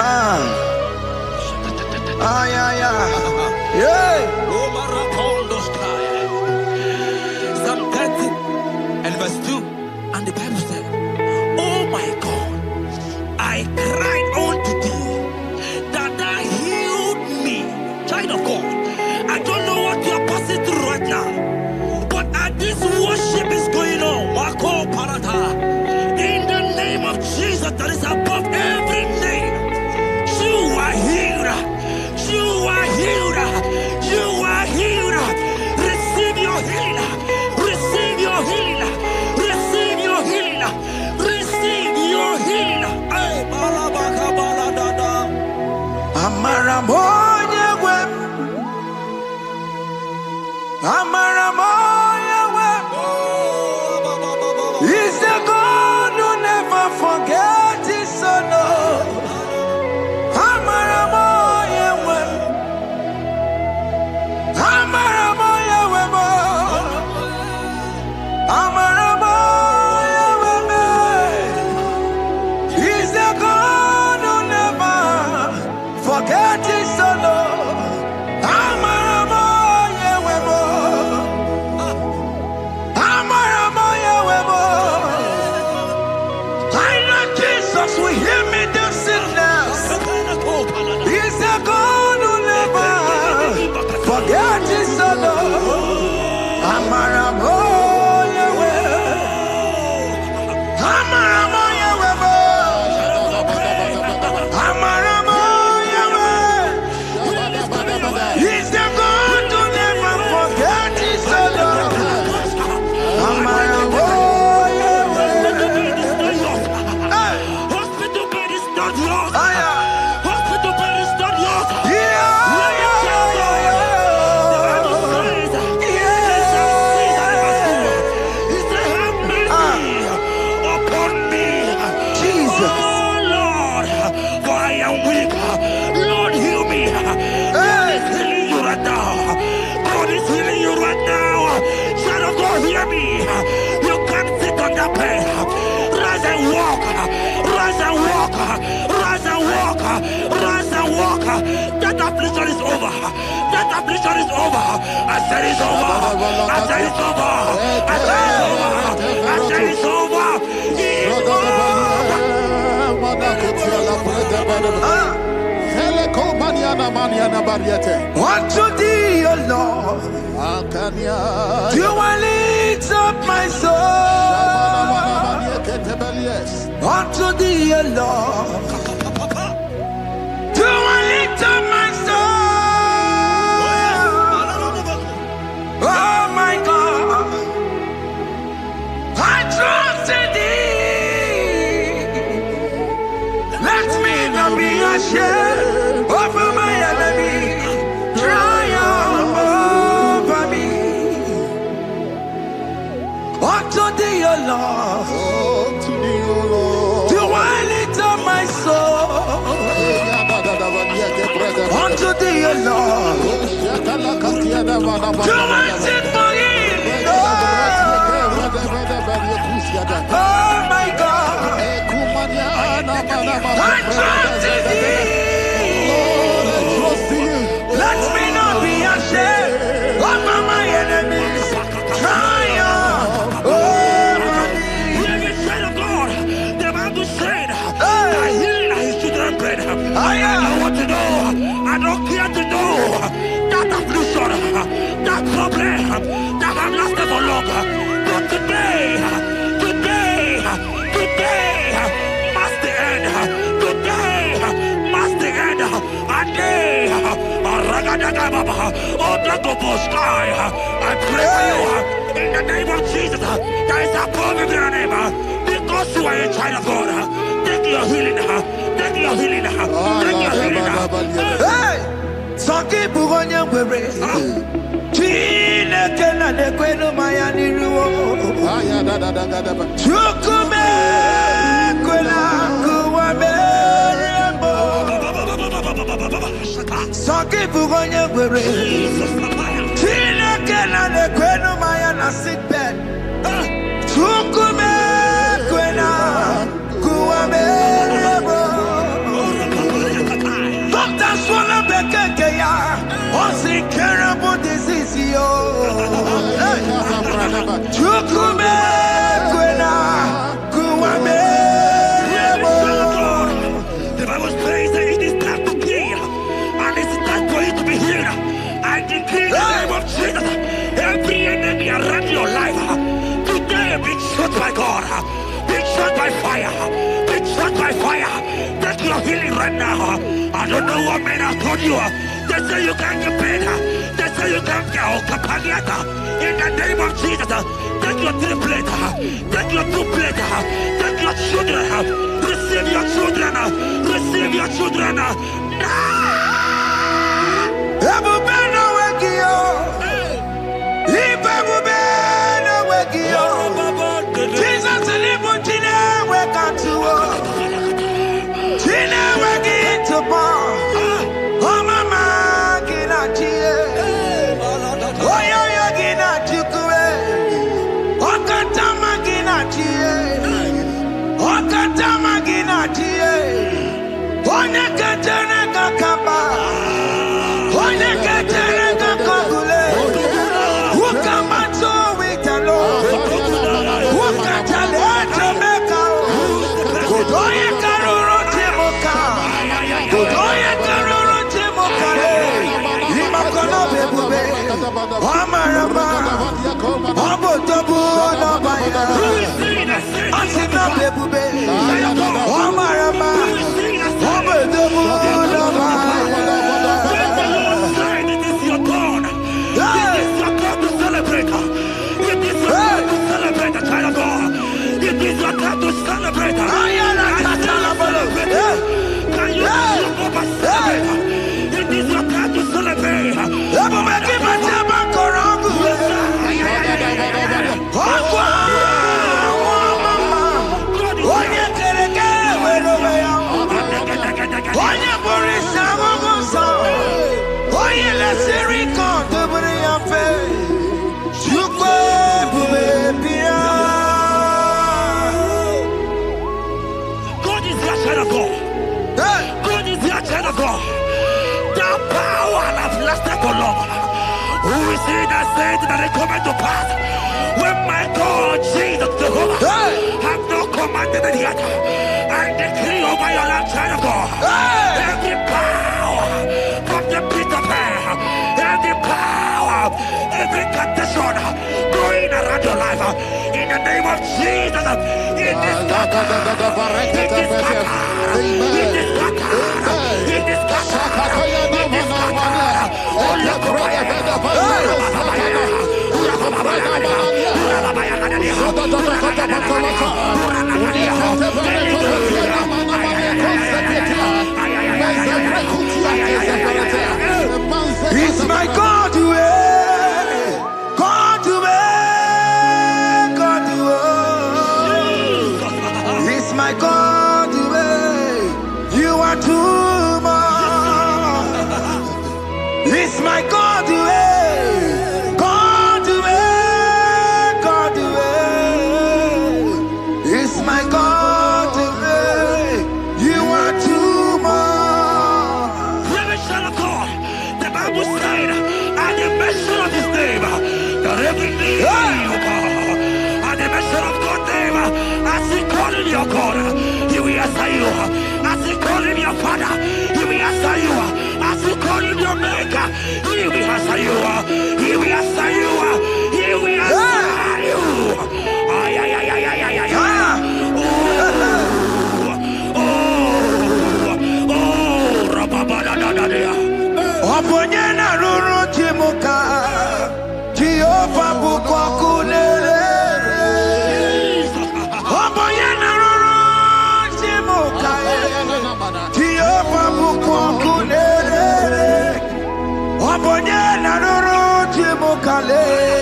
Ah, ah, yeah, yeah. Yeah. Psalm 30 and verse 2. And the Bible said, oh my God, I cried unto thee that thou healed me. Child of God, I don't know what you are passing through right now, but as this worship is going on, Wako Parata, in the name of Jesus that is above every name, you are healed. You are healed. You are healed. Receive your healing. Receive your healing. Receive your healing. Receive your healing. Ay, balabaka baladada. Amaramoya wem. Amaramoya wem. He's the God who never forgets his son. Amaramoya wem. Amaramoya wem. Amaramoya wem. He's the God who never forgets his son. Amaramoya wem. Amaramoya wem. I know Jesus will hear me the sickness. He's the God who never forgets his son. Amaramoya wem. Amaramoya wem. Amaramoya wem. He's the God who never forgets his son. Amaramoya wem. Hey. Hospital bed is not yours. Ah, yeah. Hospital bed is not yours. Yeah, yeah, yeah, Jesus. Oh Lord, for I am weak. Lord, heal me. God is healing you right now. God is healing you right now. Child of God, hear me. You can't sit on that bed. Rise and walk. Rise and walk. Rise and walk. Rise and walk. That affliction is over. That affliction is over. I said it's over. I said it's over. I said it's over. I said it's over. It's over. Unto thee, O Lord, do I lift up my soul. Unto thee, O Lord, do I lift up my soul. Oh my God, I trust in thee. Let me not be ashamed over my enemy. Triumph over me. Unto thee, O Lord, do I lift up my soul. Unto thee, O Lord, do I sit for him. Oh my God, I trust in thee. Let me not be ashamed over my enemies. Triumph over me. Hear the child of God. The Bible said, I heal his children bread. I want to know. I don't care to know that affliction, that problem, that have lasted for long. But today must the end. Today must the end. A day. I pray for you in the name of Jesus. There is a problem in your name. Because you are a child of God. Take your healing. Take your healing. Take your healing. Hey, Sanki Bugonya Were. Chine Kena de Queno Mayani Ruo. Chukume Quena Kuame. Sanki Bugonya Were. Chine Kena de Queno Mayana sick bed. Chukume Quena Kuame. healing right now. I don't know what men have told you. They say you can't get better. They say you can't get Okapagiata. In the name of Jesus, take your 3 plate. Take your 2 plate. Take your children. Receive your children. Receive your children. Now. Jesus who is he that said that it coming to pass? When my God, Jesus Jehovah, have not commanded it yet, I decree over your life, child of God, every power from the pit of hell, every power, every condition going around your life, in the name of Jesus, it is scattered, it is scattered, it is scattered, it is scattered, it is scattered. Oh, look it's my God to God to God to it's my God to you are too much. It's my God to God to God to it's my God to you are too much. The Bible said, at the mention of his name, that every knee will bow. At the mention of God's name, as he called him your God, he will answer you. As he called him your Father, he will answer you. As he called him your Maker, he will answer you. He will answer you. He will answer you. Ay, ay, ay, ay, ay, ay, ay, ay. Oponyena ruru chimuka Jehova bukwa kulele Oponyena ruru chimuka Jehova bukwa kulele Oponyena ruru chimuka le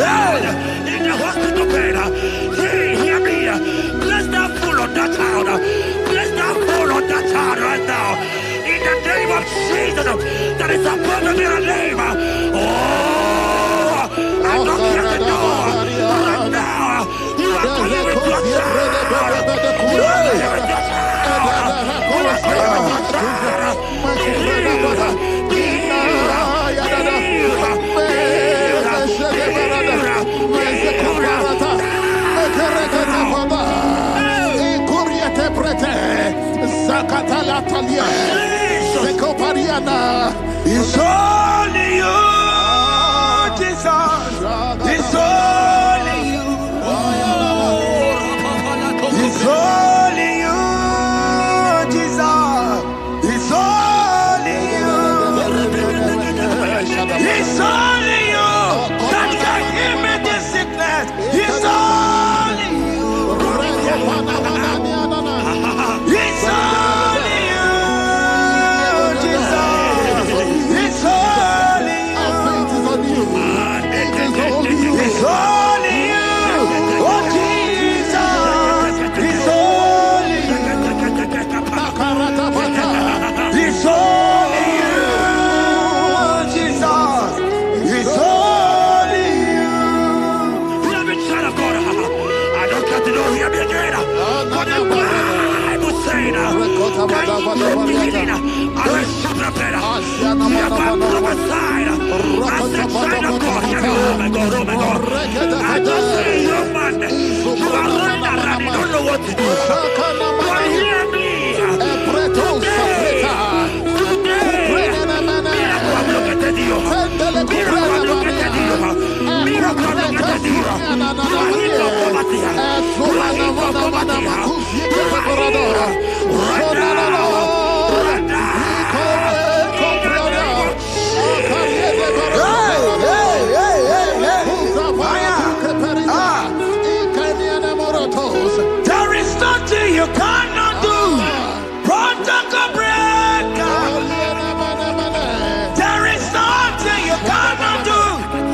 in the hospital bed. Hear me. Bless that fool on that child. Bless that fool on that child right now. In the name of Jesus, that is above the name. Oh, I knock at the door right now. You are coming with your child. You are coming with your child. You are coming with your child. It's only you, Jesus. It's only you. It's only you, Jesus. It's only you. It's only you that can give me this sickness. It's only you. It's only you, Jesus. It's only you. It's only you. Oh, Jesus. It's only you. It's only you, Jesus. It's only you. Let me try to go. I don't got to know here again. But the Bible says, I will shut up better. You have got prophesied. I said, China, God, here oh my God. I just say, young man, you are running around, you don't know what to do. But hear me. There is nothing you cannot do. Protocol breaker. There is nothing you cannot do.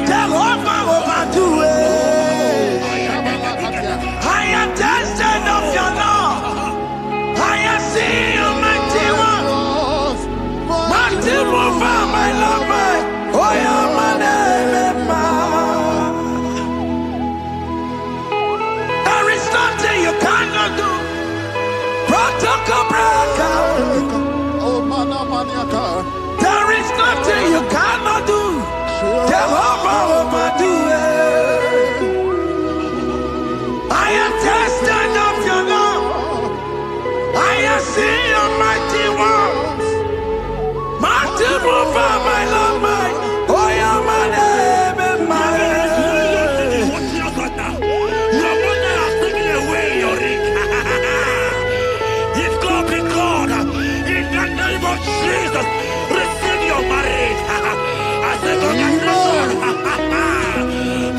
Jehovah overdo it. I am tested of your love. I am seeing you, mighty one. Mighty mover, my love, my. Oh, yeah, my name, there is nothing you cannot do. Protocol breaker. There is nothing you cannot do. Jehovah overdo it. I am tested of your love. I am seeing your mighty ones. Mighty mover, my love, my. Oh, yeah, my name and my. Jesus, receive your marriage. I say, congratulations.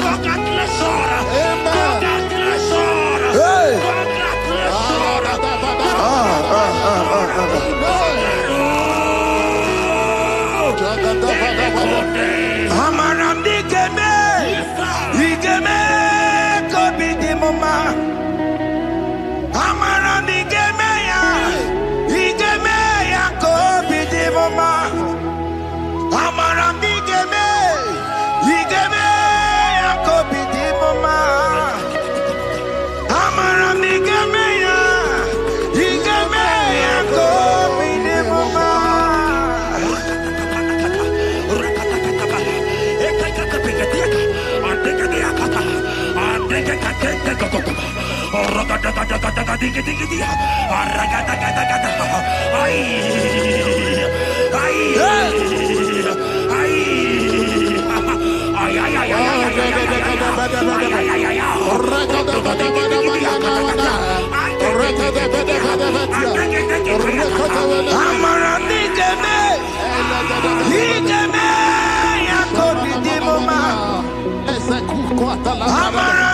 Congratulations. Congratulations. Amaram digeme, digeme, kobi di mama. Amaram digeme ya, digeme ya kobi di mama. Amaram digeme, digeme ya kobi di mama. Amaram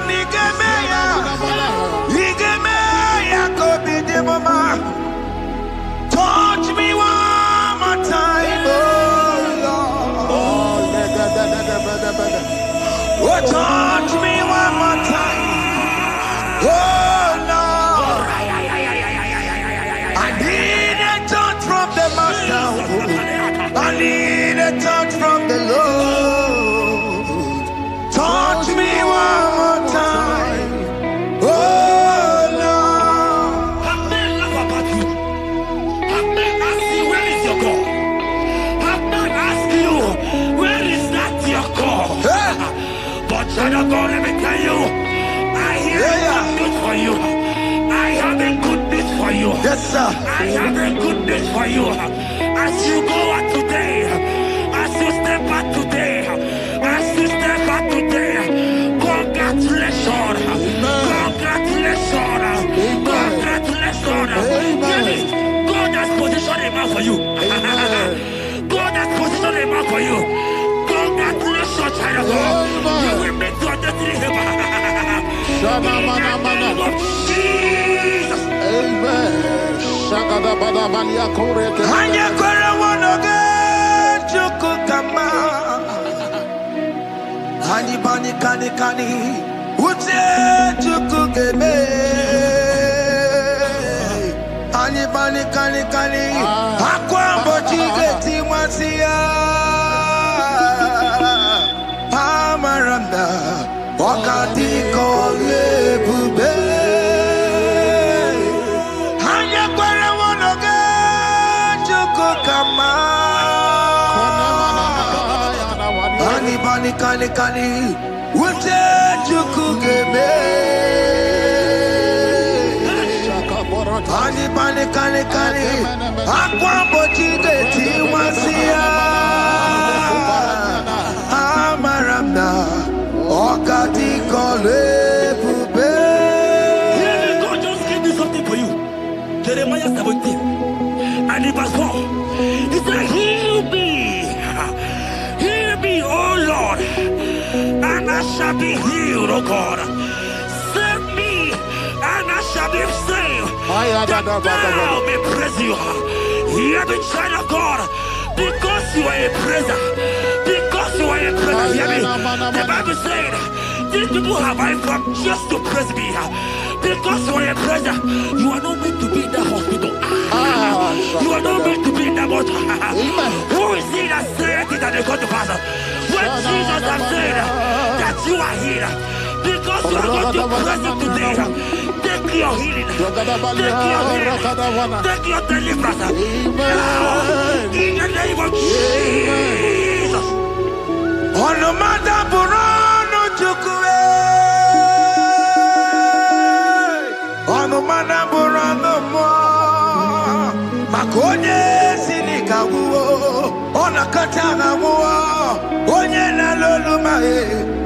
digeme ya, digeme ya kobi di mama. Touch me one more time, oh Lord. Oh Oh, touch me one more time. Oh, Lord. I need a touch from the Master. I need a touch from the Lord. Touch me one more time. Oh, Lord. Have men laugh about you. Have men ask you, where is your God? Have men ask you, where is that your God? Hey. But child of God, let me tell you, I hear a good news for you. I have a good news for you. Yes, sir. I have a good news for you. As you go out today, as you step out today, as you step out today, congratulations. Congratulations. Congratulations. Hear me. God has positioned a man for you. God has positioned a man for you. Congratulations, child of God. You will make your destiny helper. In the name of Jesus. Amen. Hanya kwere wonoge chukukama. Hani bani kani kani uche chukugeme. Hani bani kani kani akwa mbochige timwasia. Amaranda wakati kole bube. Hanya kwere wonoge chukukama. Hani bani kani kani uche chukugeme. Hani bani kani kani akwa mbochige timwasia. Amaranda wakati kole bube. Hear me, God just gave me something for you. Jeremiah 17 and in verse 4. He said, heal me, O Lord, and I shall be healed, O God. Save me, and I shall be saved, that thou may praise you. Hear me, child of God, because you are a praiser. Because you are a praiser, hear me. The Bible said, these people have I come just to praise me. Because you are a praiser, you are not meant to be in that hospital. You are not meant to be in that motor. Who is he that said it and they got to pass? When Jesus has said that you are healed, because you are going to praise him today, take your healing, take your deliverance. Now, in the name of Jesus. Onomada burano chukwe. Onomada burano mo. Makonye sinika wuo. Onakatana wuo. Onye na loluma e.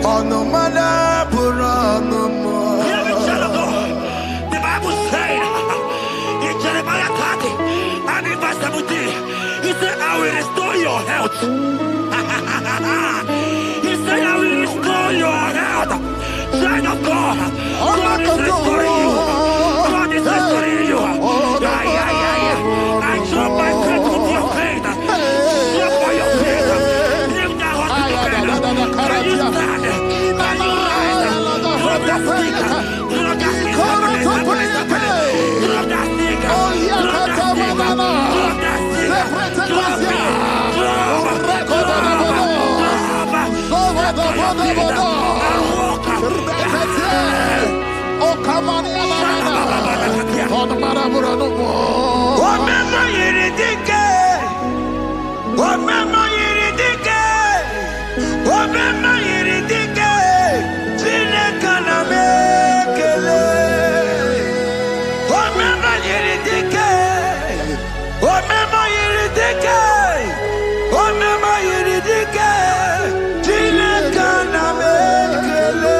Onomada burano mo. Hear me, child of God. The Bible said in Jeremiah 30 and in verse 17, he said, I will restore your health. He said, I will restore your health. Child of God, God is restoring you. God is restoring you. I drop my faith with your faith. Drop by your faith. Leave that hospital bed. Can you stand? Can you rise? Drop that stick. Drop that stick. Drop that stick. Omema yiridike. Omema yiridike. Omema yiridike. Chineke na mekele. Omema yiridike. Omema yiridike. Omema yiridike. Chineke na mekele.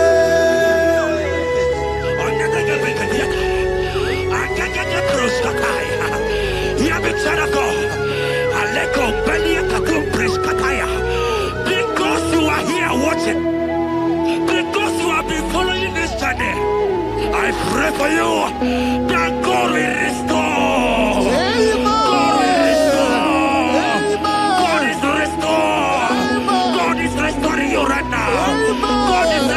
Because you are here watching, because you have been following this journey, I pray for you that God will restore. God will restore. God is restoring you right now. God is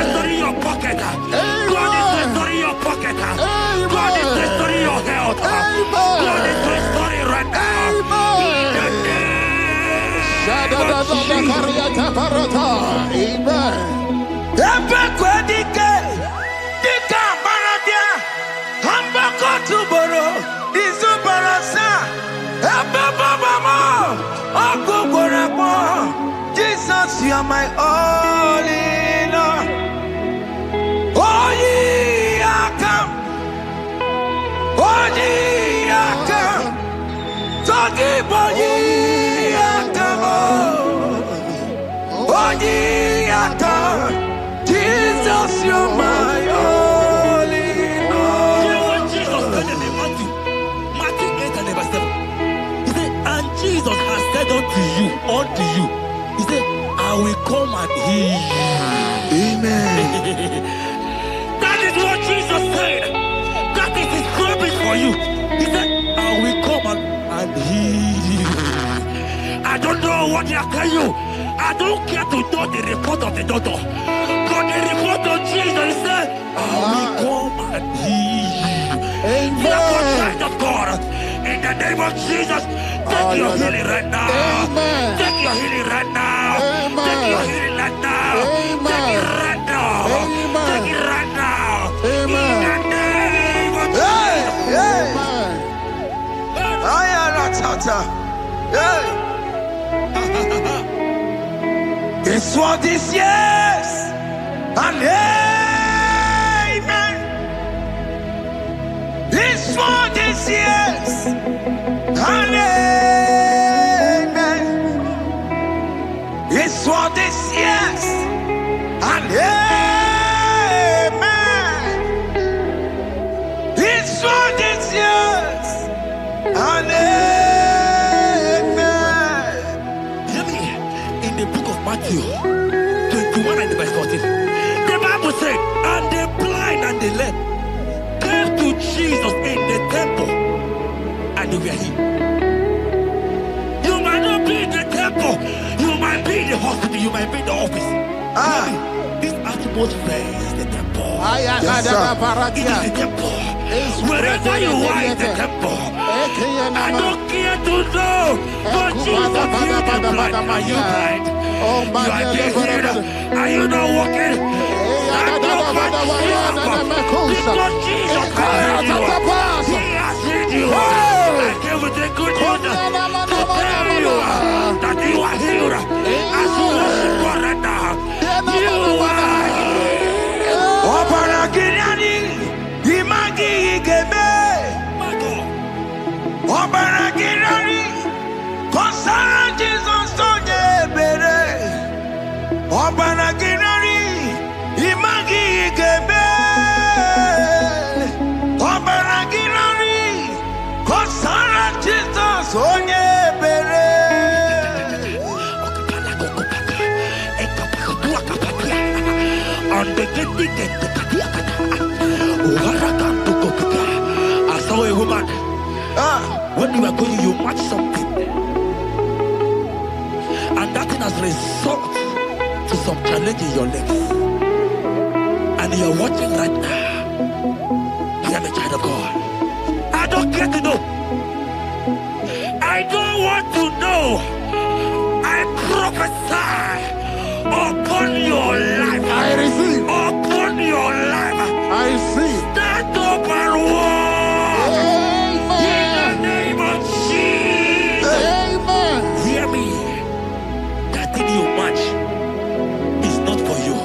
are my all in all. Oh, ye are come. Oh, ye are come. Talking about ye are come. Oh, ye are come. Jesus, you're my all in all. You know what Jesus said in Matthew 8 and verse 7? He said, and Jesus has said unto you, he said, I will come and heal you. Amen. That is what Jesus said. That is his promise for you. He said, I will come and heal you. I don't know what they are telling you. I don't care to know the report of the doctor. But the report of Jesus, he said, I will come and heal you. Therefore, child of God, in the name of Jesus, take your healing right now. Amen. Take your healing right now. Amen. Take your healing right now. Amen. Take it right now. Amen. Take it right now. Amen. In the name of Hey, hey. Amen. I am a tata. Hey. It's what this yes. And amen. It's what this yes. And amen. It's what this yes. And amen. It's what this yes. And amen. Hear me. In the book of Matthew 21 and verse 14, the Bible said, and the blind and the lame came to Jesus in the temple, and they were healed. You might not be in the temple, you might be in the hospital, you might be in the office. Ah. Hear me. This atmosphere is the temple. Yes, sir. It is the temple. Wherever you are in the temple, I don't care to know, but Jesus healed the blind. Are you blind? You are dead here. Are you not walking? Stand up and stand up. Because Jesus has healed you. He has healed you. I came with the good news to tell you that you are healed. As you worship God right now, you are healed. Opara Gideoni, Imagi Igebe. My God. Opara Gideoni, Kosara Jesus Sonye Bere. Opara Gideoni, Imagi Igebe. Opara Gideoni, Kosara Jesus Sonye Bere. I saw a woman. Ah, When you are going, you match something, and that thing has result to some challenge in your legs, and you are watching right now. I am a child of God. I don't care to know. I don't want to know. I prophesy upon your life. I receive. Upon your life. I receive. Stand up and walk. In the Amen. name of Jesus. Amen. Hear me. That thing you match is not for you.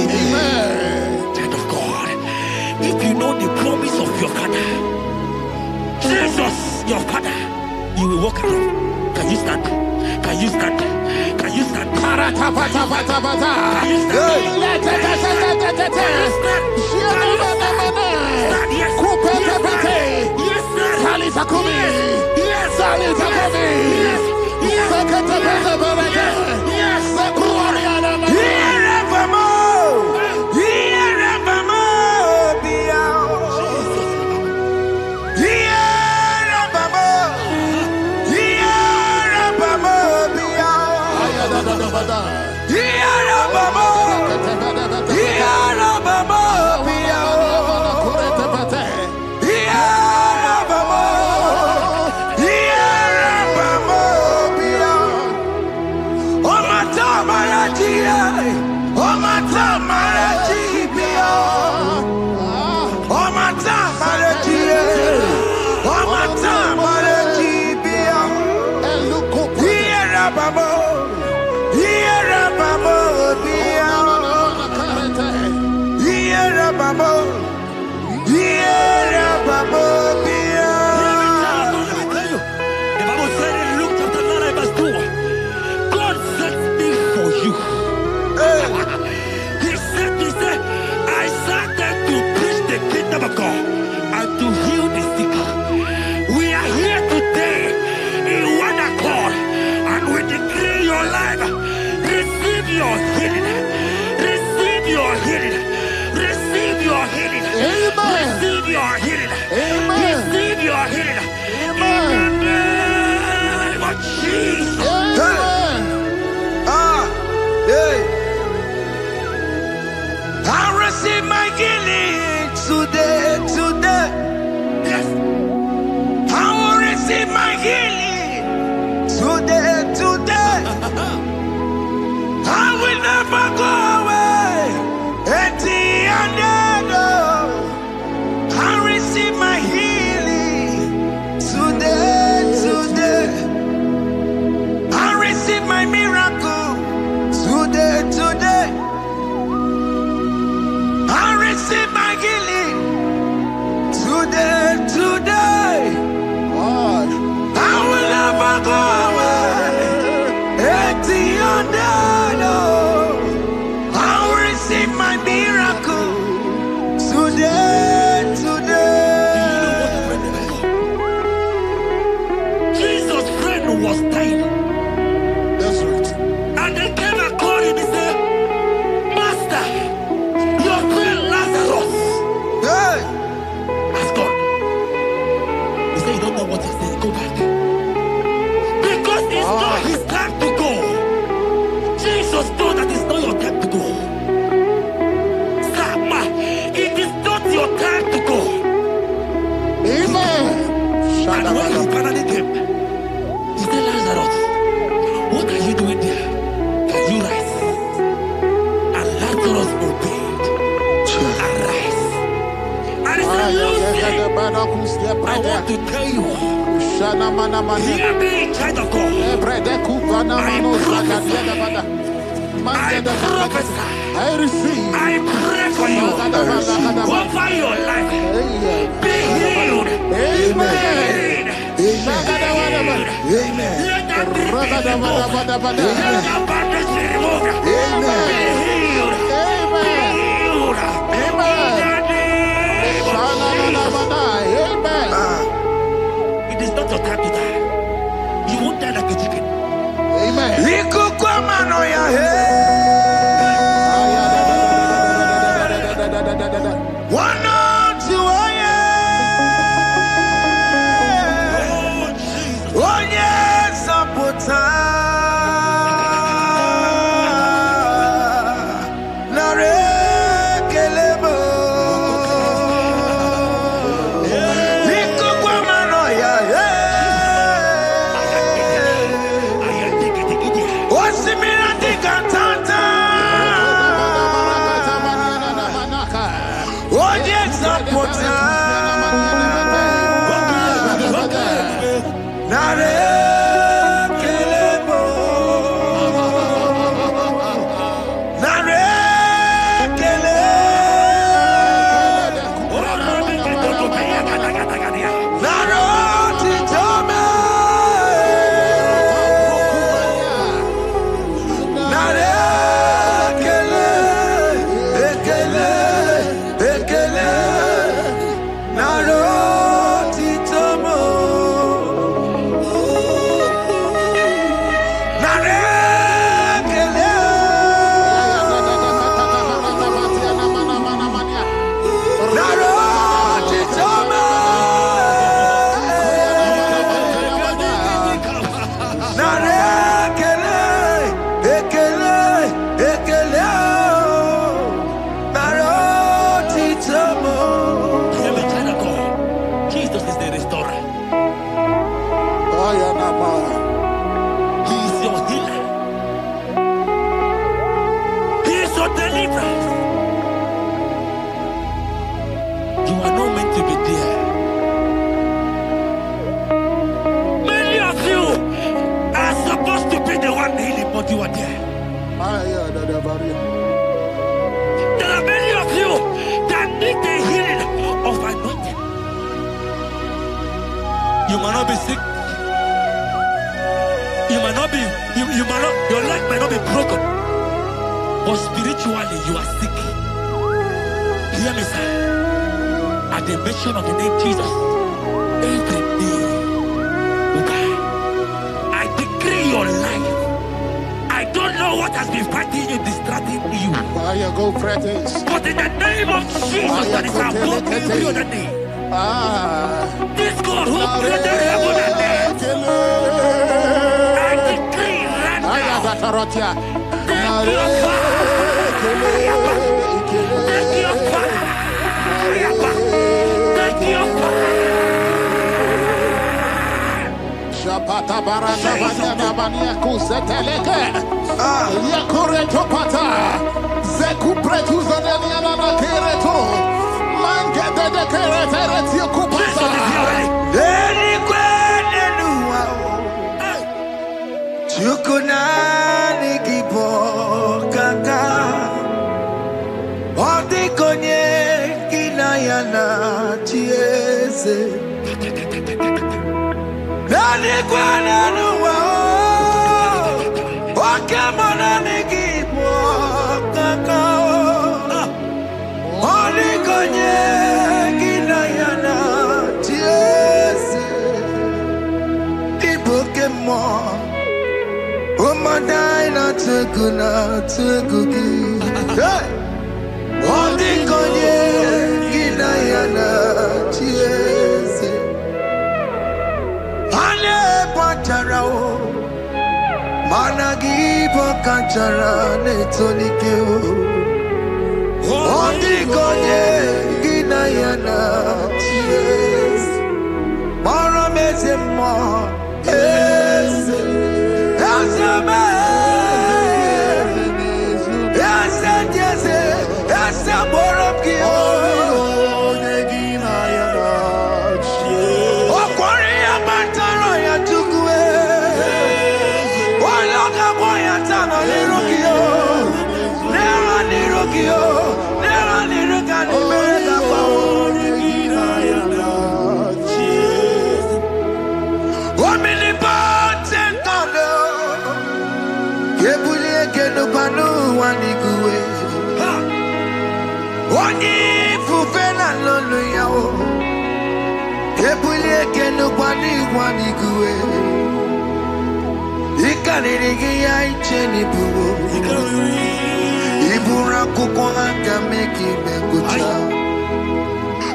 Amen. Child of God. If you know the promise of your father, Jesus, your father, you will walk around. Can you stand? Can you stand? Can you stand? Paratapatapatapata. Can you stand? Can you stand? Stand, yes. Kupetepete. Yes, sir. Salita kumi. Yes. Salita kumi. Yes. Yes. Seketepetepete. Yes. Sekuariana mama. Irevamo, Irevamo, Biao. Irevamo, Irevamo, Biao. Ayadadadabada. Irevamo, Irevamo, Biao. want to tell you, hear me, child of God. I prophesy. I pray for you over your life. Be healed. Amen. Amen. Let that be removed. Let that bandage be removed. Amen. Be healed. Be healed. It is not your time to die. You won't die like a chicken. Amen. You might not be sick. You might not be, your leg might not be broken. But spiritually, you are sick. Hear me, sir. At the mention of the name Jesus, every day will die. I decree your life. I don't know what has been fighting you, distracting you. But in the name of Jesus, that is above every other name. This God who created heaven and earth, I decree right now, take your fire, take your fire, take your fire. Shapata barata banyana bania kuseteleke. Yakureto pata. Zeku pretu zaneliana na kereto. Mangete de kerete kupata. Deni kwene nuwa. Chukunani kipo kaka. Odi konye kinayana chiese. Deni kwene nuwa. Wakemona nikipo kaka. Odi konye kinayana chiese. Pokemon, oh my dina teguki. Hey, oh the konye kinayana chiese. Ale pacharao, managi pokachara netonike. Oh the konye kinayana chiese. Mara mezemo. Yes, yes, yes, yes,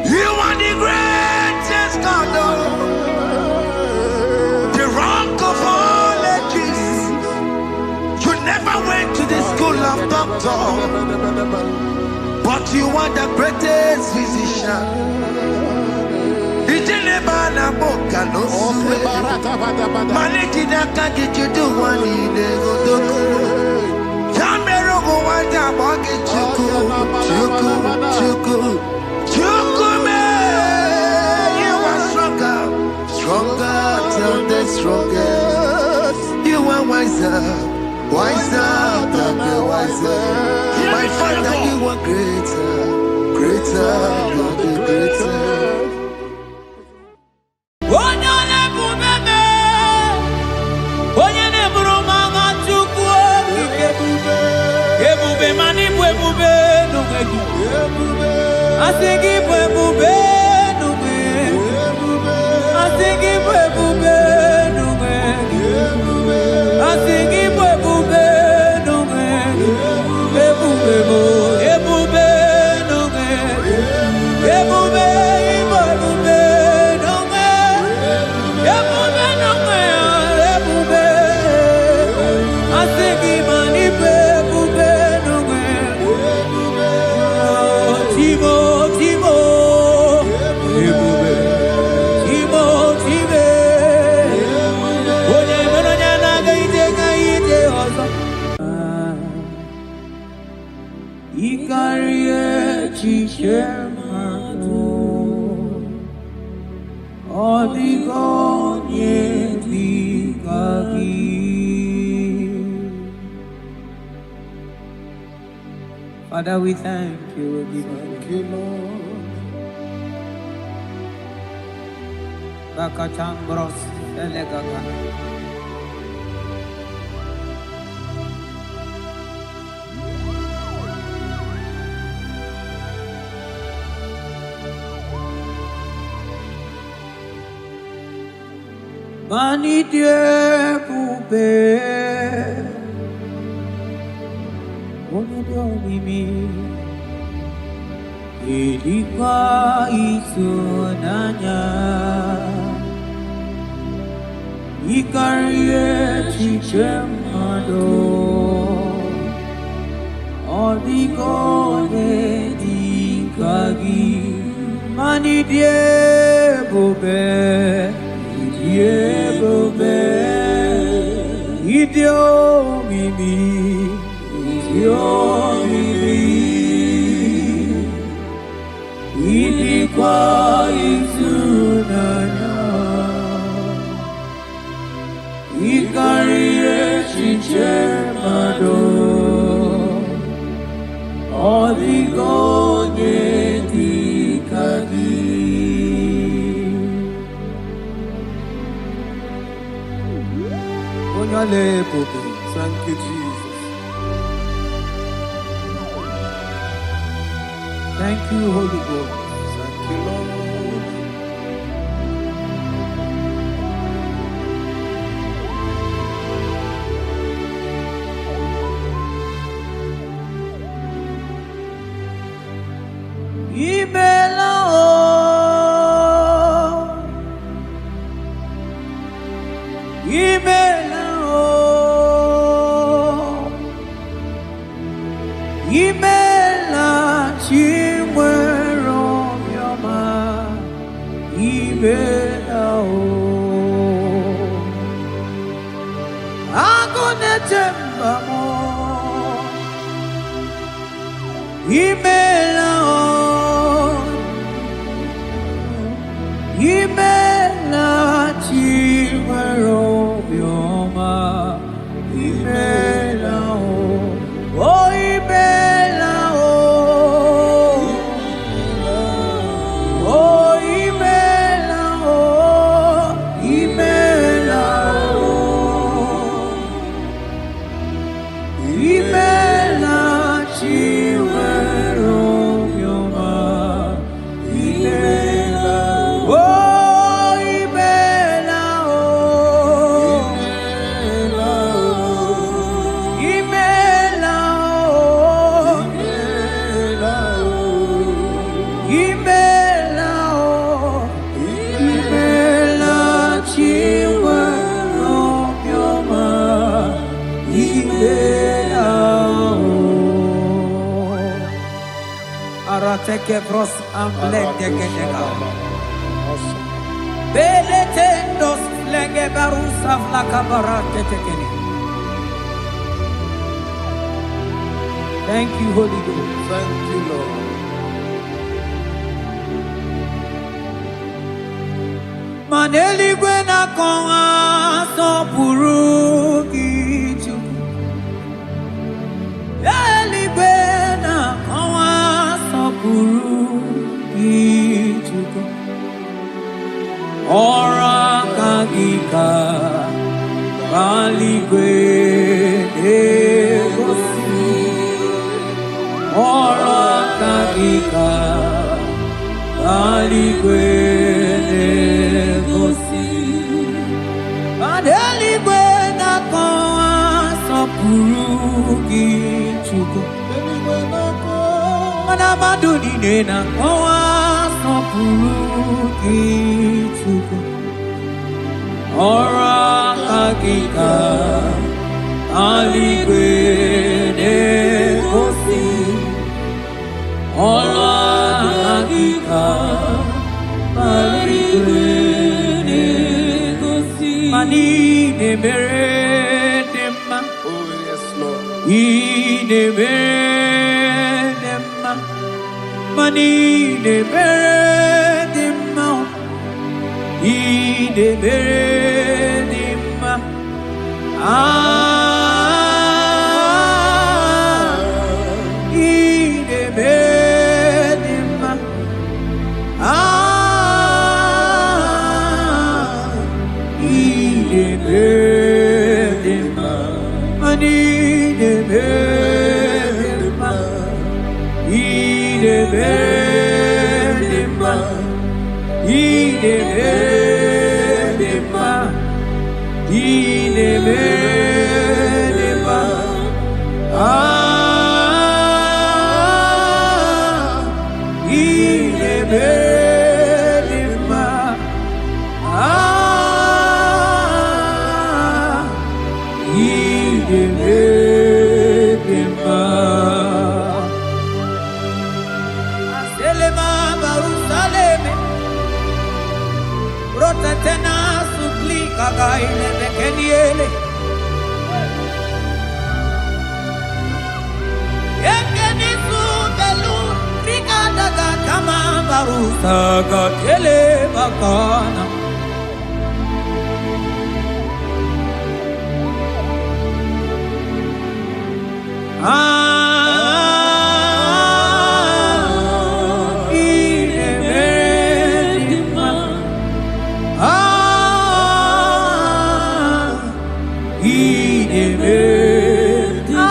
You are the greatest God, the rock of all ages. You never went to the school of doctor, but you are the greatest physician. You are stronger than the strongest. You are wiser than the wiser. My Father, you are greater than the greatest. Father, we thank you. We thank you, Lord. Bakachambros elegaga. Mani Dieu poube. Mimi ilikuwa isunanya ikarie chichemado odigone dikagi mani diebobe idio mimi ilikuwa isunanya ikarie chichemado odigonye dikagi onyale popo. Thank you, Jesus. Thank you, Holy Ghost. Thank you, Lord. kevros amblende genega. Beletendos flenge barusa vlakabarate tekene. Thank you, Holy Ghost. Thank you, Lord. Maneli gwena konga so purugi chuku. Eli gwena konga so purugi chuku. Ora kagika bali gwene gosi. Ora kagika bali gwene gosi. Adeli gwena konga so purugi chuku. Mana maduni nena konga so purugi chuku. Ora kagika ali gwene gosi. Ora kagika ali gwene gosi. Mani ne meredema. Oh, yes, Lord. Ine meredema. Mani ne meredema. Ine meredema. Ine meredema. Ine meredema. Mani ne meredema. Ine meredema. Ine meredema. Ine meredema. Ine meredema. Ine meredema. Aselema barusaleme. Rotatena suplika gaile bekeniele. Yekeni subelu rikadaga kama barusa gatele bakana. Ine meredema. Ine meredema.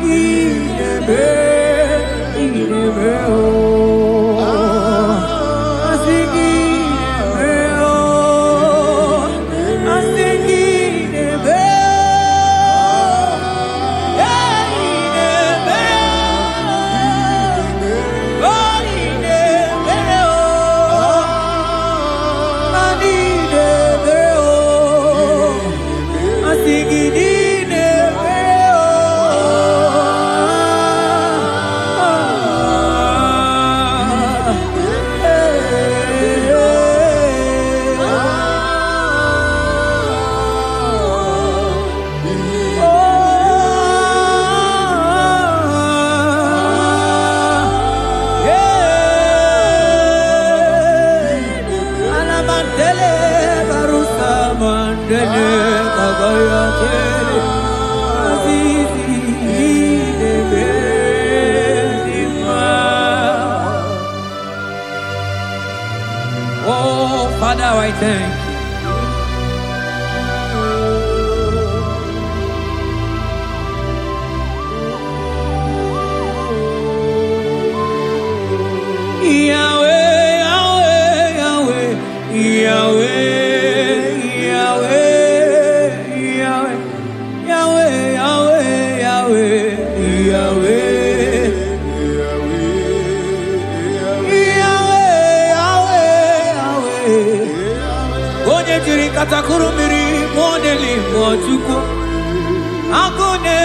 Ine Oh, Father, I thank you. Yahweh, Yahweh, Yahweh, Yahweh, Yahweh, Yahweh, Yahweh, Yahweh. Katakuru miri moneli mochuko agone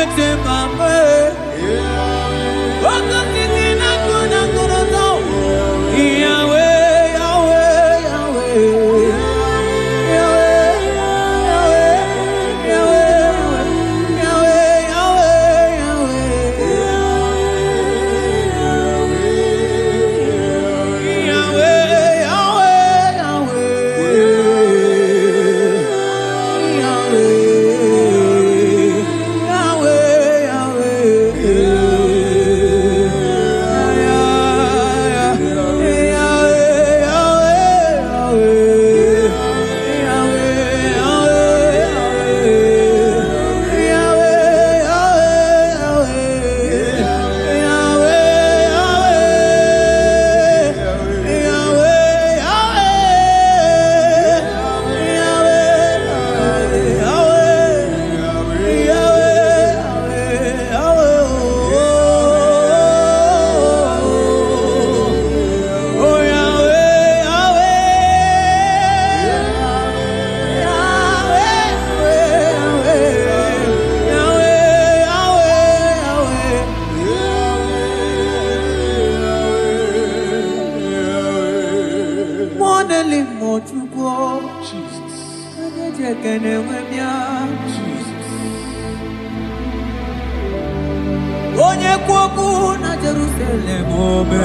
Onye kwoku na Jerusalem ome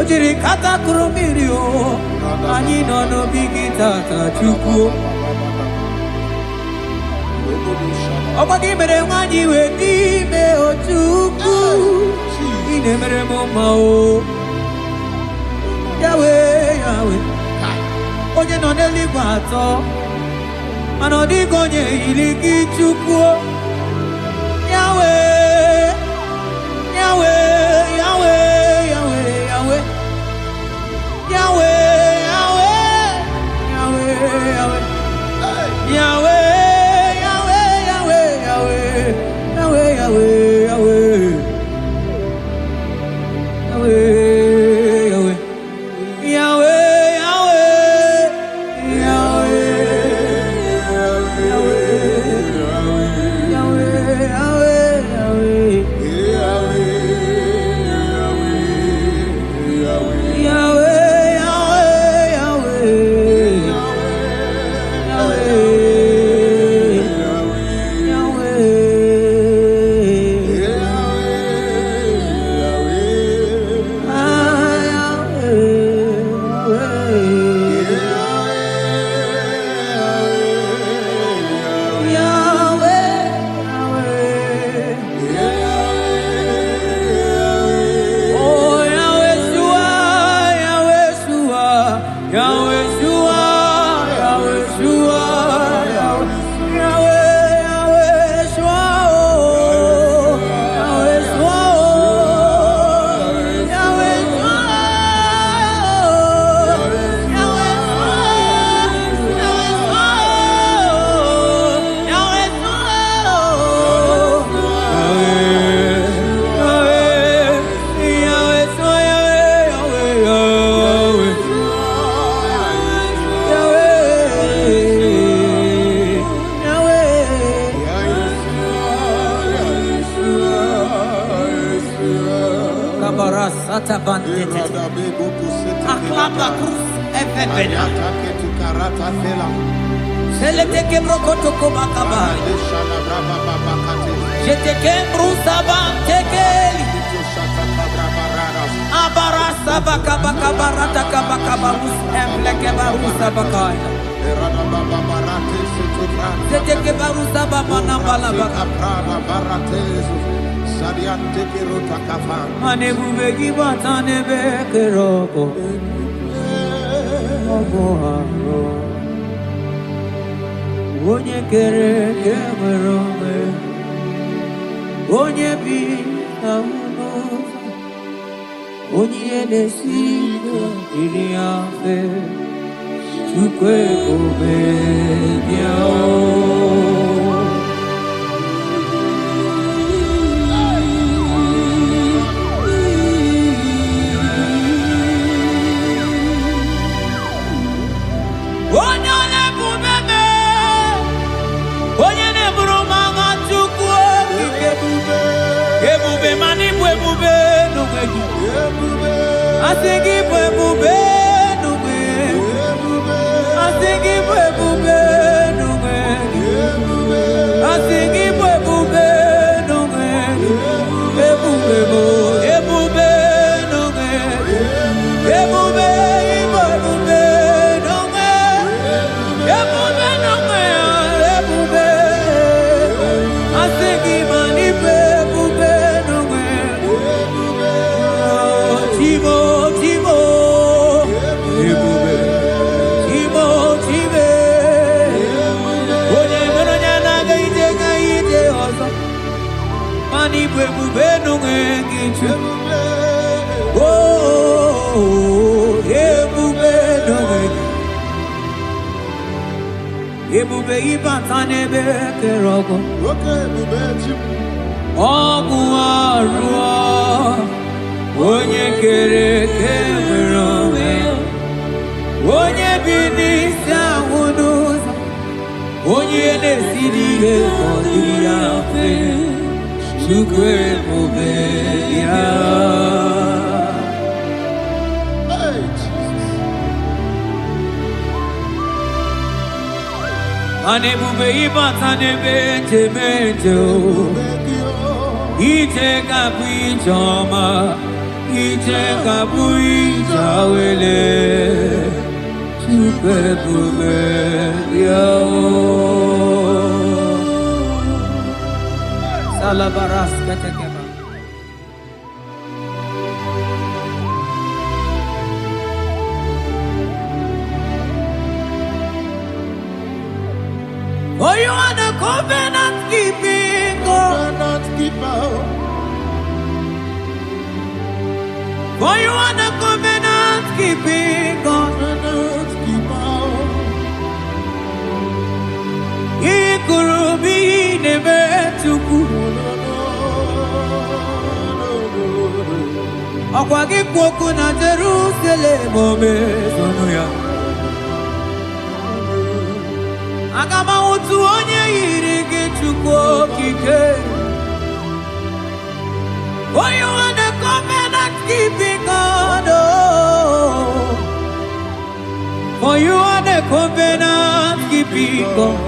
Ojiri kata kurumiri o Anyị nọ n'obi gị tata Chukwu Ọkwa gị mere nwanyị wee n'ime o Chukwu Ị na-emere m mma o Yahweh, Yahweh Onye nọ n'eluigwe atọ Mana ọ dịghị onye yiri gị Chukwu Yahweh, Yahweh, Yahweh, Yahweh, Yahweh, Yahweh, Yahweh, Yahweh, Yahweh, Yahweh, Yahweh, Yahweh, Yahweh, Yahweh, Yahweh, Yahweh. Aklaba cruz efebena. Selete kebro kotoko bakaba. Jete kembru saban tekeli. Abarasa bakaba barata kabakaba us embleke barusa bakaya. Jete kebaru sababa nambala bakaba. Mane bubegi batane bekeroko Ogoharo Onye kere kemerome Onye bi na unoza Onye nesigo iri afe Chukwe kome biao Onye ne bumeme Onye ne burumanga Chukwu I think it will be no man. I think it will be no man. I think it will be no man. It will be no man. It will be no man. It will be no man. It will be. I think it will be no man. Timo. Ebube ibatane be kerogo. Ogu arua onye kere kemerome. Onye bini sahunuza. Onye nesidi he kodiya fe. Chukwu ebube ya. Anebube ibatanebe temejo. Ije kabu ijoma. Ije kabu ijawele. Chukwu ebube ya. Salabaras katekeba. For you are the covenant keeping God. For you are the covenant keeping God. Ikurubi nebetuku. Akwagi kwoku na Jerusalem omezonuya. Agama utu onye yiri gị Chukwu okike. For you are the covenant keeping God. For you are the covenant keeping God.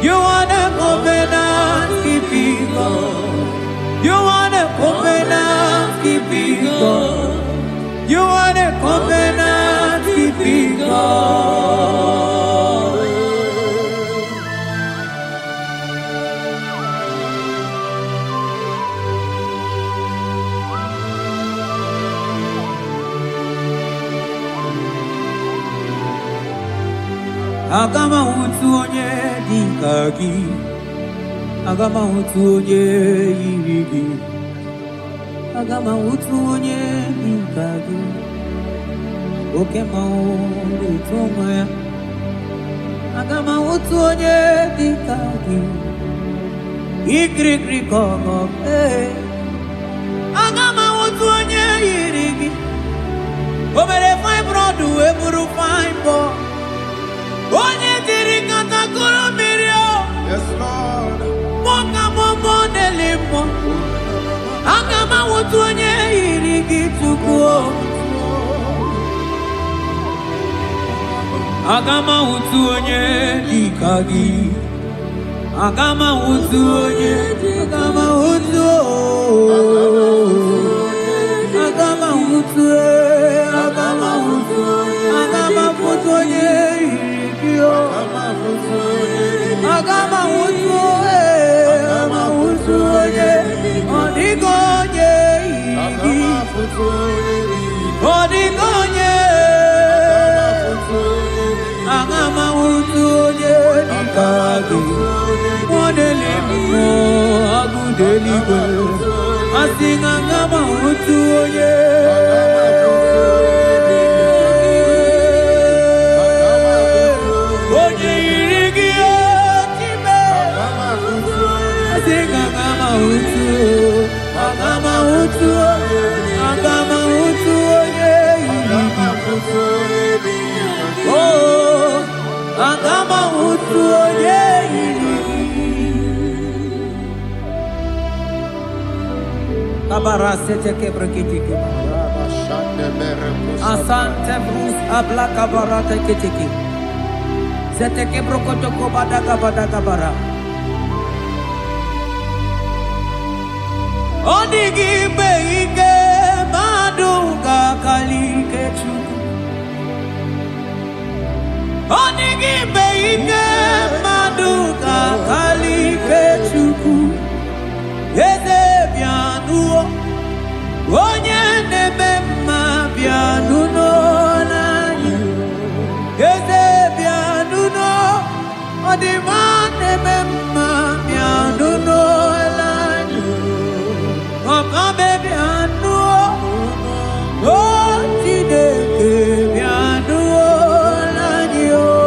You are the covenant keeping God. You are the covenant keeping God. You are the covenant keeping God. Agama utu onye dịka gị. Agama utu onye yiri gị. Agama utu onye dịka gị. Oke mmanwụ na-eto nwa ya. Agama utu onye dịka gị. Ikirikiri ka ọgọ. Agama utu onye yiri gị. O mere fibroid wee bụrụ fibroid. Onye diri katakuru mmiri o. Yes, Lord. Moka momo delimo. Agama utu onye yiri gị Chukwu o. Agama utu onye dịka gị. Agama utu onye. Agama utu o. Agama utu e. Agama utu. Agama utu onye. Agama utu onye odigo onye igi odigo onye agama utu onye dikagi modeli mo agudeli go asinga agama utu onye Agama utu onye oh agama utu onye Kabarasete kebrekitiki. Asante brus abla kabarate kitiki. Sete kebrokotoko badaka badaka bara. Onigi beige madunga kalike chuku. Onigi beige madunga kalike chuku. Eze bianuo onye neme mma bianuno nanyi. Eze bianuno odima neme mma bianuno nanyi. Papa baby bianuo oh tideke bianuo nanyi oh.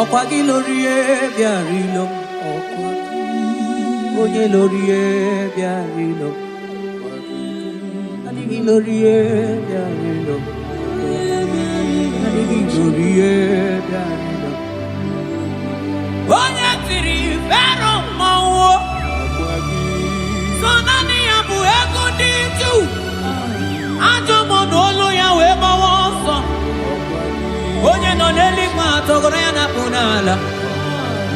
Okwagi lorie biarilo, oye lorie biarilo, anigi lorie biarilo, anigi lorie biarilo. Oye tiri vero mawo, sonani abu ego diju, ajo monolo ya we mawoso. Oye no neli ma togoro ya na punala,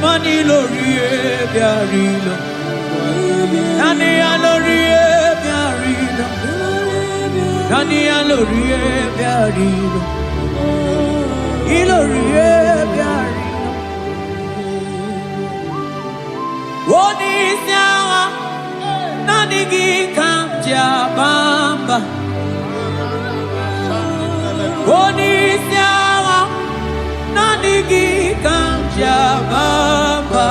mani lorie biarilo, nani ya lorie biarilo, nani ya lorie biarilo, ilorie biarilo. Oni siawa, nani gi kamja bamba. Oni siawa, nani gi kamja bamba.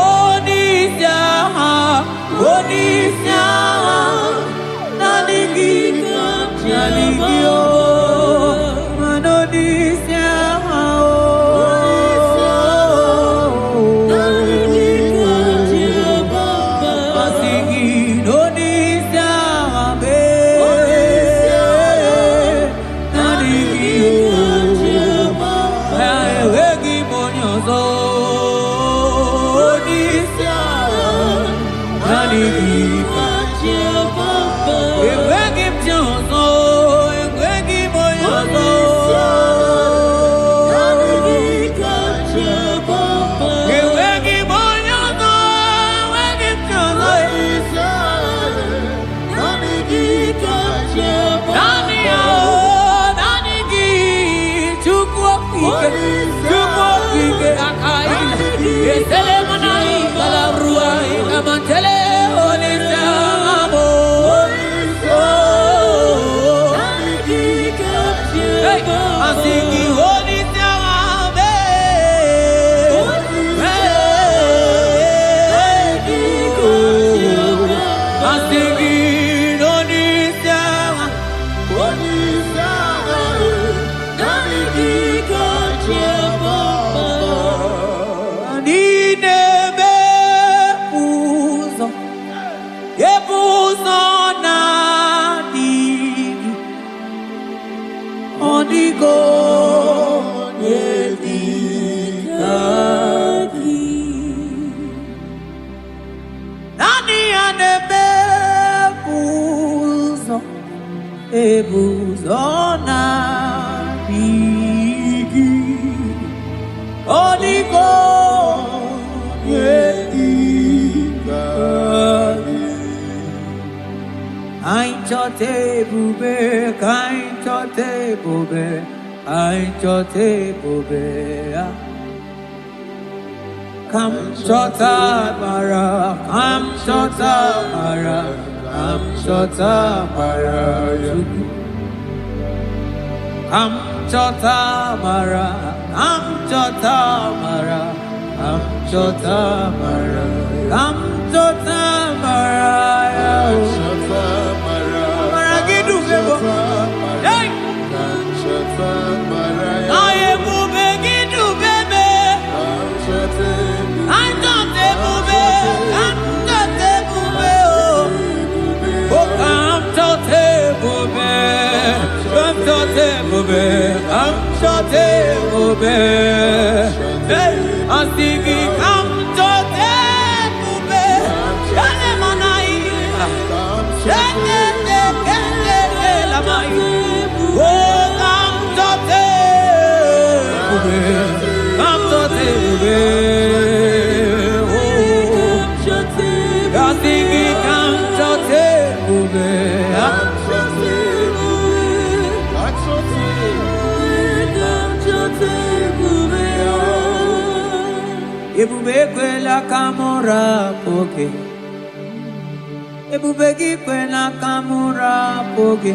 Oni siawa, nani gi kamja ligio. Manoni siawa, nani gi kamja bamba. Masigi noni siawa be. Nani gi kamja bamba. Ewegi monyozo. Oni siawa, nani gi kamja bamba. Ewegi mjonzo, ewegi monyozo. Nani gi kamja bamba. Ewegi monyozo, ewegi mjonzo. Nani gi kamja bamba. Nani o, nani gi chukwa kike akaila. Esele manai kalabrua ikamantele olisamo. Nani gi kamja bamba. Asigi olisamo be. Asigi olisamo. Nani gi kamja bamba. Nine me puso, e puso nani, onigo yedikaki. Nani ane me puso, e puso nani, onigo yedikaki. Ainchote bube, kainchote bube, ainchote bube. Kam chota mara, kam chota mara, kam chota mara. Kam chota mara, kam chota mara, kam chota mara, kam chota mara. Maragidu bebo, hey. Aye bube gidu bebe, antote bube, antote bube oh, oh antote bube, antote bube, antote bube, hey, asigi antote bube, yale manai, shake la mai, oh antote bube, antote bube, oh, asigi antote bube. Ebube kwela kamora poke, ebube kwela kamora poke,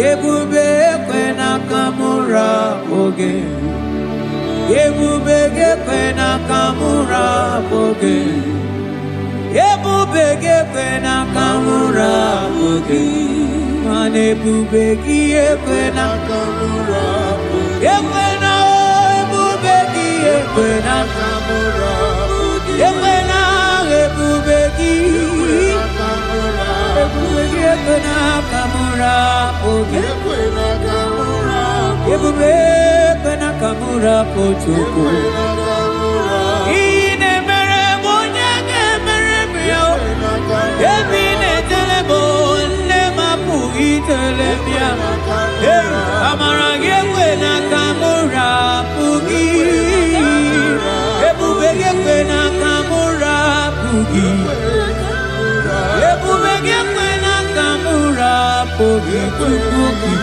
ebube kwela kamora poke, Ebubege kwena kamura boge. Ebubege kwena kamura boge. Mane bubegi kwena kamura boge. Ekwena ebubegi kwena kamura boge. Ekwena ebubegi kamura. Ebubegi kwena kamura boge. Ekwena kamura. Ebubegi kwena kamura pochuko. Ine mere bonyage mere bio. Ebine telebo ne mapugi telebia. Amarage kwena kamura pugi. Ebubege kwena kamura pugi. Ebubege kwena kamura pugi pugi.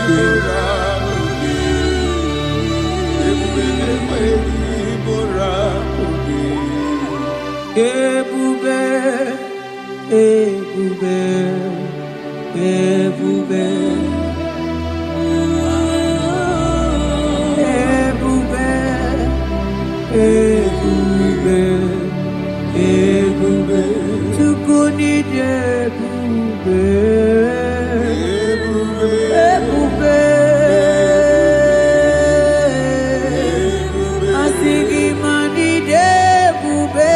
Ebube, ebube, ebube, ebube, ebube, ebube, tukuni ebube, ebube, asigi mani ebube.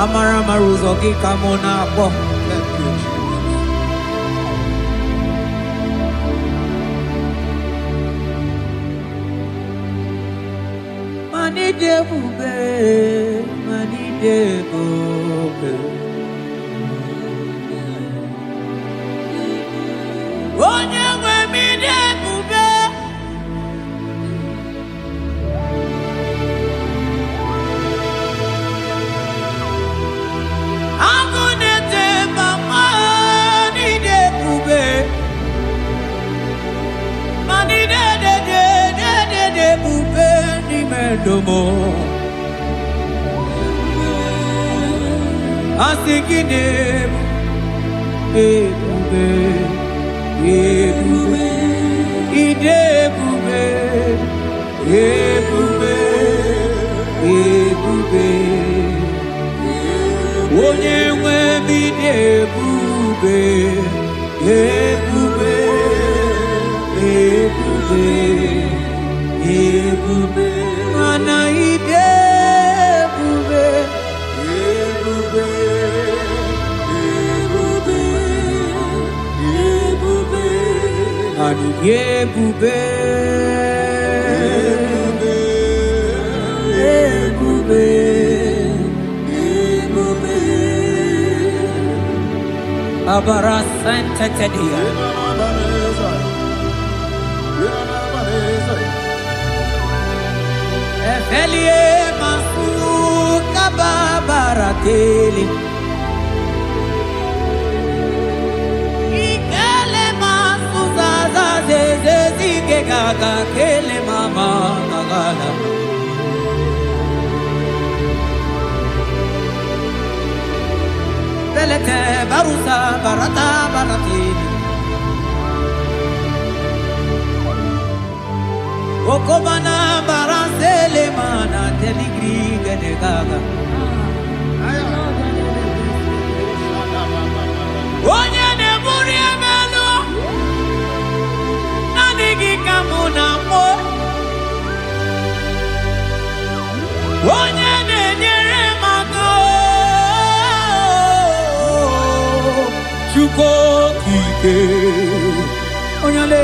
Amara maruzogi kamona bo. Mani debube, mani debube. Onye nwe mi debube. Domo asikine ebube ebube idebube ebube ebube onye nwe bidebube ebube ebube ebube mana idebube ebube ebube ebube ani ebube ebube ebube abara santa tedia Efelie masuka babarateli Ikele masuzaza zeze zike gaga kele mama gagala Belete barusa barata barateli Okobana barasele mana teligri genegaga Onye ne muri emelo Nanigi kamuna mo Onye ne nyere mako Chuko kike Onye le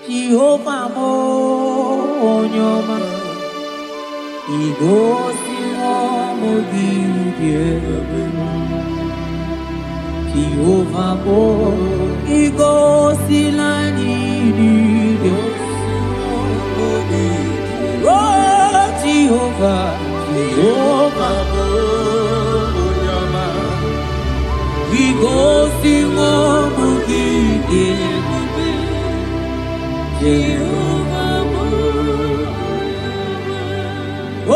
Jehovah mo onyoma igosi mo gidye Jehovah mo igosi oh Jehovah mo onyoma igosi mo gidye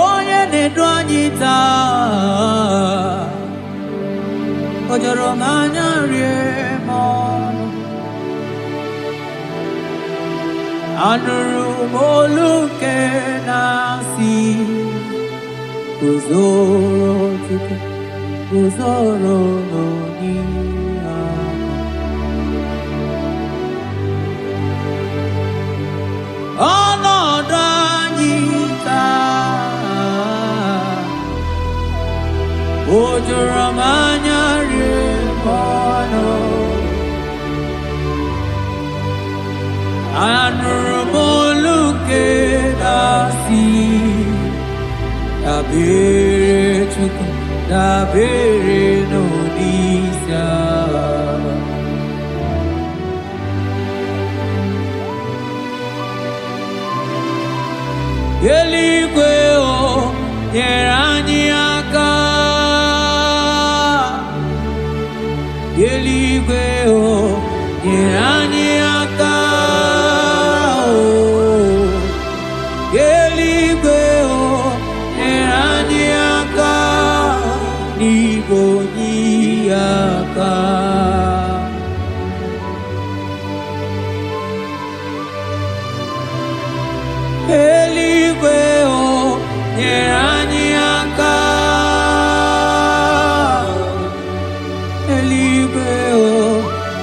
Onye na-edu anyị taa o jọrọ m anya rie m ọnụ anụrụ m olu nke na-asị guzoro n'onye ọnọdụ anyị taa o juru m anya rie m ọnụ anụrụ m olu nke na-asị dabere Chukwu dabere n'Onyeisi agha eluigwe o nyere anyị aka eluigwe o nyere anyị aka eluigwe o nyere anyị aka n'igwe onye aka eluigwe o nyere anyị aka eluigwe o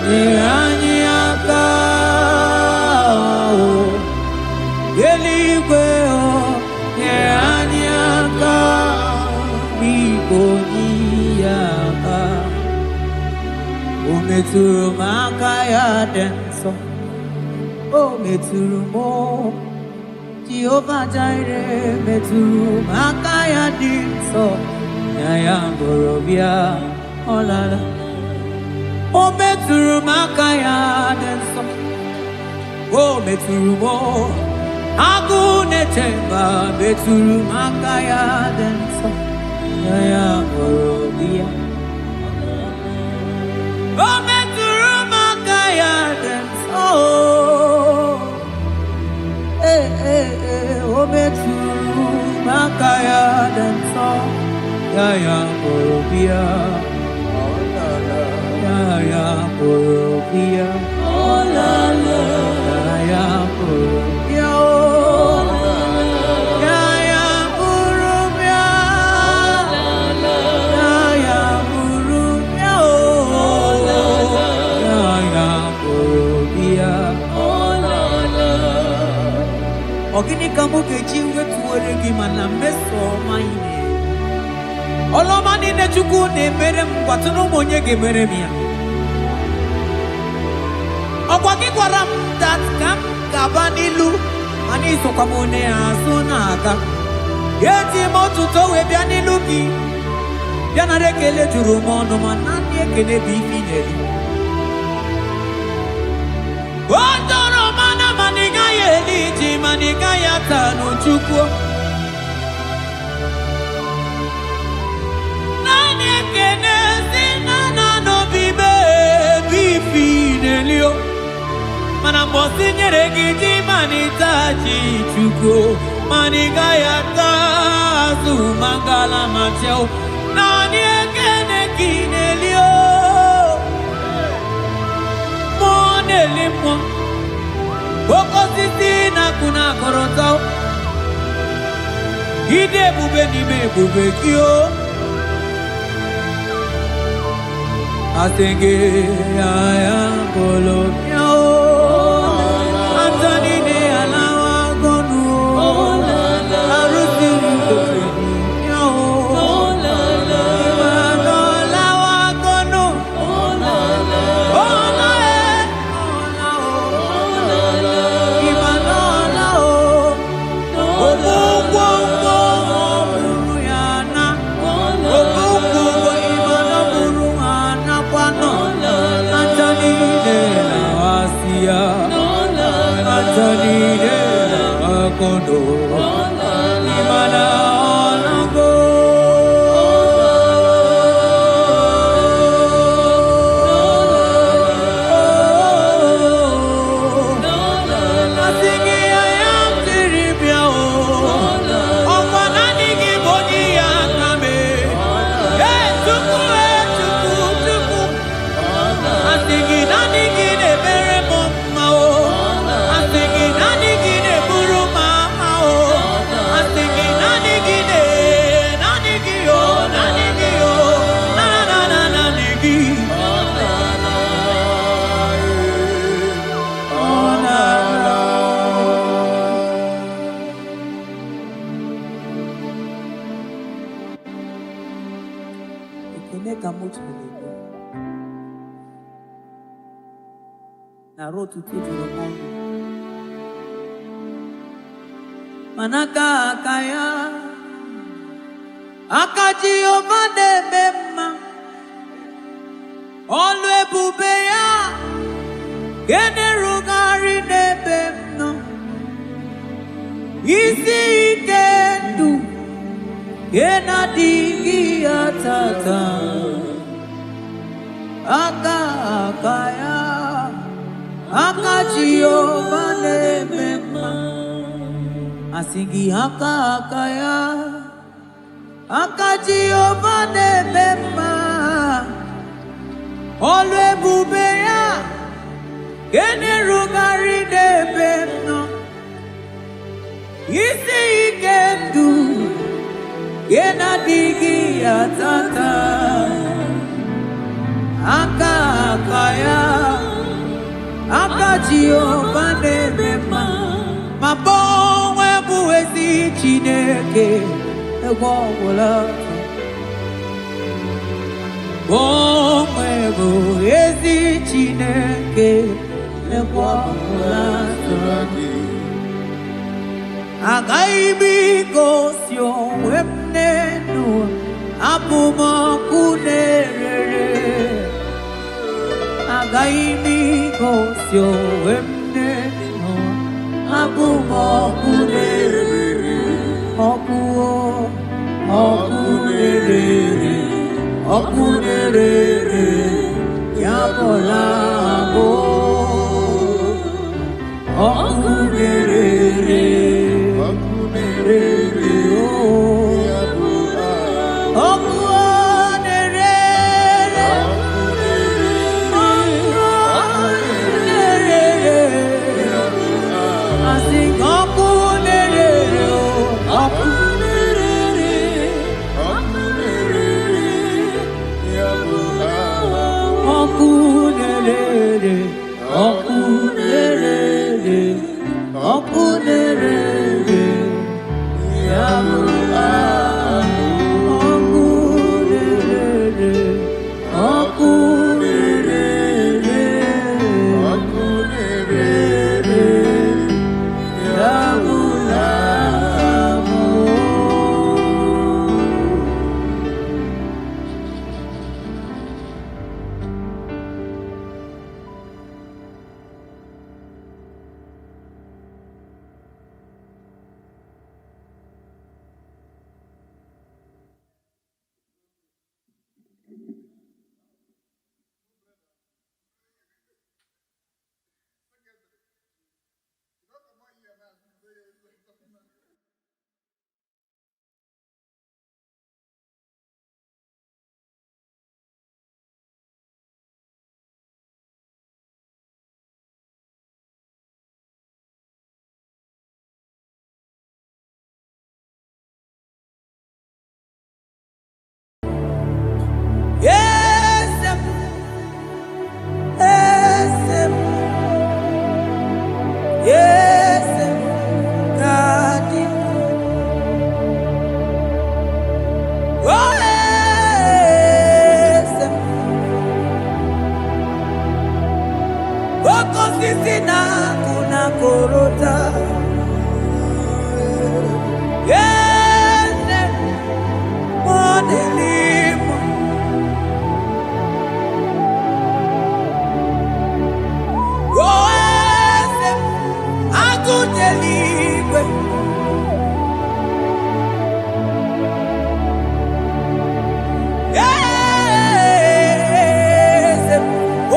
nyere anyị aka eluigwe o nyere anyị aka n'igwe onye aka o metụrụ m aka ya dị nsọ o metụrụ m Jehovah Jireh metụrụ m aka ya dị nsọ ya bụrụ bịa ọlala o metụrụ m aka ya dị nsọ o metụrụ m agụ na-eche mba metụrụ m aka ya dị nsọ ya bụrụ bịa o metụrụ m aka ya dị nsọ o metụrụ m aka ya dị nsọ ya bụrụ bịa ya bụrụ bịa ya bụrụ bịa Ogini kamuke jiwe tuwere gimana meso maine Oloma nine chuku ne mere mwatuno monye gemere miya Okwaki kwaram dat kam kabanilu Ani sokamone asunaka Yeti motu towe bianilu ki Biana rekele jurumono manani ekele bifineli Wandoro mana maniga yeliji maniga yatanu chukwu Nani ekene sinana no bibe bifinelio Mana mbosi nyere giji manitaji chukwu Maniga yatazu mangala macheo Nani ekene kinelio Monelio Okosisi na kuna koroto. Ide bube ni me bube kio. Asenge aya polo miao. Antoni ne alawa gonu. Arusi kofi miao. Imano alawa gonu. Kondo imana onago asingi ayam tiribia o okwana nigi boni akame tuku asingi nanigi ne bere mama o asingi nanigi ne buru na rotu tutu mongo manaka kaya akaji ovade bema olwe bubeya gene rugari nebemno isi kendu gena digi atata akaya akaji ovade bema asingi akaya akaji ovade bema olwe bubeya gene rugari nebemno isi ikendu gena digi atata akaya akaji ovade bema mabonwe buwezi chineke egwawula bonwe buwezi chineke egwawula agaibi gosi onwe m n'enu abụ m ọkụ na-erere agaibi gosi onwe m n'enu abụ m ọkụ na-erere ọkụ na-erere ọkụ na-erere ya bụla abụ ọkụ na-erere Okunere korota. Yes, modelimo. Oh, yes, akudelibwe. Yes,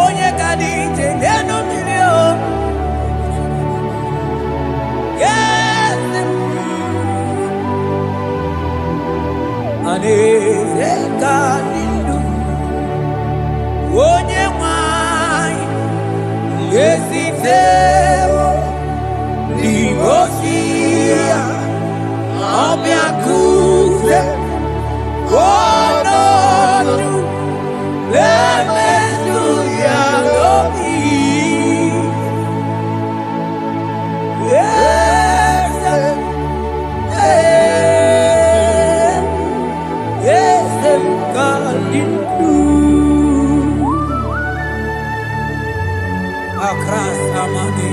onye kadije deno milio. Yes, aneze kadilu. Onye mwai yesiteo libosia obiakuse. Oh no, let me do your yes, yes, God in you. Across Amani,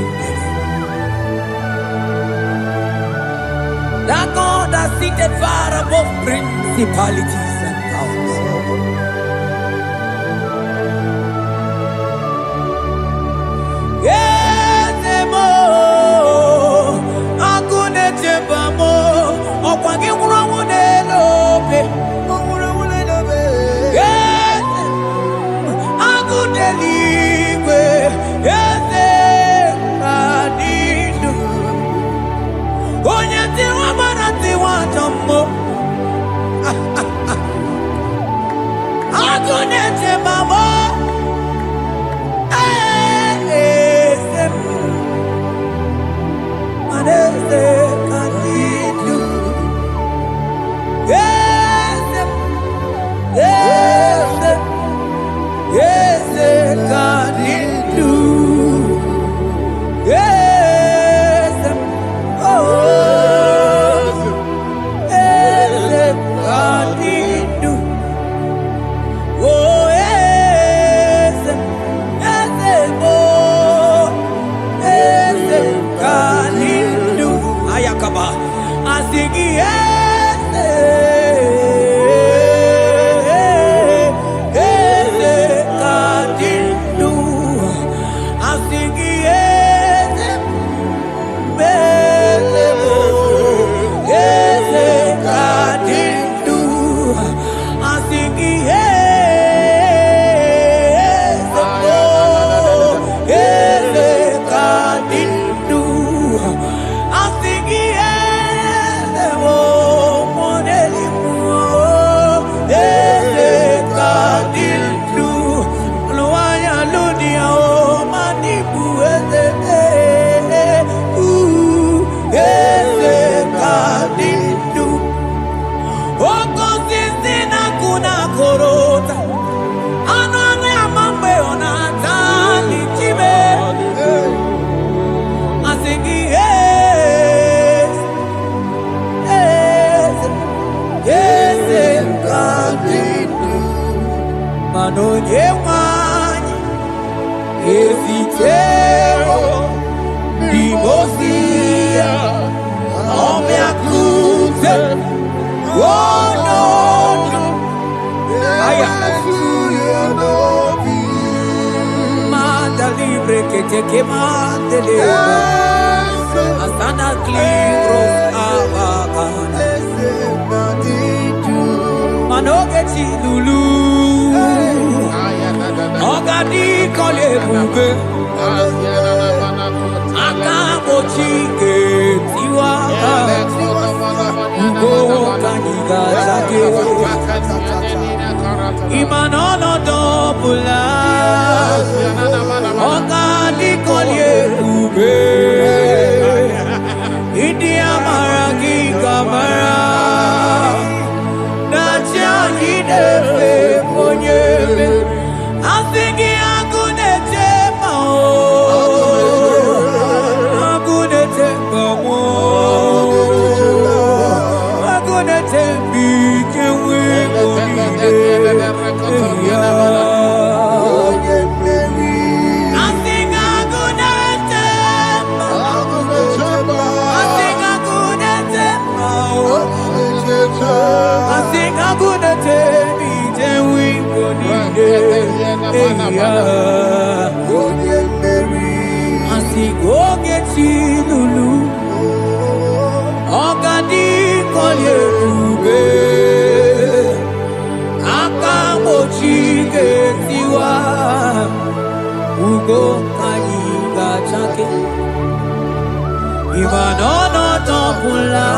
that God that seated far above principalities and powers. Yes, mo, akune chebamo, okwangi urawune lobe, yes, akune ligwe, yes, adidu, onyati wabarati watambo, akune chebamo. Manonye wanyi esitero limosia omeakute wonono aya manda libre que te quemante leva asana cliros avagana manoge chilulu ogadi kole bube akabo chike tiwa ugo kaniga zake imanono dobula ogadi kole bube idi amara ki kamara na chani defe ponyebe asingi agunete mao agunete mao agunete bikewe onide asingi agunete mao ugo kayiga chake Imanono topula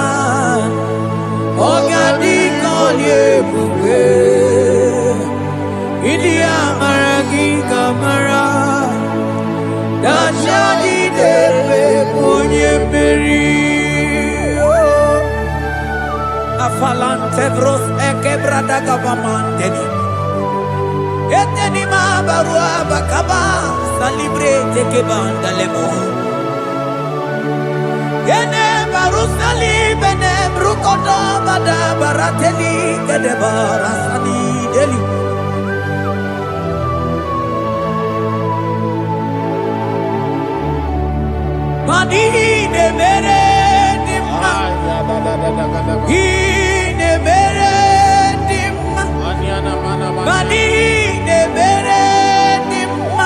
Ogadi kolye buke India maragi kamara Dashadi depe ponye peri Afalante bros ekebrada gavamanteni Eteni ma barua bakaba Salibre teke bandalemo Yene barusali bene brukodo bada barateli Kede barasani deli Mani ne mere dimma Ine mere dimma Mani ne mere dimma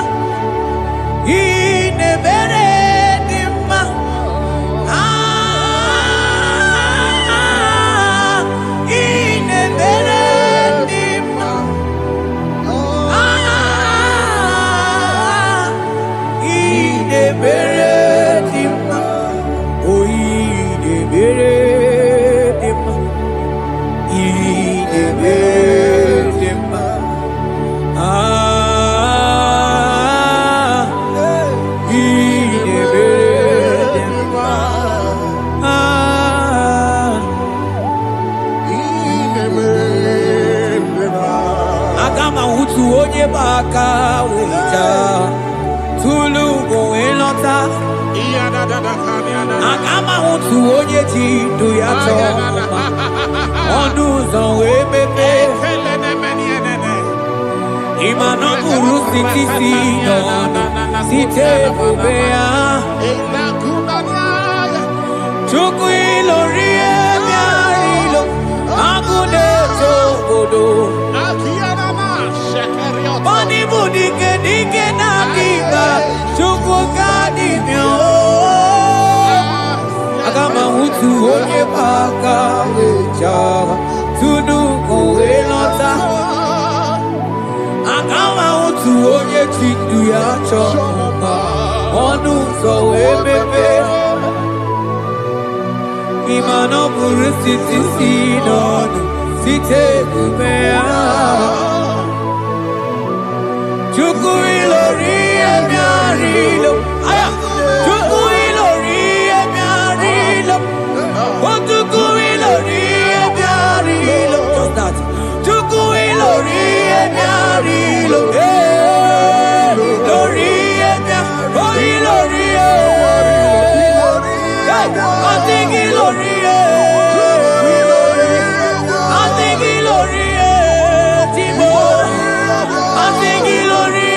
Ine mere dimma Ine mere dimma Ine mere dimma Oh ine mere dimma Ine mere dimma Ine mere dimma Agama hutu onye baka weja Tulu go elota Agama hutu onye jidu ya choma Onu zonwe pepe Imano kuru siti sinono Site bubea Chuku ilori emiarilo Agune tokodo Bani budike dike na diga Chuku kadimyo Agama hutu onye baka weja Tunu koelota Agama hutu onye chindu ya choma Onu zowe bebe Imano buru siti sinono Site kubea Chuku ilori emiarilo Aya Chuku ilori emiarilo Chuku ilori emiarilo Just that Chuku ilori emiarilo Lori emiarilo Oh ilori I think ilori I think ilori Timo I think ilori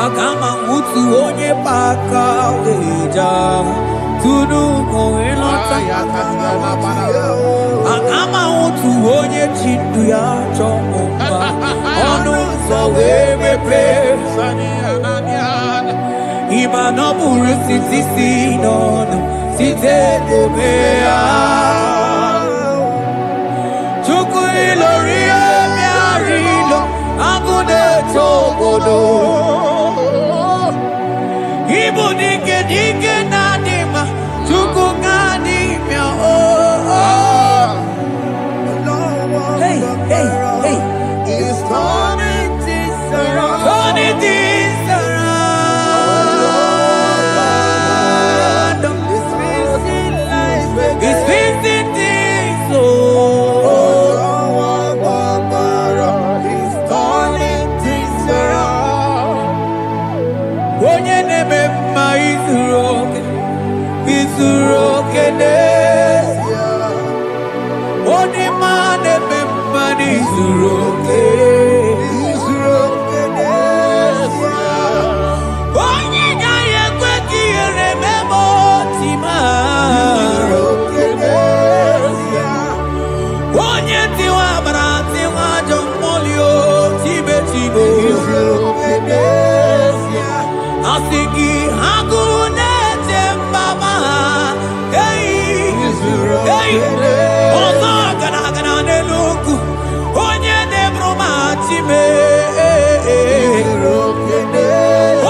Agama utu onye paka weja tunu koelota Agama utu onye chindu ya chomba Onu so wemepe Iba no buru sisi nono Site debea Chuku ilori emiarilo Agude tobodo Ibu dike dike nadima Chuku ganimya Hey, hey, hey It's turning things around. Turning things around It's fixing life again. It's fixing things oh It's turning things around. Onye neme mma izuroke n'ezie Onye ma neme mma n'izuroke Onye gaghị ekwe ka ihere meme otima Onye tiwa bara tiwa ajọ mmụọ o tibe tibe Asị gị agụ na-eche mbaba ha ọzọ gana n'elu ugwu onye na-eburu ma time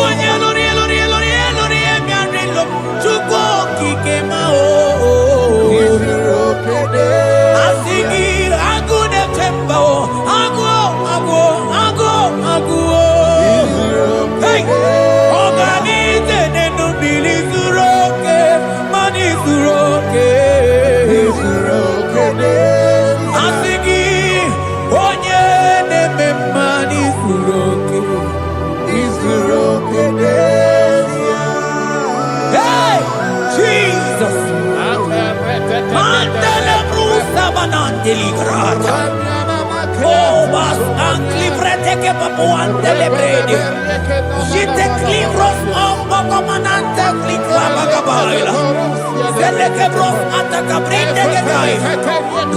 onye lụrụ bịarịlụ Chukwu okike ma asị gị agụ na-eche mba agụ ọganize n'elu mmiri zuru oke mana izuru oke asị gị onye na-eme mma n'izuru oke Hey, Jesus Mandele brusa banandeli grata Oh, bas ancli prete che papuante le bredi Jite clivros ombo comanante clicla bagabaila Zelle che bros attacca brinde che dai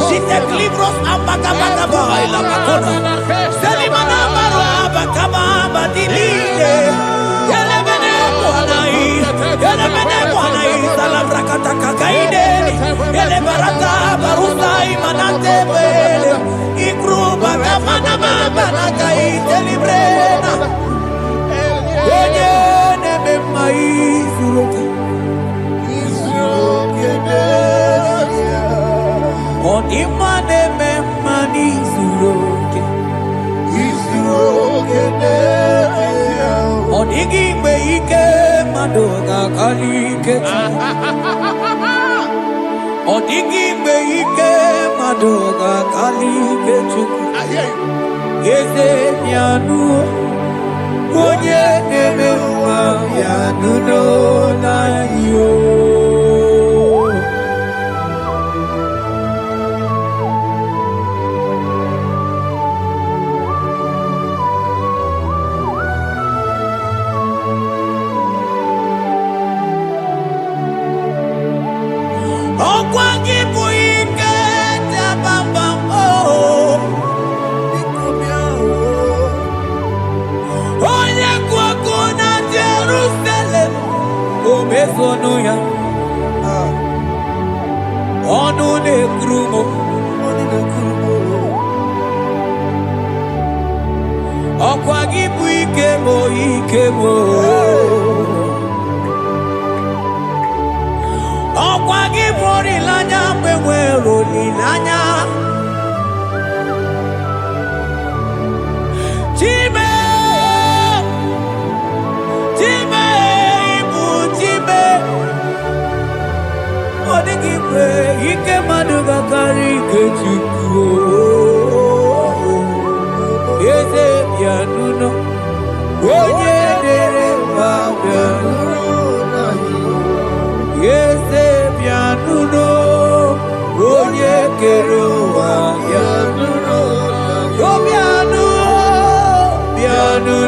Jite clivros ambagabagabaila Bakona Zeli manamaro abagababa di lide Yele bene buonai Salavra kataka kaideni Yele barata barusai manante bele Ikru bagamana mabana kaite librena Onye neme maizuroke Onima neme manizuroke Onigi mgbe ike mmadụ ga-akalike Ọ dịghị mgbe ike mmadụ ga-akalike Chukwu Eze bịanụ onye na-eme mma bịanụ n'ụlọ anyị Ọkwa gị bụ ike dabamba onye kwụ ọkụ na Jerusalem o mezonu ya ọnụ na-ekwuru m ọkwa gị bụ ike m ọkwa gị bụ olileanya mgbe nwere olileanya Chime ịbụ Chime ọ dịghị mgbe ike mmadụ ga-akarị ike Chukwu Eze bịanụ onye dere mba bịanụ Eze bịanụ onye kere ụwa bịanụ bịanụ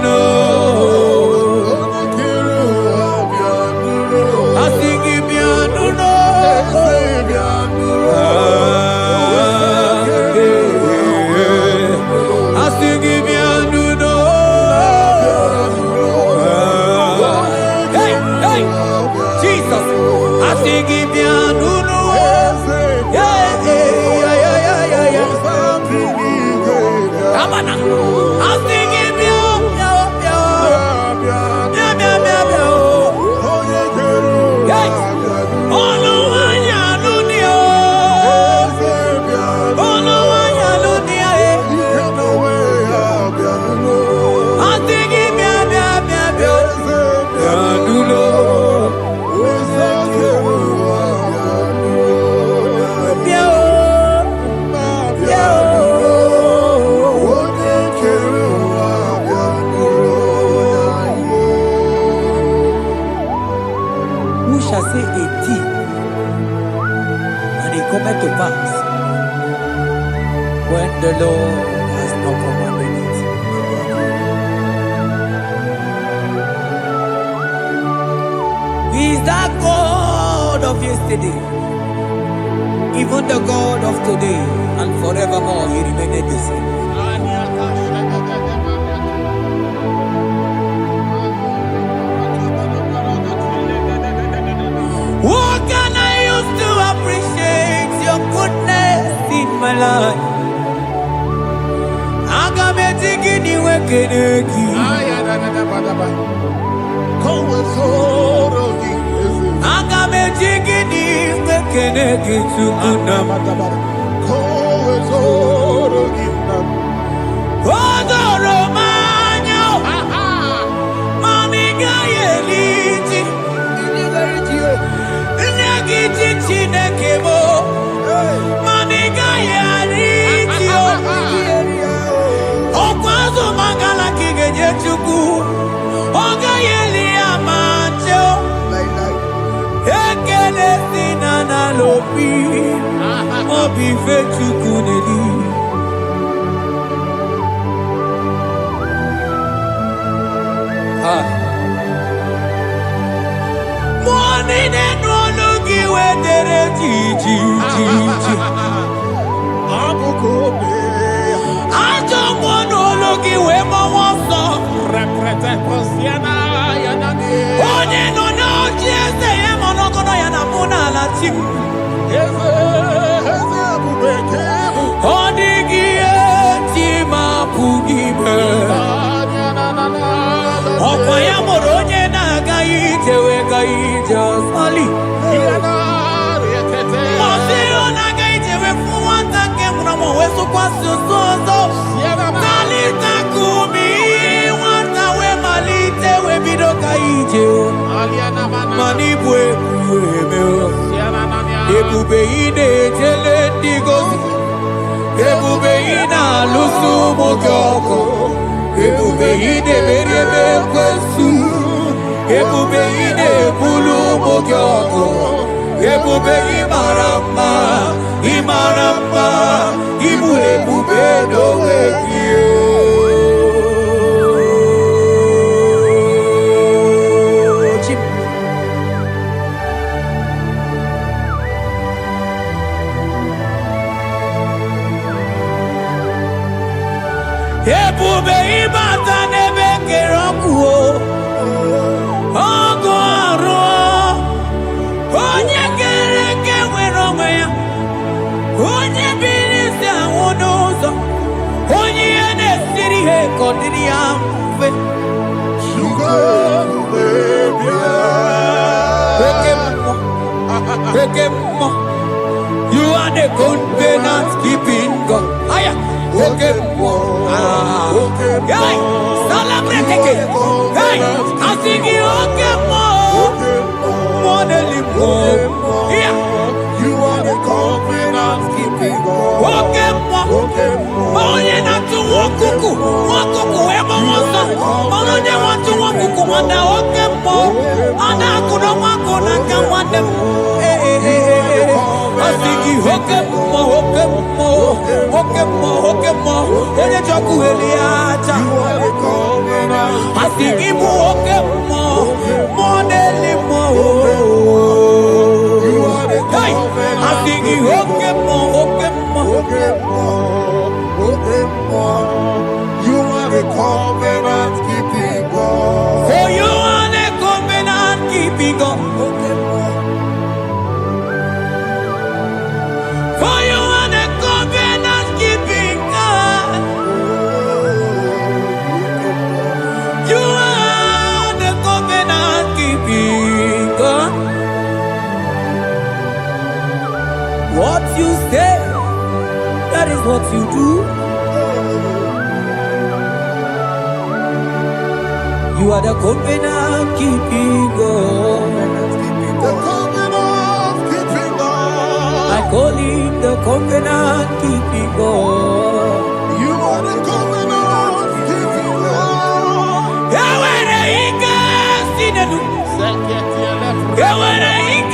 say a thing, and it cometh to pass when the Lord has not commanded it. He is that God of yesterday, even the God of today, and forevermore He remained the same. What can I use to appreciate your goodness in my life? Agametigini wekeneki. Agametigini wekeneki tukuna. Odoro manyo. Mamiga yeliti. Nyagiti chinekemo. Mamiga yeliti. Okwazo mangala kigeje chuku. Oga yeli amacho. Ekele sinana lopi. Obi fe chuku neli. Money no logi wedere ji. Ajo monologi we mo wonso. Onye no no jese ye monogono ya na muna la chim. Odigi eti mapugibe. Okwa ya moronye na gaite we gaite sali. Osiro na gaite we fuwanta ke muna weso kwa sozo. Kalita kumi wanta we malite we bido gaite. Manibwe kuwemeo. Ebube ine jele digozi. Ebube ina lusu mogyoko. Ebube ine merebe kwesu. Ebube ine bulu mogyoko. Ebube imarama. Ibu ebube dowe kiyo. Ebube ibata nebe kerokuo. Ogo aro. Onye kereke weronwe ya. Onye bilisi awunuzo. Onye ene siri he kodiri ya mfe. Ekemo. You are the covenant keeping God. Aya. Okemo. Hey, celebrate again. Hey, I sing you Okemo. Modelimo. Yeah. You are the covenant keeping God. Okemo. Onye na tu wokuku. Wokuku emo wasa. Onye wa tu wokuku wanda Okemo. Ana kuno wako na kawande. I sing you Okemo. Onye choku eliacha. I sing you Okemo. Modelimo. Hey, I sing you Okemo. You are the covenant keeping God. For you are the covenant keeping God. For you are the covenant keeping God. You are the covenant keeping God. What you say, that is what you do. You are the covenant keeping God. The covenant keeping God. I call him the covenant keeping God. You are the covenant keeping God. Yawere ika sinenu. Yawere ika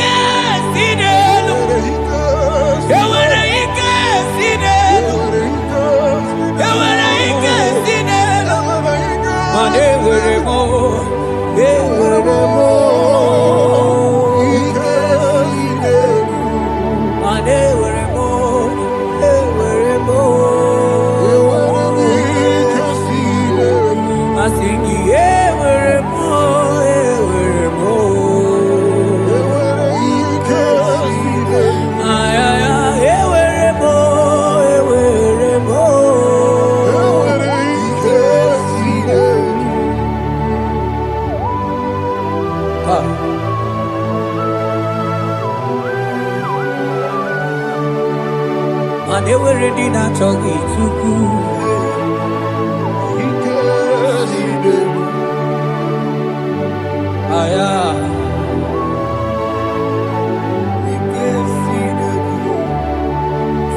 And they were ready to talk it to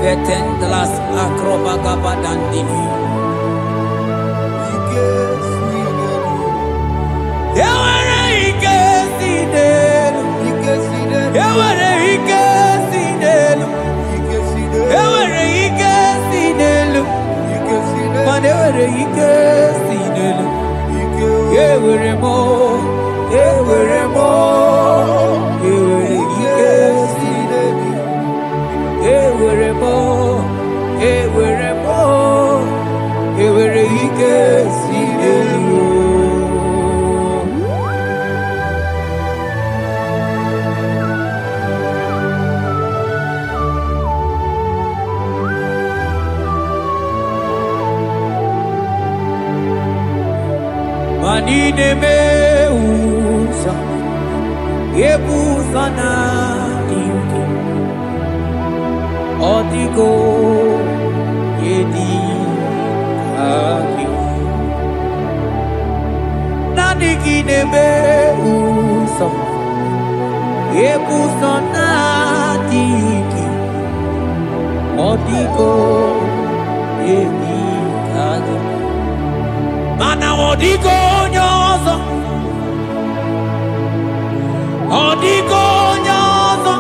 Vetendlas acrobaga dandini. Manine meusa yebusa na dingi odigo yedi aki nadigine meusa yebusa na dingi odigo yedi aki mana odigo nyozo odigo nyozo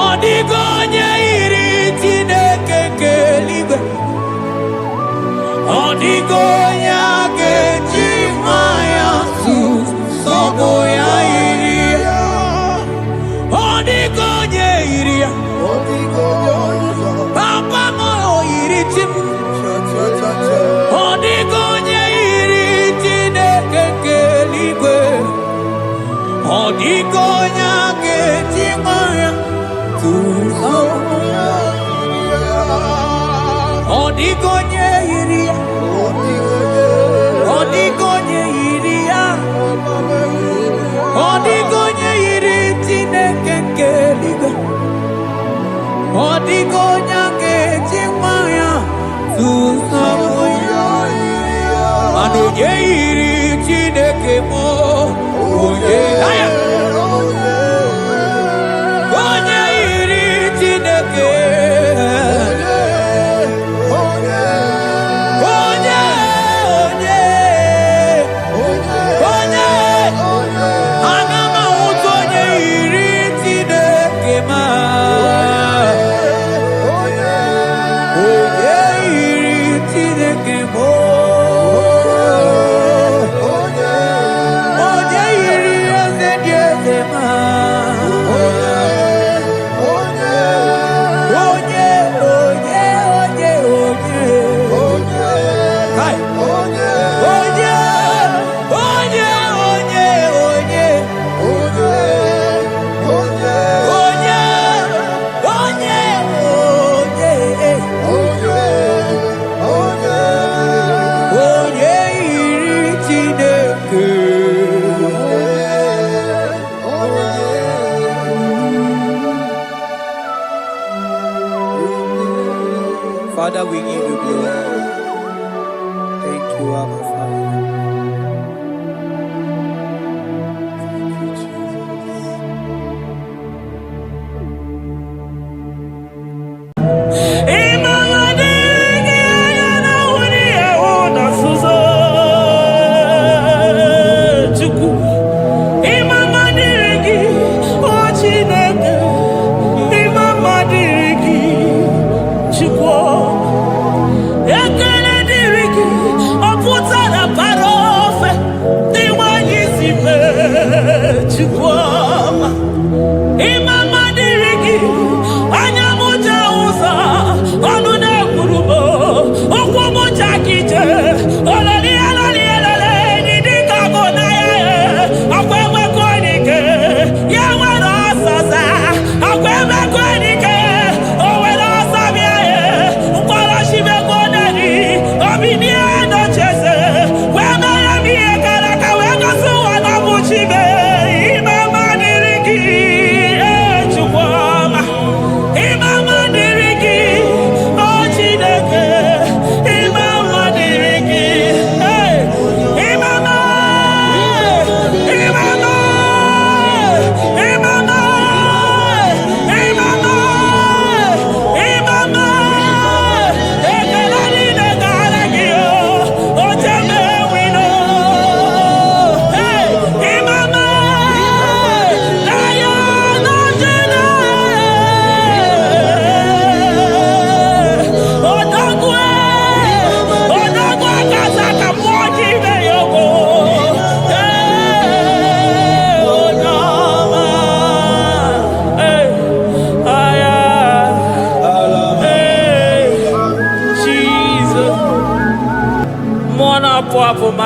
odigo nyeiri tineke keligwe odigo nyake chimaya su sobo ya iria odigo nyeiria odigo nyozo papa mo iri tim odigonye iri tineke keligwe odigonya ketimaya tuzo odigonye iri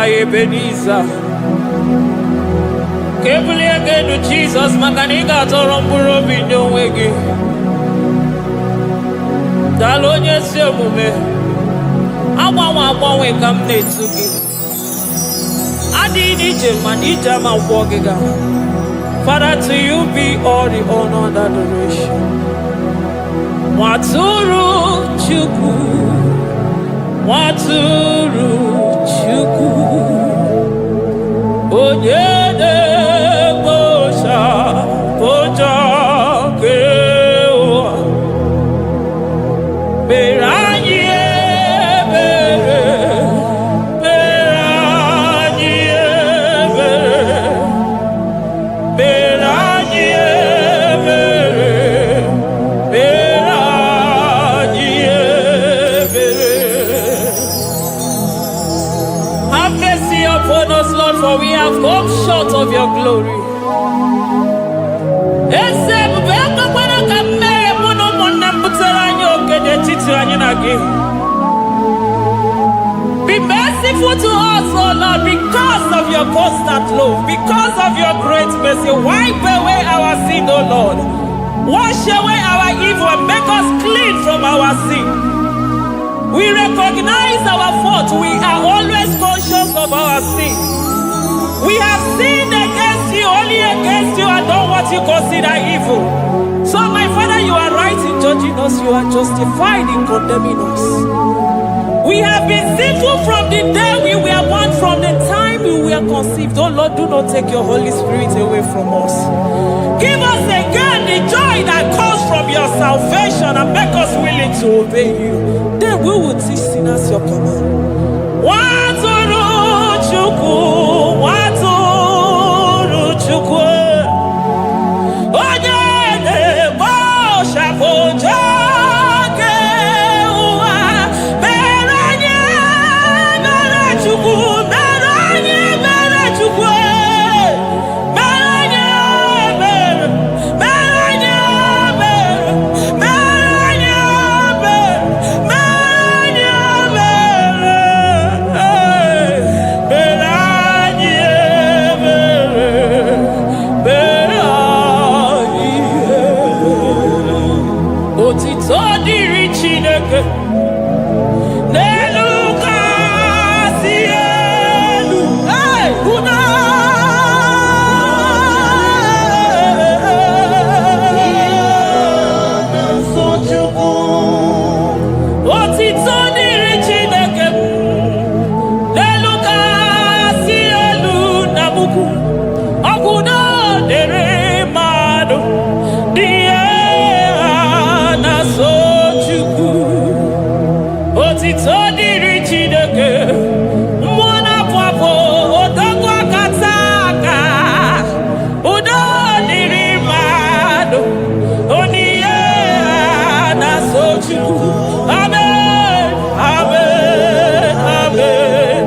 Ebenezer. Kebulie genu Jesus maka na ị ga-atọrọ mkpụrụ obi ndị onwe gị. Daalụ onye ezi omume. Agbanwe ka m na-etu gị. Adịghị n'ije mana ije ama gwọ gị ga. Father, to you be all the honor and adoration. Nwatụrụ Chukwu, Nwatụrụ Chukwu, onye na-ekpocha ụjọ nke ụwa, mere anyị ebere, mere anyị ebere, mere anyị ebere, mere anyị ebere. Have mercy upon us, Lord, for we have come short of your glory. Be merciful to us, oh Lord, because of your constant love, because of your great mercy. Wipe away our sin, oh Lord. Wash away our evil and make us clean from our sin. We recognize our fault. We are always conscious of our sin. We have sinned against you, only against you, and done what you consider evil. So, my Father, you are right in judging us. You are justified in condemning us. We have been sinful from the day we were born, from the time we were conceived. Oh Lord, do not take your Holy Spirit away from us. Give us again the joy that comes from your salvation and make us willing to obey you. Then we will teach sinners your command. Nwatụrụ Chukwu, Nwatụrụ Chukwu, onye na-ekpocha ụjọ nke ụwa, mere anyị ebere Chukwu, mere anyị ebere Chukwu, mere anyị ebere, mere anyị ebere, mere anyị ebere, mere anyị ebere, mere anyị ebere. Otito dịrị Chineke n'elu kasị elu. Una otito dịrị Chineke n'elu kasị elu na mukwu. Ọgwụ na dịrị mmadụ dị na-so Chukwu. Otito dịrị Chineke, mmụọ na-apụ apụ, odogwu akata aka. Udo dịrị mmadụ, onyinye na-so Chukwu. Amen, amen, amen.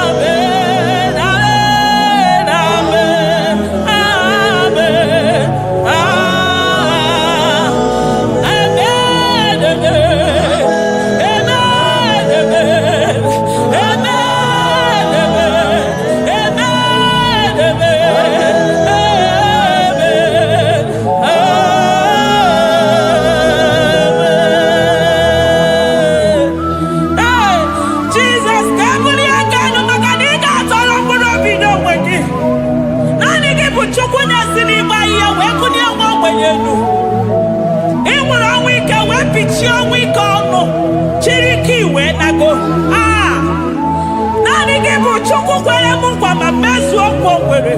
Amen, amen, amen, amen, Jesus, kabuli agano maka na ị ga-atọrọ mkpụrụ obi n'onwe gị. Naanị gị bụ Chukwu na-esi n'ịgba ihe wee kụnye nwa ogbenye elu. Ị nwere ọnwụ ike wee pichie ọnwụ ike ọnụ, chiri ike iwe nago. Naanị gị bụ Chukwu kwere m nkwa ma mezuo nkwa o kwere.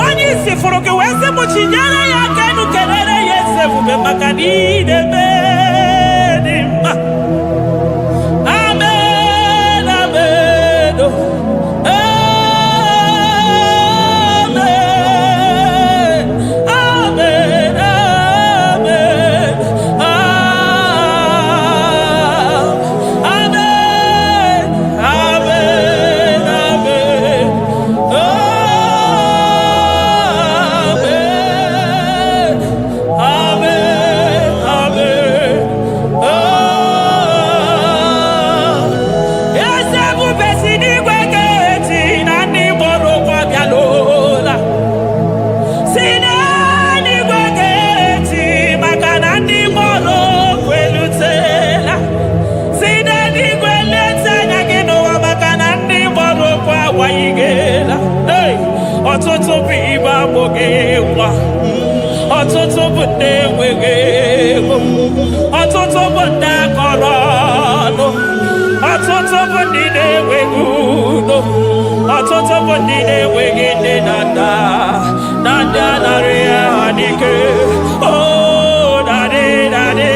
Onye isi fụrụ gị wee sị m chinyere ya aka enu, kelere ya eze ebube maka na ị na-eme dị mma. Amen, amen, oh. Amen, amen, amen, amen, amen, amen, amen, amen, amen. bogewa. Ọtụtụ bụ ndị enweghị ego. Ọtụtụ bụ ndị akọrọ ọnụ. Ọtụtụ bụ ndị na-enweghị udo. Ọtụtụ bụ ndị na-enweghị nne na nna. Na ndị anarị ya ha n'ike. Oh, daddy, daddy.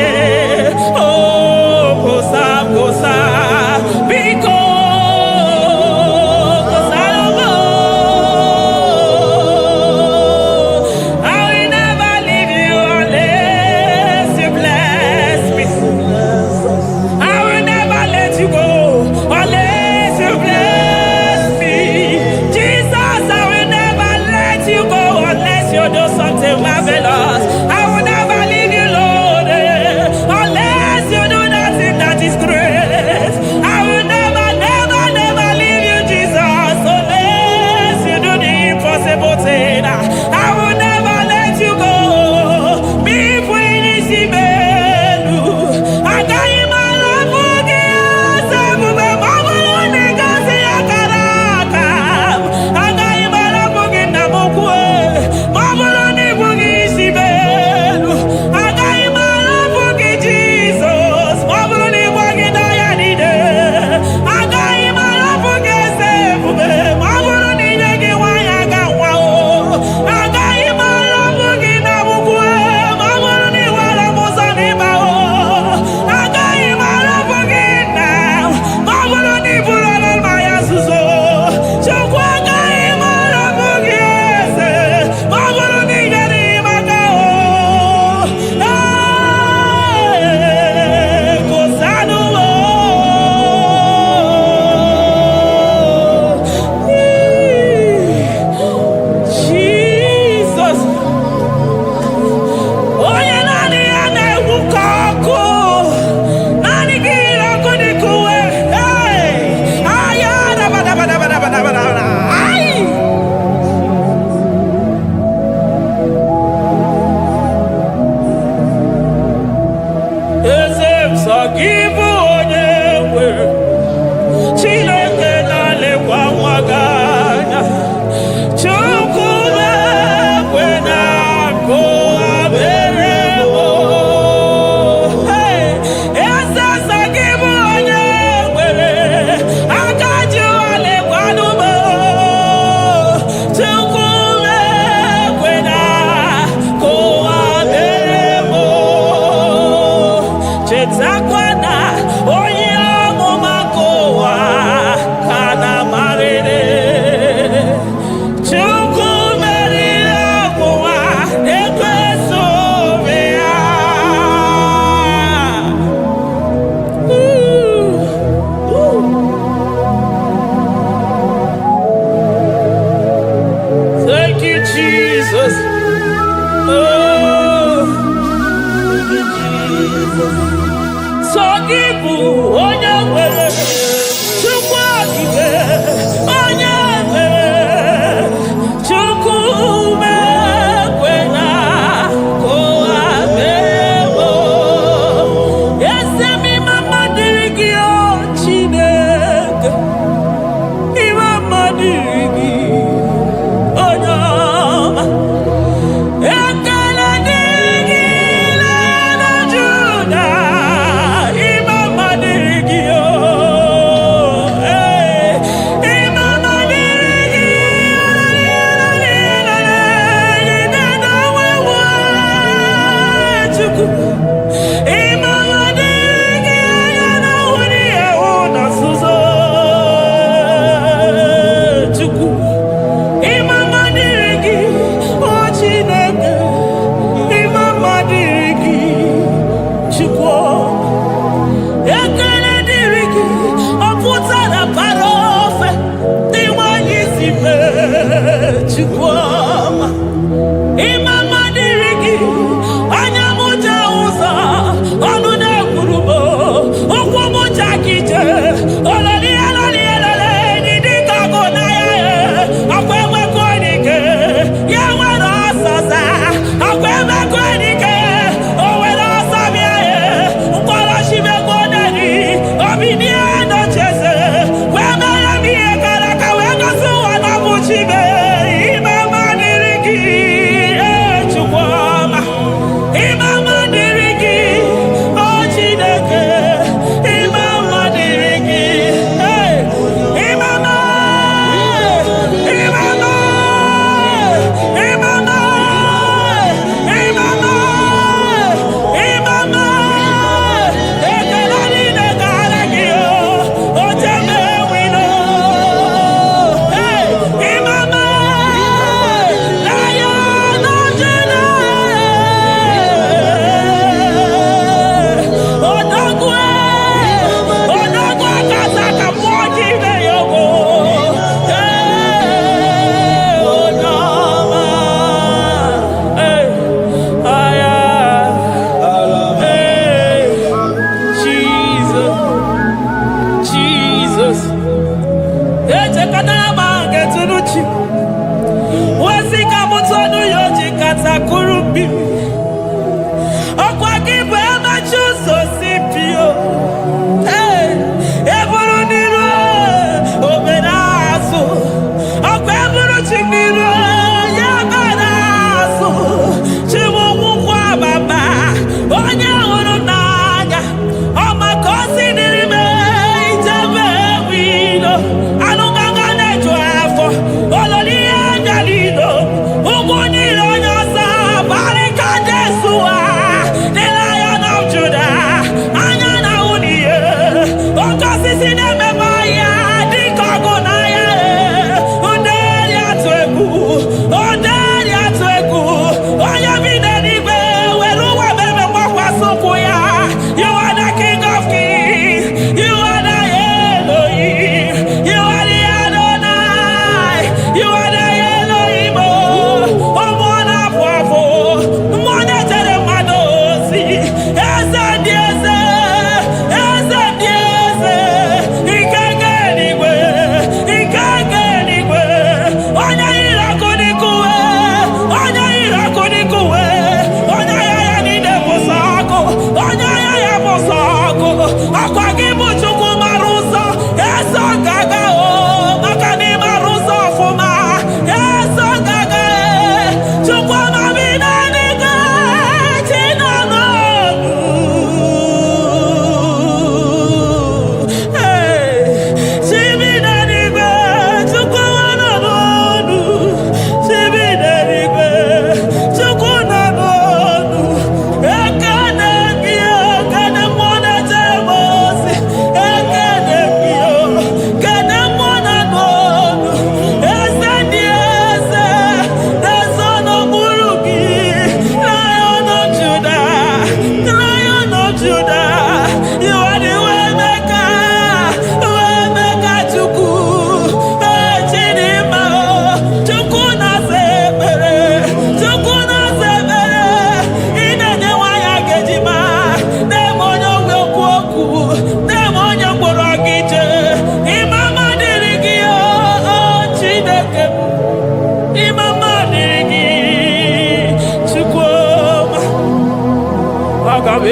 Oh, kosa, kosa. Biko. Let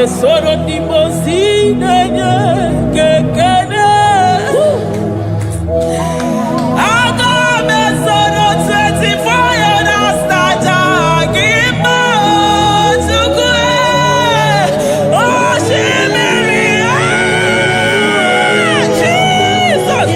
Soro di Mosina Kekene Agame Soro 24 Anastaja Gima Tukwe Oshimiri Jesus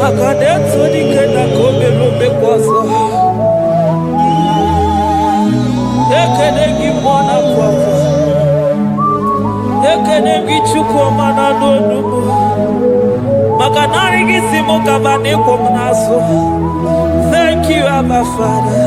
Akadeto dikenda kobe lobe kwaso. Ekene gimona kwaso. Ekene gichukwu mana n'onumu. Makanari gisimo kabane komnaso. Thank you, Abba Father.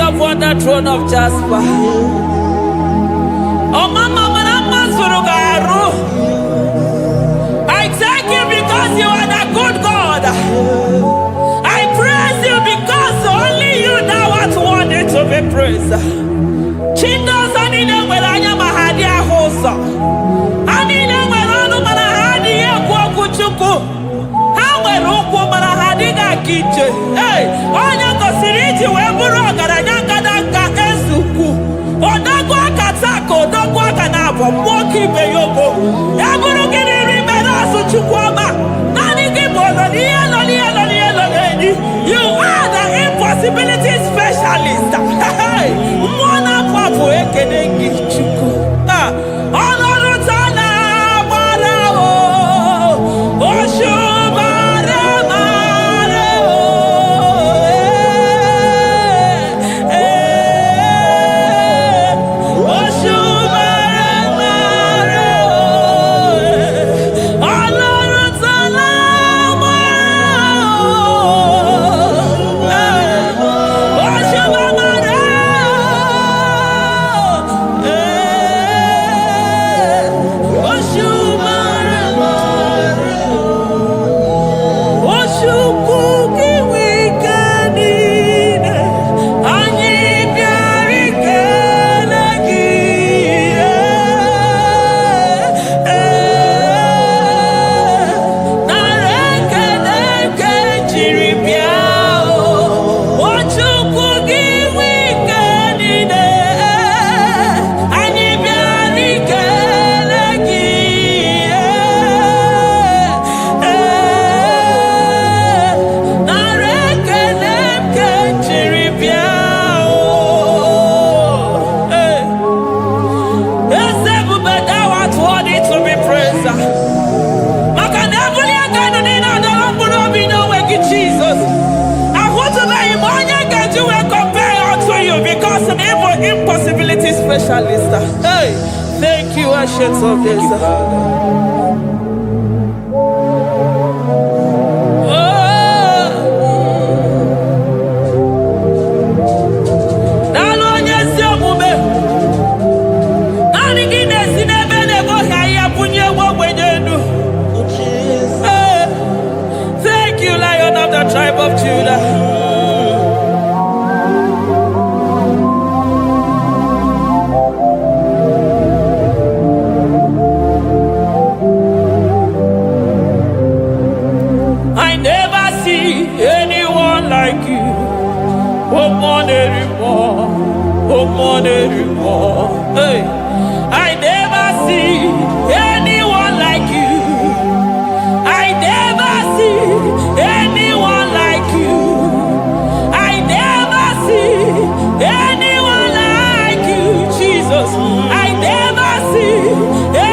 Upon the throne of Jasper. Oh, Mama, I thank you because you are the good God. I praise you because only you now are worthy to be praised. Chindos anine welanya mahadi ahosa. Anine welanu manahadi ya kwa kuchuku. Hawe ruku manahadi ga kiche. Hey, onya kosiriji weburu agaranya. Odagwa katako, odagwa kanabo, mwoki beyoko. Yaburu gini rimena suchukwama. Nani gibolo, lielo. You are the impossibility specialist. Mwana papu ekenengi chuku. Onorutana marao. Oshubare marao. Impossibility specialist. Hey, thank you, Ancient of Days. Thank you, Lion of the tribe of Judah. Hey, I never see anyone like you. I never see anyone like you. I never see anyone like you, Jesus. I never see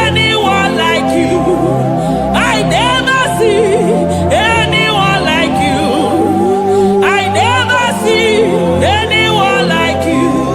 anyone like you. I never see anyone like you. I never see anyone like you.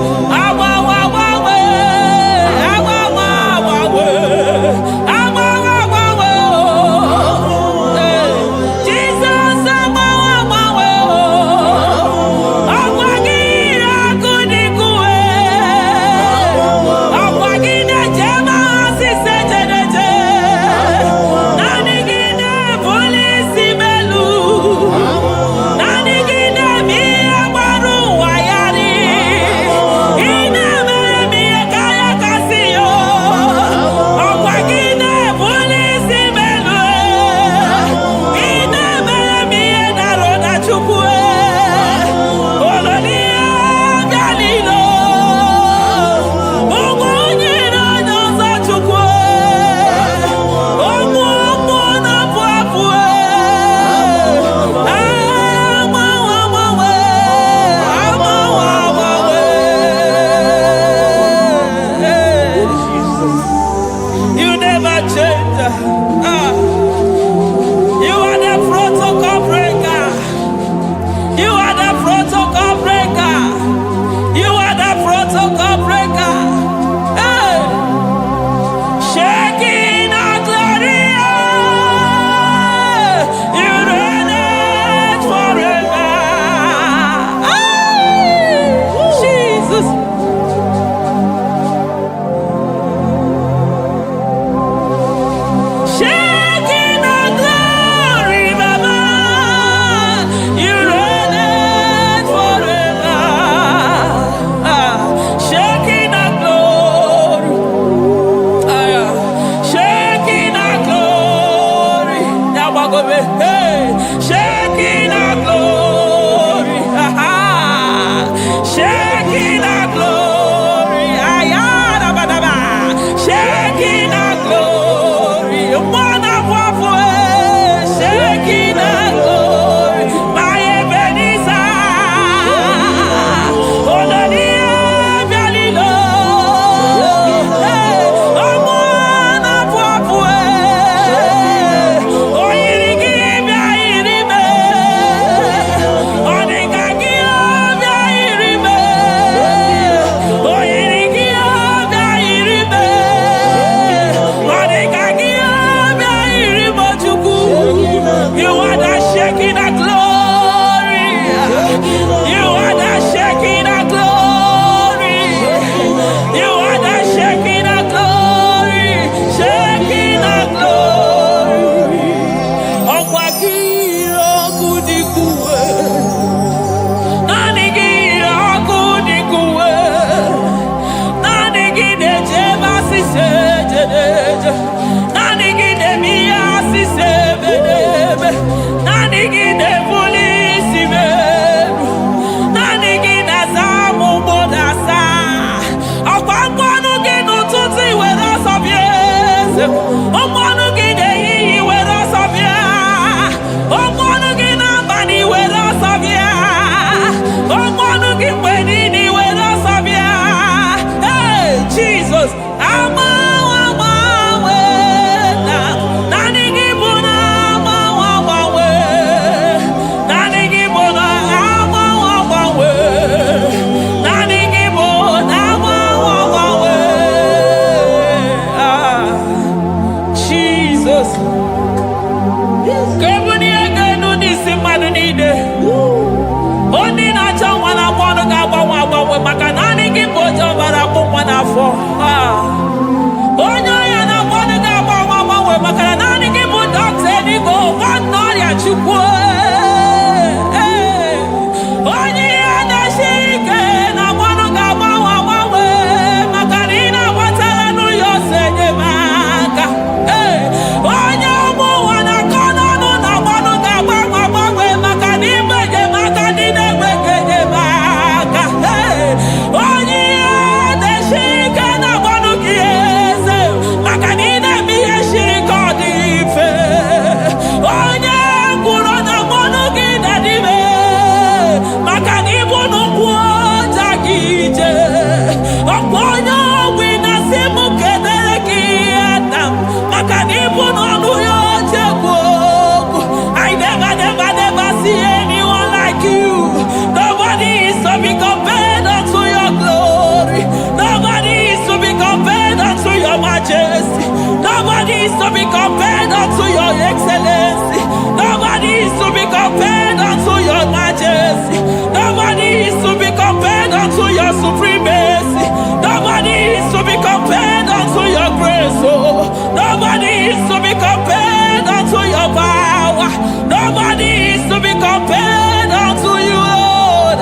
supremacy. Nobody is to be compared unto your grace. Oh, nobody is to be compared unto your power. Nobody is to be compared unto you, Lord.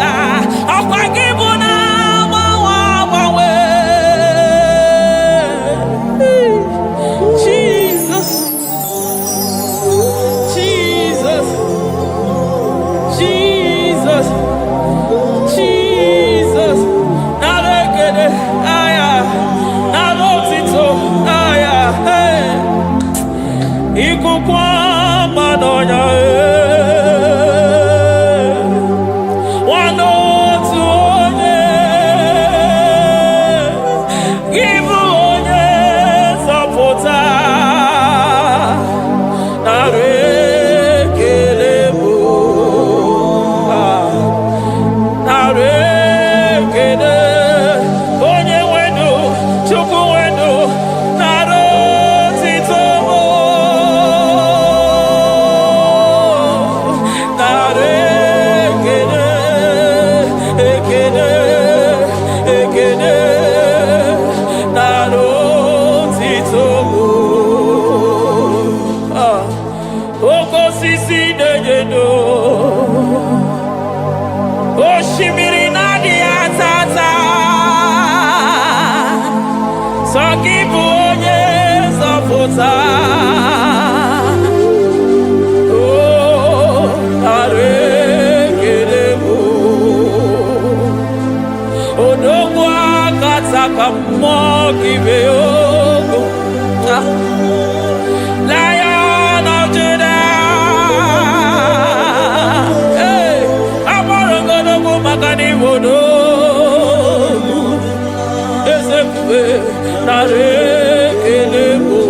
Jesus, Jesus, Jesus, Jesus. Narekede, aya, narotito, aya, hey. Ikukwa madonya, Lion of Judah, hey, Amorogodogo Magani Wodo, Ezekiel, Narekelebo,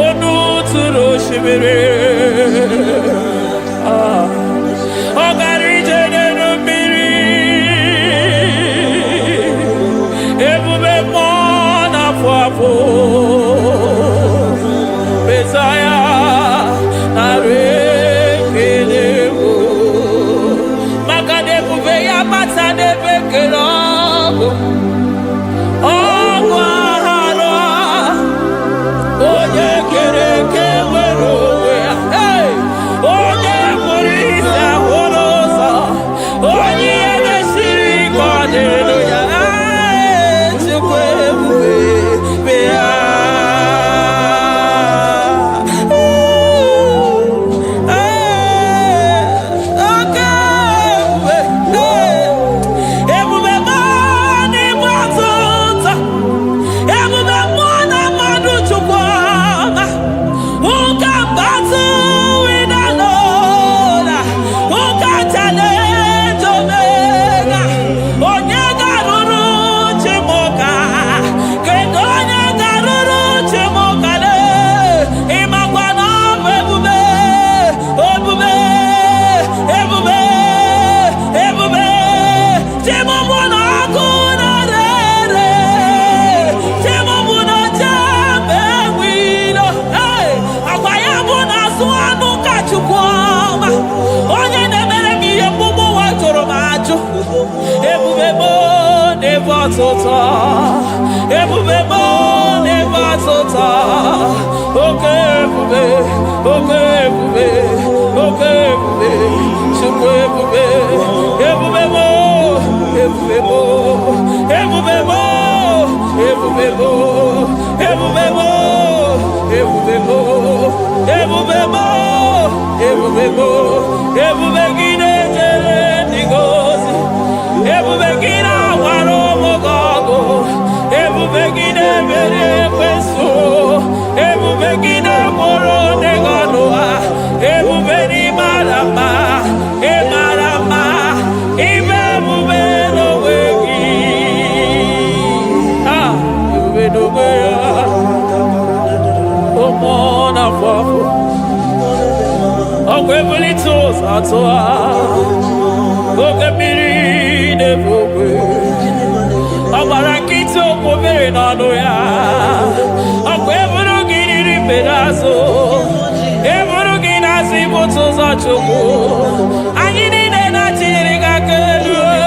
Onu Turo Shimere, Ogari Jene Miri, Ebube Mona Fafo, Messiah, Narekelebo, Makade Buveya Matane Bekelabo, Ogwahara, Oye Kereke Werowe, hey, Oye Morisa Horosa, Oye Neshiri Kwadeloya, Chukwe Buve, Bea. Ebubebo never tota. Okay, ebube, okay, ebube, okay, ebube, chukwu ebube, ebubebo, ebubebo, ebubebo, ebubebo, ebubebo, ebubebo, ebubebo, ebubebo, ebubegide jere ndigozi, ebubegina waro mogogo. Ebubegide mere kweso, ebubegide moro neganoa, ebubeni marama, emarama, ibebube no wegi. Ah, ebube no wegi. Omona fafo, okwebuli toza toa, okemiri nebogwe. Abarakito kobere nano ya, akweburu giri pedazo, eburu gina si boto za choko, anyi ni na chiri kakelu.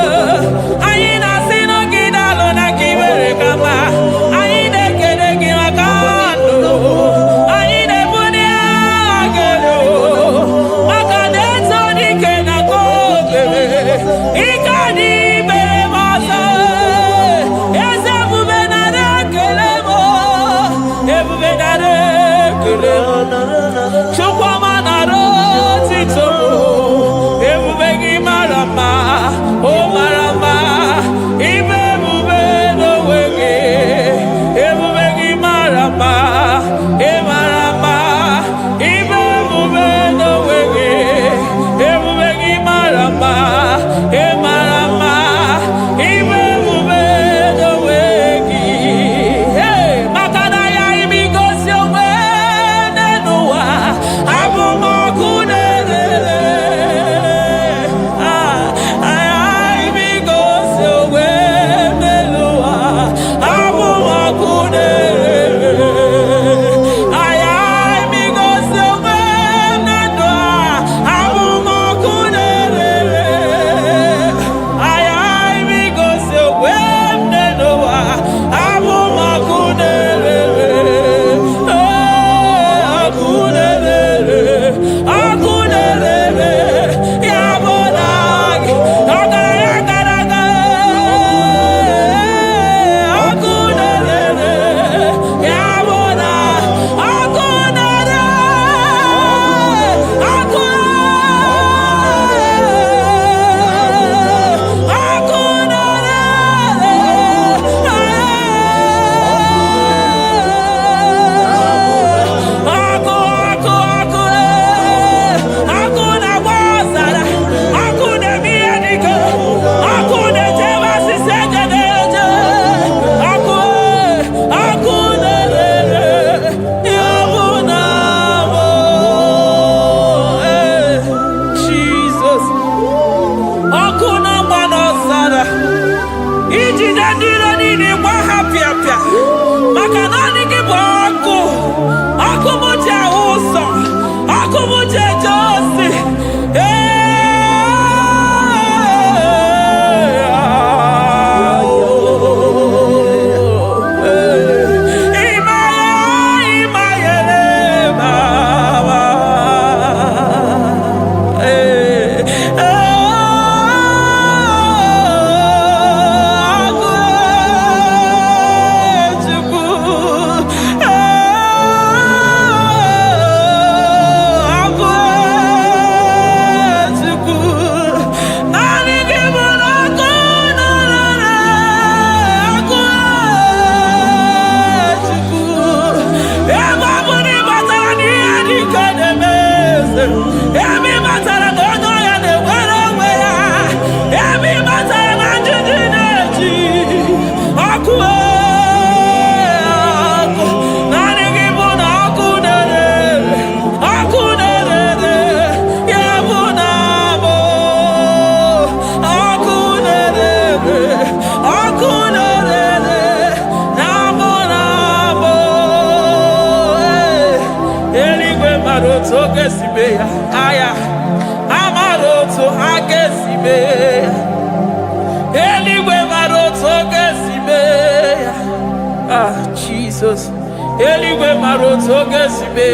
Jesus, Eligwe maroto gesibe,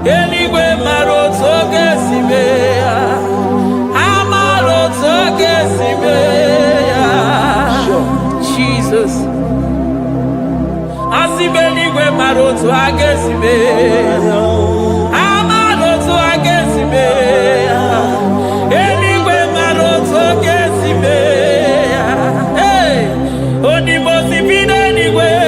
Eligwe maroto gesibe, Amaroto gesibe, Jesus, Asibe Eligwe maroto agesibe, Amaroto agesibe, Eligwe maroto gesibe, hey, Onimosi bide Eligwe.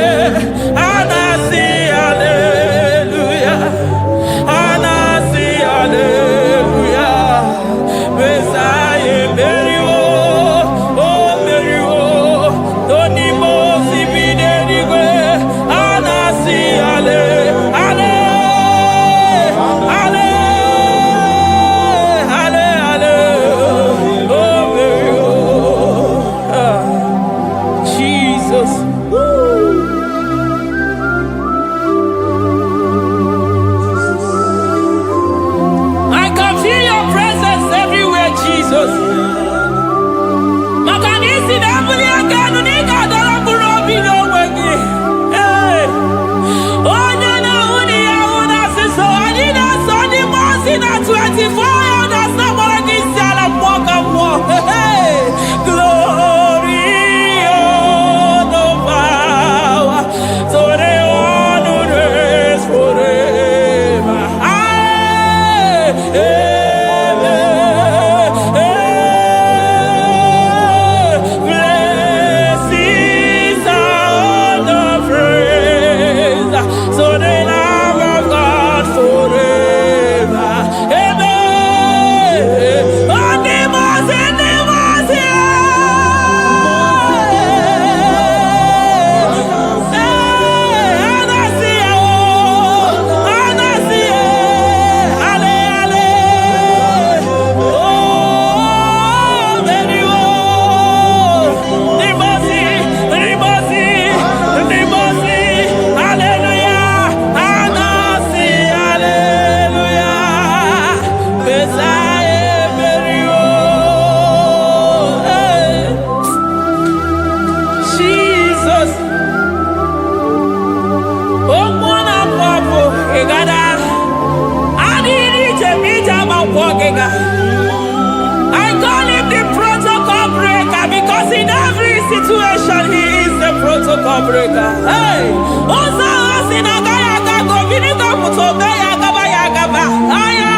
I call him the protocol breaker because in every situation he is the protocol breaker. Hey, Osa Osinaga Yagago Viniga Mutobe Yagaba Yagaba. Aya,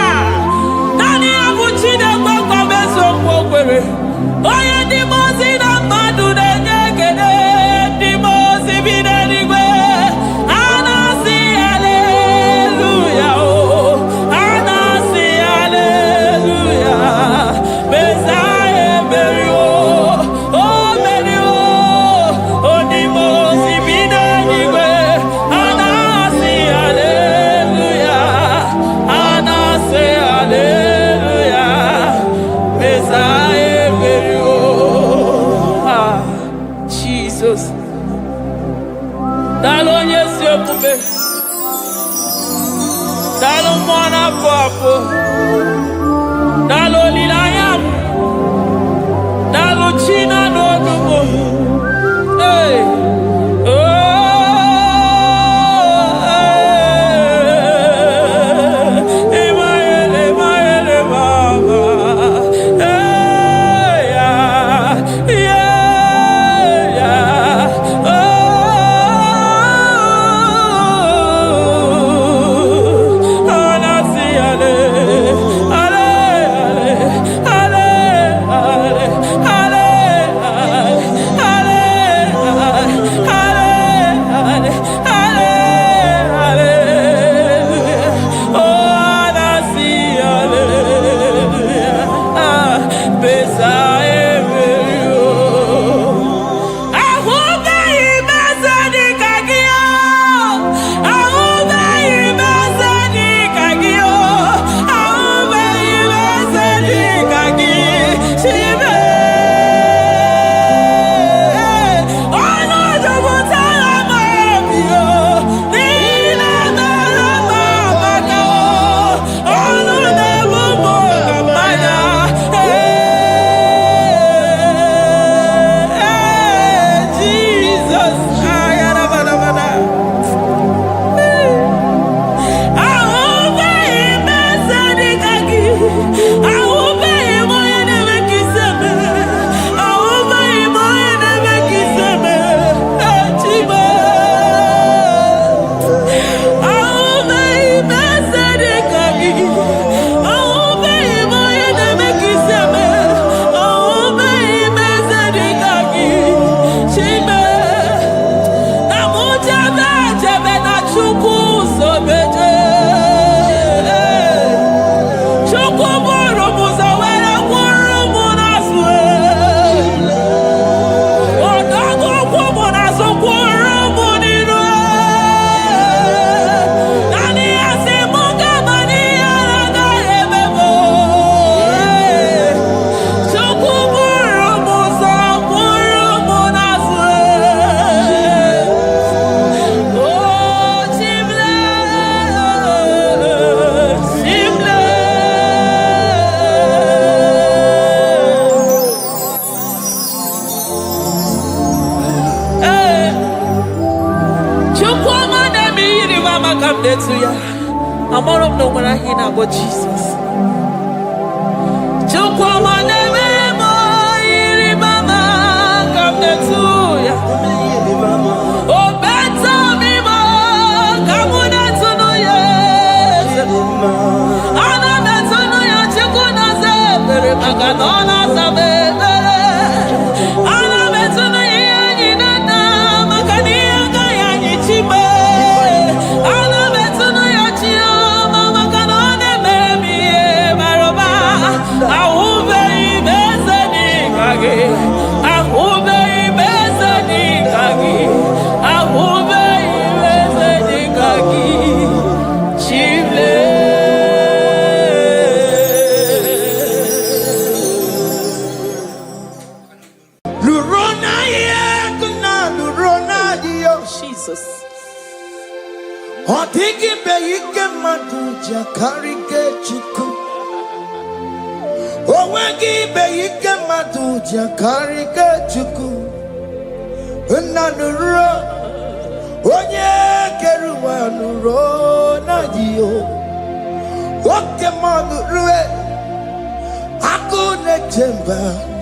Nani Abuchina Boko Beso Pokwe. Oya Dimosina Madu de Negede, Dimosi Vinegwe. Anasi, hallelujah. Anasi, hallelujah. Messiah, Merio, oh Merio, oh Dimosi Vinegwe. Papa, Nalo Lilayam, Nalo China no Dumo. Hey, I'm all of no when I hear about Jesus. Jesus.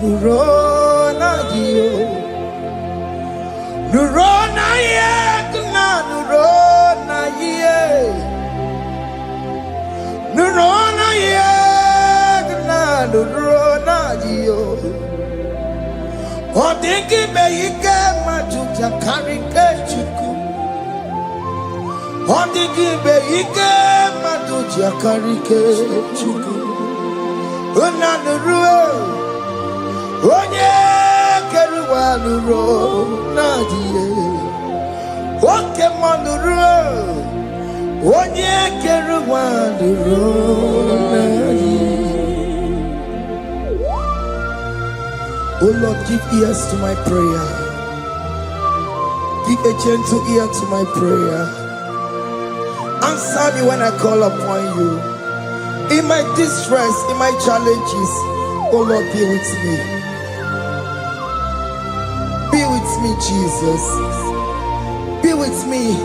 Nurona ye, nurona ye, nurona ye, nurona ye. O dingi be ike majuja karike chuku. O dingi be ike majuja karike chuku. Una nurue, onye keruwa nurona ye. Oke manuro, onye keruwa nurona ye. Oh Lord, give ears to my prayer. Give a gentle ear to my prayer. Answer me when I call upon you. In my distress, in my challenges, oh Lord, be with me. Be with me, Jesus. Be with me.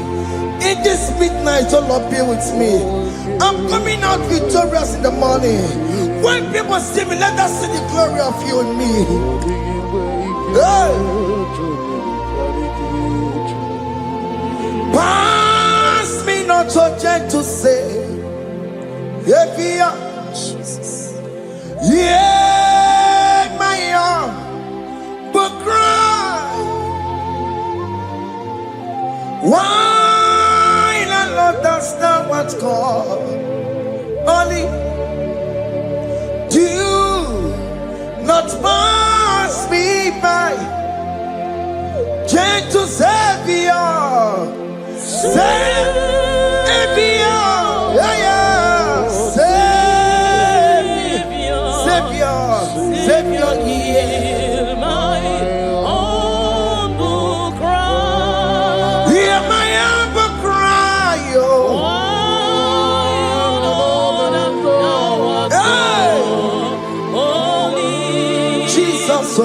In this midnight, oh Lord, be with me. I'm coming out victorious in the morning. When people see me, let us see the glory of you in me. Hey. Pass me not so gentle, say. Jesus. Yeah, my arm, but cry. Why not understand what's called? Only do not pass me by. Gentle Savior, Savior, yeah, yeah. Savior, hear my humble cry. Hear my humble cry, oh. Hey. Jesus, oh.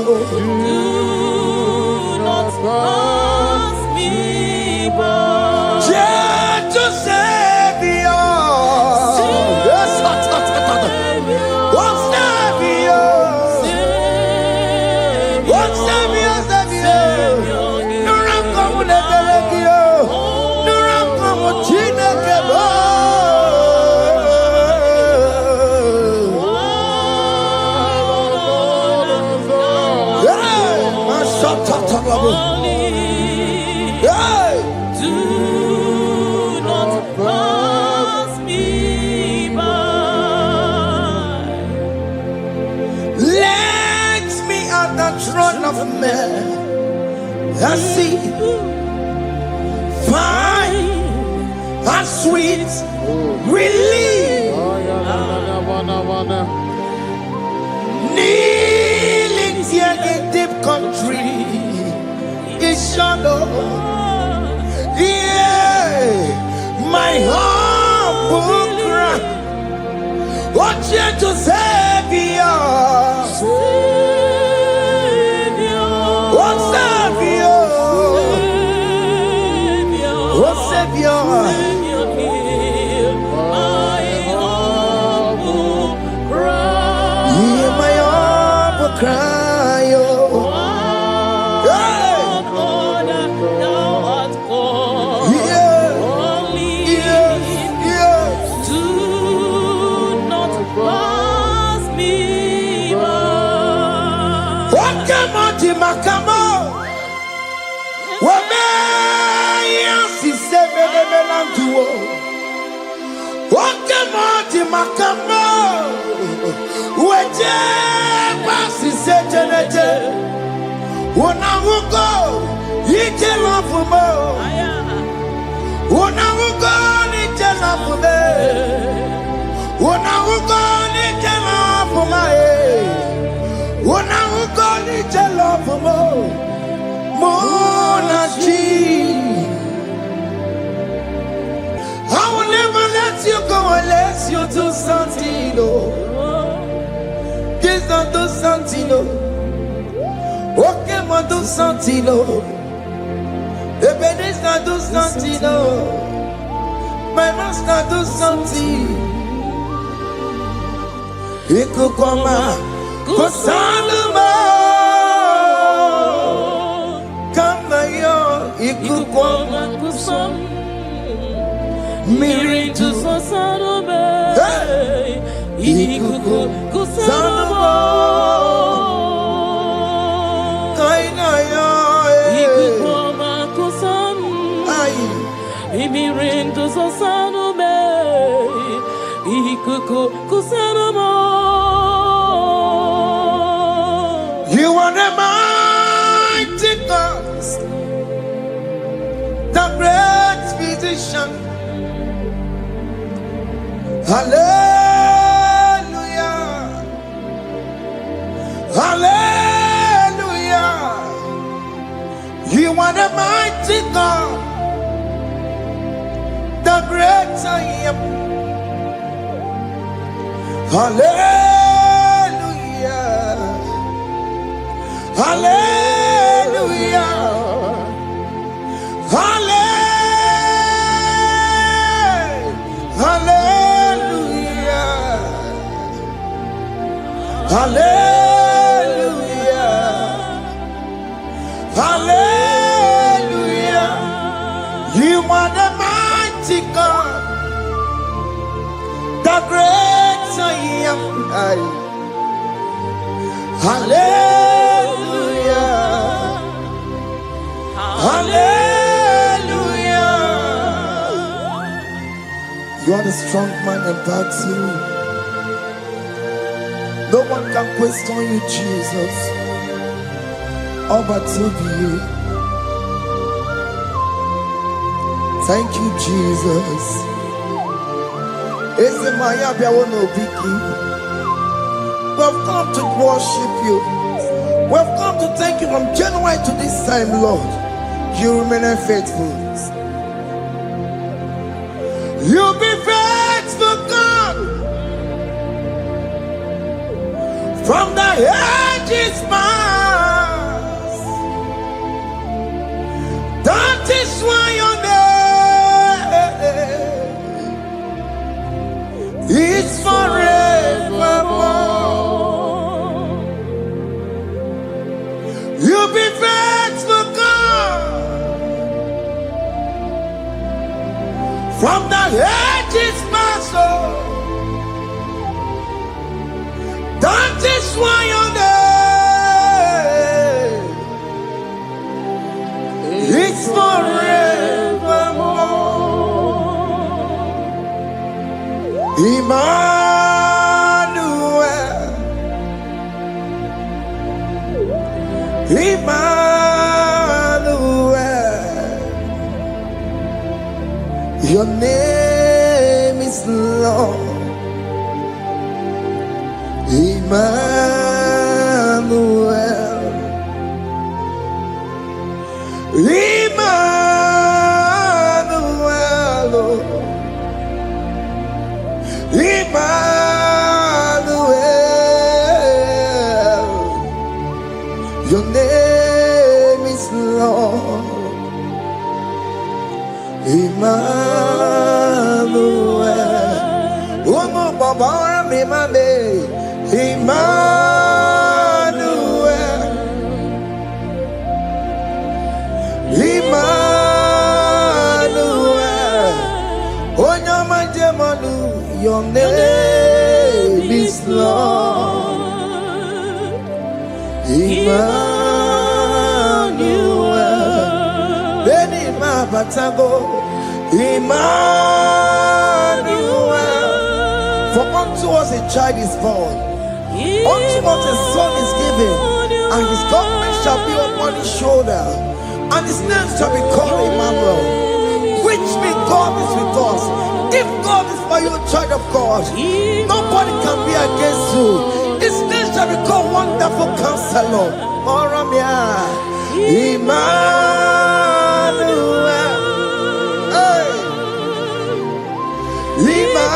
Do not pass me by. Gentle Savior. Do not pass me by. Let me at the throne of men. I see fine and sweet relief. Kneeling here in deep country is shadow. Yeah, my humble cry. Watch you to Savior. Oh Savior. Oh Savior. Hear my humble cry. Oh. Makamo, wame yansi sevele melanduo. Wakamo makamo, weje basi sejeneje. Unahugo ije lafumo, unahugo ije lafume, unahugo ije lafume. Unahugo ije lafumo, monaji. I will never let you go unless you do something. This not do something. Okay, mo do something. Baby, this not do something. My master do something. Ikukoma. Kusaluma kama yo ikukoma kusam miri tu sasaluma ikuku kusaluma kaina yo ikukoma kusam miri tu sasaluma ikuku kusaluma. You are the mighty God, the great physician. Hallelujah, hallelujah. You are the mighty God, the great I am. Hallelujah. Hallelujah. Hallelujah. Hallelujah. Hallelujah. You are the mighty God, the great I am. Hallelujah. Hallelujah. You are the strong man in battle. No one can question you, Jesus. All but to be you. Thank you, Jesus. Is the Maya Biawono Biki? We've come to worship you. We've come to thank you from January to this time, Lord. You remain faithful. You be faithful, God. From the ages past. That is why your name is forevermore. You be faithful, God. From the ages past, that is why your name is forevermore. Emmanuel, Emmanuel, your name is Lord. Emmanuel, Emmanuel, Emmanuel, your name is Lord. Emmanuel, oh no, Baba, me mame. Emmanuel, Emmanuel, oh no, my demonu, your name is Lord. Emmanuel, Beni ma batago, Emmanuel, for unto us a child is born. Unto us a son is given, and his government shall be upon his shoulder, and his name shall be called Emmanuel, which means God is with us. If God is for you, child of God, nobody can be against you. His name shall be called Wonderful Counselor. Oramia, Emmanuel, hey, Emmanuel.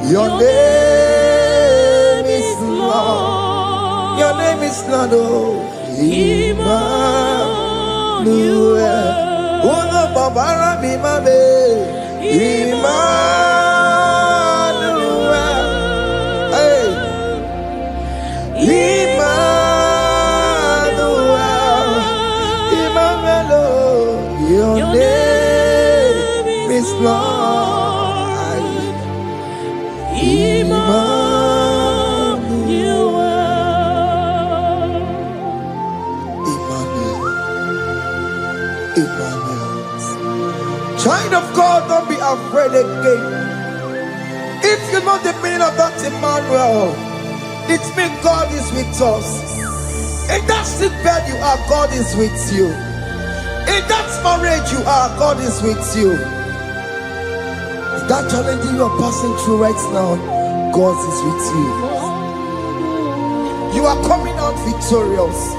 Your name is Lord. Your name is Lord. Oh, Emmanuel. Oh no, Baba, be my baby. Emmanuel. Hey, Emmanuel. Emmanuel. Your name is Lord. Child of God, don't be afraid again. If you know the meaning of that Emmanuel, it means God is with us. In that sick bed you are, God is with you. In that marriage you are, God is with you. In that challenge you are passing through right now, God is with you. You are coming out victorious.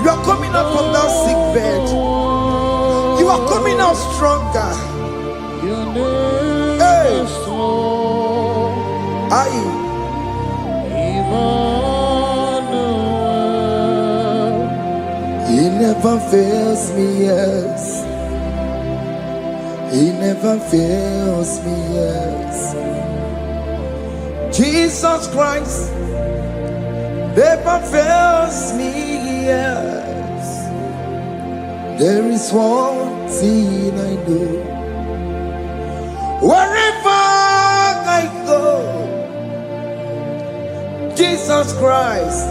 You are coming out from that sick bed. You are coming out stronger. Hey. Aye. He never fails me, yes. He never fails me, yes. Jesus Christ never fails me, yes. There is one thing I know. Wherever I go, Jesus Christ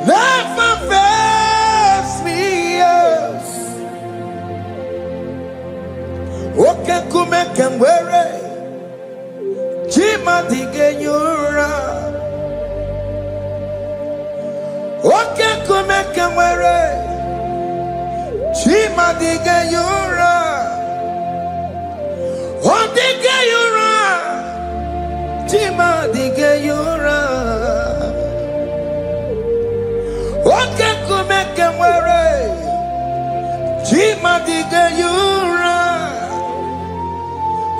never fails me, yes. Okay, come and wear it. Chima digenyura. Okay, come and wear it. Chima digenyura. Oh, digenyura. Chima digenyura. Okay, come and wear it. Chima digenyura.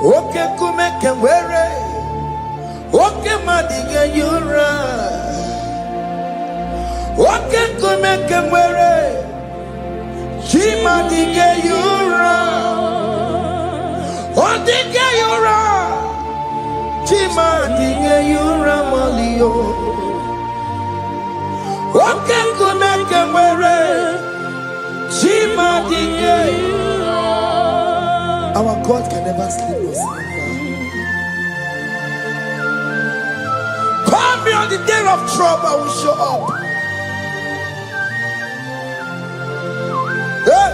Okay, come and wear it. Okay, madiga yura. Okay, come and wear it. Chima diga yura. Oh, diga yura. Chima diga yura malio. Okay, come and wear it. Chima diga yura. Our God can never sleep or slumber. Call me on the day of trouble, I will show up. Hey.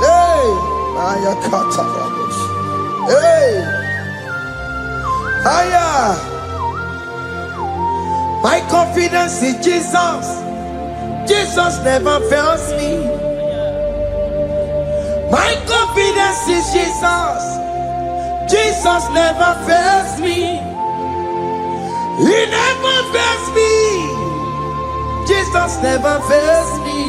Hey. Aya kata rabosh. Hey. Aya. My confidence in Jesus. Jesus never fails me. My confidence is Jesus. Jesus never fails me. He never fails me. Jesus never fails me.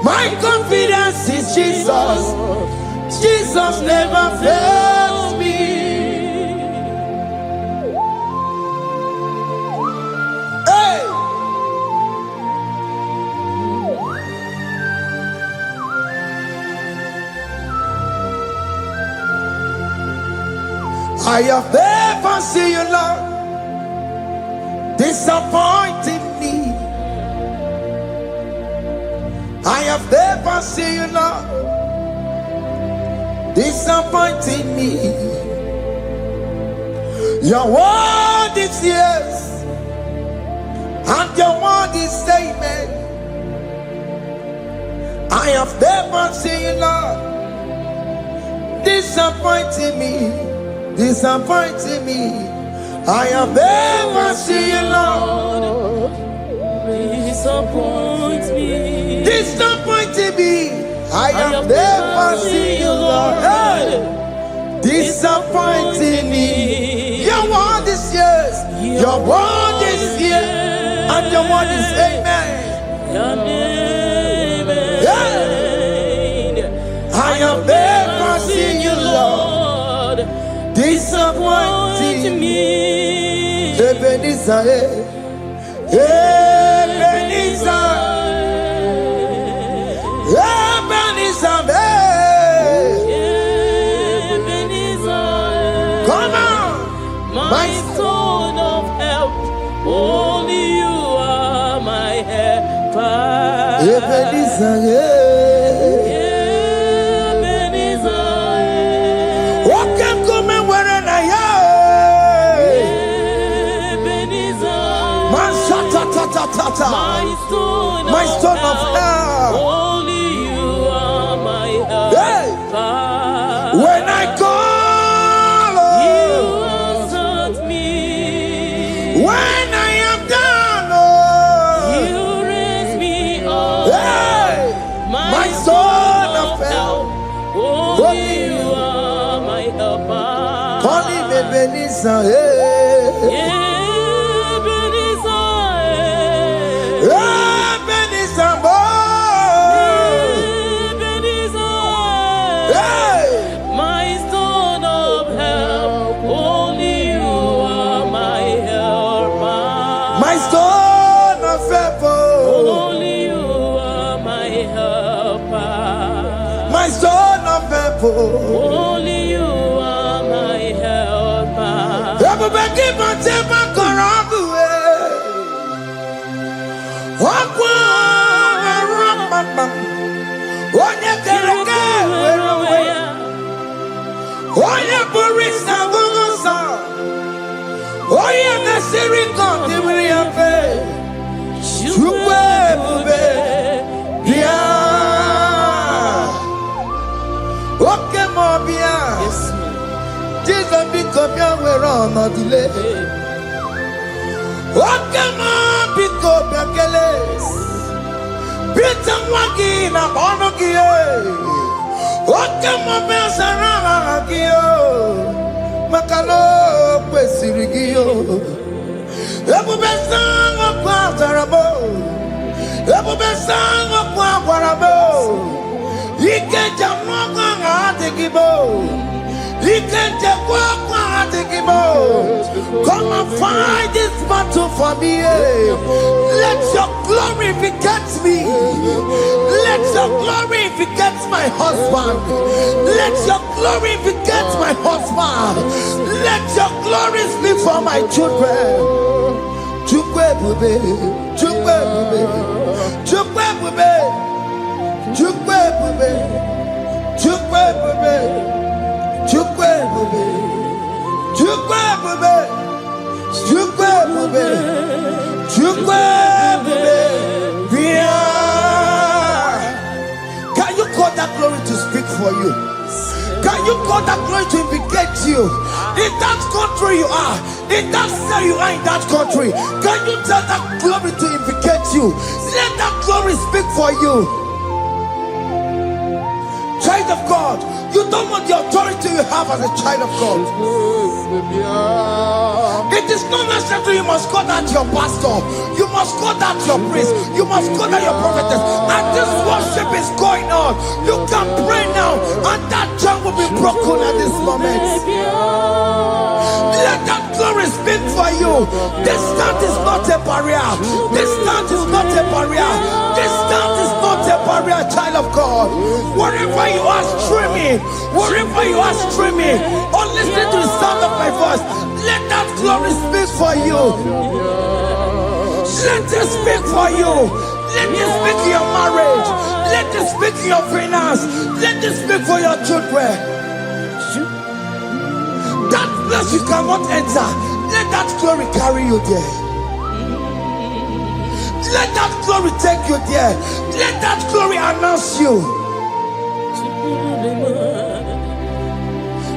My confidence is Jesus. Jesus never fails me. Hey! I have never seen you, Lord, disappointing me. I have never seen you, Lord, disappointing me. Your word is yes, and your word is amen. I have never seen you, Lord, disappointing me. Disappointing me. I have never seen you, Lord. Disappoint me. Disappointing me. I have never seen you, Lord. Hey. Disappointing me. Your word is yes. Your word is yes. And your word is amen. Yeah. I have never seen you, Lord. Disappointing me. Ebenezer, Ebenezer, Ebenezer, Ebenezer. come on, My stone of help. Only you are my helper. Ebenezer, my stone of help. Only you are my help. Hey. When I call, you answered me. When I am down, you raise me up. Hey. My stone of help. Only you are my helper. Call him Ebenezer. Ebenezer, Only you are my helper. Everybody keep on telling my Korabu. Oye Burisa Gugusa. Oye Nasiri Kontimriafe. Chukwe Bube. Bia. Oke Mobia. Jesus Bikobia we're on a delay. Oke Mobikobia Keles. Bitan Wagi na Bonogie. Oke Mobia Makalo Pesirigio Ebu Besang of Quatarabo Ebu Besang of Quatarabo Ike Jamaka Atikibo Ike Jamaka Atikibo Come and fight this battle for me. Let your glory beget me. Let your glory beget my husband. Let your glory beget my husband. Let your glory speak for my children. Chukwe bube, chukwe bube, chukwe bube, chukwe bube, chukwe bube, chukwe bube, chukwe bube, chukwe bube, chukwe bube. Can you call that glory to speak for you? Can you call that glory to indicate you? In that country you are, in that cell you are in that country, can you tell that glory to indicate you? Let that glory speak for you. Child of God, you don't want the authority you have as a child of God. It is not necessary you must call that your pastor, you must call that your priest, you must call that your prophetess. And this worship is going on. You can pray now, and that chain will be broken at this moment. Let that glory speak for you. Distance is not a barrier. Distance is not a barrier. Distance is not a barrier, child of God. Wherever you are streaming, wherever you are streaming, or listening to the sound of my voice, let that glory speak for you. Let it speak for you. Let it speak in your marriage. Let it speak in your finance. Let it speak for your children. That place you cannot enter, let that glory carry you there. Let that glory take you there. Let that glory announce you.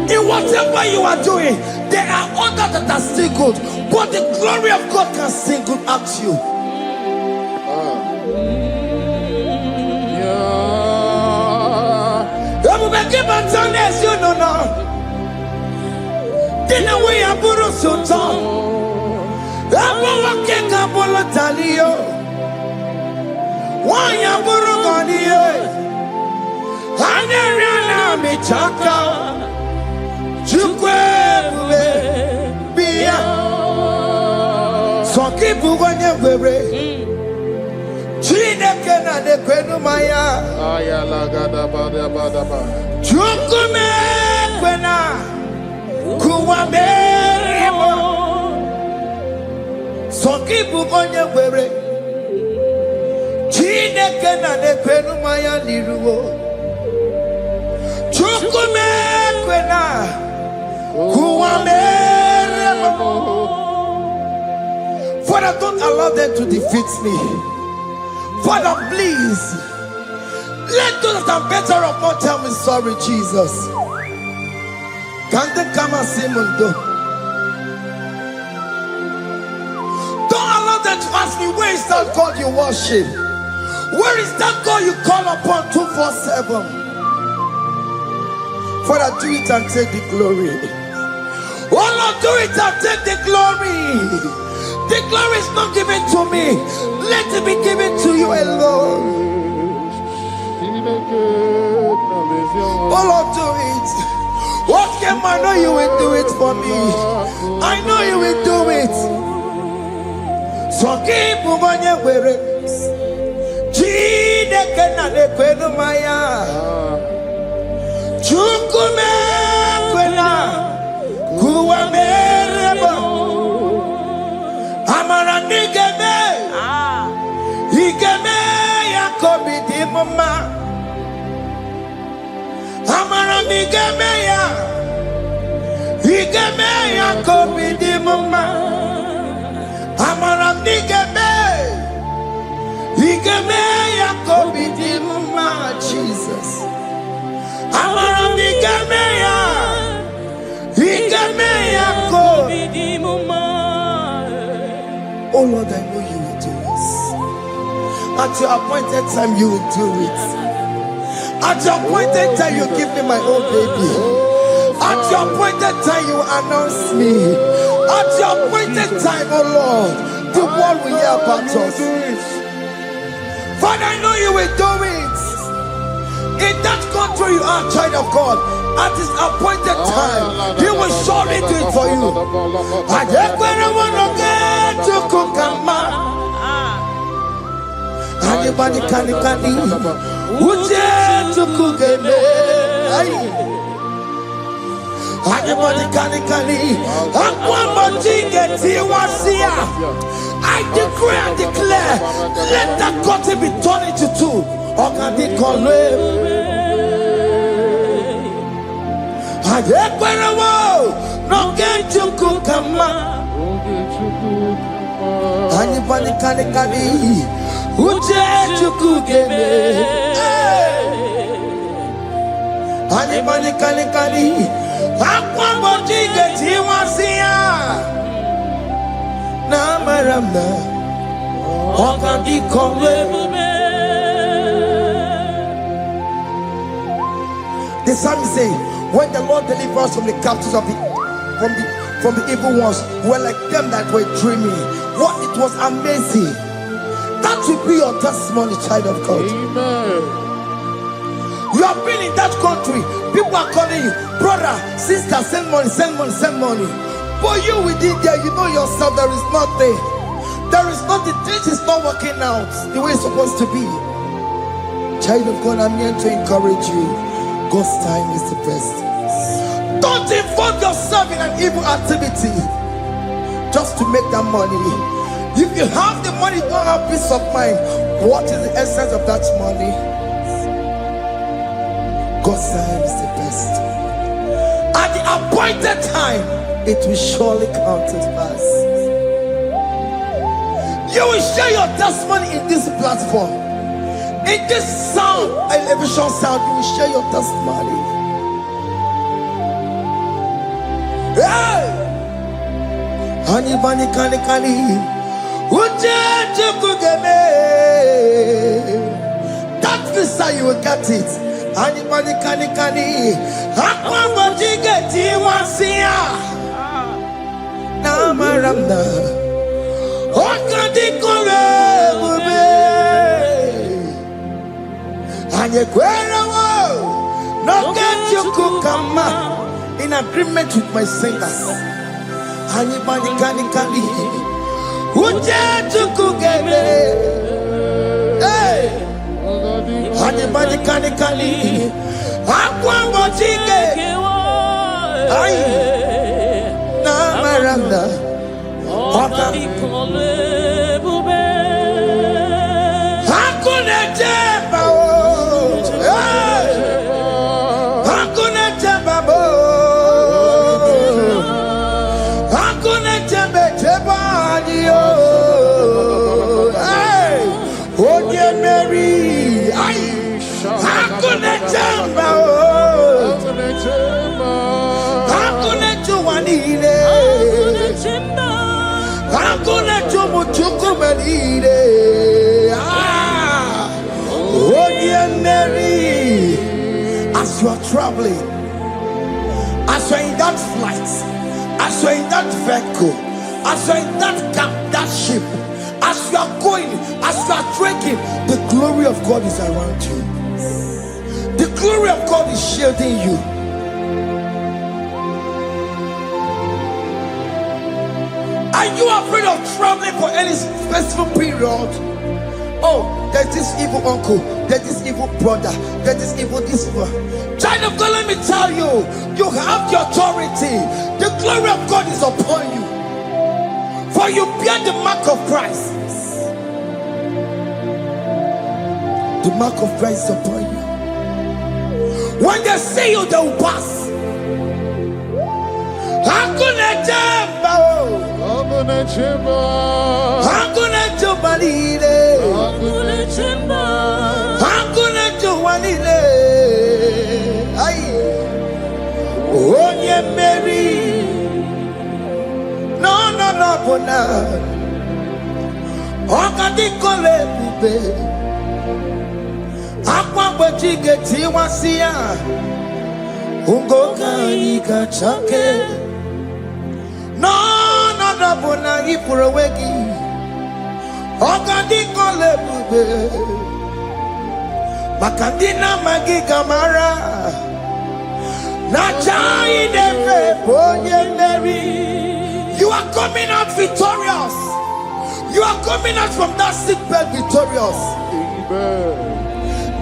In whatever you are doing, there are others that are still good, but the glory of God can single out you. You know now. Dina we aburo sultan. Abo wakeka bolo talio. Wanya buru ganiye. Aneriana michaka. Chukwe bube biya. Soki buganye bebe. Chineke na de kwenu maya. Ayala gada bada bada ba. Chukume kwena. Kuwa merimo. Soki bugonye bebe. Chineke na de kwenu maya liruo. Chukume kwena. Kuwa merimo. Father, don't allow them to defeat me. Father, please, let those that are better off not tell me sorry, Jesus. Can they come and see me? Don't allow them to ask me, where is that God you worship? Where is that God you call upon 247? Father, do it and take the glory. Oh Lord, do it and take the glory. The glory is not given to me. Let it be given to you alone. Oh Lord, do it. What can I know you will do it for me? I know you will do it. So keep moving where it is. Chide kena de kwenu maya. Igemeya kobidi mama. Amaram nigeme. Igemeya kobidi mama. Jesus. Amaram nigemeya. Igemeya kobidi mama. Oh Lord, I know you will do this. At your appointed time, you will do it. At your appointed time, you give me my own baby. At your appointed time, you announce me. At your appointed time, oh Lord, the world will hear about us. Father, I know you will do it. In that country, you are a child of God. At his appointed time, he will surely do it for you. I just want to get to Kokama. Anybody can to Kugeme. Anybody I decree and declare, let that curtain be torn into two. The psalmist say, when the Lord delivers us from the captives of from the evil ones, we're like them that were dreaming. What it was amazing. That will be your testimony, child of God. Amen. You have been in that country. People are calling you, brother, sister, send money, send money, send money. But you within there, you know yourself, there is nothing. There is nothing. This is not working out the way it's supposed to be. Child of God, I'm here to encourage you. God's time is the best. Don't involve yourself in an evil activity just to make that money. If you have the money, you don't have peace of mind. What is the essence of that money? God's time is the best. At the appointed time, it will surely come to pass. You will share your testimony in this platform. In this sound, elevation sound, you will share your testimony. Hey! Anybody that visa, you will get it. Anybody in agreement with my singers. Anybody hey. Anybody as you are traveling, as you are in that flight, as you are in that vehicle, as you are in that camp, that ship, as you are going, as you are trekking, the glory of God is around you. The glory of God is shielding you. Are you afraid of traveling for any specific period? Oh, there's this evil uncle, there's this evil brother, there's this evil this one. Child of God, let me tell you, you have the authority. The glory of God is upon you. For you bear the mark of Christ. The mark of Christ is upon you. When they see you, they will pass. Hakuna jambo, Hakuna chemba, hakuna jobalile, Hakuna chemba, hakuna jobalile. Ay, onye Mary, no, bona. Okadi kole bube, akwa bojige tiwasia, ungoka ika chake. No, bona ipurowegi. Okadi kole bube, makandina magi kamara. Na chai neve bonye Mary. You are coming out victorious. You are coming out from that sick bed victorious. Amen.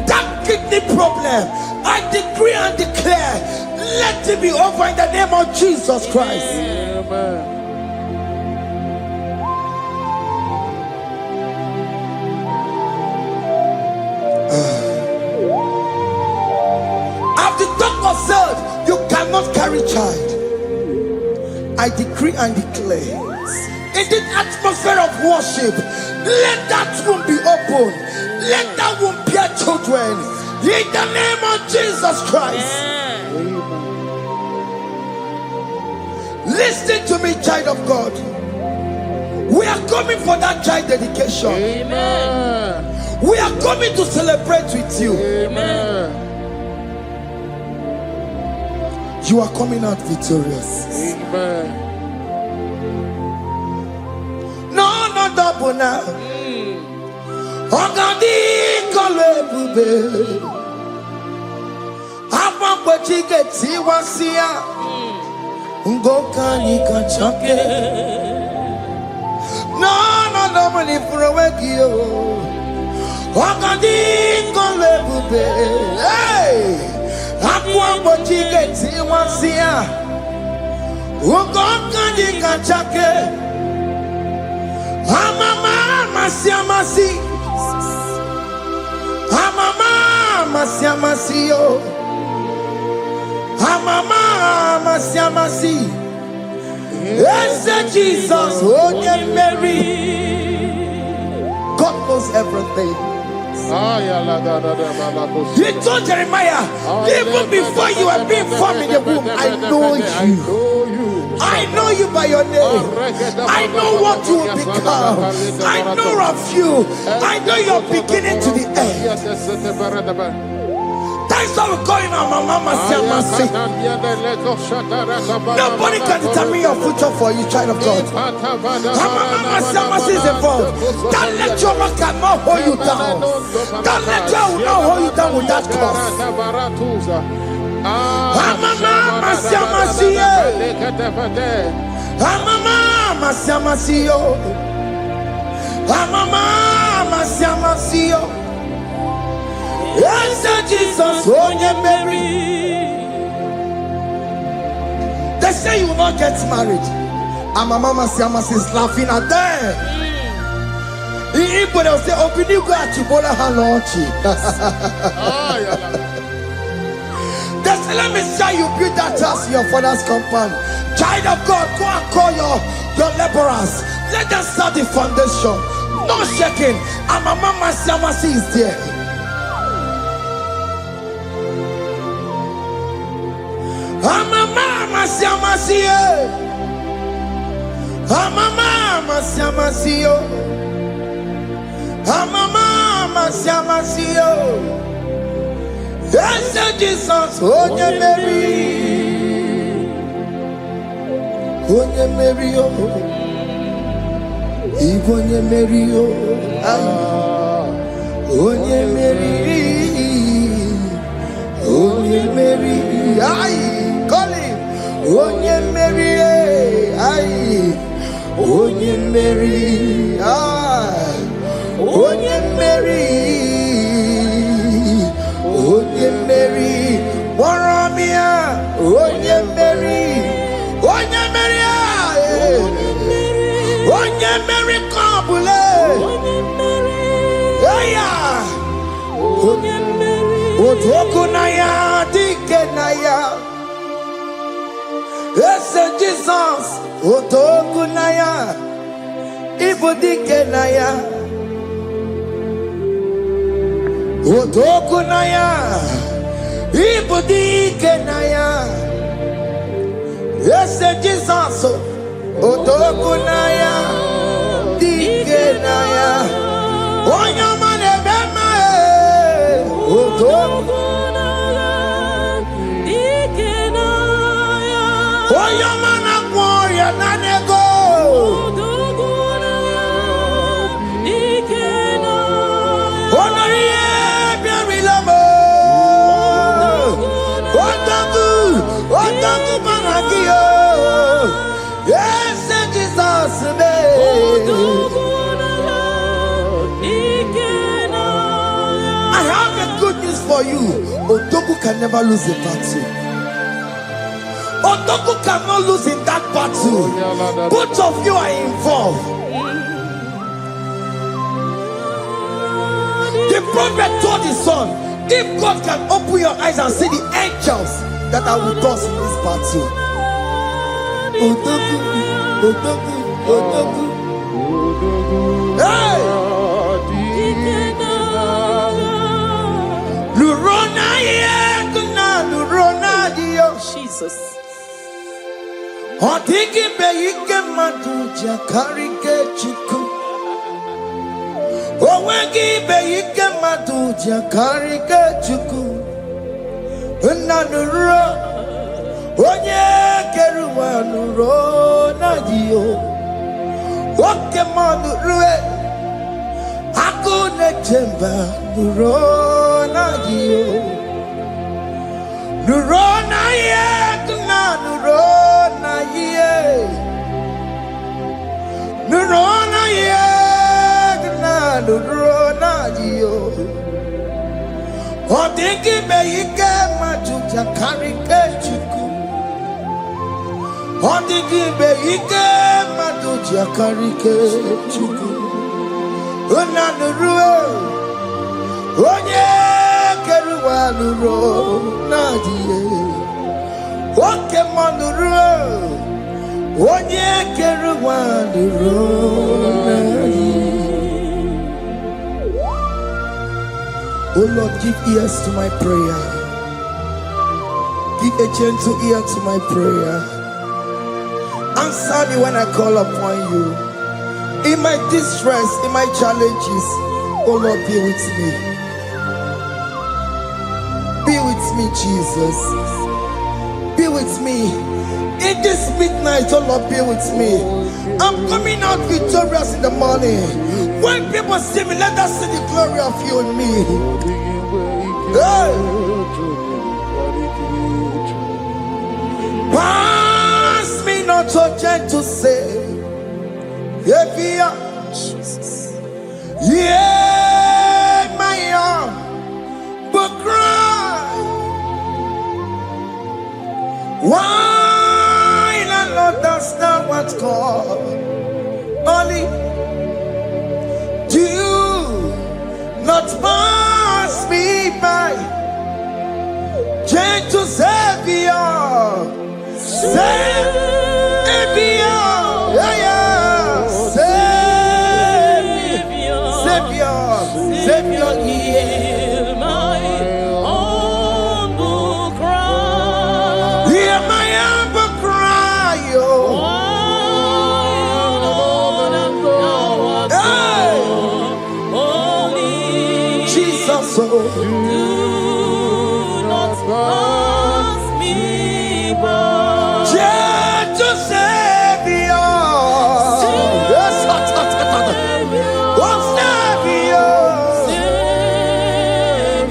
That kidney problem, I decree and declare, let it be over in the name of Jesus Christ. Amen. As the doctor said, you cannot carry child. I decree and declare, in the atmosphere of worship, let that womb be open. Let that womb bear children. In the name of Jesus Christ. Listen to me, child of God. We are coming for that child dedication. Amen. We are coming to celebrate with you. Amen. You are coming out victorious. Amen. No, double now. Ogadi kole bube. Apa bojige tiwasia. Ngoka nika chake. No, double ni furawegi yo. Ogadi kole bube. Hey, apa bojige tiwasia. Ngoka nika chake. Amama masiamasi, amama masiamasi yo, amama masiamasi. Yes, Jesus, oh yeah, Mary. God knows everything. He told Jeremiah, even before you were being formed in the womb, I know you. I know you by your name. I know what you will become. I know of you. I know your beginning to the end. That's how we call him our Mama Siamasi. Nobody can determine your future for you, child of God. Our Mama Siamasi is involved. Don't let your man cannot hold you down. Don't let your will not hold you down with that cause. Mama Siamasi. Mama Siamasi. Mama Siamasi. Yes, Jesus, oh yeah, Mary. They say you will not get married. And my Mama Siamasi is laughing at them. People will say, open you go at Chibola Hanochi. They say, let me say you build that house in your father's compound. Child of God, go and call your laborers. Let them start the foundation. No shaking. And my Mama Siamasi is there. Mama Siamasi, Mama Siamasi, Mama Siamasi. Yes, Jesus, oh yeah, Mary, oh yeah, Mary, oh, even yeah, Mary, oh yeah, Mary, oh yeah, Mary, aye. Onye Mary, aye. Onye Mary, aye. Onye Mary, Onye Mary, Waramia, Onye Mary, Onye Mary, aye. Onye Mary, Kabule, Aya, Onye Mary, Otokunaya, Dik. Yes, Jesus. Otokunaya. Ibodikenaya. Otokunaya. Ibodikenaya. Yes, Jesus. Otokunaya. Dikenaya. Onyamane bema. Otokunaya. Dikenaya. Oyamana warrior nanego. Otokunaya. Dikenaya. Onoye biarilamo. Otaku Maragio. Yes, Jesus name. I have a good news for you. Otoku can never lose a battle. Otoku cannot lose in that battle. Both of you are involved. The prophet told his son, if God can open your eyes and see the angels that are with us in this battle. Otoku, Otoku, Otoku. Hey! Lurona yekuna, Lurona dio. Jesus. Otiki beyike maduja karike chiku. Owegi beyike maduja karike chiku. Nanuro, onye keruwa nuro nadio. Oke manurue, akune chemba nuro nadio. Nuro na ye, kuna nuro na ye. Nuro na ye, kuna nuro nadio. Odingi beyike majuja karike chuku. Odingi beyike majuja karike chuku. Unanurue, onye keruwa nuro nadie. Oke manurue, onye keruwa nuro nadie. Oh Lord, give ears to my prayer. Give a gentle ear to my prayer. Answer me when I call upon you. In my distress, in my challenges, oh Lord, be with me. Be with me, Jesus. Be with me. In this midnight, oh Lord, be with me. I'm coming out victorious in the morning. When people see me, let us see the glory of you in me. Hey. Pass me not so gentle say, Jesus. Yeah, my arm, but cry. Why not understand what's called? Only do not pass me by, gentle Savior, Savior, yeah, yeah, Savior, Savior, Hear my humble cry. hear my humble cry, oh. Jesus, oh. Do not pass me by. Gentle Savior, yes, oh Savior,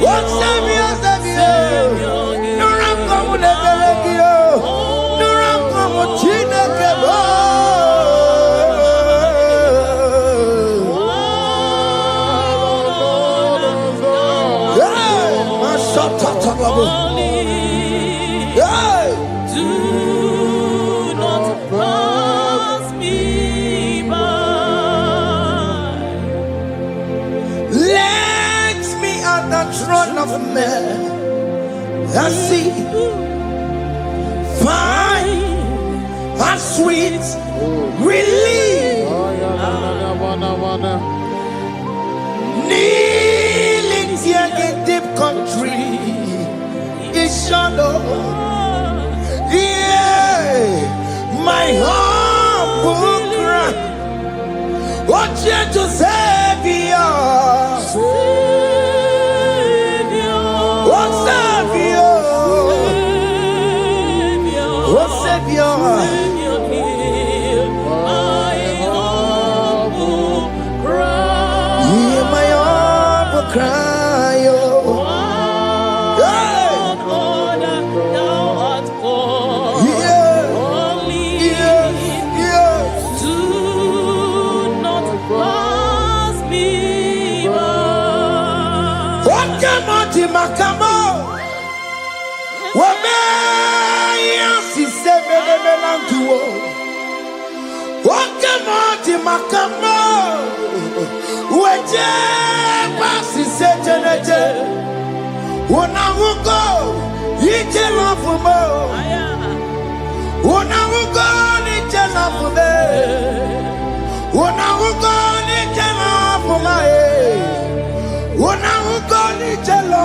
oh Savior, Savior, no ramko munebelegio, no ramko muchinekebo. Hey, mashatatalabu. Hey. Do not pass me by. Let me at the throne of man and see, find a sweet relief. Kneeling here in deep country is shadow. Yeah, my humble cry. What you to Savior? What Savior? What Savior? Hear my humble cry. Makamo, Wamea, si seven melantuo. Wakamati Makamo, Waje, Pasi Sejanete, Wanamugo, Yitelafumo, Wanamugo, Yitelafume, Wanamugo, Yitelafume. Una ugoni jelo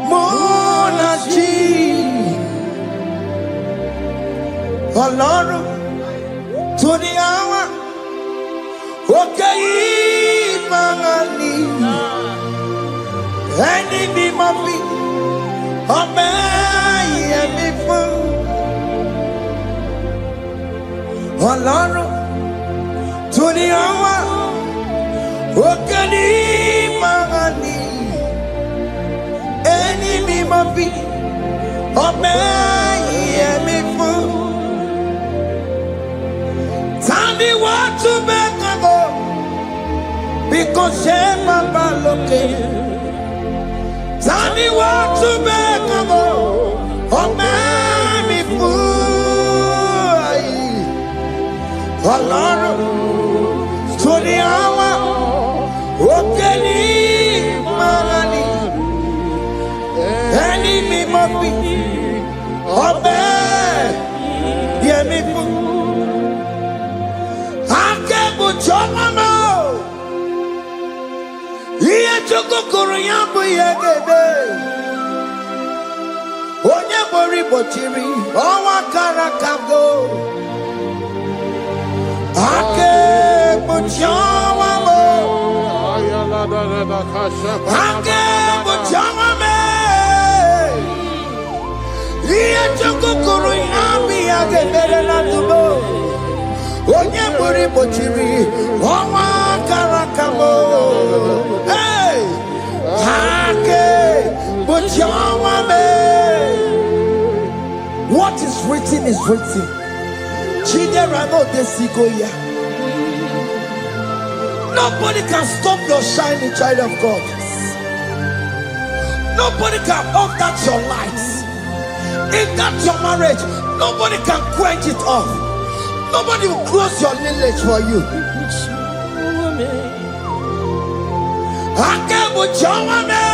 Mona ji Ọlọ́run tó ní àwa òkè yìí máa ní ẹni mímọ́ bí ọmọ ẹ̀mí fún Ọlọ́run tó ní àwa òkè ní máa ní ẹni mímọ́ bí ọmọ ẹ̀mí fún. Tani wọ́n tún bẹ́ẹ̀ kọ́kọ́ bí kò ṣe bàbá lókè. Tani wọ́n tún bẹ́ẹ̀ kọ́kọ́ ọmọ ẹ̀mí fún. Ọlọ́run tó ní àwa òkè ní máa ní ẹni mímọ́ bí ọmọ ẹ̀mí fún. Chomamo, iye chukukuru yambu yegede. Onye bori bochiri, owa karakago. Ake buchomamo, ake buchomame. Iye chukukuru yambu yegede na tubo. Onye bori bochiri, owa karakamo. Hey, hake bochawame. What is written is written. Chidera no desigoya. Nobody can stop your shining, child of God. Nobody can off that your lights. If that's your marriage, nobody can quench it off. Nobody will close your lineage for you. Akebo chawame.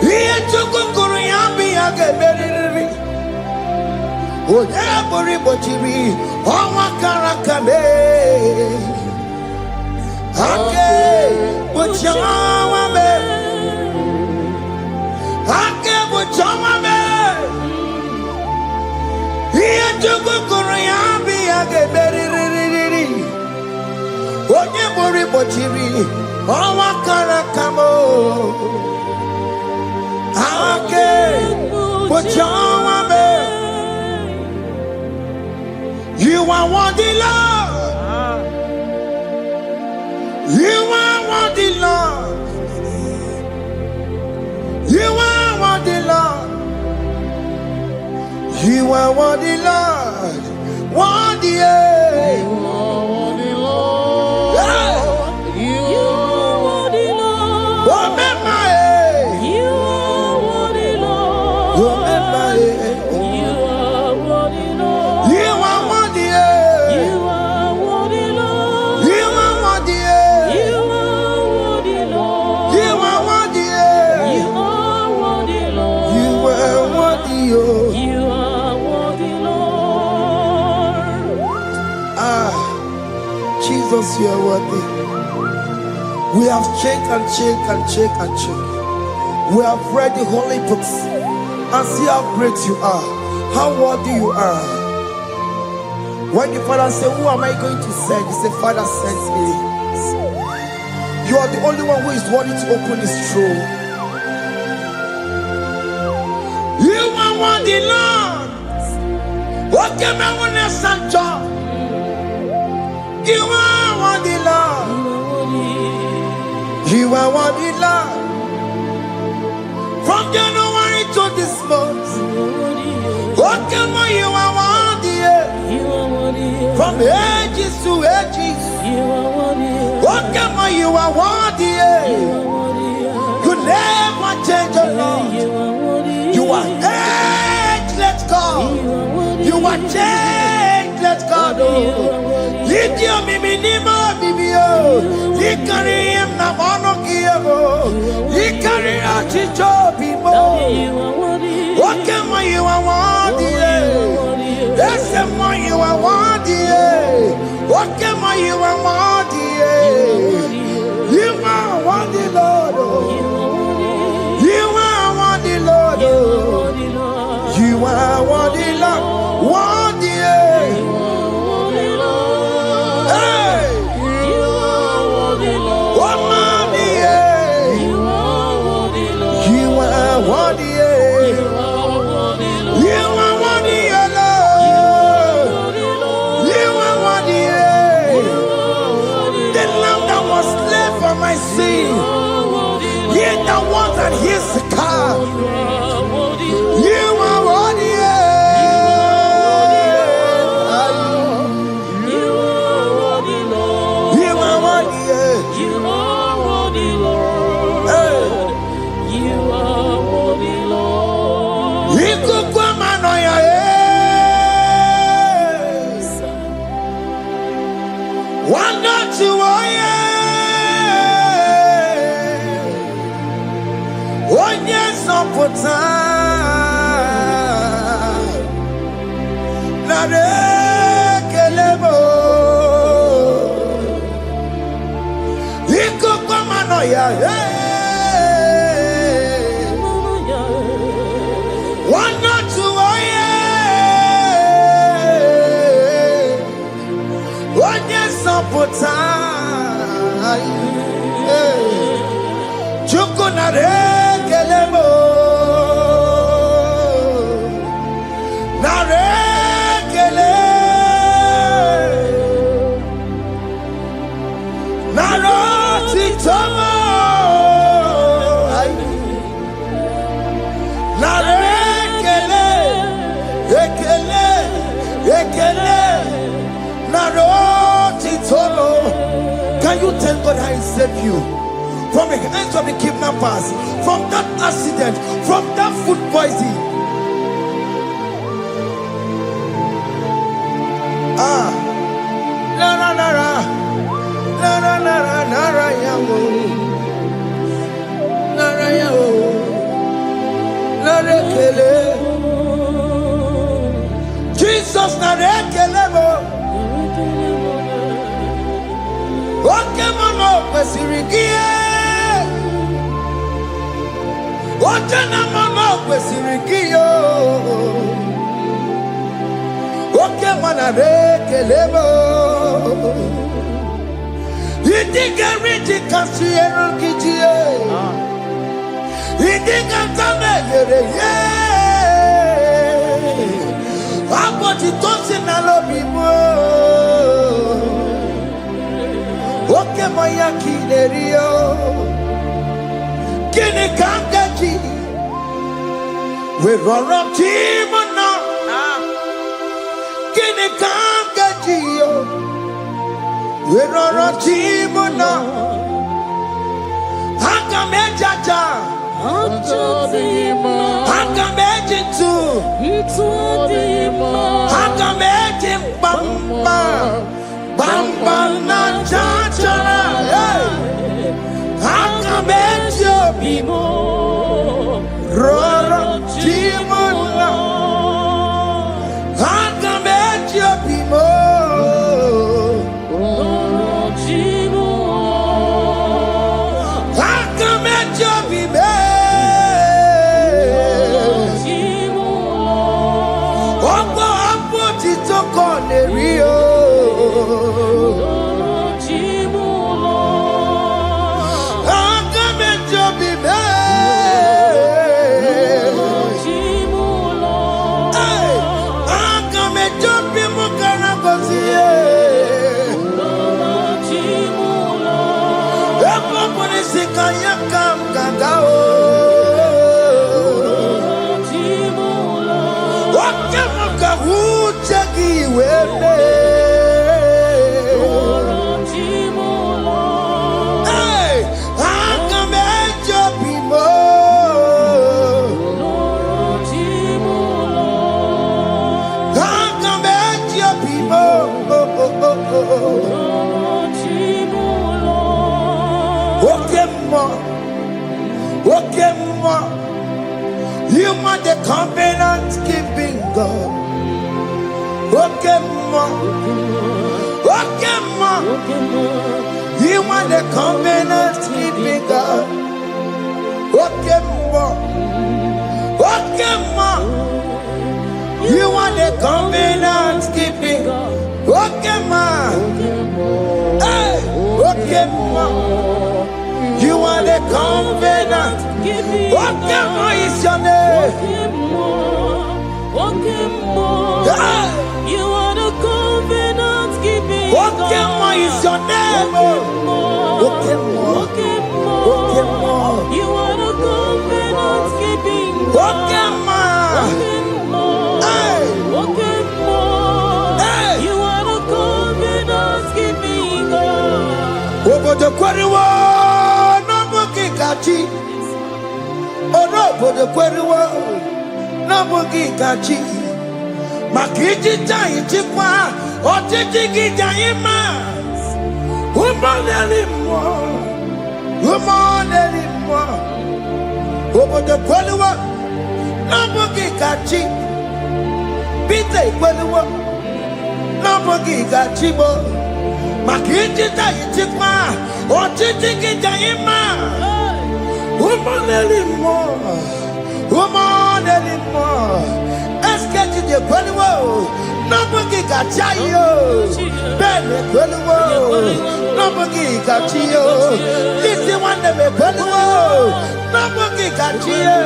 Iye chukukuru yambi ageberiri. Oye bori bochiri. Owa karakame. Akebo chawame. Akebo chawame. Iye chukukuru yambi ageberiri. Onye bori bochiri. Owa karakamo. Akebo chawame. You are worthy, Lord. You are worthy, Lord. You are worthy, Lord. You are worthy, Lord. Worthy, yeah. You are worthy, Lord. Yeah. You are worthy, Lord. Remember, you are worthy, Lord. Remember, you are worthy, Lord. You are worthy, you are worthy, Lord. You are worthy, you are worthy, Lord. You are worthy, you are worthy, Lord. You are worthy, you are worthy, Lord. Jesus, you are worthy. We have checked and checked and checked and checked. We have read the holy books and see how great you are, how worthy you are. When the Father said, who am I going to send? He said, Father, send me. You are the only one who is worthy to open his throne. You are worthy, Lord. What can I want to send? You are worthy, Lord. You are worthy, Lord. From January to this month, what can you are worthy? From ages to ages, what can you are worthy? You never change, Lord. You are ageless God. You are changeless God. You carry him now on you carry out people. What can you are worthy? That's the more you are worthy. What can you are worthy? You are worthy, Lord. You are worthy, Lord. You are worthy, Lord. Worthy. And here's the car. You are worthy. You are worthy, Lord. You are worthy. You are worthy, Lord. You are worthy, Lord. You could come on your head. One not to Can you thank God I saved you from the hands of the kidnappers, from that accident, from that food poisoning? Jesus narekelebo. Oke mano kwesirigie. Oje na mano kwesirigio. Oke manarekelebo. Idiga riji kasiyero kijie. Idiga tame yere ye. Aboti tosi na lobi mo. Oke moya kinerio. Kini kangaji. We roro timona. Kini kangaji yo. We roro timona. Hanga mejaja. Hanga mejintu. Hanga mejim bamba. Bamba na chachara. Hanga mejo bimo. Roro timona. Hanga mejo bimo. You are the covenant keeping God. Okay, ma. Okay, ma. You are the covenant keeping God. Okay, ma. Okay, ma. You are the covenant keeping God. Okay, ma. Hey, okay, ma. You are the covenant. Okay, ma is your name. Hey. You are the covenant keeping God. Okay, ma is your name. Okay, ma. Okay, ma. You are the covenant keeping God. Okay, ma. Hey. Hey. You are the covenant keeping God. Over the quarry, no bookie kachi. Oh no, over the quarry, no bookie kachi. Makiji jai chikwa, o tiki jai ma. Woman anymore, woman anymore. Over the quarry, no bookie kachi. Pite quarry, no bookie kachi bo. Makiji jai chikwa, o tiki jai ma. Woman anymore, woman anymore. Get to the Quello, nobody got Chayo, Ben Quello, nobody got Chio. This is one of the Quello, nobody got Chio.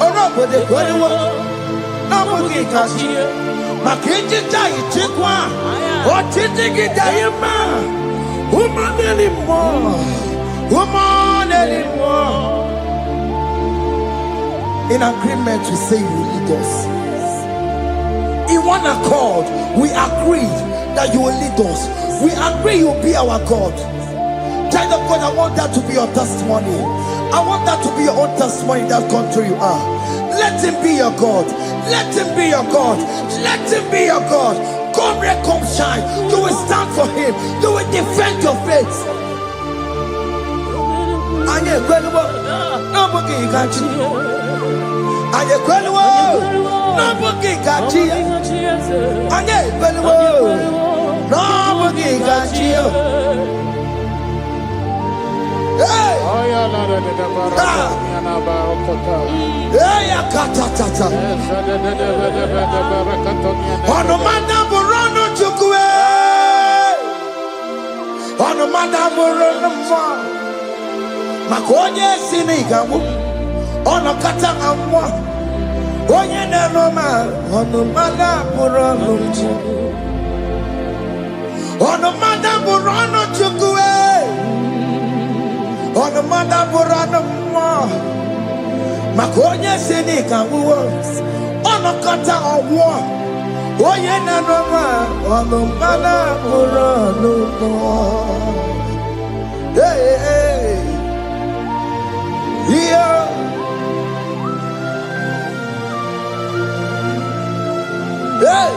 Or nobody Quello, nobody got Chio. Makinji Jai Chikwa, or Chitiki Diama, woman anymore, woman anymore. In agreement, we say you lead us. In one accord, we agreed that you will lead us. We agree you will be our God. Child of God, I want that to be your testimony. I want that to be your own testimony in that country you are. Let him be your God. Let him be your God. Let him be your God. Come rain, come shine. You will stand for him. You will defend your faith. And you're incredible. Nobody can cheat. Aye kwelwo no bugi gachi aye kwelwo no bugi gachi hey Oya la de baraka na barokota. hey akata ono manda burono chukwe ono manda burono ma makonye sinigamu ono kata amwa onye na-eroma ono mada bụrụ ọnụ ono mada bụrụ ọnụ chukwu ono mada bụrụ ọnụ mmụọ maka onye si n'ịka nwụọ ono kata ọgwụọ onye na-eroma ono mada bụrụ ọnụ mmụọ yeah. Hey!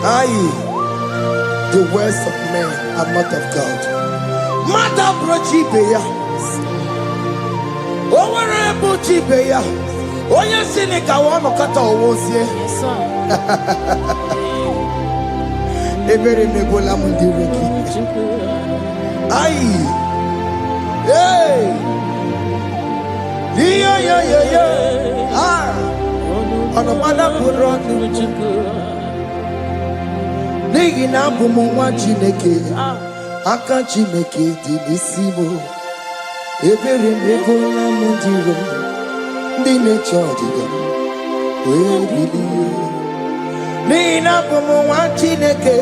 Aye, the words of men are not of God. Mother brochi beya. Owere brochi beya. Oye sini kawono kata owosie. Ebere mebola mundireki. Aye. Hey! Yeah. Ah! Ono mada buronu nigi na bumu nwa Chineke aka Chineke dị n'isi m ebere mebola m dịrọ ndị na-eche ọdịda wee bilie nigi na bumu nwa Chineke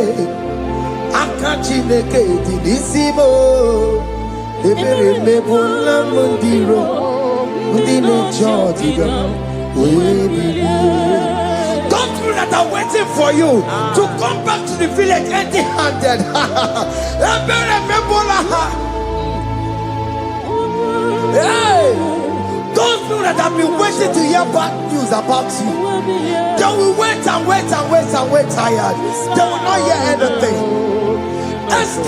aka Chineke dị n'isi m ebere mebola m dịrọ ndị na-eche ọdịda. Those people that are waiting for you to come back to the village empty-handed. Hey, those people that have been waiting to hear bad news about you, they will wait tired. They will not hear anything. SK,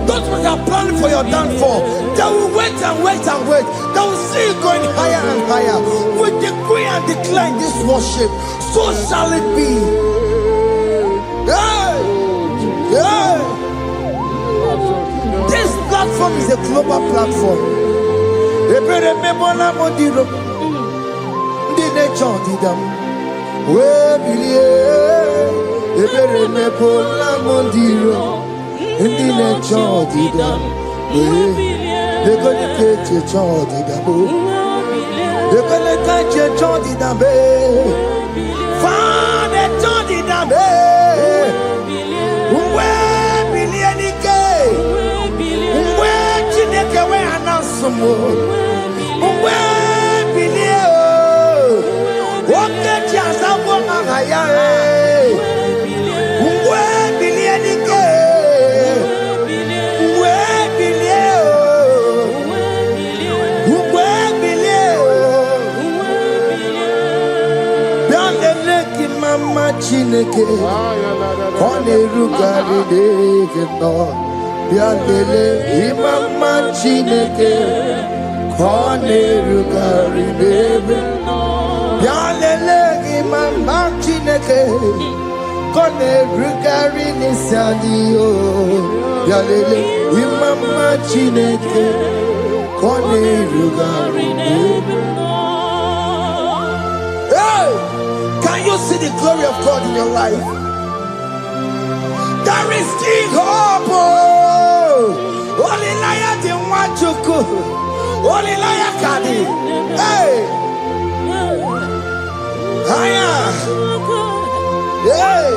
those who are planning for your downfall, they will wait and wait and wait. They will see you going higher and higher. We decree and declare this worship, so shall it be. Hey, hey. This platform is a global platform. Chineke kone rugari deke no bialele imama Chineke kone rugari deke no bialele imama Chineke kone rugari nisadio bialele imama Chineke kone rugari deke no. Can you see the glory of God in your life? There is still hope. Only liar didn't want to go. Only liar can. Hey, higher. Hey.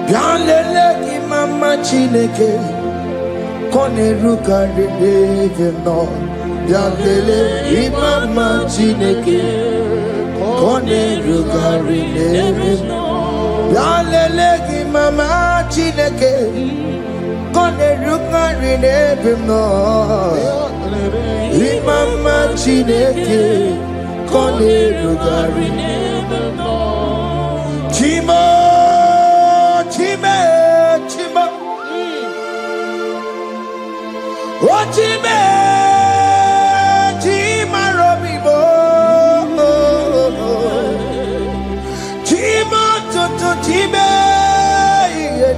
Bialele imama Chineke kone rugari deke no bialele imama Chineke kone rugari deke no bialele imama Chineke kone rugari deke no imama Chineke kone rugari deke no. Chimo Ochime, Chima Robibo, Chima Toto Chime,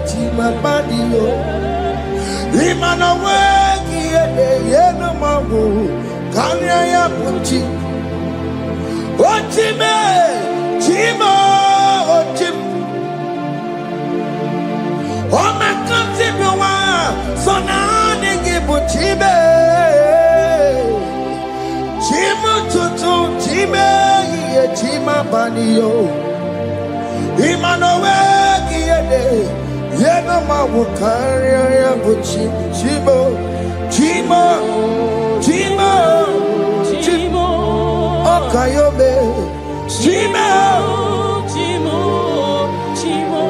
Chima Badio, Imana Wagi, Yeno Mamu, Kanya Punchi, Ochime, Chima, Ochim, Oh, my country, so now. Chime, Chima Tutu, Chime, Chima Banio, Imanowe, Yenoma Wukaria, Chimo, Chimo, Chimo, Chimo, Okayobe, Chimo, Chimo, Chimo,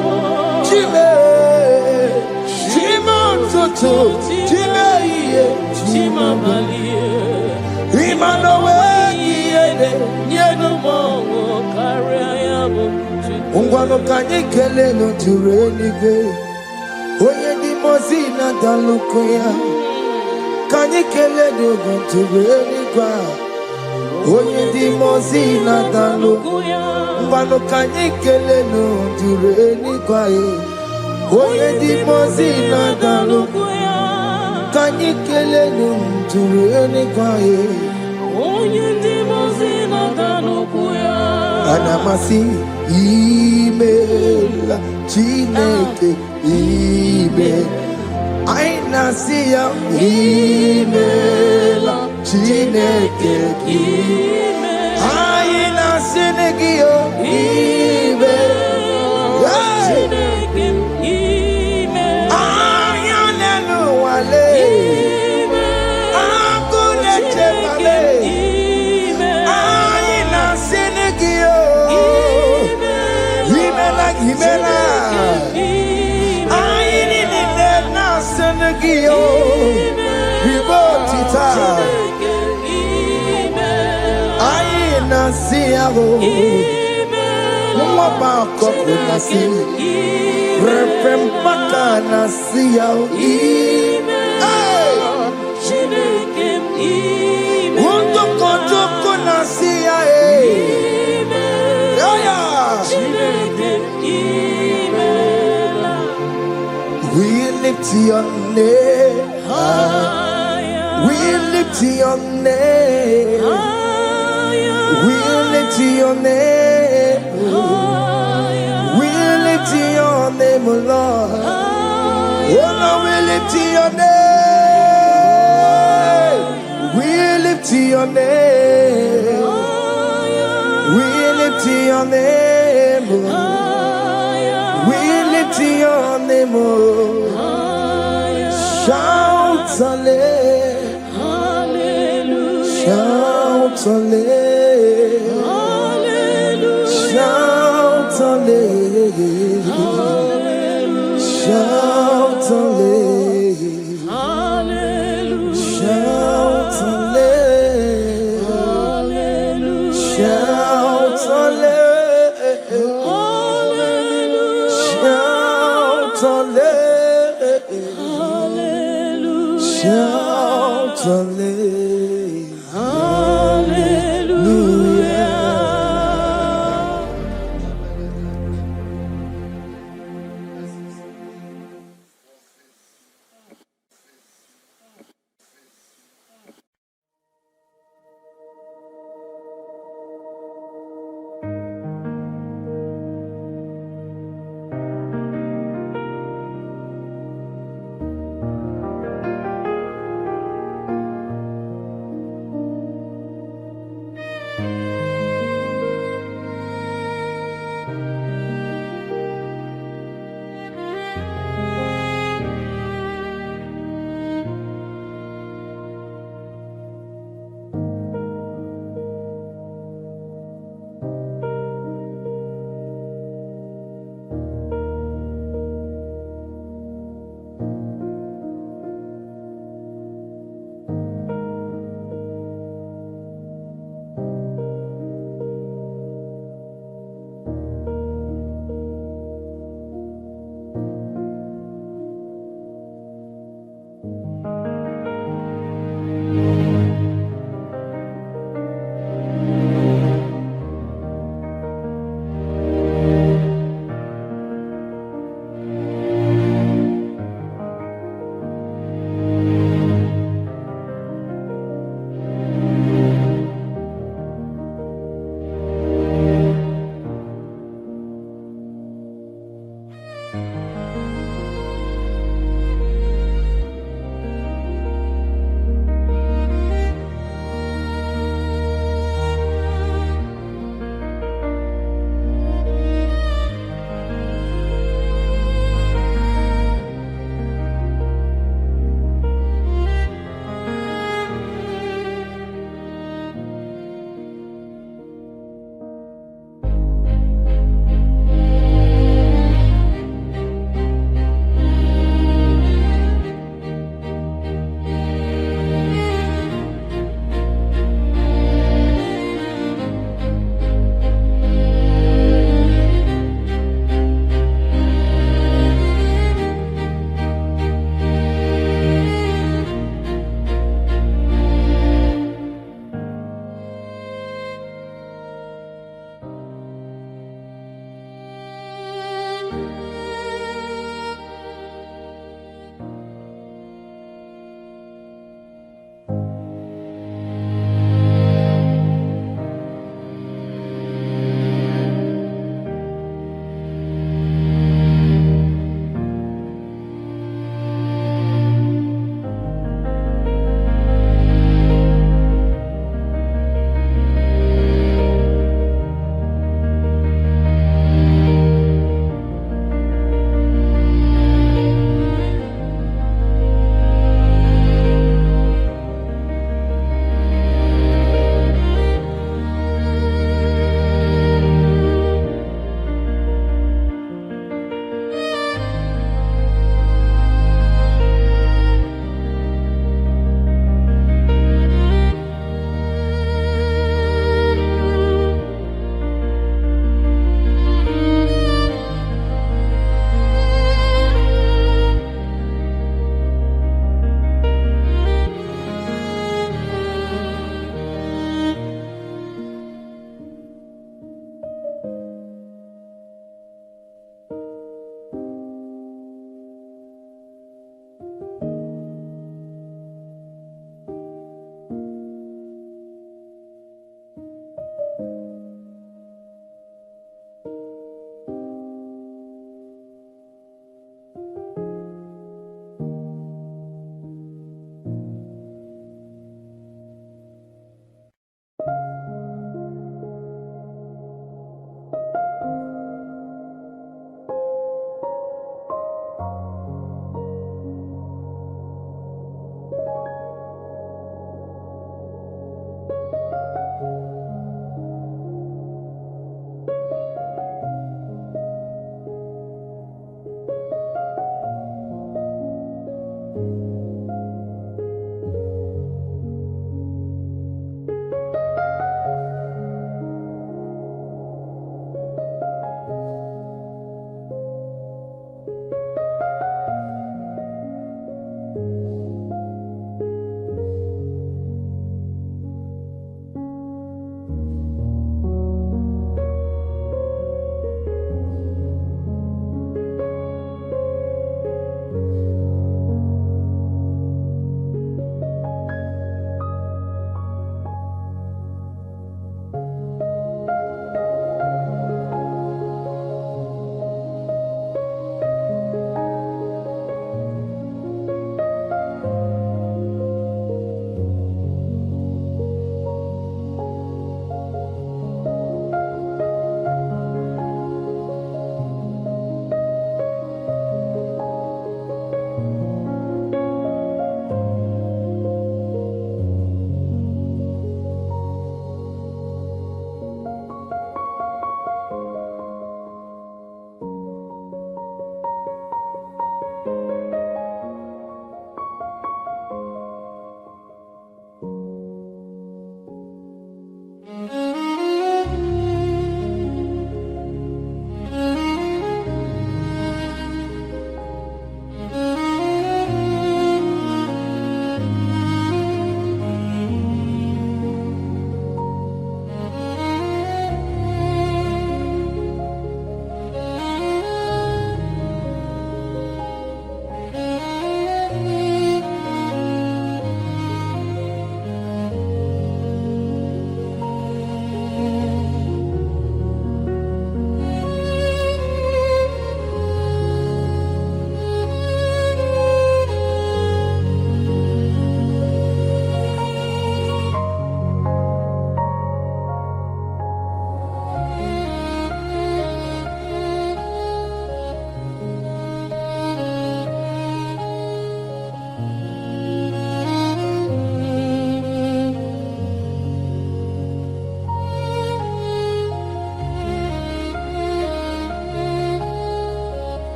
Chime, Chimo Tutu, Chime. Chima Malie, Imanowe, Yenumo, Kariabu, Ungwano Kanyikele no Turenike, Oye di Mozina Dalukoya, Kanyikele no Turenika, Oye di Mozina Dalukoya, Ungwano Kanyikele no Turenika, Oye di Mozina Dalukoya. Kanyikele nunturene kwae onye ndi mozina danukuya anamasi imela Chineke ime aina siya imela Chineke ime aina sinegio ime Chineke ime ayanenu wale Imela, I need it now, Senegio, Ribotita, I Mwaba koko nasi Repempaka nasi yao Wondoko joko nasi ya We lift your name We lift your name We lift your name We lift your name, oh Lord. Oh Lord, we lift your name. We lift your name. We lift your name. We lift your name. Shout hallelujah. Shout hallelujah. Shout hallelujah. Shout hallelujah. Shout hallelujah. Shout hallelujah. Shout hallelujah. Shout hallelujah.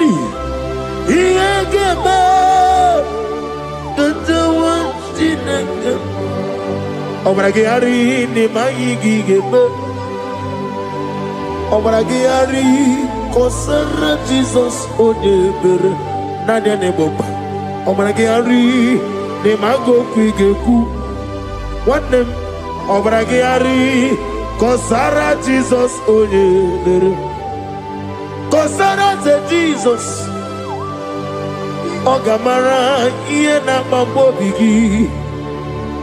Yali, Yagaba, Gatawatinaka, Obragiari, Nimagi Gaba, Obragiari, Kosara Jesus, Odeber, Nadia Neboba, Obragiari, Nimago Quigeku, one name, Obragiari, Kosara Jesus, Odeber. Kosara te Jesus Ogamara iye na mambo bigi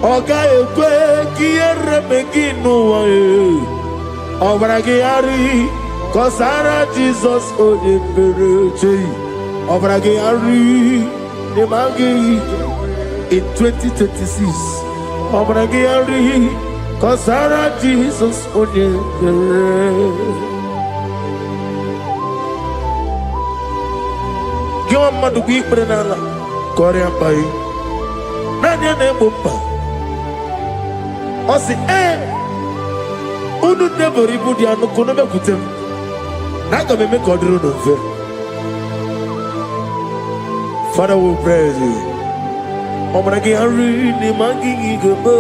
Oga ekwe kiye remegi nuwa Obragi ari Kosara Jesus Oye Pereche Obragi ari Nemagi in 2026 Obragi ari Kosara Jesus Oye Pereche Give madu bi prenala Korea pai Nanya ne bomba Osi Unu never ibudi anu kono me kutem Naga me kodru no fe Father we praise you Obragi ari ni mangi gebo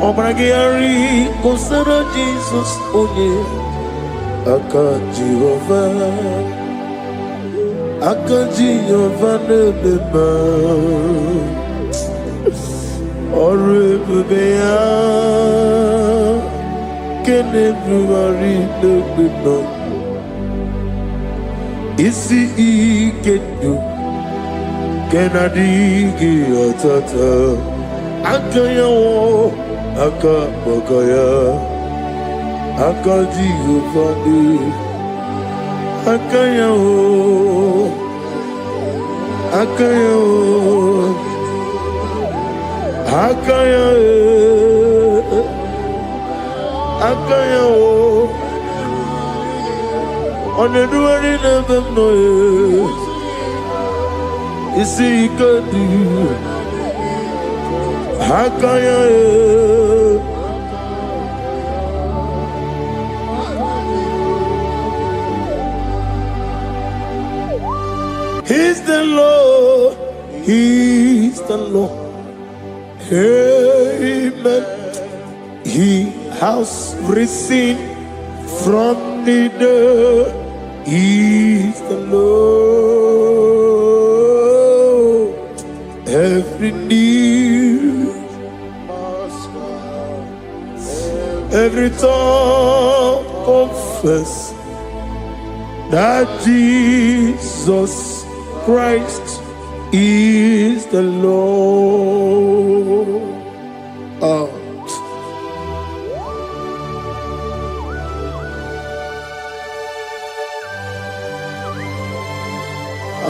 Obragi ari Kosara Jesus onye Aka Jehovah Akaji Yovaneba Oribea Can everybody know? Isi Ikenu Kenadigi Atata Akaya Akabakaya Akaji Yovaneba Akaya Akaya Akaya Akaya On the duty of them noise Is he good Akaya He's the Lord, He's the Lord. Amen. He has risen from the dead. He's the Lord. Every knee, every tongue confess that Jesus Christ is the Lord.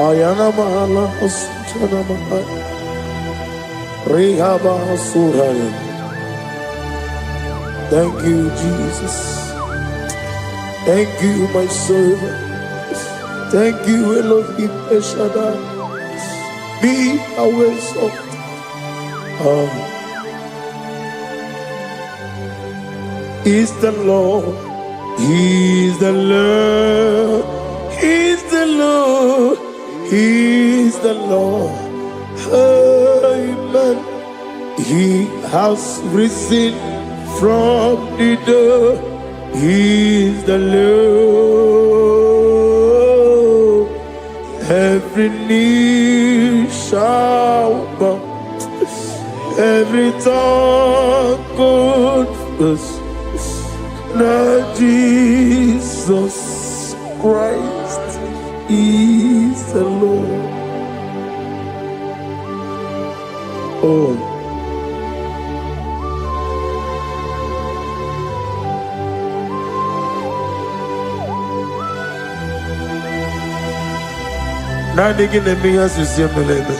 Ayana mahala asutana mahal Rehaba suraya. Thank you, Jesus. Thank you, my servant. Thank you, Elohim Eshadai. Be our song. Is the Lord. He's the Lord. He's the Lord. He's the Lord. Amen. He has risen from the dead. He's the Lord. Every knee shall bow, every tongue confess that Jesus Christ is the Lord. Oh. Nanigi nemiya susiyemeleme.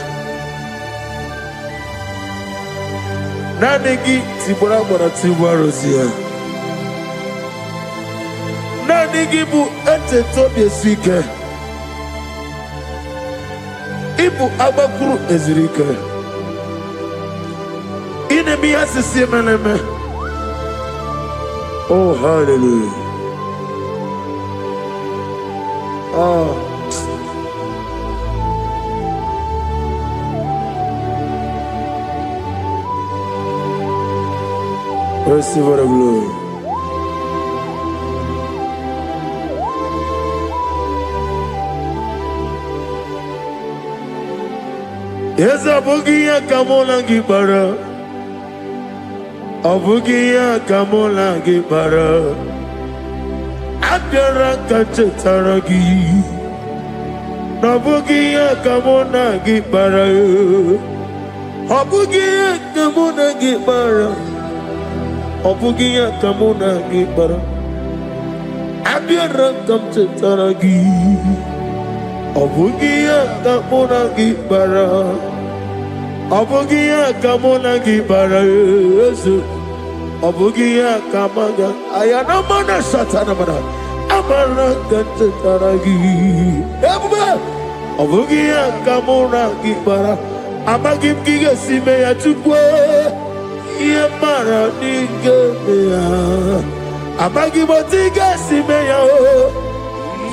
Nanigi tibora bora tibora rosia. Nanigi bu ete tobi esike. Ibu abakuru ezirike. Inemiya susiyemeleme. Oh, hallelujah. Receive the glory. Yes, Abugia Kamola Gibara. Abugia Kamola Gibara. Abdara Kachetaragi. Abugia Kamona Gibara. Abugia Kamona Gibara. Abugia Kamona Gibara. Abdara Kachetaragi. Abugia Kamona Gibara. Abugia Kamona Gibara. Abugia Kamaga. Ayana Mana Satana Mana. Amara Kachetaragi. Abugia Kamona Gibara. Amagim Giga Simeya Chukwe. Yamara Nigeria. Amagimotiga Simeya.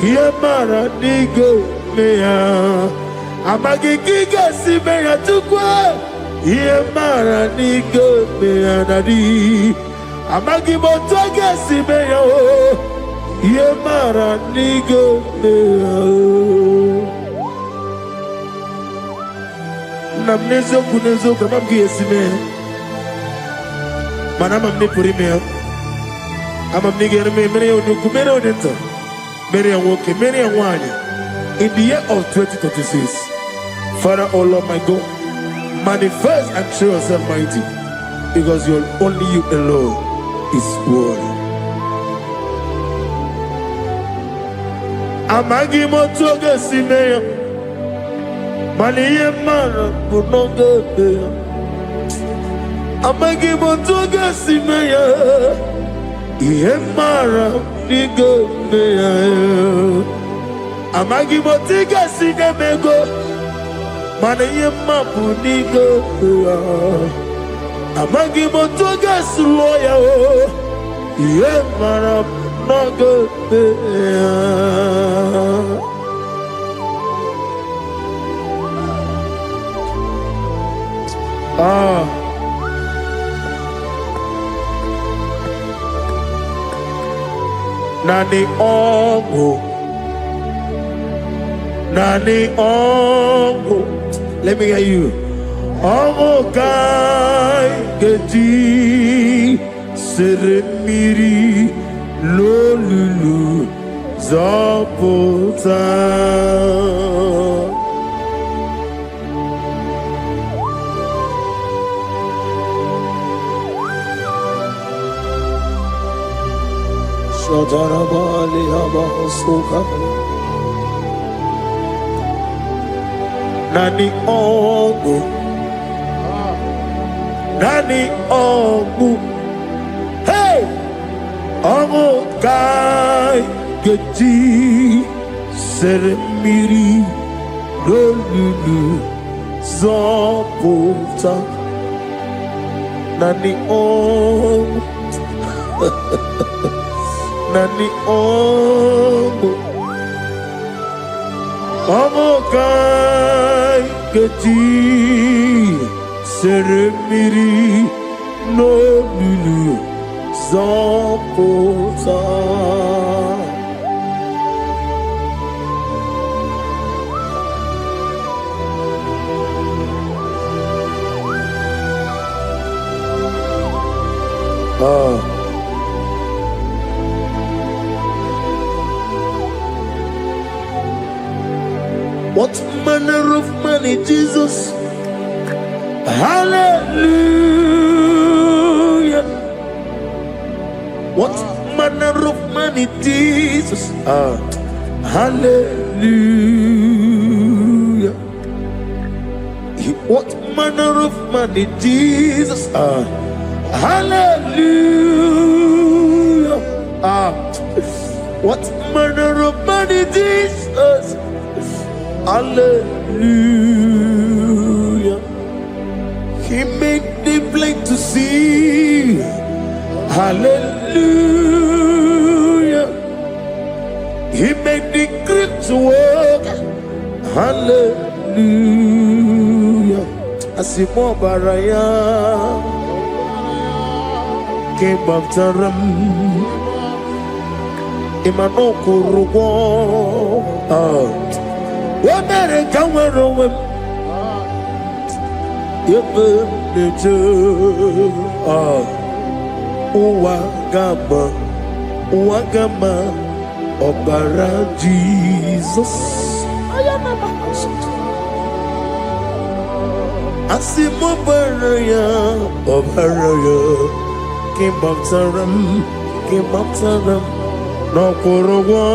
Yamara Nigeria. Amagigiga Simeya Chukwe. Yamara Nigeria Nadi. Amagimotoga Simeya. Yamara Nigeria. Namnezo kunezo kamamgi Simeya. Manama mnipurime. Amamnigere mere onukumere onenta. Mere woke, mere wani. In the year of 2026, Father, oh Lord my God, manifest and show yourself mighty, because only you alone is worthy. Amagi motoga simeya, maniye mara kunoga beya. Amagi motoga simeya, iye mara niga beya. Amagi motiga sinemego, maniye mapu niga beya. Amagi motoga suloya, iye mara noga beya. Nani ongo, Nani ongo. Let me hear you. Ongo kai geti seremiri lolulu zapota. Shadarabali Abasuka Nani Ogu Nani Ogu. Hey! Ogu Kai Geti Seremiri Lolulu Zapota Nani Ogu. Nani ongo, ongo kai geti seremiri no lulu zapota. What manner of money, Jesus? Hallelujah. What manner of money, Jesus? Hallelujah. What manner of money, Jesus? Hallelujah. What manner of money, Jesus? Hallelujah. He made the blind to see. Hallelujah. He made the crippled to hallelujah. Asimo baraya kebabtaram imano kurugo wamere kawerowe yebe neje uwagama obara Jesus asimo baraya obaraya kebabtaram no kurugo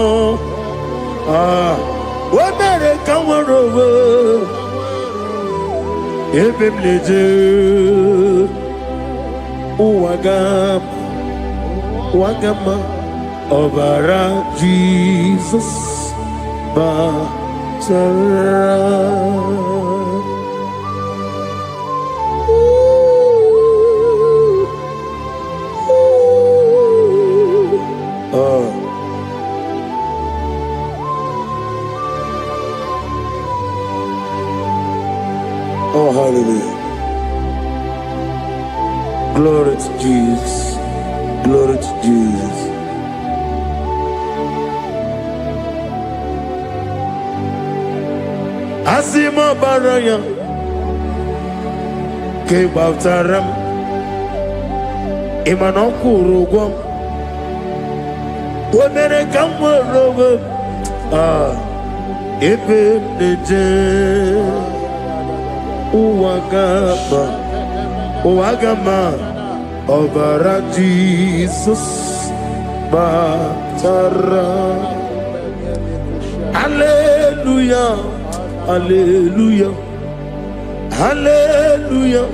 wamere kawerowe yebe neje Wagama Obara Jesus Batara. Oh, hallelujah. Glory to Jesus. Glory to Jesus. Asima baraya kebabtaram imanokuru wamere kamworowe ebe neje uwagama Obara Jesus Batara. Hallelujah, hallelujah, hallelujah,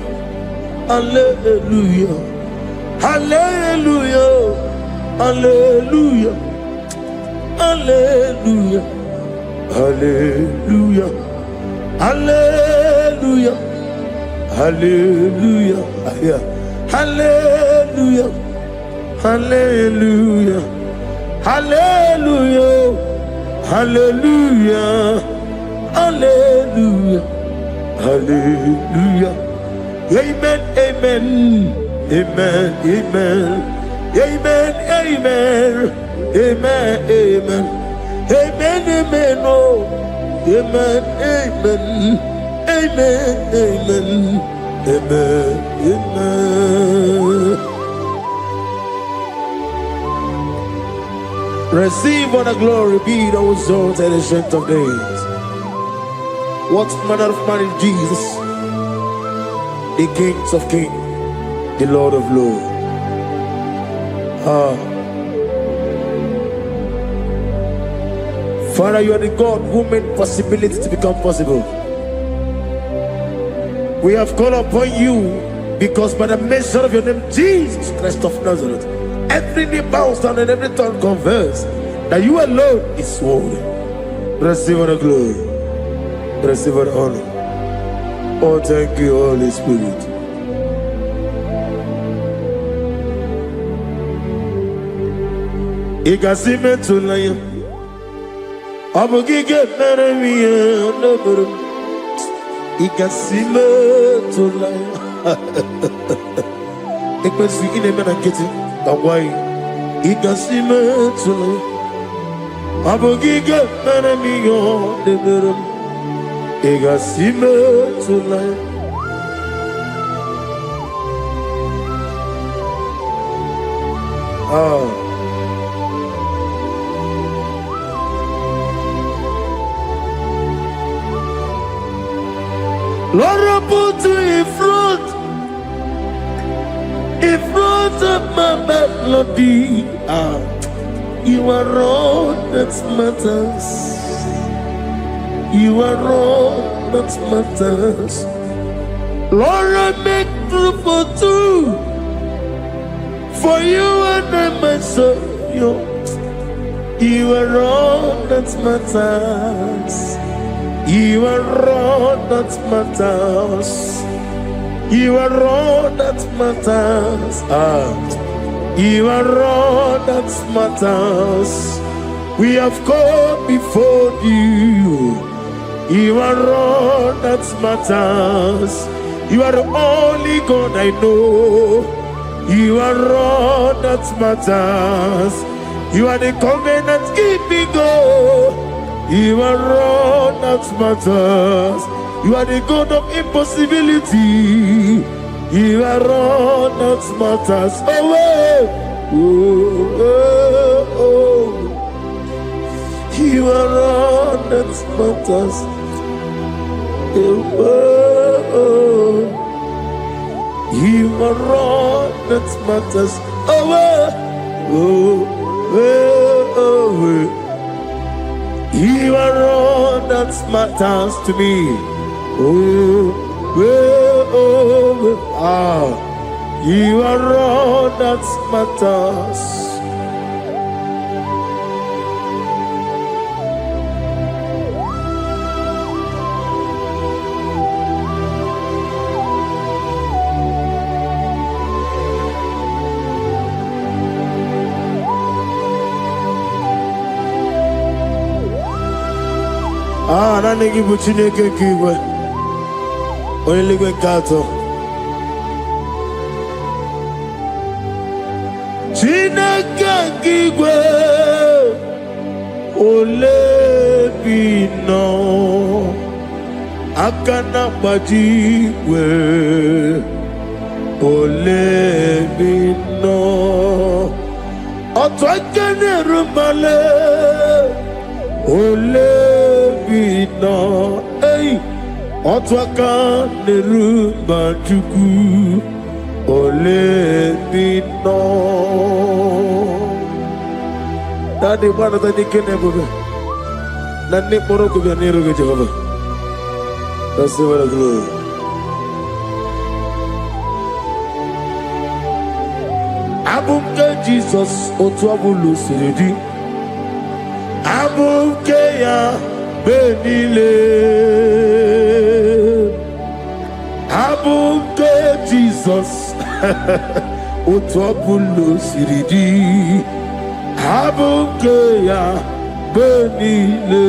hallelujah, hallelujah, hallelujah, hallelujah, hallelujah, hallelujah, hallelujah, hallelujah. Hallelujah, hallelujah, hallelujah, hallelujah, hallelujah, hallelujah. Amen, amen, amen, amen, amen, amen, amen, amen, amen, amen, oh, amen, amen, amen, amen. Amen, amen. Receive all the glory, be thou exalted in the strength of days. What manner of man is Jesus? The King of kings, the Lord of lords. Father, you are the God who made possibility to become possible. We have called upon you because by the mention of your name, Jesus Christ of Nazareth, every knee bows down and every tongue confess that you alone is worthy. Receive all the glory. Receive all the honor. Oh, thank you, Holy Spirit. Igasime tulaya, abugige meremiya neburu. Igasime tulaya. Ekwensu ine mena kiti kawai. Igasime tulaya, abugige meremiya neburu. Igasime tulaya. Lord, I put you in front of my melody. You are all that matters. You are all that matters. Lord, I make room for two, for you and I myself. You are all that matters. You are all that matters. You are all that matters. You are all that matters. We have come before you You are all that matters. You are the only God I know. You are all that matters. You are the covenant keeping God. You are all that matters. You are the God of impossibility. You are all that matters. Oh, oh, oh, oh. You are all that matters. Oh, oh. You are all that matters. Oh, oh, oh, oh. You are all that matters to me. Oh, oh, oh, ah. You are all that matters. Ah, na nigi buchine ke kiwe. Oyeligwe kato. Chineke kiwe. Olebino. Akana bajiwe. Olebino. Otwakene rumale. Olebino, hey, Otwaka nerumba chuku. Olebino. Daddy, what are the Kenebube? Nani Moroko Nero Jehovah. That's the word of glory. Abumke Jesus, Otwabulu Siridi. Abukeya benile, abuke Jesus, utwabulu siridi, abukeya benile.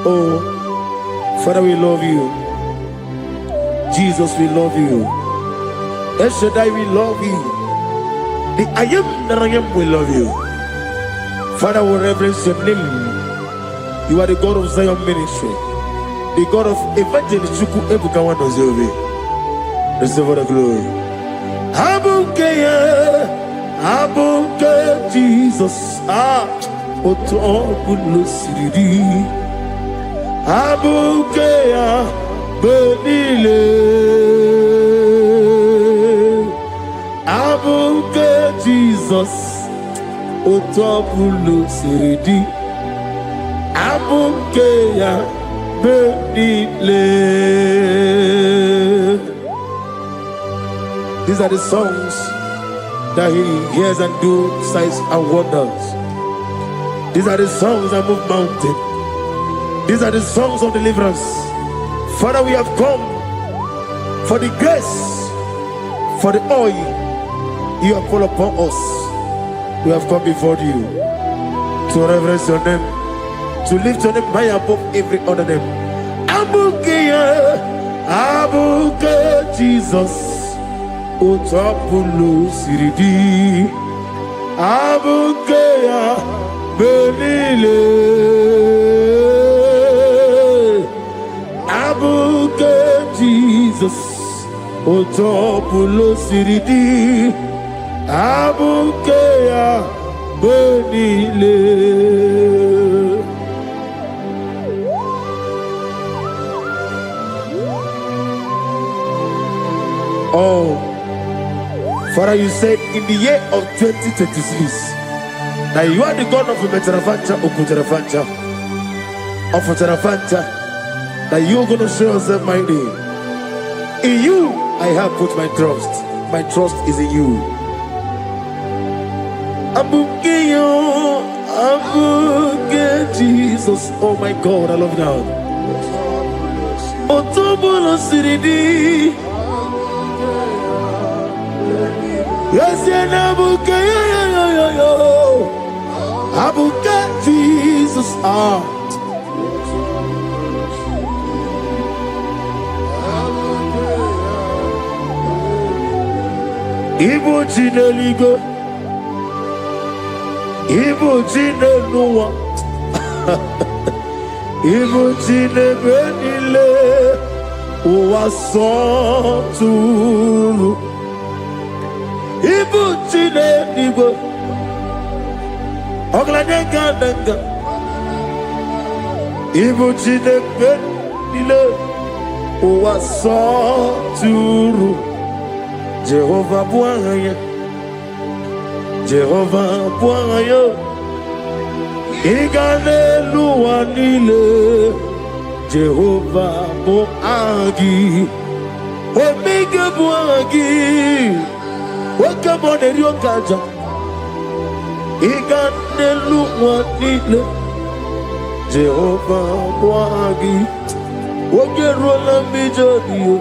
Oh, Father, we love you. Jesus, we love you. El Shaddai, we love you. The I am that I am will love you. Father, we reverence your name. You are the God of Zion ministry, the God of Evangelist Chuku Ebukawa Nozobe. Receive all the glory. Abuke Jesus. Oto Bulu Siridi. Abuke Benile. Abuke Jesus, Otobulu Siridi, Abuke ya Benile. These are the songs that he hears and do signs and wonders. These are the songs that move mountain. These are the songs of deliverance. Father, we have come for the grace, for the oil you have called upon us. We have come before you to reverence your name, to lift your name high above every other name. Abuke Jesus, Otapulu Siridi, Abuke Benile, Abuke Jesus, Otapulu Siridi. Abukeya benile. Oh, Father, you said in the year of 2026 that you are the God of Metarafancha, Okutarafancha, of Tarafancha, that you are going to show yourself mighty. In you, I have put my trust. My trust is in you. Abukeyo, Abuke Jesus. Oh my God, I love you now. Otobolo Siridi. Yes, Abuke, Abuke Jesus. Jesus. Ah. Ibu Chineligo, Ibu Chinenuwa, Ibu Chinebenile, Uwasoturu, Ibu Chineligo, Oglanenga, Ibu Chinebenile, Uwasoturu. Jehovah Bwanya, Jehovah Bwanya, Igane Luanile, Jehovah Boagi, Omega Boagi, welcome on the Ryokaja, Igane Luanile, Jehovah Boagi, Ogerola Mijodio.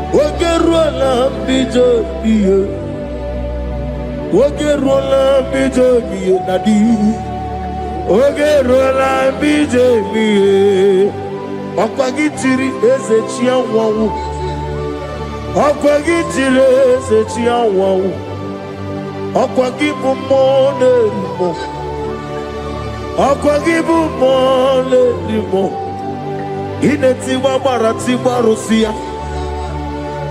Ogerola bijobiye, Ogerola bijobiye nadi, Ogerola bijobiye. Okwagitiri ezechi anwawu, Okwagitiri ezechi anwawu, Okwagibu monerimo, Okwagibu monerimo. Ineti wabara tibarusia.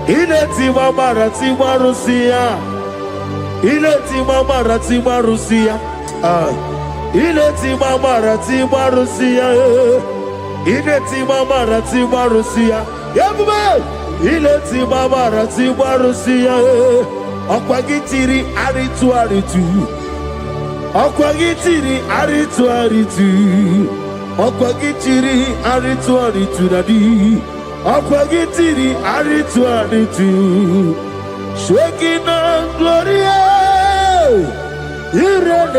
Ileti mama Rusia, Ileti mama Rusia, Ileti mama Rusia, Ileti mama Rusia, Yabume, Ileti mama Rusia, Okwagitiri aritu, Okwagitiri aritu nadi. Akwagitiri aritu, shaking on gloria, you reign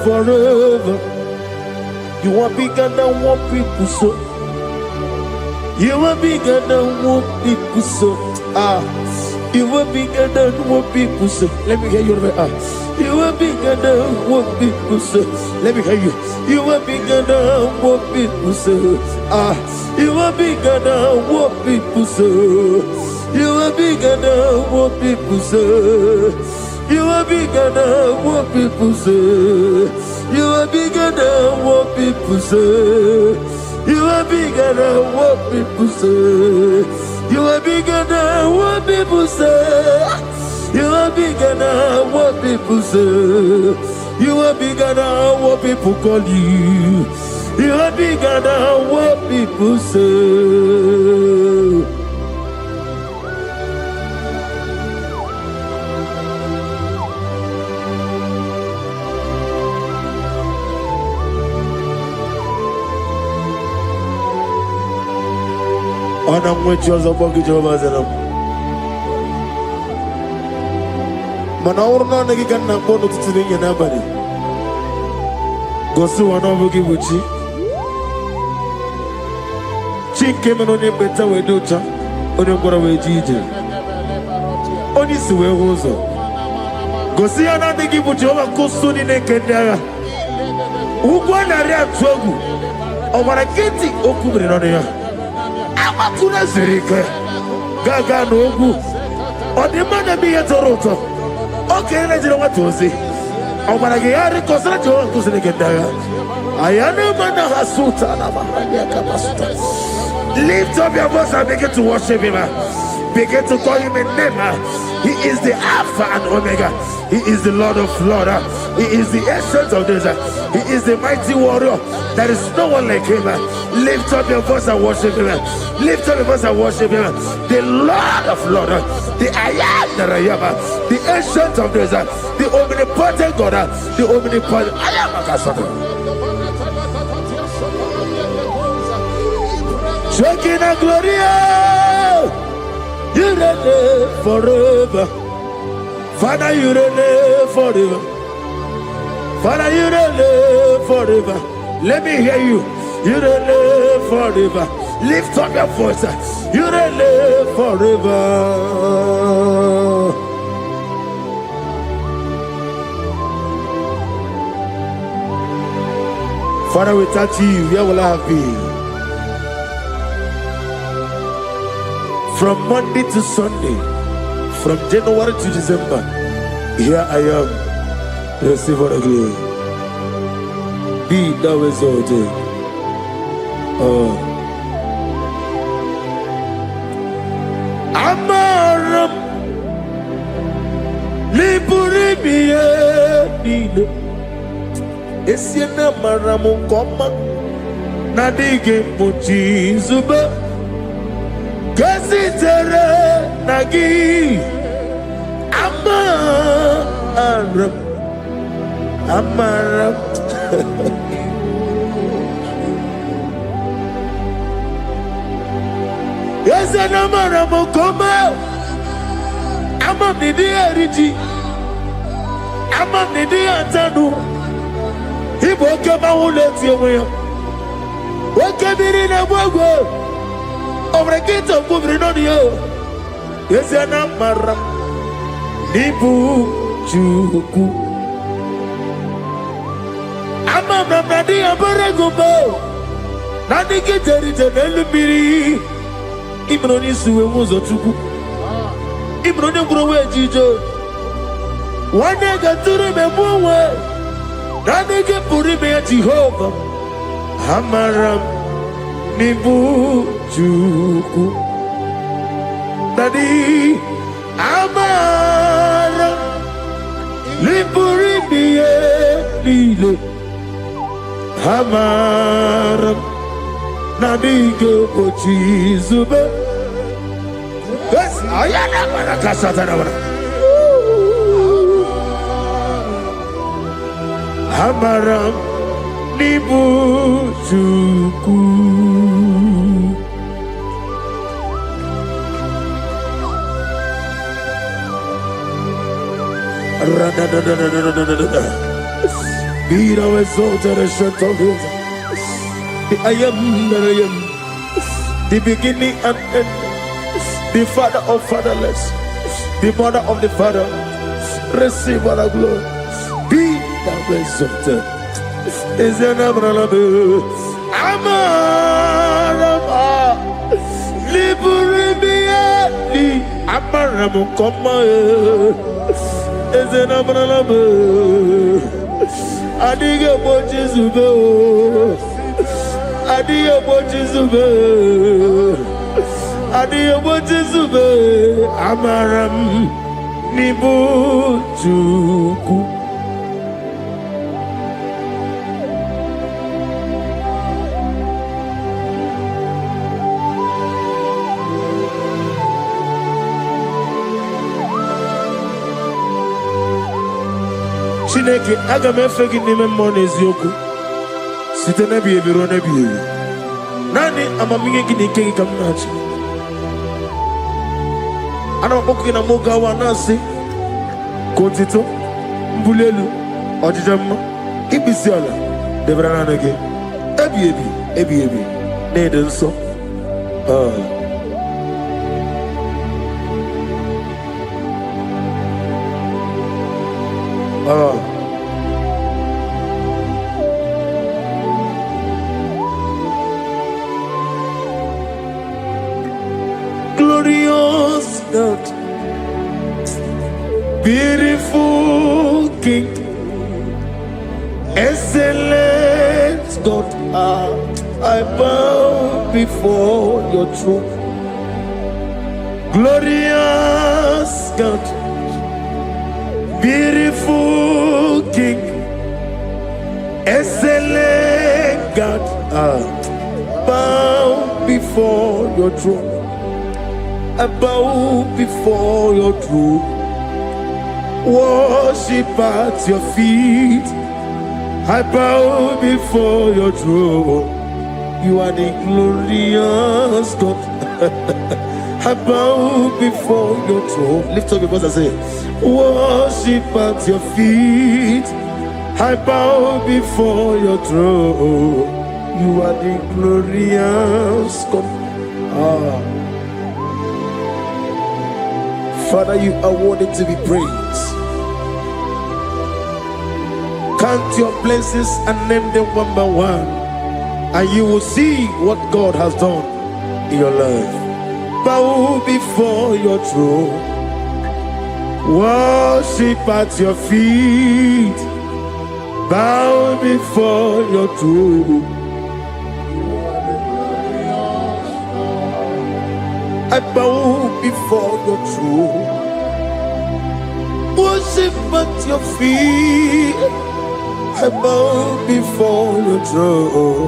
forever. You are bigger than what people so. You are bigger than what people so. You are bigger than what people say. Let me hear you. You are bigger than what people say. Let me hear you. You are bigger than what people say. You are bigger than what people say. You are bigger than what people say. You are bigger than what people say. You are bigger than what people say. You are bigger than what people say. You are bigger than what people say. You are bigger than what people say. You are bigger than what people call you. You are bigger than what people say. I'm with you as a bucket of us. Manaurna Nagikan Napono to the nobody. Go to one of Gibuchi. Chick came on your better way, Dota, on your Goraway Gigi. Only Sue Rosa. Go see another Gibuchi over Kosuni Nekendara. Ugwana Ria Togu. Over a getting Okubri on here. Amakuna Zerike. Gaga Nogu. On the man of me at Toronto. Okay, let's know what to say. Over a Gary Cosato Kusinekendara. I am no man has Sultana. Lift up your voice and begin to worship him. Begin to call him a name. He is the Alpha and Omega. He is the Lord of Lords. He is the Ancient of Days. He is the mighty warrior. There is no one like him. Lift up your voice and worship him. Lift up your voice and worship him. The Lord of Lords. The I am that I am. The Ancient of Days. The omnipotent God. The omnipotent I am. Shekinah Gloria, you reign forever. Father, you reign forever. Father, you reign forever. Let me hear you. You reign forever. Lift up your voice. You reign forever. Father, without you, where will I have been? From Monday to Sunday, from January to December, here I am. Receive all the glory. Be thou exalted. Amaram Liburibie Nino Esiena Maramu Koma Nadige Muchi Zuba Gasitere Nagi Amaram Yes, and Amaram Koma Amam Nidi Eriji Amam Nidi Antanu He woke up my let you away. What came in a world over a gate of moving on you? Yes, and Amaram Nibu Chuku Amam Nadi Abaragubo Nadi get a little Ibroni suwe muzo tuku Ibroni kurowe jijo Wane gaturi me muwe Nane ke puri me Jehovah Hamaram Nibu Juku Nadi Hamaram Nipuri miye Lile Hamaram Nadigo Ochi Zube. Yes, I am a Casatana. Hamaram Nibu Juku. Be thou exalted and shut of it. I am that I am, the beginning and end, the father of fatherless, the mother of the father. Receive all the glory. Be thou exalted. Is an Abraham, Amarama, Liburibiati, Amaramu, Koma, is an Abraham, Adiga Bojizubo. Adiyo Bojizube Amaram Nibu Juku. Chineke aga m efe gị n'ime mmụọ na eziokwu site n'ebighị ebi ruo n'ebighị ebi. Naanị amamihe gị na ike gị ka m na-achị. Ana m akpọku gị na moge awa na-asị ka otito, mbuli elu, ọjịja mma, ikpisi ala debere naanị gị ebighị ebi ebighị ebi na-ede nsọ. Glorious God, beautiful King, excellent God, I bow before your throne. Glorious God, beautiful King, excellent God, bow before your throne. I bow before your throne, worship at your feet. I bow before your throne. You are the glorious God. I bow before your throne. Lift up your voice and say, worship at your feet. I bow before your throne. You are the glorious God. Father, you are worthy to be praised. Count your blessings and name them one by one, and you will see what God has done in your life. Bow before your throne, worship at your feet. Bow before your throne. I bow before your throne, worship at your feet. I bow before your throne.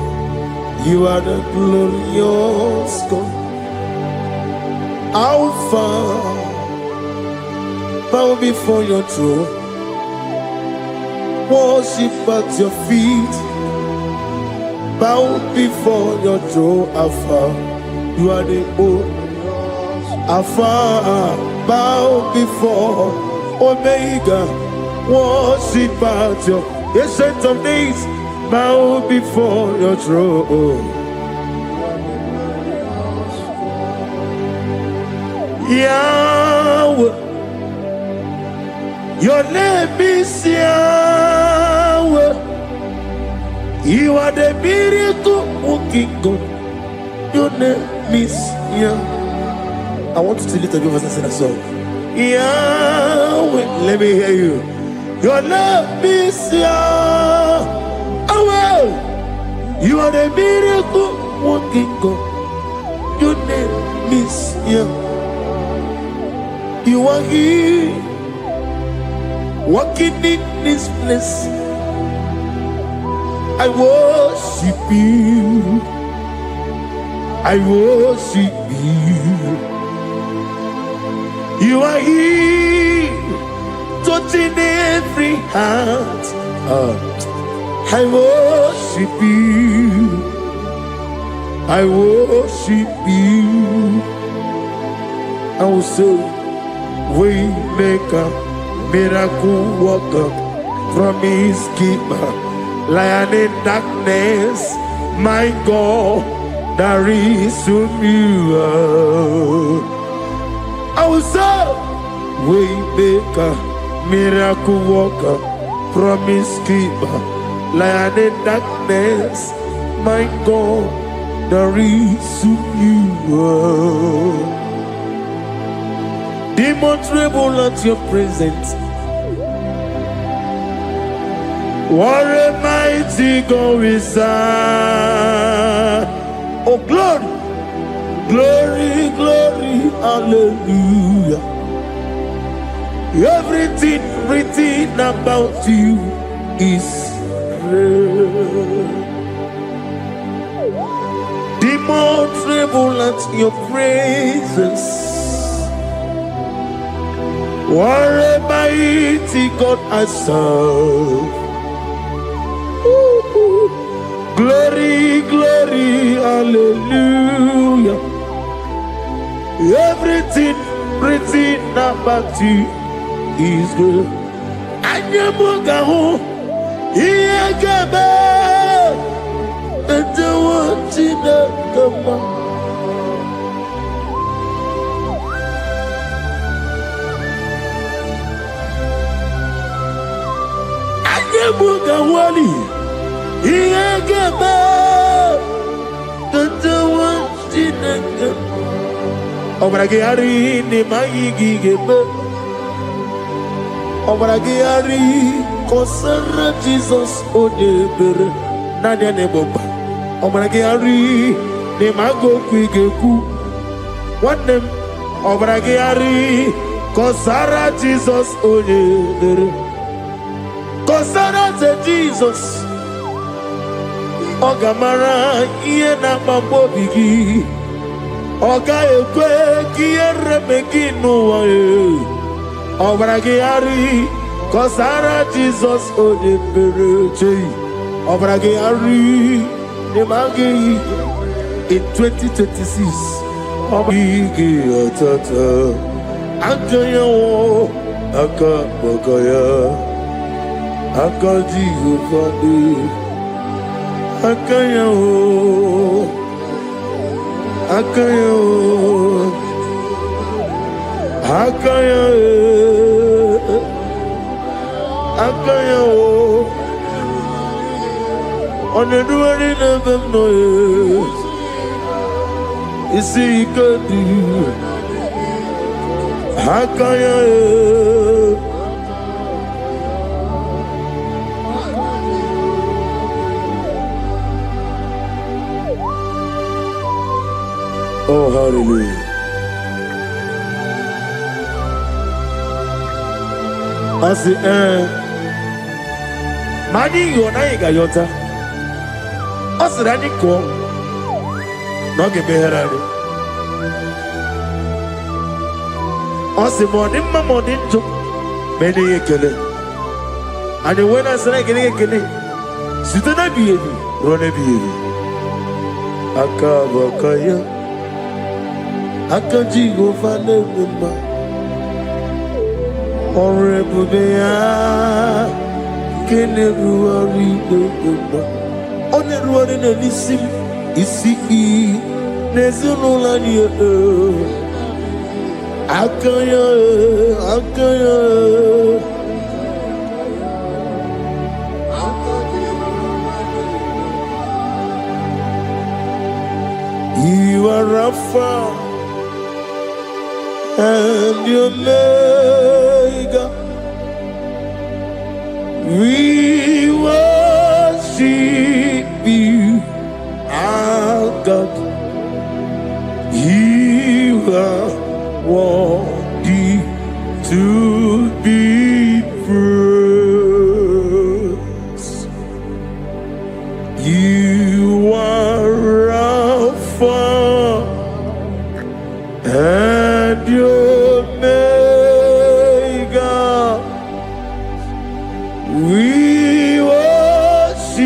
You are the glorious God, Alpha. Bow before your throne, worship at your feet. Bow before your throne, Alpha. You are the old Alpha. Bow before Omega, worship at your Ancient of Days. Bow before your throne. Yahweh, your name is Yahweh. You are the miracle working God. Your name is Yahweh. I want you to lift up your voice and sing a song. Yahweh, let me hear you. Your name is Yahweh. You are the miracle working God. Your name is Yahweh. You are here, walking in this place. I worship you. I worship you. You are here, touching every heart. I worship you. I worship you. I will say, Waymaker, miracle worker, promise keeper, lion in darkness, my God, there is you. I will say, Waymaker, miracle worker, promise keeper, lion in darkness, my God, there is you. Demons tremble at your presence. What a mighty God we serve. Oh, glory, glory, glory, hallelujah. Everything written about you is real. Demons tremble at your presence. What a mighty God I serve. Glory, glory, hallelujah. Everything written about you is good. Anyamugaho, Iyagaba, and the one in the Mugawali, Iyagaba, Tantawa, Jinaka, Obragiari, Nimayigigaba, Obragiari, Kosara, Jesus, Odeber, Nadia Neboba, Obragiari, Nimago Quigeku, one name, Obragiari, Kosara, Jesus, Odeber. Kosara to Jesus, Ogamara, Iena Mambobigi, Oga Ekwe, Kiere Megino, Obragiari, Kosara Jesus, Odepereche, Obragiari, Nemagi, in 2026, Obigi, Tata, Antonio, Aka, Bogaya. Akaji Ufadi Akaya Akaya Akaya Akaya On the dwelling of them, no, you see, good. Hakaya, oh, hallelujah. I say, Mani, you're not a gayota. I said, I didn't call. Not get better. I said, morning to many a killer. And when I said, I get a killer, sit on a baby, run a baby. Akabakaya, Akajigo Fanema, Horrible Bea, Keneruari, on the road in a lissim, Isi, Nezulania, Akaya, Akaya. You are Rapha and your Omega. We worship you, our God. You are worthy to be praised. You are Rapha and your Omega. We worship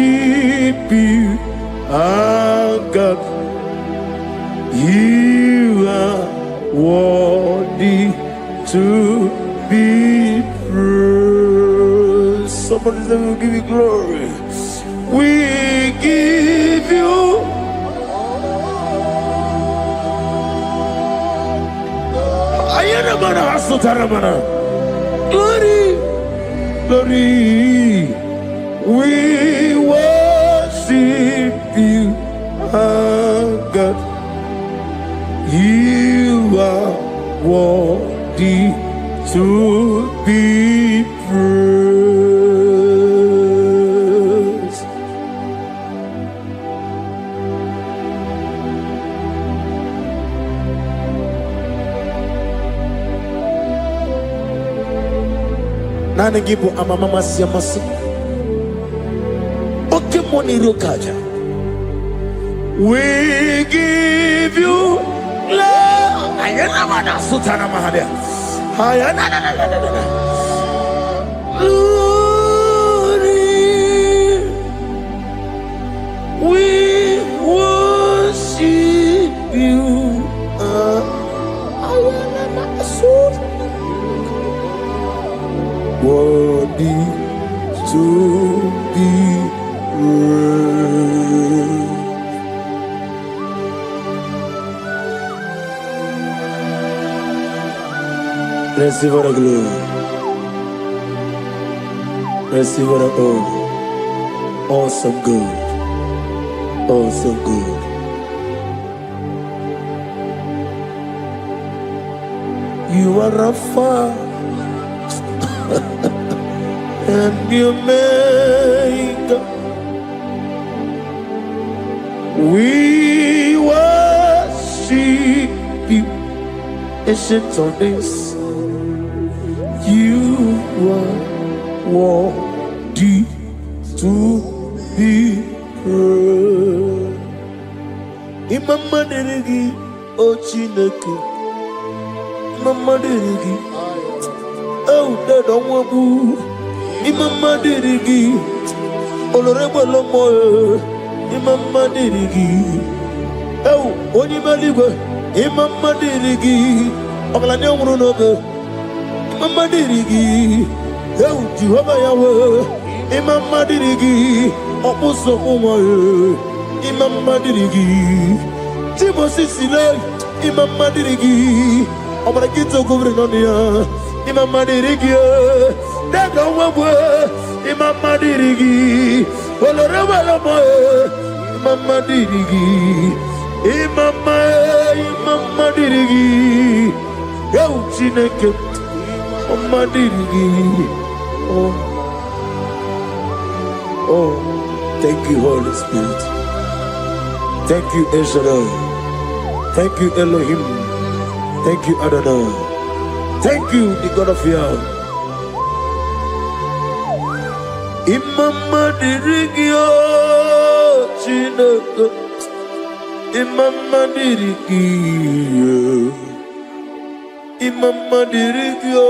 you, our God. You are worthy to be praised. Somebody say, we'll give you glory. We give you glory, glory. We worship you, our God. You are worthy to be praised. Nana gibu amamama siamasi. Oke moni rokaja. We give you love. Ayana mana sutana mahadia. Ayana na na na na na. Glory. We worship you. Ayana na sutana. Worthy to be praised. Receive the glory. Receive the honor. Awesome God. Awesome God. You are Rapha and the Omega. We worship you, ancient of days. You are worthy to be praised. Imama derigi o Chineke. Imama derigi o Dadonwabu. Imama derigi Olorebo Lomo. Imama derigi o Onimaligwe. Imama derigi Oglane Omurunobe. Imama dirigi, eu Jehovah Yahweh. Imama dirigi, opuso umoye. Imama dirigi, Timosi Sile. Imama dirigi, Obarakito Gubrinonia. Imama dirigi, Dega Wawe. Imama dirigi, Olorama, Mama Dirigi, Mama Dirigi, Yo Chineke, Mama Dirigi. Oh, thank you, Holy Spirit. Thank you, El Shaddai. Thank you, Elohim. Thank you, Adonai. Thank you, the God of Yah. Imama dirigio, Chineke. Imama dirigio. Imama dirigio.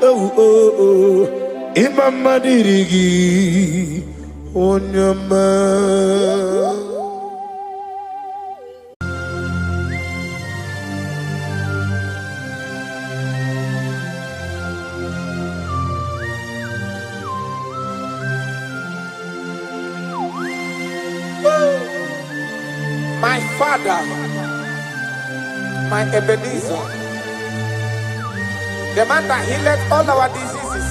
Oh. Imama dirigi. Onyama. My Father, my Ebenezer, the man that healed all our diseases,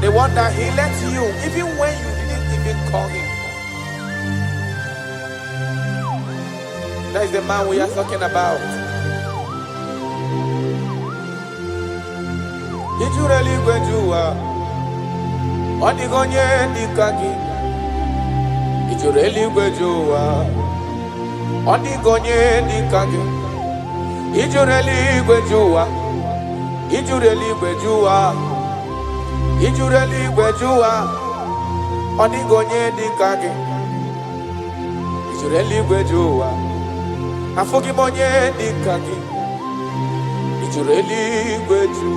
the one that healed you even when you didn't even call him. That is the man we are talking about. Did you really go to Onigonye Nikagi? Did you really go to Onigonye Nikagi? Did you really go to Did you really go to Did you really go to Onigonye Nikagi? Did you really go to Afogimonye Nikagi? Did you really go to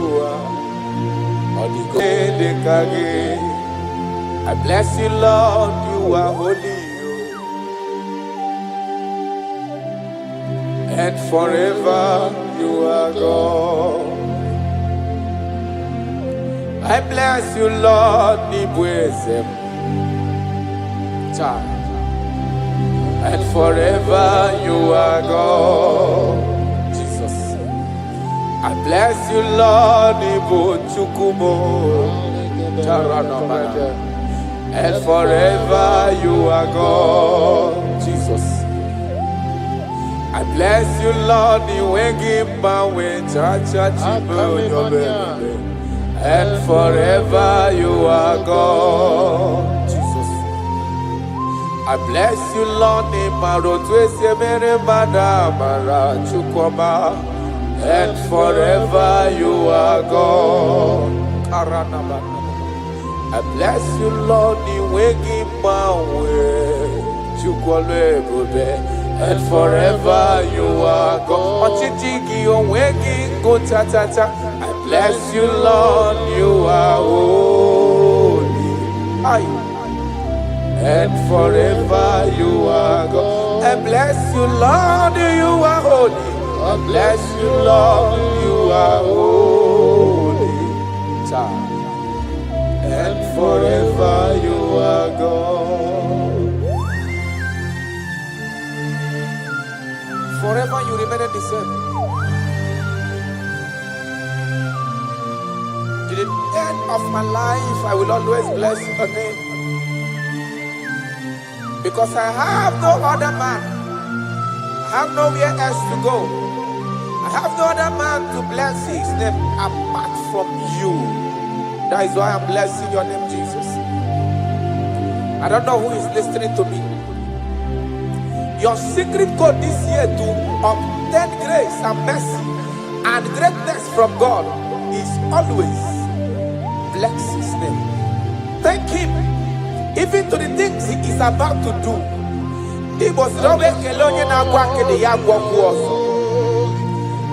I bless you, Lord, you are holy, and forever you are God. I bless you, Lord, and forever you are God. I bless you, Lord, and forever you are God, Jesus. I bless you, Lord, and forever you are God, Jesus. I bless you, Lord, and forever you are God. I bless you, Lord, and forever you are God. I bless you, Lord, you are holy, and forever you are God. I bless you, Lord, you are holy. I bless you, Lord, you are holy, and forever you are God. Forever you remain the same. To the end of my life, I will always bless your name, because I have no other man. I have nowhere else to go. I have no other man to bless his name apart from you. That is why I'm blessing your name, Jesus. I don't know who is listening to me. Your secret code this year to obtain grace and mercy and greatness from God is always bless his name. Thank him even to the things he is about to do.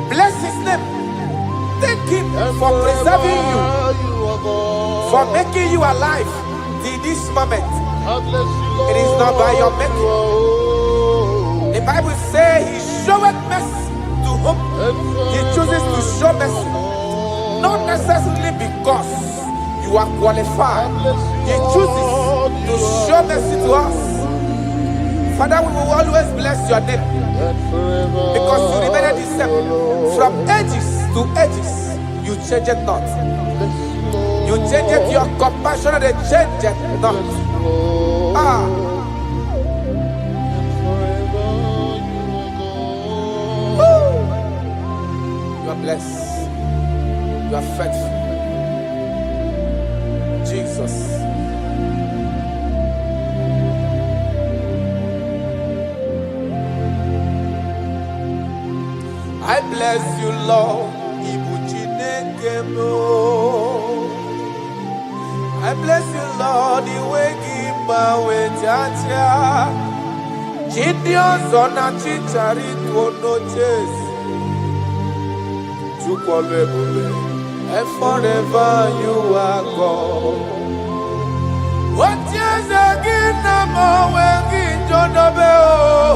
Bless his name. Thank him for preserving you, for making you alive till this moment. It is not by your making. The Bible says he showeth mercy to whom he chooses to show mercy, not necessarily because you are qualified. He chooses to show mercy to us. Father, we will always bless your name, because you remain the same. From ages to ages, you change it not. You You change it, your compassion, they change it not. Ah. Woo. You are blessed. You are faithful. Jesus. I bless you, Lord. I bless you, Lord. The way give my way, Jaja. Gideon Zona Chichari to no chase. And forever you are God. What years again, I'm always John Abel.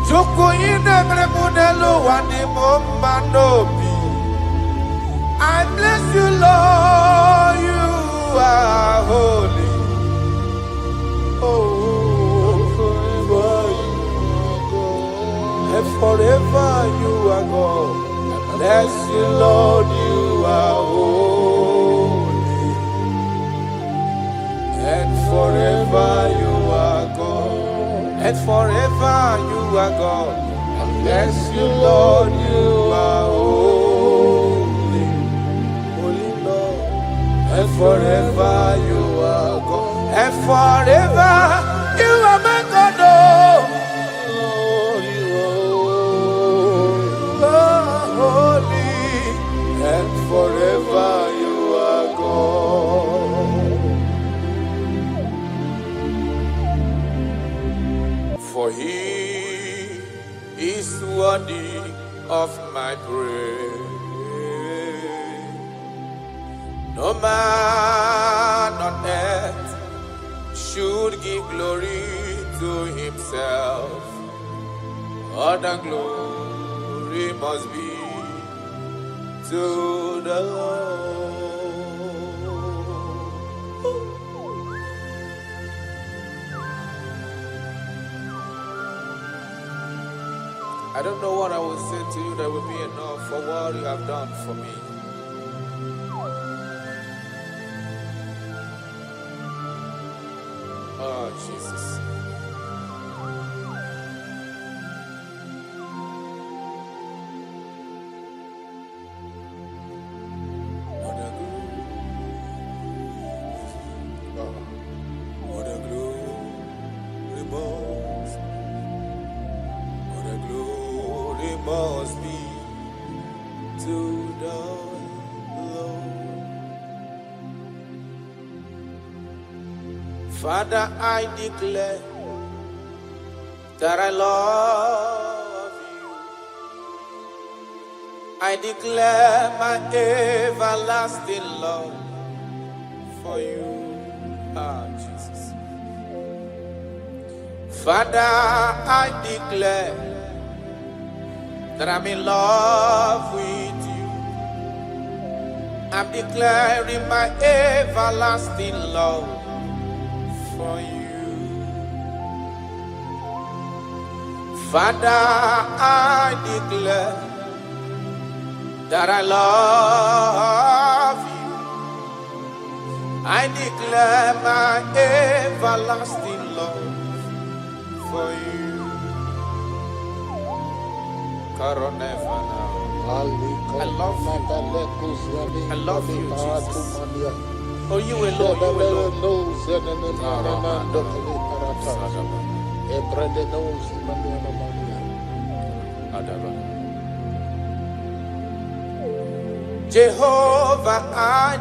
Chuku ine mrebunelo wani momanobi. I bless you, Lord, you are holy. Oh, forever you are God. And forever you are God. I bless you, Lord, you are holy. And forever you are God. And forever you are God. I bless you, Lord, you are holy. Holy Lord. And forever you are God. And forever you are my God. Oh, you are holy. And forever you are God. For he is worthy of my praise. No man on earth should give glory to himself. All the glory must be to the Lord. I don't know what I will say to you that will be enough for what you have done for me. Oh, Jesus. What a glory must be to the Lord. Father, I declare that I love you. I declare my everlasting love for you. Ah, Jesus. Father, I declare that I'm in love with you. I'm declaring my everlasting love for you. Father, I declare that I love you. I declare my everlasting love for you. I love you. I love you, Jesus. Oh, you alone, you alone. Jehovah, I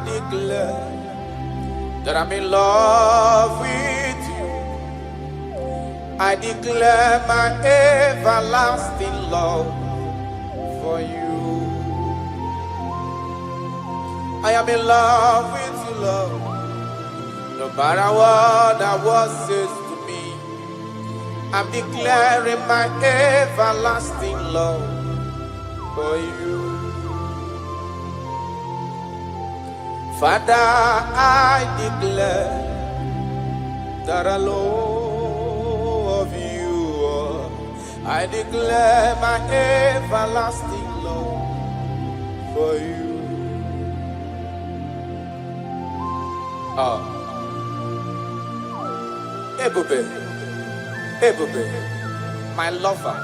declare that I'm in love with you. I declare my everlasting love for you. I am in love with you, Lord. No matter what the world says to me, I'm declaring my everlasting love for you. Father, I declare that I love you. I declare my everlasting love for you. Oh, Ebube, Ebube, my lover,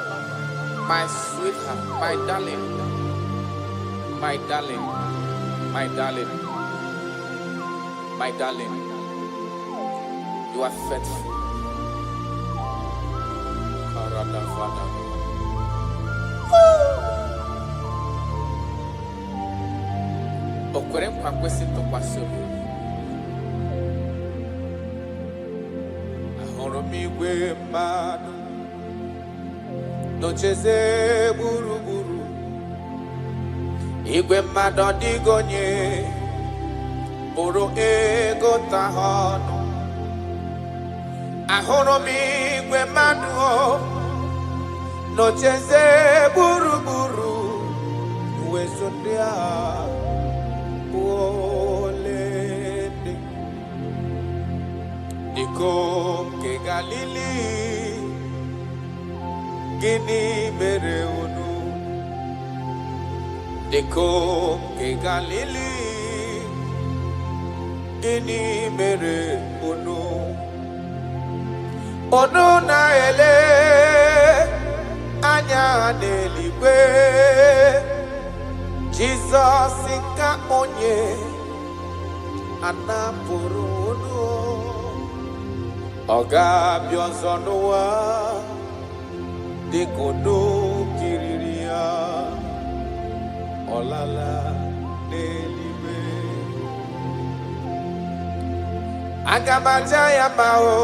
my sweetheart, my darling, my darling, my darling, my darling. You are faithful. Okwere nkwa kwesị ntụkwasị obi. Ahụrụ m igwe mmadụ n'ocheze gburugburu. Igwe mmadụ ọ dịghị onye bụrụ ego ta ha ọnụ. Ahụrụ m igwe mmadụ n'ocheze gburugburu. Uwezo ndị agha olende Dikom ke Galili gịnị mere unu? Dikom ke Galili gịnị mere unu? Unu na-ele anya n'eluigwe. Jesus ka onye anapụrụ unu. Ọ ga-abịa ọzọ n'ụwa dịka unu kiriri ya. Ọ lala n'eluigwe. Aga m aja ya mma o,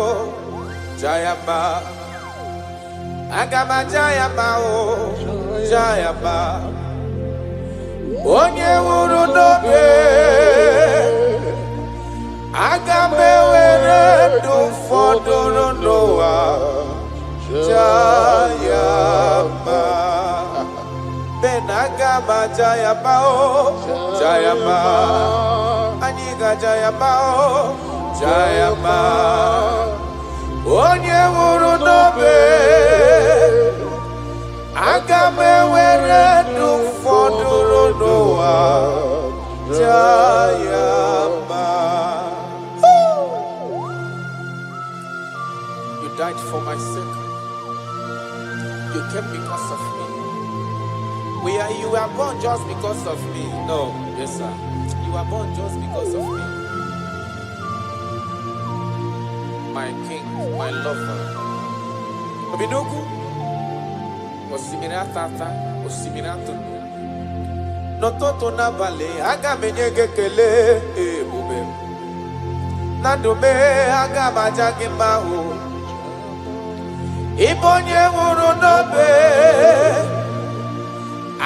ja ya mma. Aga m aja ya mma o, ja ya mma. Onye nwụrụ n'obe, aga m ewere ndụ fọdụrụ n'ụwa, jaa ya mma. Ben aga m aja ya mma o, jaa ya mma. Anyị ga-aja ya mma o, jaa ya mma. Onye nwụrụ n'obe, aga m ewere ndụ fọdụrụ n'ụwa, jaa ya mma. You died for my sake. You came because of me. You were born just because of me. No, yes sir. You were born just because of me. My king, my lover. Obidogu. Osimiri atata, osimiri atụrụ. N'ụtụtụ n'abalị, aga m enye gị ekele ebube. Na ndụ m, aga m aja gị mma o. Ịbụ onye nwụrụ n'obe,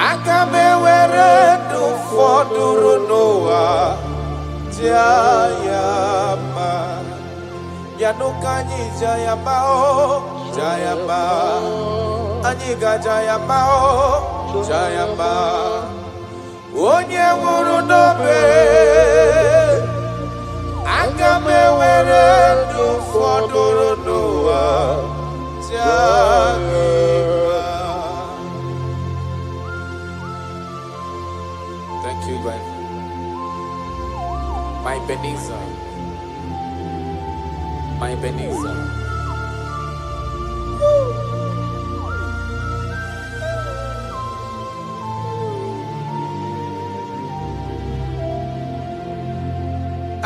aga m ewere ndụ fọdụrụ n'ụwa, jaa ya mma. Ya n'ụka anyị jaa ya mma o, jaa ya mma. Anyị ga-aja ya mma o, jaa ya mma. Onye nwụrụ n'obe, aga m ewere ndụ fọdụrụ n'ụwa, jaa gị mma. Thank you, God. My Ebenezer, my Ebenezer.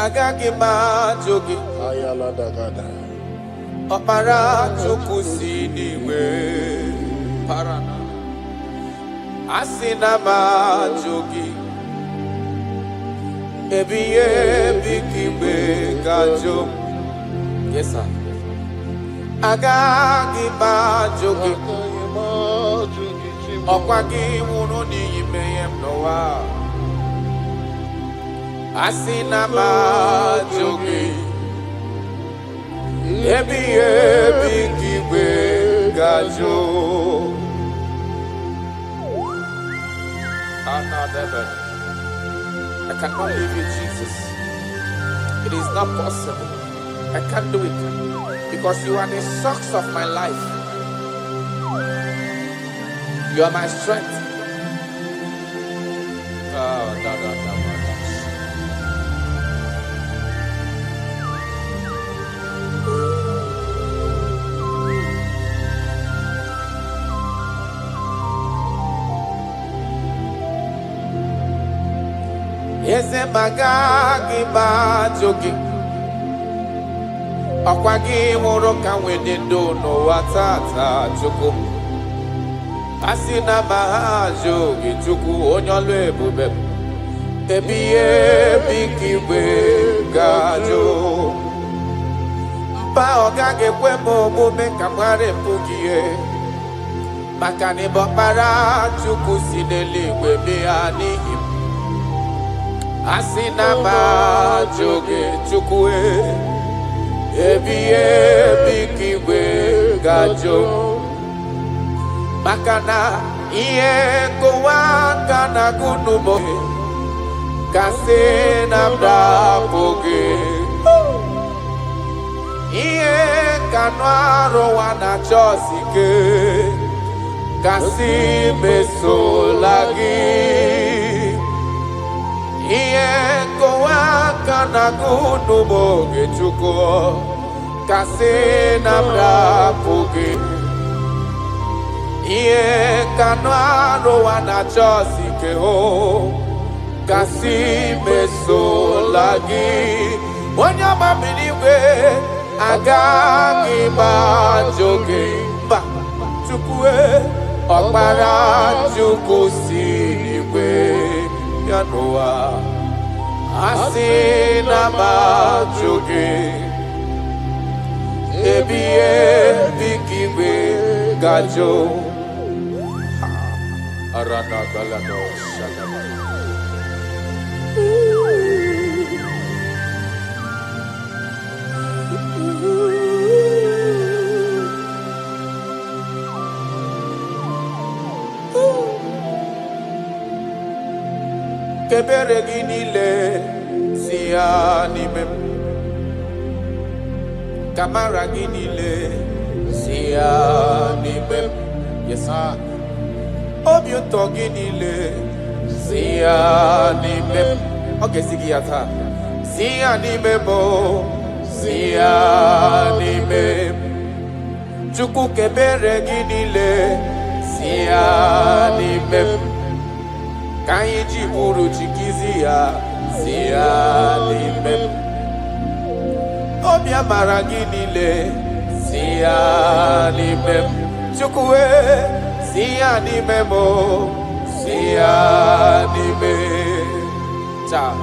Agaghị m ajụ gị ọkpara Chukwu si n'igwe para. Asị na m ajụ gị ebighị ebi ka igwe ga-ajụ m. Yes sir. Agaghị m ajụ gị ọkwa gị nwụrụ n'ihi mmehie m n'ụwa. Asị na m ajụ gị ebighị ebi ka igwe ga-ajụ. I cannot leave you, Jesus. It is not possible. I can't do it because you are the source of my life. You are my strength. eze magagi bajogi ọkwagi nwụrụ ka nwede ndo n'ụwa tata chukwu asị na mahajogi chukwu onye ọlụ ebube ebighị ebi ka igwe gajo mba ọ gaghị ekwe m omume ka mgharịpụ gị ihe maka na ịbụ ọkpara chukwu si n'eluigwe bịa n'ihi m asị na m ajụ gị chukwu ebighị ebi ka igwe ga-ajụ maka na ihe nkụwa aka na gụnụmọ kasị na m dapụ gị ihe kanụ arụwa na chọọsị ike kasị mesola gị ihe nkụwa aka na gụnụmọ oge chukwu kasị na m dapụ gị ihe kanụ arụwa na chọọsị ike hụ kasị mesola gị onye ọmamiri igwe agaghị gbajọ gị mba chukwu ọkpara chukwu si n'igwe ya n'ụwa asị na gbajọ gị ebighị ebi ka igwe gajọ arana galado shadaba kebere gị niile si ya n'ime m kamara gị niile si ya n'ime m yesa obi ụtọ gị niile si ya n'ime m ọ ga-esi gị ya taa si ya n'ime m si ya n'ime m chukwu kebere gị niile si ya n'ime m ka anyị ji bụrụ chikizi ya si ya n'ime m obi amara gị niile si ya n'ime m chukwu si ya n'ime m si ya n'ime taa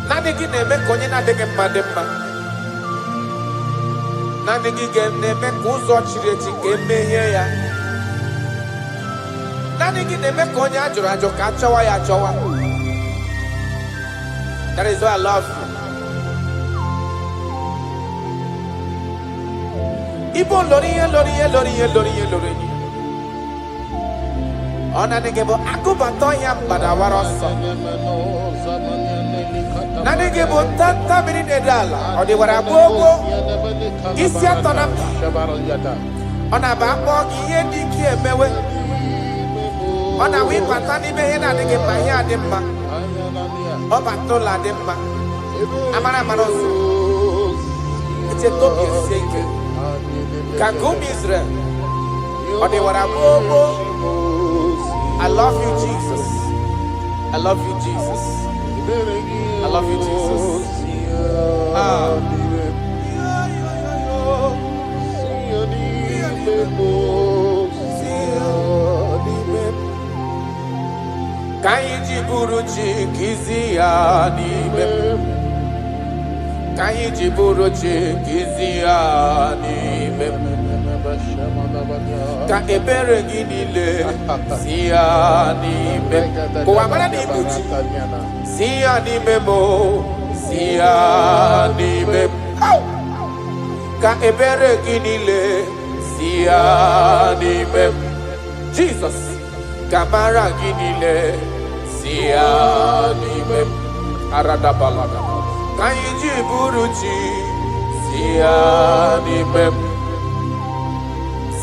naanị gị na-eme ka onye na-adịghị mma dị mma naanị gị na-eme ka ụzọ chiri echi ka emeghe ya naanị gị na-eme ka onye a jụrụ ajụ ka achọwa ya achọwa. That is why I love you. Ibo lori. Ona nige bo akubato ya mbada waroso. Na nige bo tanta mini nedala. Odi warabogo. Isi atona. Ona ba bogi yendi kiemewe. Ona wi patani be na nige bahia demma. Oba tola demma. Amara maroso. Ite tobi seke. Kagum Israel. Odi warabogo. I love you, Jesus. I love you, Jesus. I love you, Jesus. Kaiji buruchi kizia nibe. Kaiji buruchi kizia nibe. Ka ebere gị niile si ya n'ime kụwa mara n'ibuchi si ya n'ime m si ya n'ime m ka ebere gị niile si ya n'ime m Jesus ka mara gị niile si ya n'ime m aradabalaga ka anyị ji bụrụ chi si ya n'ime m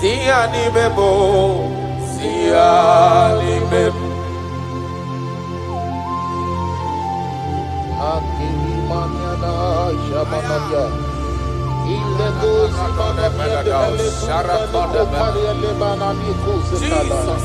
si ya n'ime m si ya n'ime m Akimaniana Shamanabia Illegos Manabia Jesus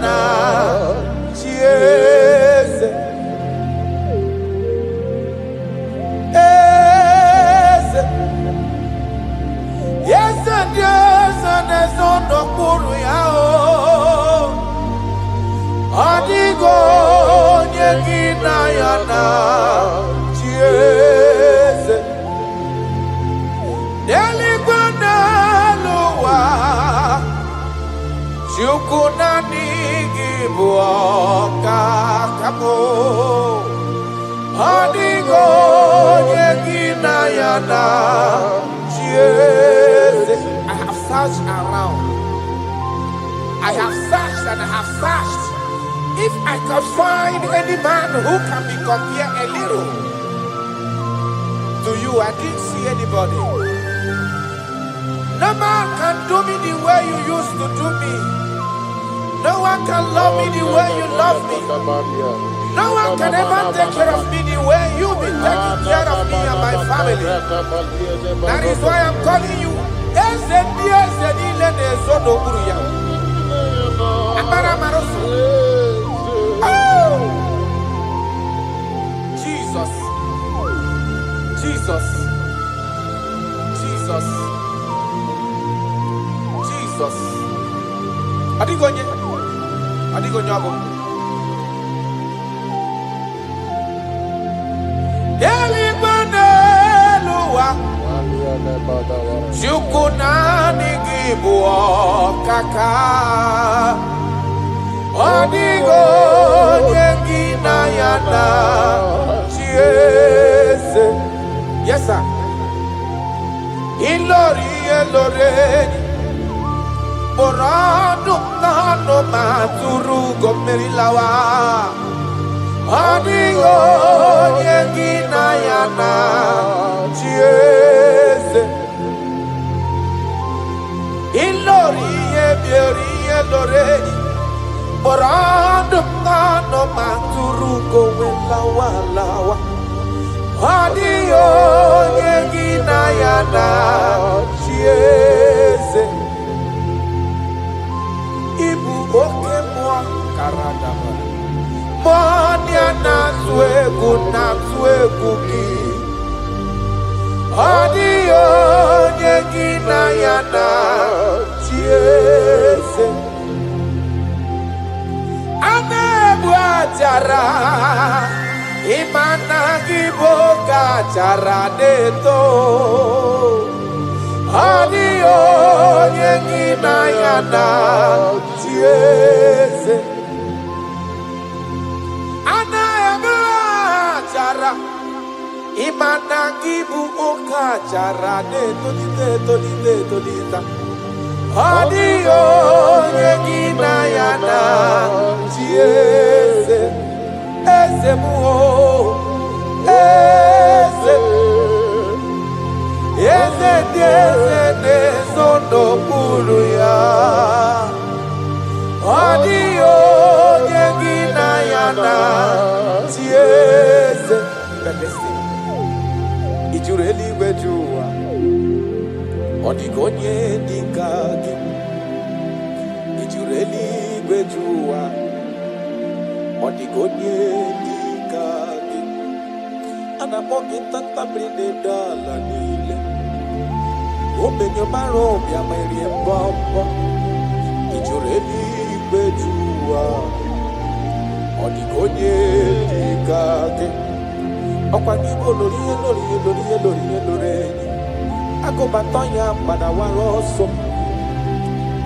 na chieze eze yese dieze nezondo kuru ya o adigo nyegina ya na chieze deligwana luwa chukuna nigibuoka kamo adigo nyegina ya na chieze. I have searched around. I have searched and I have searched. If I could find any man who can be compared a little to you, I didn't see anybody. No man can do me the way you used to do me. No one can love me the way you love me. No one can ever take care of me the way you've been taking care of me and my family. That is why I'm calling you. Jesus, Jesus, Jesus, Jesus. Adigonye, adigonye abo. Delibaneluwa, chukunani gibuokaka. Adigonye ginayana chieze. Yes, sir. Ilori eloreni. Borado nano maturu gomerilawa. Adigo yegina yana chieze. Ilori ebiori eloreni. Borado nano maturu gomerilawa lawa. Adigo yegina yana chieze. Ibu oke mwa karadaba Monia na tuegu ki Adio nyegina yana chiese Anebu ajara Imana giboga jara deto Adio nyegina yana chieze Anaema jara Imana gibu oka jara tolita Adio nyegina yana chieze Eze muo Eze Eze diese nezondo kuru ya Adio nyegina yana chieze. But listen, Ijureli wejua Odigonye dikagi Ijureli wejua Odigonye dikagi Anamogi tata brinde dala nile Obenyo maro bia meri mbombo Ijureli wejua Odigonye dikagi Okwangibo lori Agobatonya padawaroso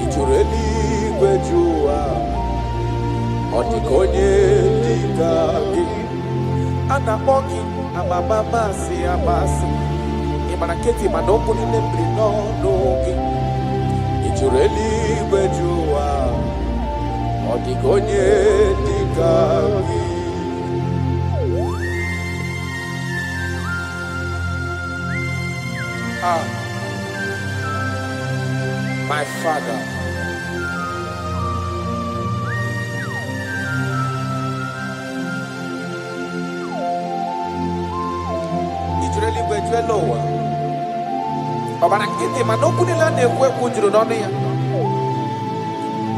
Ijureli wejua Odigonye dikagi Anamogi amamamasi amasi Imanaketi manoko ni nembri no nogi Ijureli wejua Odigonye dikagi. My Father, Ijureli wejuelowa Obana kiti manoku nila nekwe kujuru nonu ya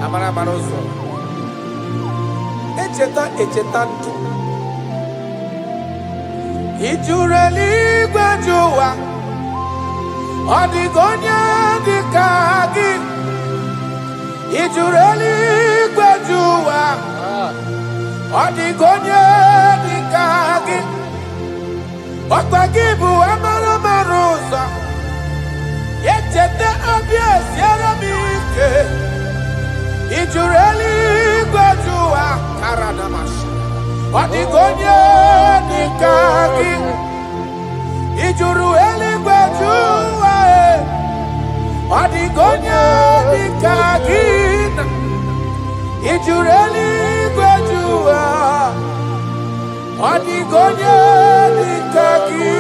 Amara marozo echeta ndụ. Ị jụrụ eluigwe jụ ụwa, ọ dịghị onye dị ka gị. Ị jụrụ eluigwe jụ ụwa, ọ dịghị onye dị ka gị. Ọkwa gị bụ amara mara ụzọ, echeta obi esiere m ike. Ị jụrụ eluigwe jụ ụwa, karadamasị, ọ dịghị onye dị ka gị. Ị jụrụ eluigwe jụ ụwa, ọ dịghị onye dị ka gị. Ị jụrụ eluigwe jụ ụwa, ọ dịghị onye dị ka gị.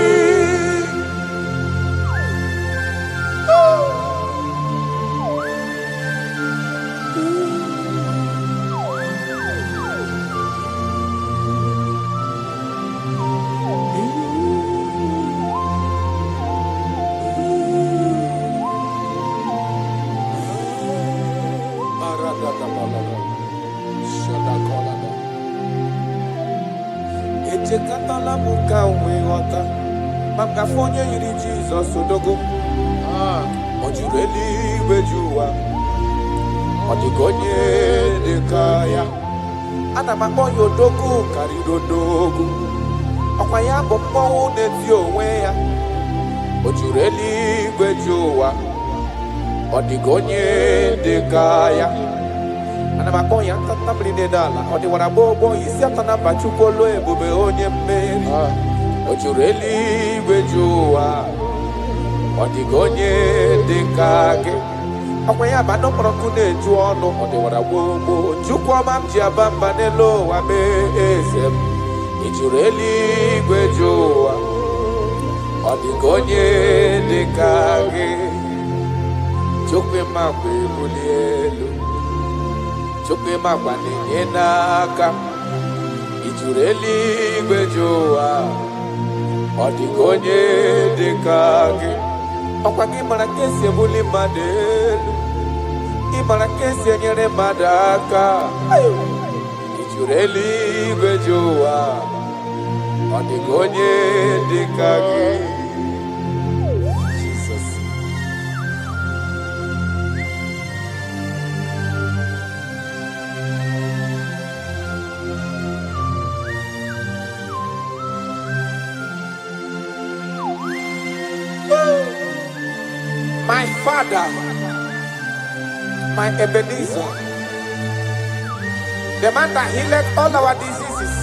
Echekatala m ka nwee ghọta maka afọ onye yiri Jizọs odogo. Ọ jụrụ eluigwe jụ ụwa, ọ dịghị onye dị ka ya. Ana m akpọ ya odogo karịrị odogo, ọkwa ya bụ mmọnwụ na-eti onwe ya. Ọ jụrụ eluigwe jụ ụwa, ọ dịghị onye dị ka ya. Ana m akpọ ya ntatamri n'ala, ọ dịwara gbogbo isi atọ na mba Chukwu olu ebube onye mmeri. Ọ jụrụ eluigwe jụ ụwa, ọ dịghị onye dị ka gị. Ọkwa ya bụ anụ mkpọrọ nkụ na-eju ọnụ, ọ dịwara gbogbo Chukwu ọma m ji aba mba n'elu ụwa mee eze m. Ị jụrụ eluigwe jụ ụwa, ọ dịghị onye dị ka gị. Chukwu ịma mgbe ebuli elu, Chukwu ịma gba na-enye n'aka. Ị jụrụ eluigwe jụ ụwa, ọ dịghị onye dị ka gị. Ọkwa gị mara ka esi ebuli mmadụ elu, ị mara ka esi enyere mmadụ aka. Ị jụrụ eluigwe jụ ụwa, ọ dịghị onye dị ka gị. Jesus. My Father, my Ebenezer, the man that healed all our diseases,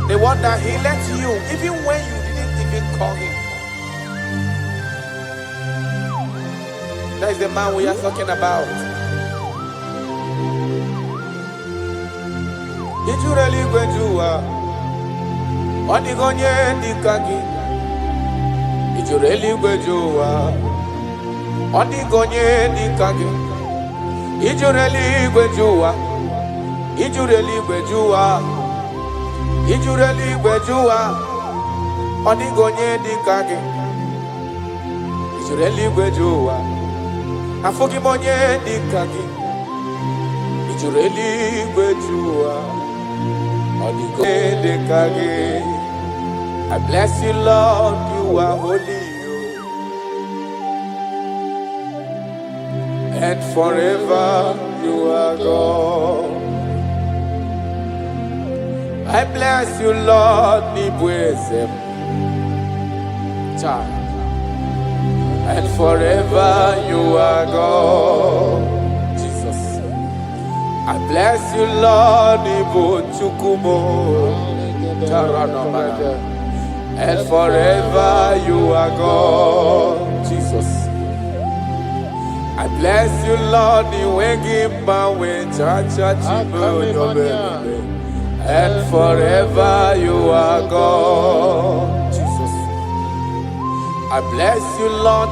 the one that healed you even when you didn't even call him. That is the man we are talking about. Did you really go to on the gonye dikagi? Did you really go to on the gonye dikagi? Did you really go to did you really go to did you really go to on the gonye dikagi? Did you really go to I forgive on ye dikagi? Did you really go to I bless you, Lord, you are holy, and forever you are God. I bless you, Lord, and forever you are God. I bless you, Lord, and forever you are God, Jesus. I bless you, Lord, and forever you are God, Jesus. I bless you, Lord,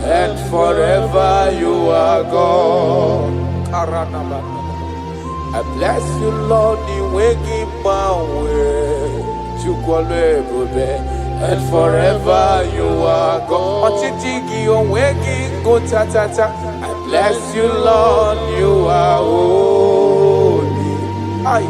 and forever you are God. I bless you, Lord, and forever you are God. bless you, Lord, you are holy. Aye.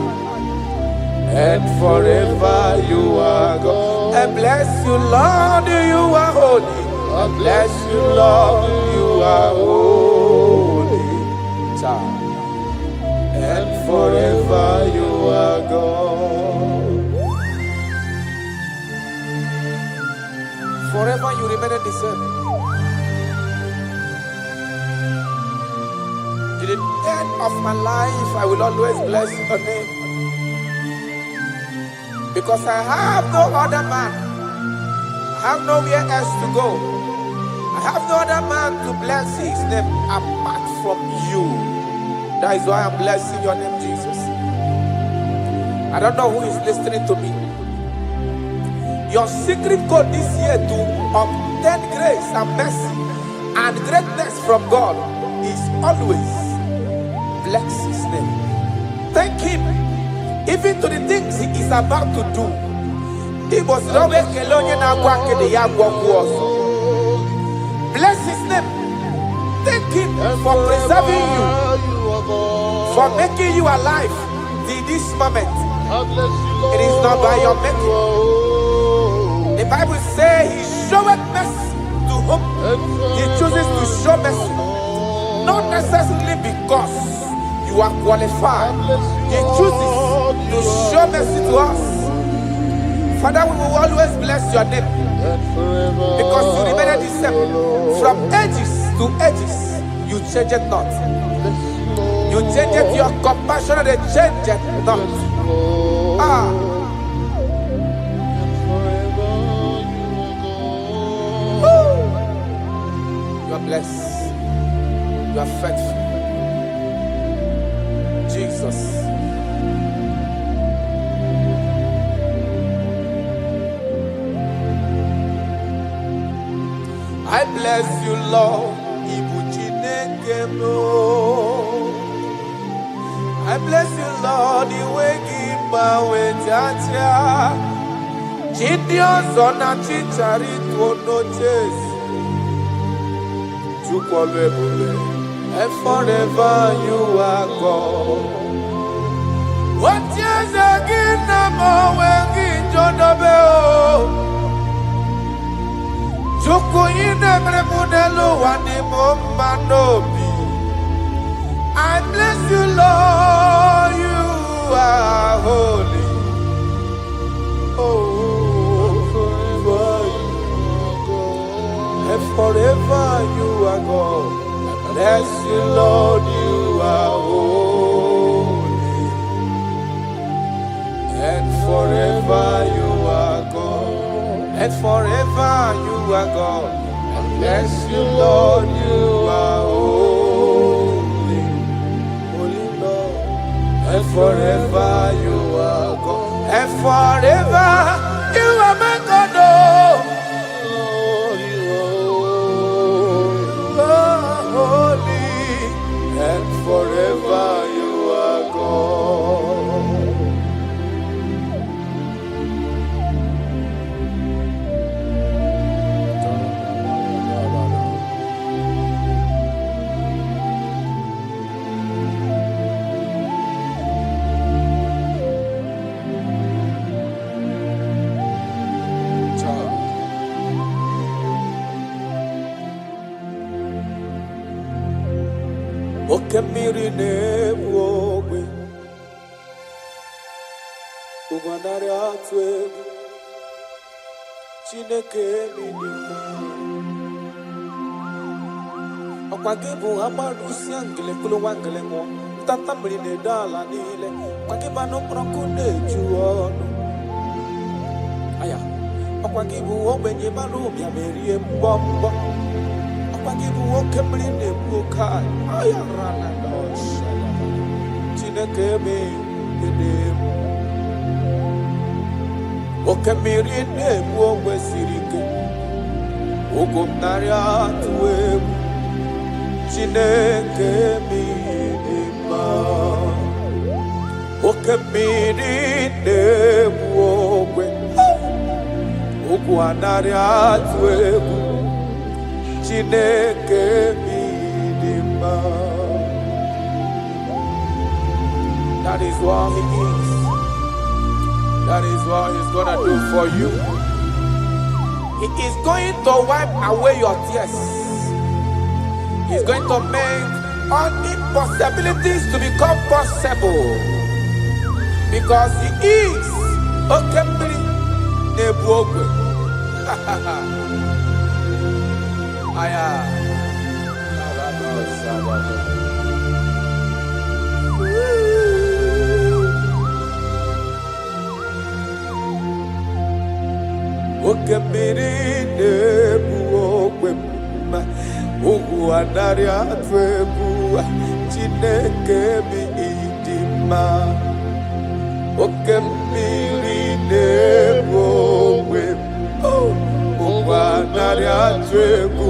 And forever you are God. And bless you, Lord, you are holy. And bless you, Lord, you are holy. Child. And forever you are God. Forever you remain the same. To the end of my life, I will always bless your name. Because I have no other man. I have nowhere else to go. I have no other man to bless his name apart from you. That is why I'm blessing your name, Jesus. I don't know who is listening to me. Your secret code this year to obtain grace and mercy and greatness from God is always bless his name. Thank him. Even to the things he is about to do. He was bless his name. Thank him for preserving you, for making you alive in this moment. It is not by your making. The Bible says he showeth mercy to whom he chooses to show mercy. Not necessarily because you are qualified. He chooses to show mercy to us. Father, we will always bless your name because you remain the same. From ages to ages, you change it not. You change it, your compassion, and they change it not. You are blessed. You are faithful. Jesus. I bless you, Lord. I bless you, Lord. The way give my way, Jaja. Gideon's on a chichari to no chase. And forever you are God. What years again, Namo, when you don't know. Joko ine mremudelo wani mombanobi. I bless you, Lord, you are holy. Oh, forever you are God. And forever you are God. I bless you, Lord, you are holy. And forever you are God. And forever you are God. I bless you, Lord, you are holy. Holy Lord. And forever you are God. And forever you are my God. Oh, you are holy. And forever you are God. Okemiri nebwowe Ugwanare atwe Chineke minima Okwagibu amarusi angele kulu wangele mo Tata mrine dala nile Kwagiba no prokune juono Aya Okwagibu obenye barubia merie mbombo Okwagibu okemrine bukai Aya rana dosha Chineke minima Okemiri nebwowe sirike Ugumnari atwe Chineke minima Okemiri nebwowe Ugwanari atwe Chineke minima That is what He is. That is what He's gonna do for you. He is going to wipe away your tears. He's going to make all impossibilities to become possible. Because He is Okembili Nebuogwe. Aya. Okembili Nebuogwe. Ugu anari atwebu Chineke mi idima. Okembili Nebuogwe. Ugu anari atwebu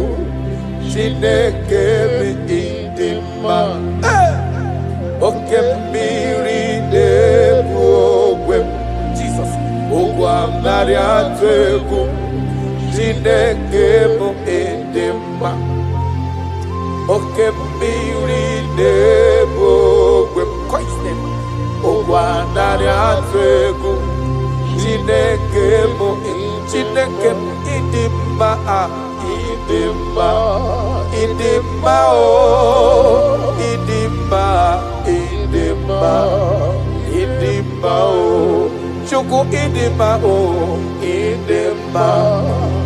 Chineke mi idima. Okembili Nebuogwe. Jesus. Ugu anari atwebu Chineke mi idima. Okembili Nebuogwe. Question. Ogwanari atwegu. Chineke mo Chineke idima idima idima o idima idima idima o Chuku idima o idima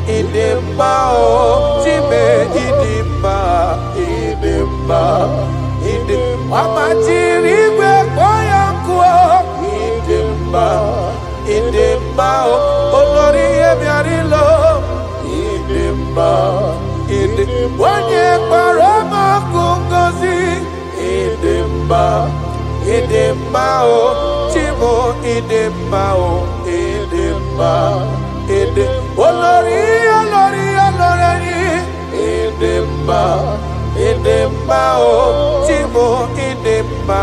idima o Chime idima idima idima Amachirigwe koyankuo idima idima o Olori ebiarilo idima idima Onye parama kungozi idima idima o Chimo idima o idima idima Olori idima idima o Chimo idima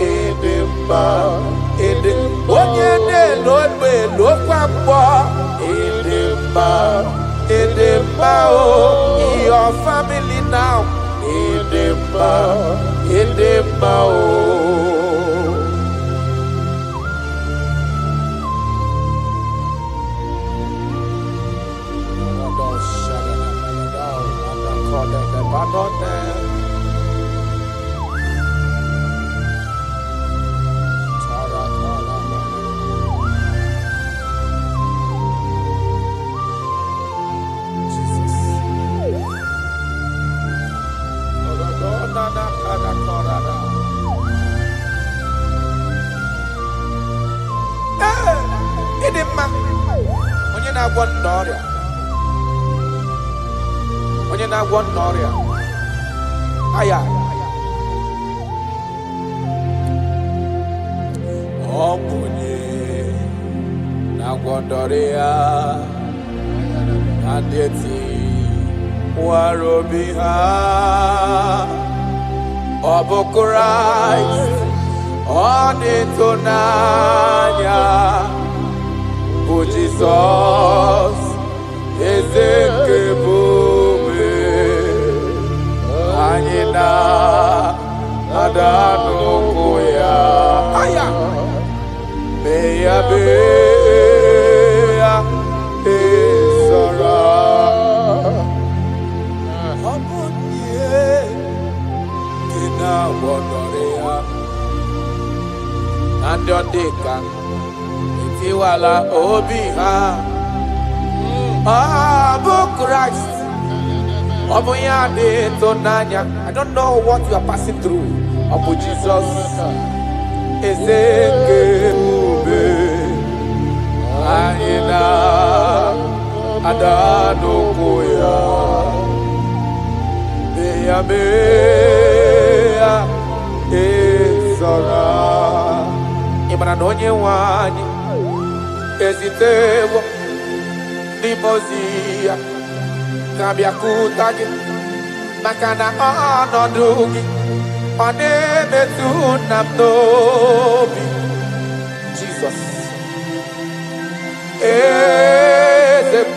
idima idima Onye ne lobe lokwambo idima idima o your family now idima idima o Onye na-agwọ n'ọrịa aya ọ bụ onye na-agwọ n'ọrịa adịghị nwara obi ha ọ bụ Kraịst ọ dị n'anya bụ Jizọs eze nke ebube anyị na-ada n'ụkwụ ya mee ya esara ọ bụ ihe dị na-agwọdọrọ ya na ndị ọ dị ka etiwala obi ha bụ Christ. I don't know what you are passing through. Abu Jesus Ezekebe Aina Adano Koya Beya Ezara Imana Nonye Wani Ezitewo Dimozia Kabiakutagi Makana Onodugi Onemetu Namdobi Jesus Ezem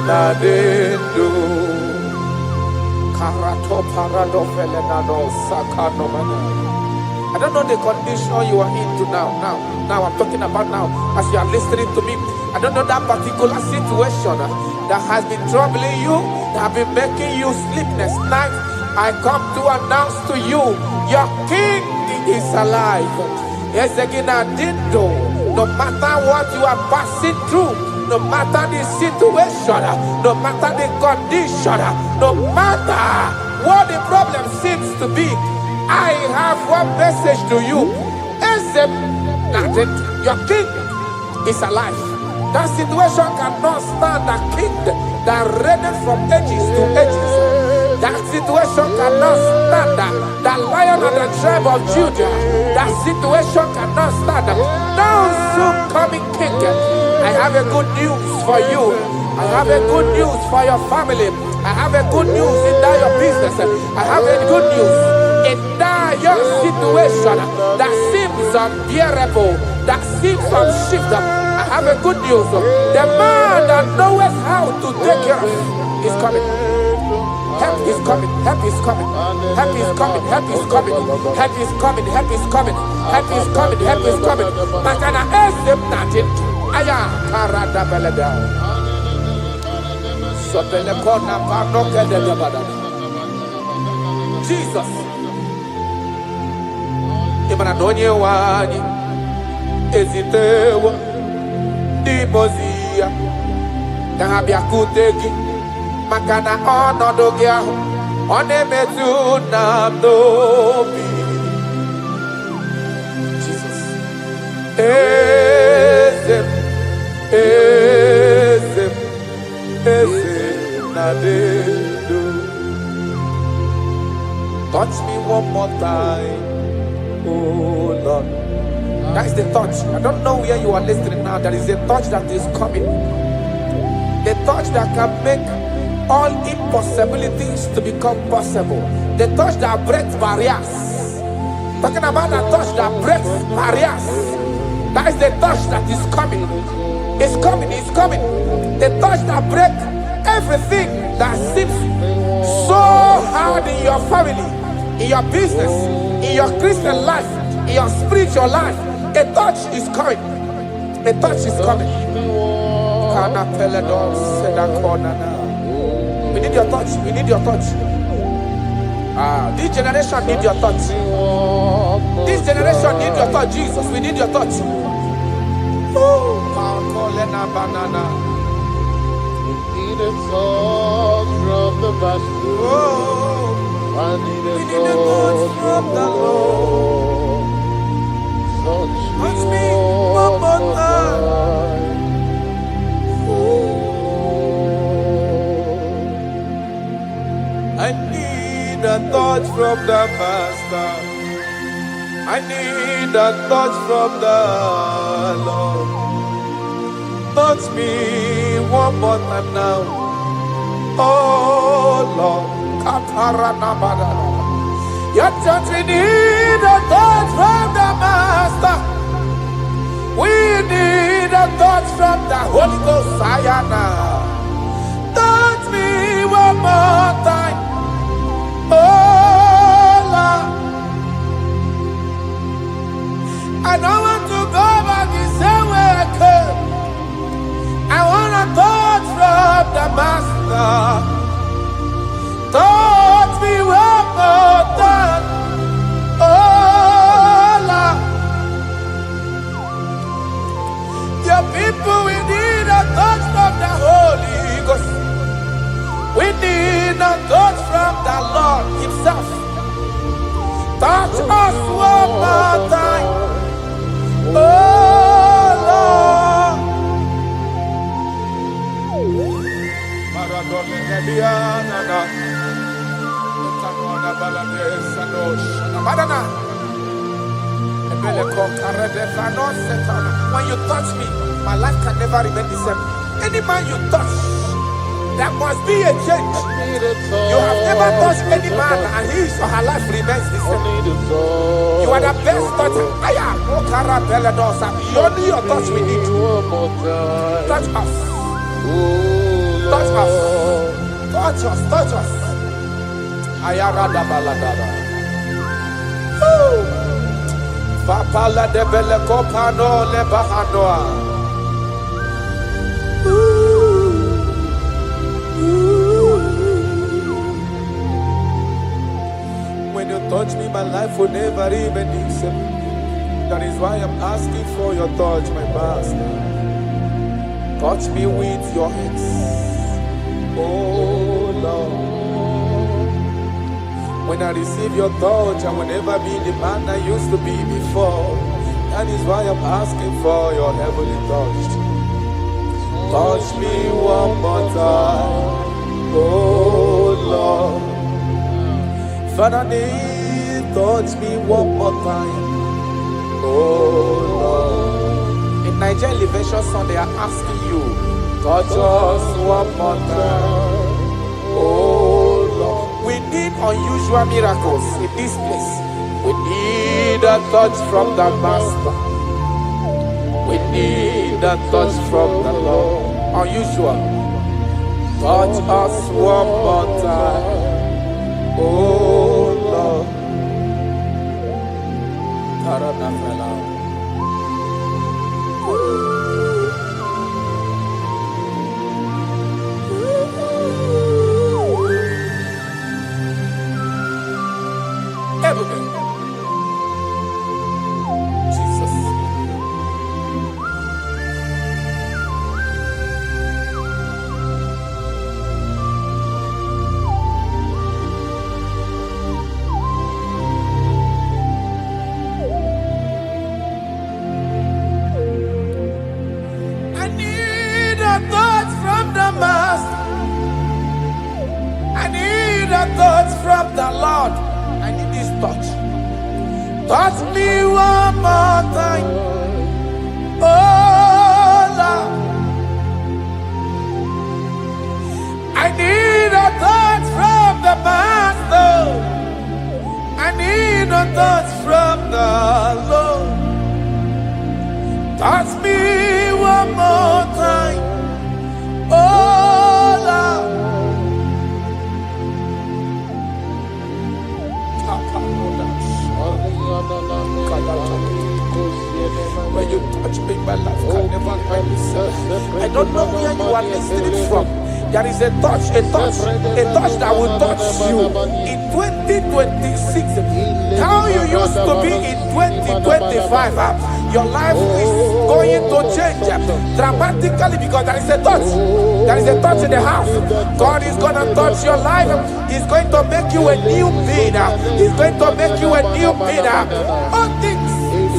Nadendo Karato I don't know the condition you are into now. Now I'm talking about now. As you are listening to me, I don't know that particular situation that has been troubling you, that have been making you sleepless nights. I come to announce to you, your King is alive. Yes, again, I did know. No matter what you are passing through, no matter the situation, no matter the condition, no matter what the problem seems to be, I have one message to you. Your King is alive. That situation cannot stand the King that reigned from ages to ages. That situation cannot stand the Lion of the tribe of Judah. That situation cannot stand now soon coming King. I have a good news for you. I have a good news for your family. I have a good news in that your business. I have a good news in that your situation that seems unbearable, that seems unshifted. I have a good news. The man that knows how to take care of is coming. Help is coming. Help is coming. Help is coming. Help is coming. Help is coming. Help is coming. Help is coming. Help is coming. Makana esem natin. Aya karada belada. Sotele kona panoke de dabada. Jesus. Imana nonye wani ezitewa dimozia kabia kuteki makana onodo gị ahụ ọ na-emetụ na n'obi. Jesus. Eze na dedo. Touch me one more time, oh Lord. That is the touch. I don't know where you are listening now. There is a touch that is coming. The touch that can make all impossibilities to become possible. The touch that breaks barriers. Talking about the touch that breaks barriers. That is the touch that is coming. It's coming, it's coming. The touch that breaks everything that seems so hard in your family, in your business, in your Christian life, in your spiritual life. A touch is coming. A touch is coming. We need your touch. We need your touch. This generation needs your touch. This generation needs your touch, Jesus. We need your touch. Banana. Need a touch from the master. I need a touch from the Lord. Touch me one more time. I need a touch from the Master. I need a touch from the Lord. Touch me one more time now. Oh Lord. Your church, we need a touch from the Master. We need a touch from the Holy Ghost. Sayana. Touch me one more time. Oh Lord. I don't want to go back the same way I came. I want a touch from the Master. Touch me one more time. Oh Lord. Your people, we need a touch from the Holy Ghost. We need a touch from the Lord Himself. Touch us one more time. Oh Lord. When you touch me, my life can never remain the same. Any man you touch, there must be a change. You have never touched any man and his or her life remains the same. You are the best toucher. Only your touch we need. Touch us. Touch us. Touch us. Touch us. Ayarada baladara. Papala de bele kopano le bahanoa. When you touch me, my life will never even be the same. That is why I'm asking for your touch, my master. Touch me with your hands, oh Lord. When I receive your touch, I will never be the man I used to be before. That is why I'm asking for your heavenly touch. Touch me one more time, oh Lord. Father, touch me one more time, oh Lord. In Nigeria Elevation Song, they are asking you, touch us one more time, oh Lord. We need unusual miracles in this place. We need a touch from the Master. We need a touch from the Lord. Unusual. Touch us one more time, oh Lord. Taranafela. Jesus. I need a touch from the Master. I need a touch from the Lord. I need this touch. Touch me one more time, oh Lord. I need a touch from the Master. I need a touch from the Lord. Touch me one more time, oh Lord. When you touch me, my life can never find itself. I don't know where you are listening from. There is a touch that will touch you in 2026. How you used to be in 2025, your life is going to change dramatically because there is a touch. There is a touch in the house. God is going to touch your life. He's going to make you a new being. He's going to make you a new being. All things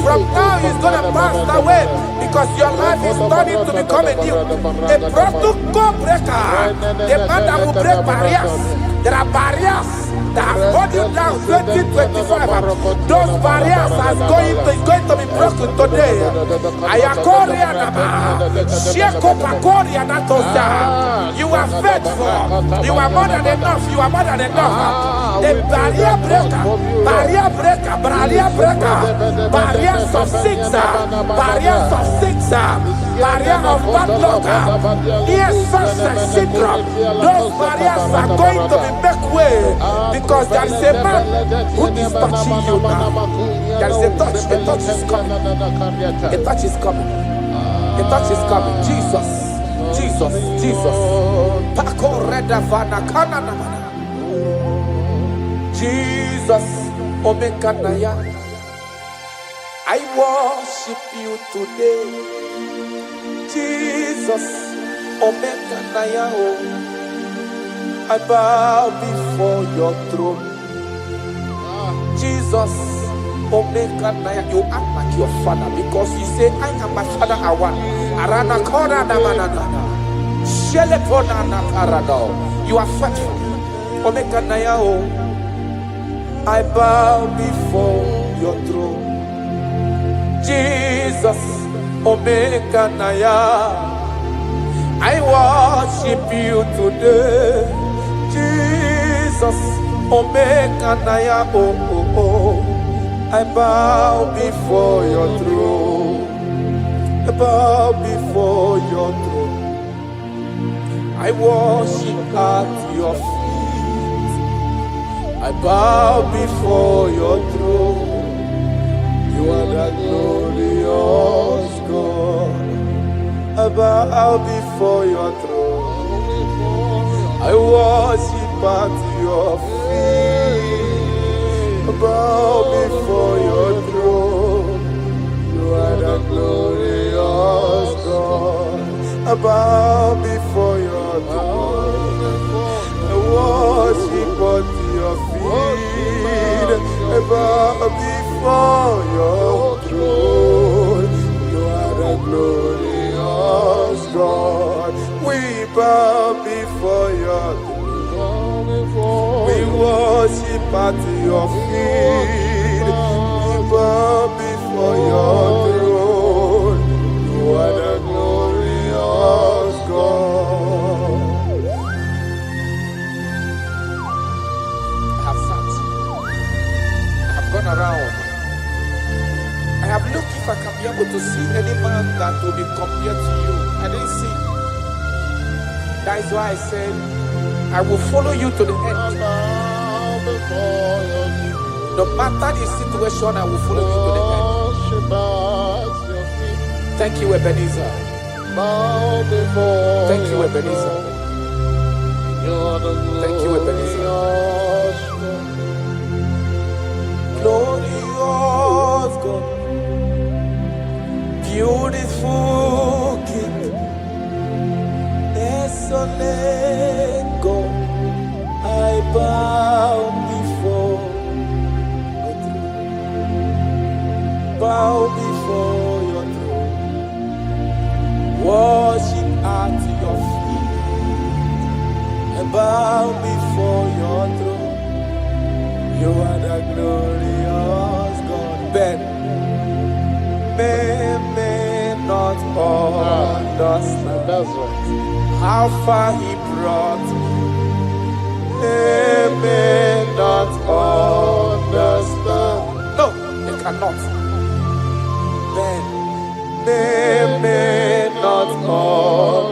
from now is going to pass away because your life is starting to become a new. A protocol breaker. The man that will break barriers. There are barriers that have hold you down 2025. Those barriers are going to be broken today. You are faithful. You are more than enough. You are more than enough. The barrier breaker, barrier breaker, barrier breaker, barriers of six, barriers of six, barrier of bad luck, near success syndrome. Those barriers are going to be make way because there is a man who is touching you now. There is a touch is coming. A touch is coming. A touch is coming. Jesus. Jesus. Jesus. Pako reda vana kana namana. Jesus. Omekanaya. I worship you today. Jesus. Omekanaya. I bow before your throne. Jesus, Omekanaya, you act like your father because you say, I am my father, I want. Arana kora na manana. Shelepona na parado. You are faithful. Omekanaya, I bow before your throne. Jesus, Omekanaya, I worship you today. Jesus, Omekanaya, I bow before your throne. I bow before your throne. I worship at your feet. I bow before your throne. You are the glorious God. I bow before your throne. I worship at your feet. I bow before your throne. You are the glorious God. I bow before your throne. I worship at your feet. I bow before your throne. You are the glorious God. We bow before your throne. We worship at your feet. We bow before your throne. You are the glorious God. I have sat. I have gone around. I have looked if I can be able to see any man that will be compared to you. I didn't see. That is why I said, I will follow you to the end. No matter the situation, I will follow you to the end. Thank you, Ebenezer. Thank you, Ebenezer. Thank you, Ebenezer. Glorious God, beautiful King, excellent God, I bow before your throne. Bow before your throne. Worship at your feet. I bow before your throne. You are the glorious God. Ben, may not understand. That's right. How far he brought me. They may not understand. No, they cannot. Then they may not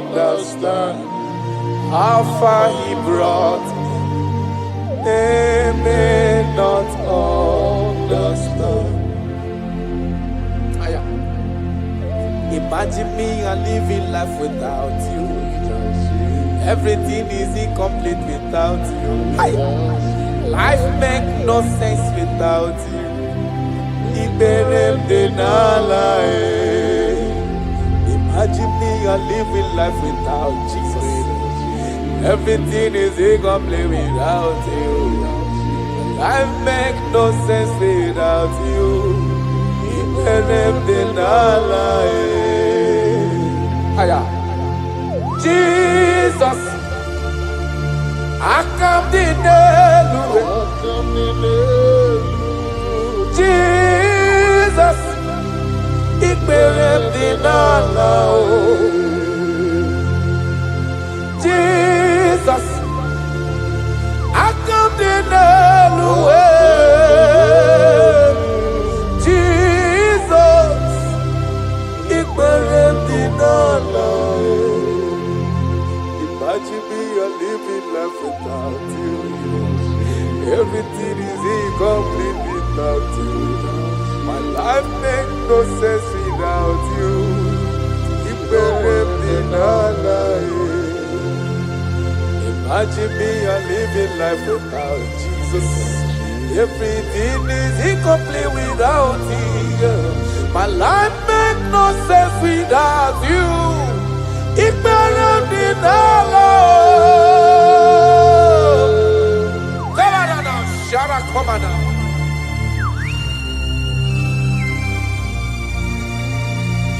understand how far he brought me. They may not understand. Imagine me and living life without you. Everything is incomplete without you. Life makes no sense without you. Imagine me and living life without Jesus. Everything is incomplete without you. Life makes no sense without you. Jesus, I come to Jesus, it believed in Allah. Jesus, I come to Jesus, it believed in Allah. Imagine me a living life without you. Everything is incomplete without you. My life makes no sense without you. Imagine me a living life without Jesus. Everything is incomplete without you. My life makes no sense without you. Ignorant in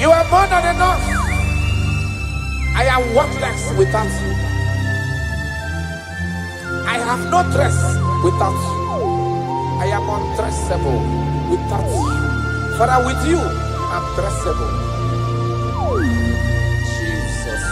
you are more than enough. I am worthless without you. I have no dress without you. I am undressable without you. Father, with you, I'm dressable. Jesus.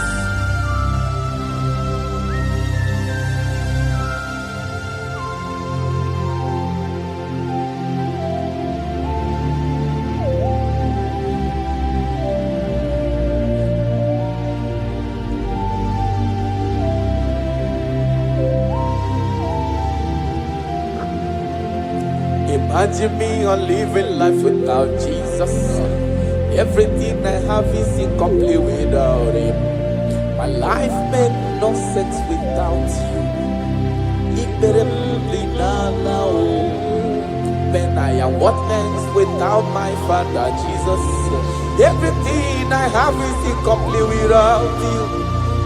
Imagine me on living life without Jesus. Everything I have is incomplete without Him. My life made no sense without you. When I am worthless without my Father Jesus. Everything I have is incomplete without you.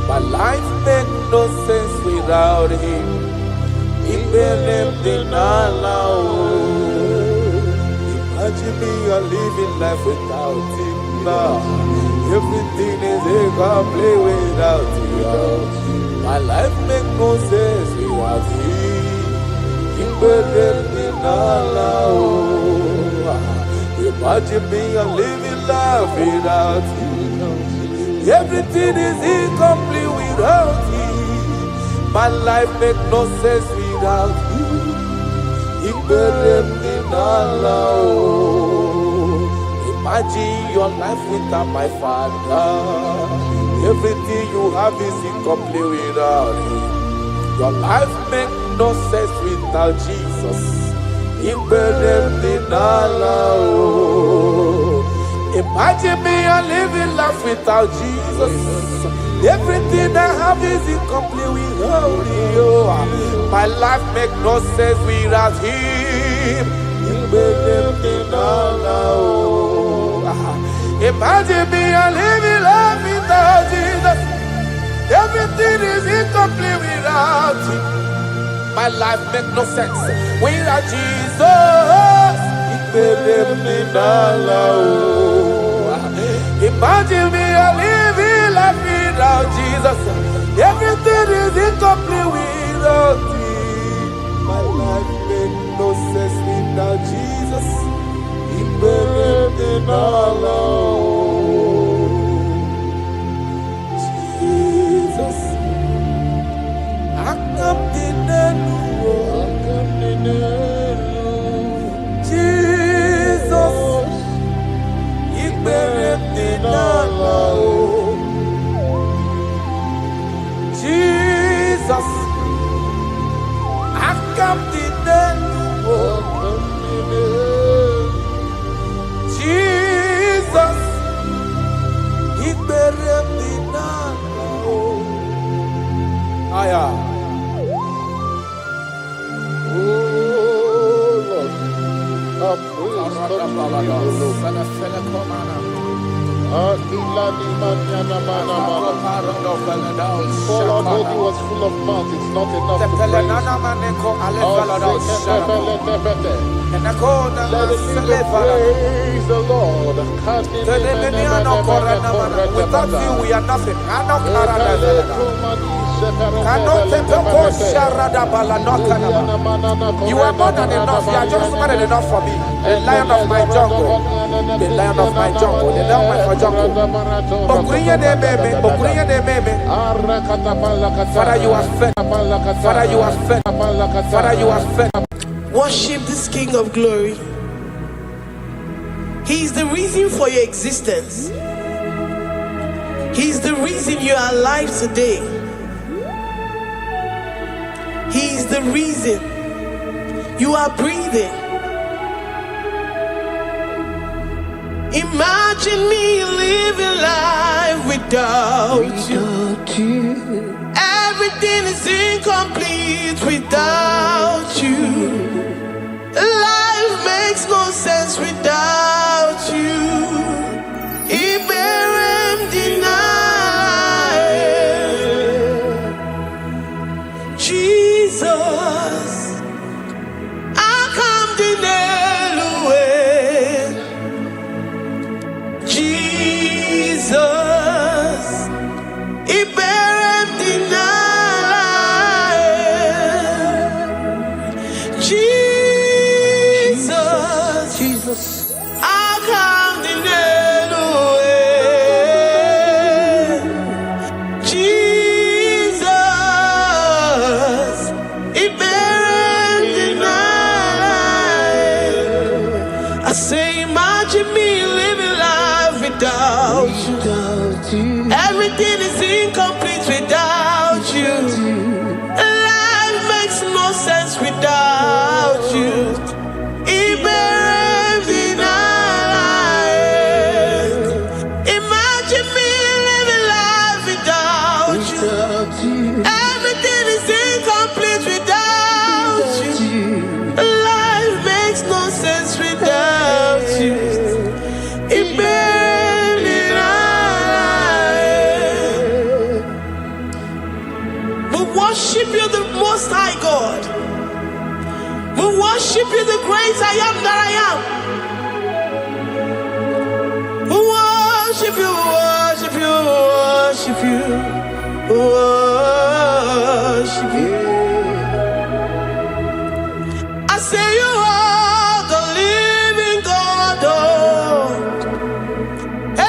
My life made no sense without Him. Imagine me a living life without Him now. Everything is incomplete without you. My life makes no sense without Him. Imagine me a living life without you. Everything is incomplete without you. My life makes no sense without you. Imagine your life without my Father. Everything you have is incomplete without Him. Your life makes no sense without Jesus. Imagine me a living life without Jesus. Everything I have is incomplete without you. My life makes no sense without Him. Imagine me a living life without Jesus. Everything is incomplete without Him. My life makes no sense without Jesus. Imagine me a living life without Jesus. Everything is incomplete without Him. My life makes no sense without Jesus. Jesus, I come in Jesus, Jesus, I come Jesus, Aya. For although He was full of mouth, it's not enough to praise Him. Let it be the praise the Lord. Without you, we are nothing. You are more than enough. You are just more than enough for me. The lion of my jungle. The lion of my jungle. The lion of my jungle. Father, you are fed. Father, you are fed. Father, you are fed. Worship this King of Glory. He is the reason for your existence. He is the reason you are alive today. He is the reason you are breathing. Imagine me living life without you. Everything is incomplete without you. Life makes no sense without you. Iberem deny. Jesus, I come deny. Jesus, Iberem deny. Jesus, I come deny. Jesus, Iberem deny. I say, imagine me living life without you. Everything is incomplete without you. Life makes no sense without you. Most High God. We worship you, the great I am that I am. We worship you, worship you, worship you, worship you. I say you are the living God.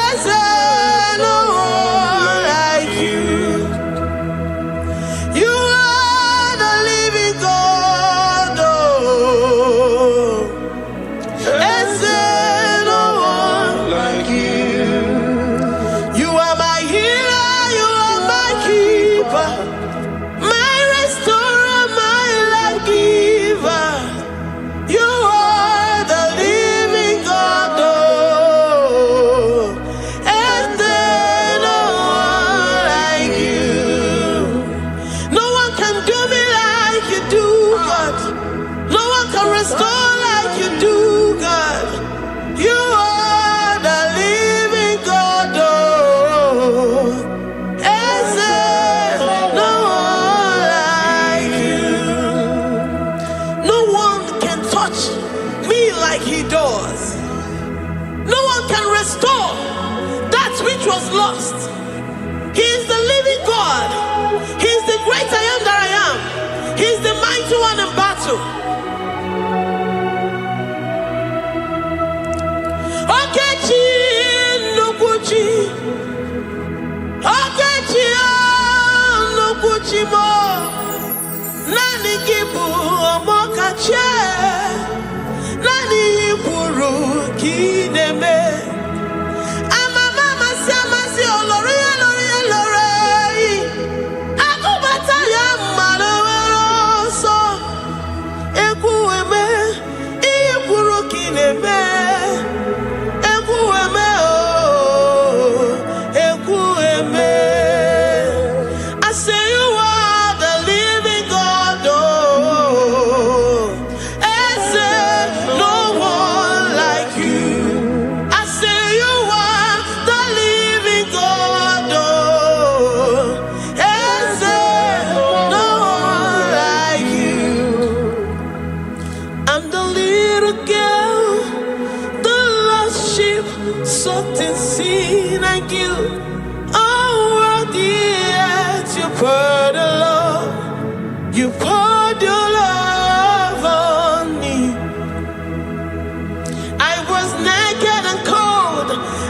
Is there no one like you? You are the living God. Is there no one like you? You are my healer, you are my keeper, my restorer, my life giver. You are the living God. Is there no one like you? No one can do me like you do, God. No one can restore like you do, God. You are the living God. Is there no one like you? No one can touch me like he does. No one can restore that which was lost. He is the living God. He is the great I am that I am. He is the mighty one in battle. Okechi Nukuchi. Okechi Nukuchi mo. Nani kibu omokache. Nani iburu kineme. Amama sama si olori olori olori. Akubata ya malowero so. Ekueme iburu kineme. Ekueme oh. Ekueme. I say you are the living God. Oh. Is there no one like you? I say you are the living God. Oh. Is there no one like you? I'm the little girl, the lost sheep, soaked in sin and guilt. Oh, worthy yet you poured a love. You poured your love on me. I was naked and cold.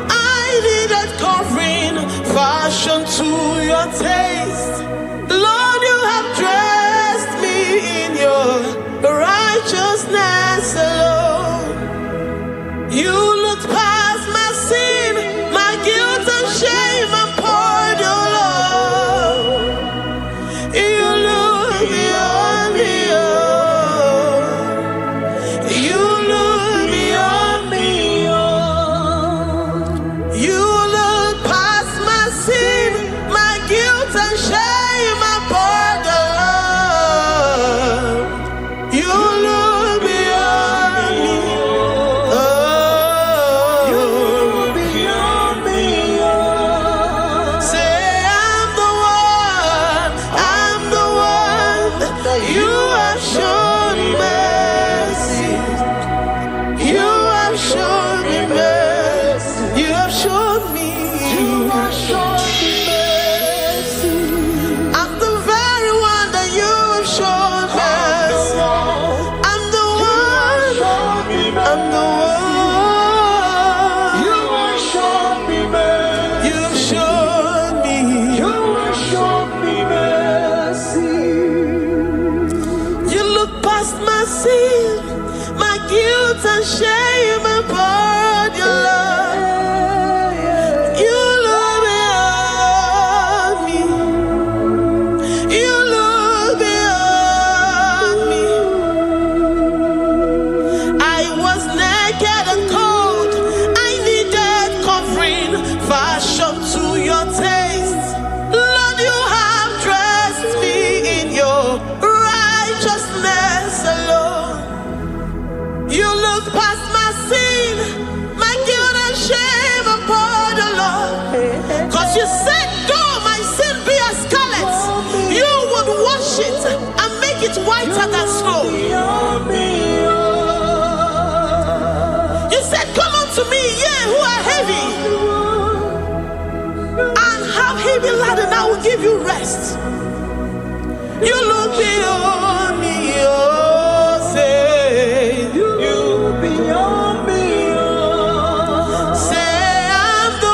I needed covering, fashioned to your taste. Lord, you have dressed me in your righteousness alone. You looked past my sin, my guilt and shame, and poured your love. You look beyond me, oh. You look beyond me, oh. You look past my sin, my guilt and shame, and poured your love. You look beyond me, oh. You look beyond me, oh. Say I'm the one that you have shown mercy. You have shown me mercy. You have shown me. You have shown me mercy. I'm the very one that you have shown mercy. I'm the one. I'm the one. You have shown me mercy. You have shown me. You have shown me mercy. You look past my sin, my guilt and shame, and poured your love. You look beyond me. You look beyond me. I was naked and cold. I needed covering, fashioned to your taste. Lord, you have dressed me in your righteousness alone. You looked past my sin, it whiter than snow. You said, come unto me, ye who are heavy, and have heavy laden, I will give you rest. You look beyond me, oh, say, you look beyond me, oh. Say, I'm the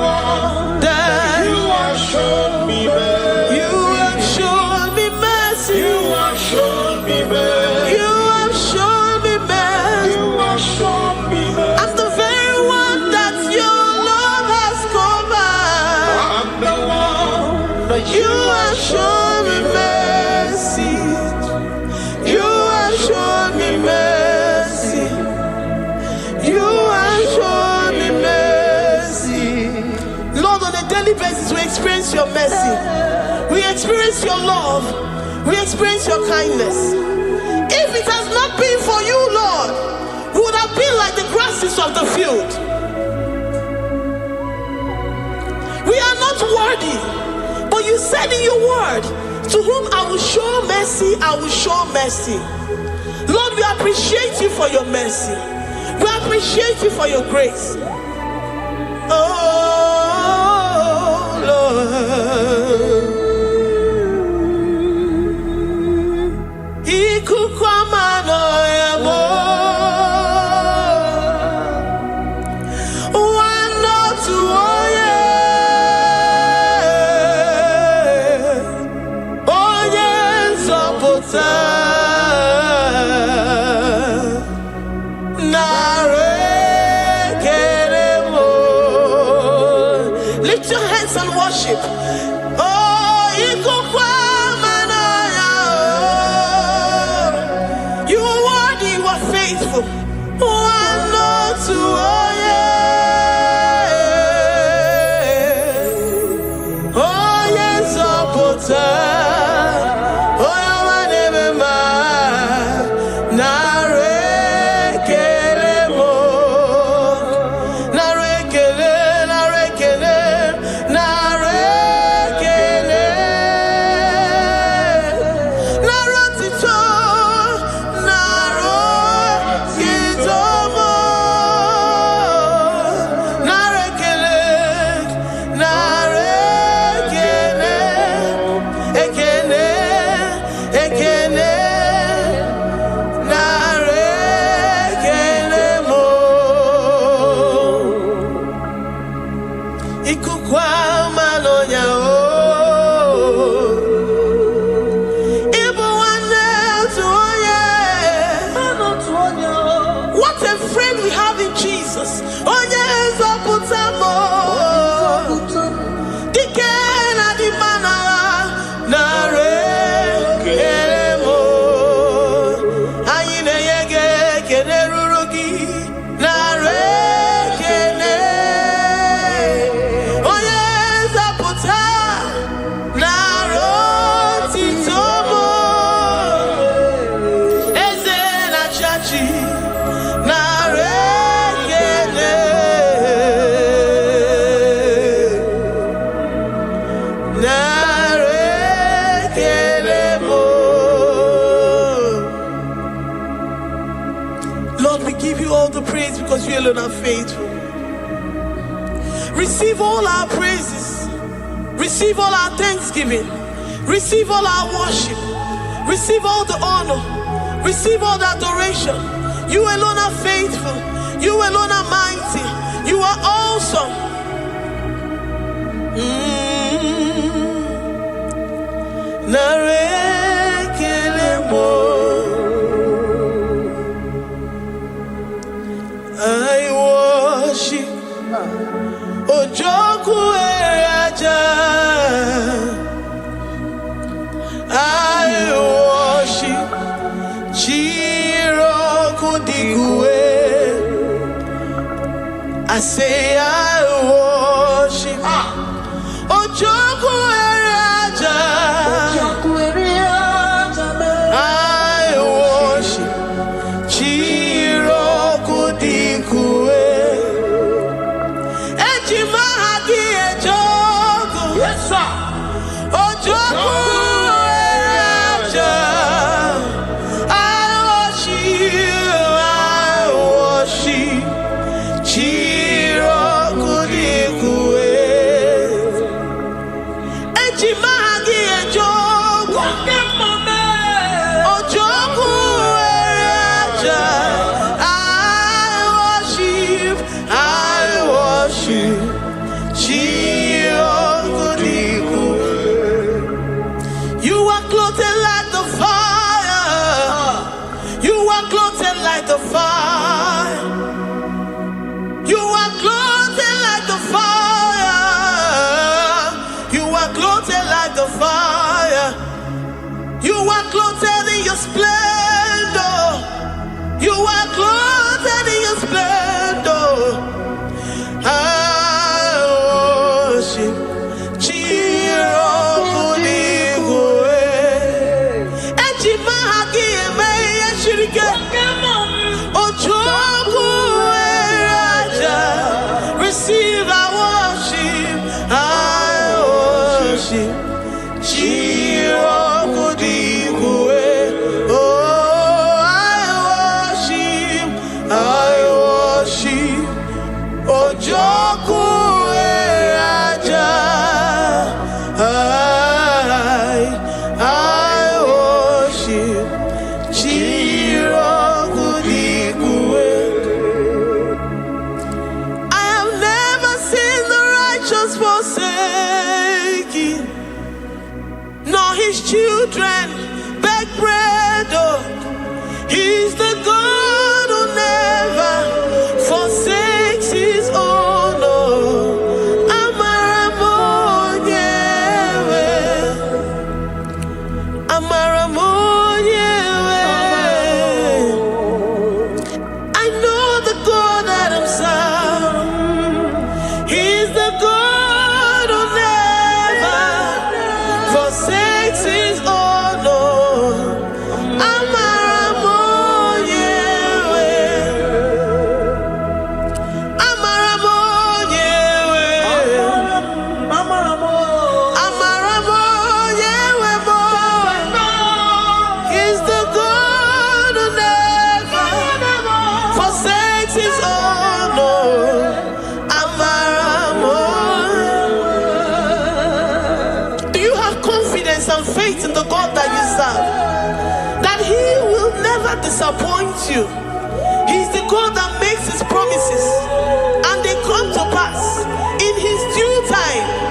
one that You have shown me mercy. you have shown me mercy. You have shown me mercy. You have shown me mercy. You have shown me mercy. I'm the very one that your love has covered. I'm the one that You have shown me mercy. You have shown me mercy. You have shown me mercy. Lord, on a daily basis, we experience your mercy. We experience your love. We experience your kindness. If it has not been for you, Lord, we would have been like the grasses of the field. We are not worthy, but you said in your word, to whom I will show mercy, I will show mercy. Lord, we appreciate you for your mercy. We appreciate you for your grace. Oh, Lord. Ikukwamano yamo. Wanotu oye. Oye nzọpụta. Narekelemo. Lift your hands and worship. Oh, ikukwamano yamo. You are worthy, you are faithful. Wanotu oye. Oye nzọpụta. Oye nwanebema. Narekelemo. Narekele, narekele, narekele. Narotito, narotitomo. Narekele, narekele. Ekele, ekele. Narekelemo. Ikukwamano yao. Ibu nwanne otu onye. What a friend we have in Jesus. Onye nzọpụta m. Dike na dimma n'agha. Narekelemo. Anyị na-enye gị ekele ruru gị. Narekele. Onye nzọpụta. Narotito m. Eze na-achị achị. Narekele. Narekelemo. Lord, we give you all the praise because you alone are faithful. Receive all our praises. Receive all our thanksgiving. Receive all our worship. Receive all the honor. Receive all the adoration. You alone are faithful. You alone are mighty. You are awesome. Narekelemo. I worship Ojoku Eraja. I worship Chiroku Digwe. I say I worship Ojoku Eraja. I worship Chiroku Digwe. Ejima hadi ejoku. Yes, sir. Ojoku clothed like the fire. You are clothed like the fire. You are clothed like the fire. You are clothed like the fire. You are clothed in your splendor. You are clothed in your splendor. I worship receive our worship. I worship. Oh, I worship. Ojoku Raja. I worship. Forsaken, nor his children beg bread. Oh, he's the God who never forsakes his own. Oh, I know the God that I'm serving. He's the God who never forsakes his own. He's the God who never forsakes his own. Do you have confidence and faith in the God that you serve? That he will never disappoint you. He's the God that makes his promises and they come to pass in his due time.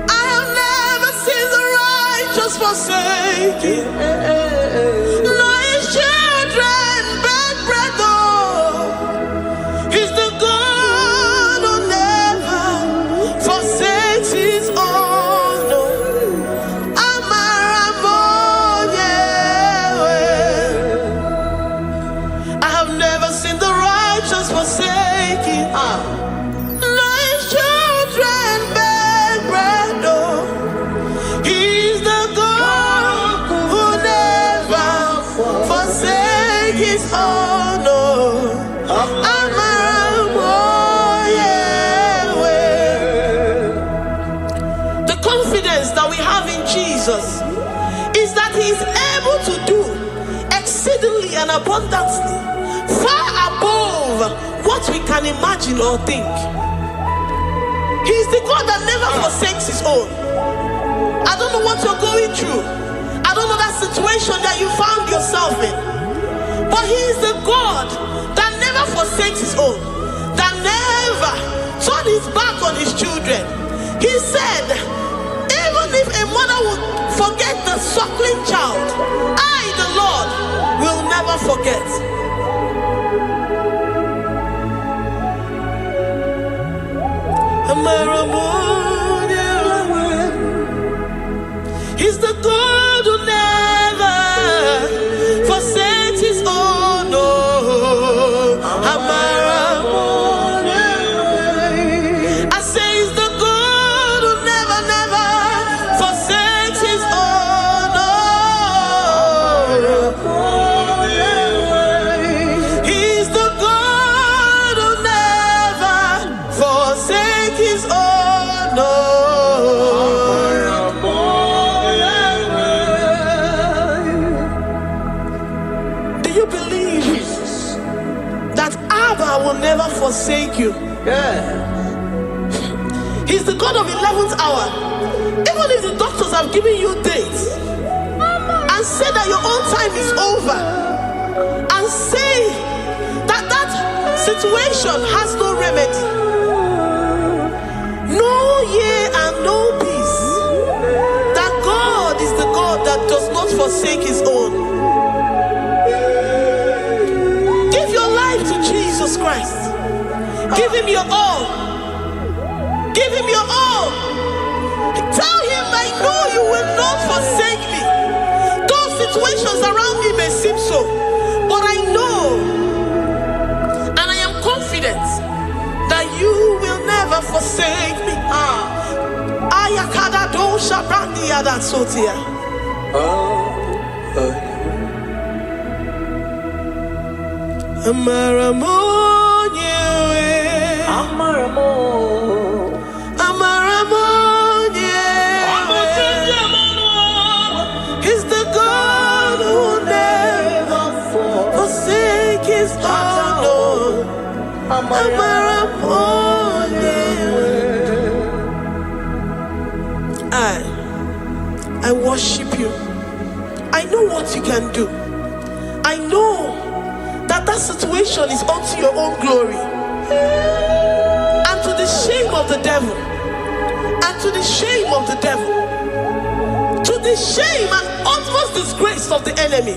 I have never seen the righteous forsaken, nor his children beg bread. Oh, he's the God who never forsakes his own. I have never seen the righteous forsaken, nor his children beg bread. Oh, he's the God who never forsakes his own. The confidence that we have in Jesus is that he is able to do exceedingly and abundantly, far above what we can imagine or think. He is the God that never forsakes his own. I don't know what you're going through. I don't know that situation that you found yourself in. But he is the God that never forsakes his own, that never turned his back on his children. He said, even if a mother would forget the suckling child, I, the Lord, will never forget. He's the God who never forsakes his own. I say he's the God who never forsakes his own. He's the God who never forsakes his own. Will never forsake you. He's the God of 11th hour. Even if the doctors have given you dates and said that your own time is over, and say that Situation has no remedy. No year and no peace. That God is the God that does not forsake his own. Give your life to Jesus Christ. Give him your all. Give him your all. Tell him, I know you will not forsake me. Those situations around me may seem so, but I know and I am confident that you will never forsake me. Ayakada dosha brandi yada sotia. Amaramonye, Amaramonye, He's the God who never forsake his own. Amaramonye. I worship you. I know what you can do. I know that situation is unto your own glory and to the shame of the devil, and to the shame of the devil, to the shame and utmost disgrace of the enemy.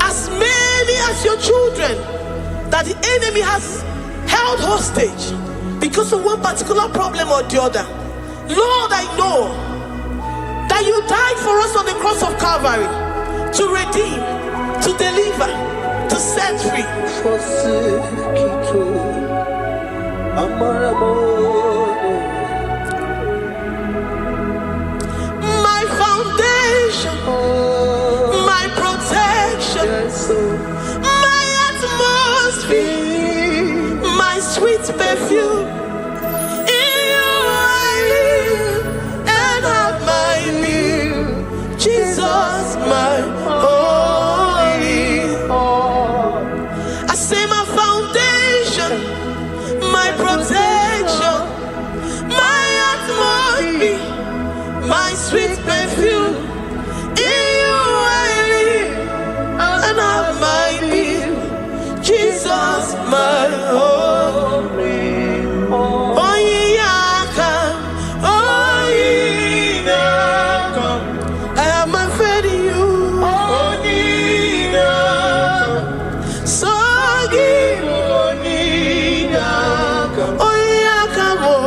As many as your children that the enemy has held hostage because of one particular problem or the other, Lord, I know that you died for us on the cross of Calvary to redeem, to deliver, to set free. My foundation, my protection, my atmosphere, my sweet perfume. In you I live and have my being. Jesus, my my sweet perfume. In you I live and have my being. Jesus, my only. Oh, yeah, I have my faith in you. Oh, so give. Oh, yeah, come on.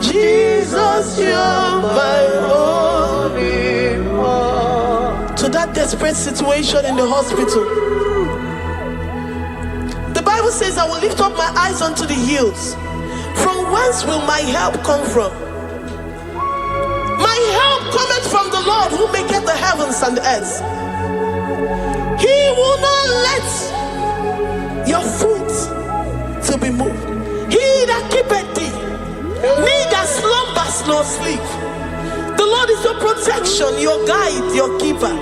Jesus, you're my only one. To that desperate situation in the hospital, the Bible says, I will lift up my eyes unto the hills. From whence will my help come from? My help cometh from the Lord who maketh the heavens and the earth. He will not let your foot to be moved. He that keepeth thee, neither slumbers nor sleep. The Lord is your protection, your guide, your keeper.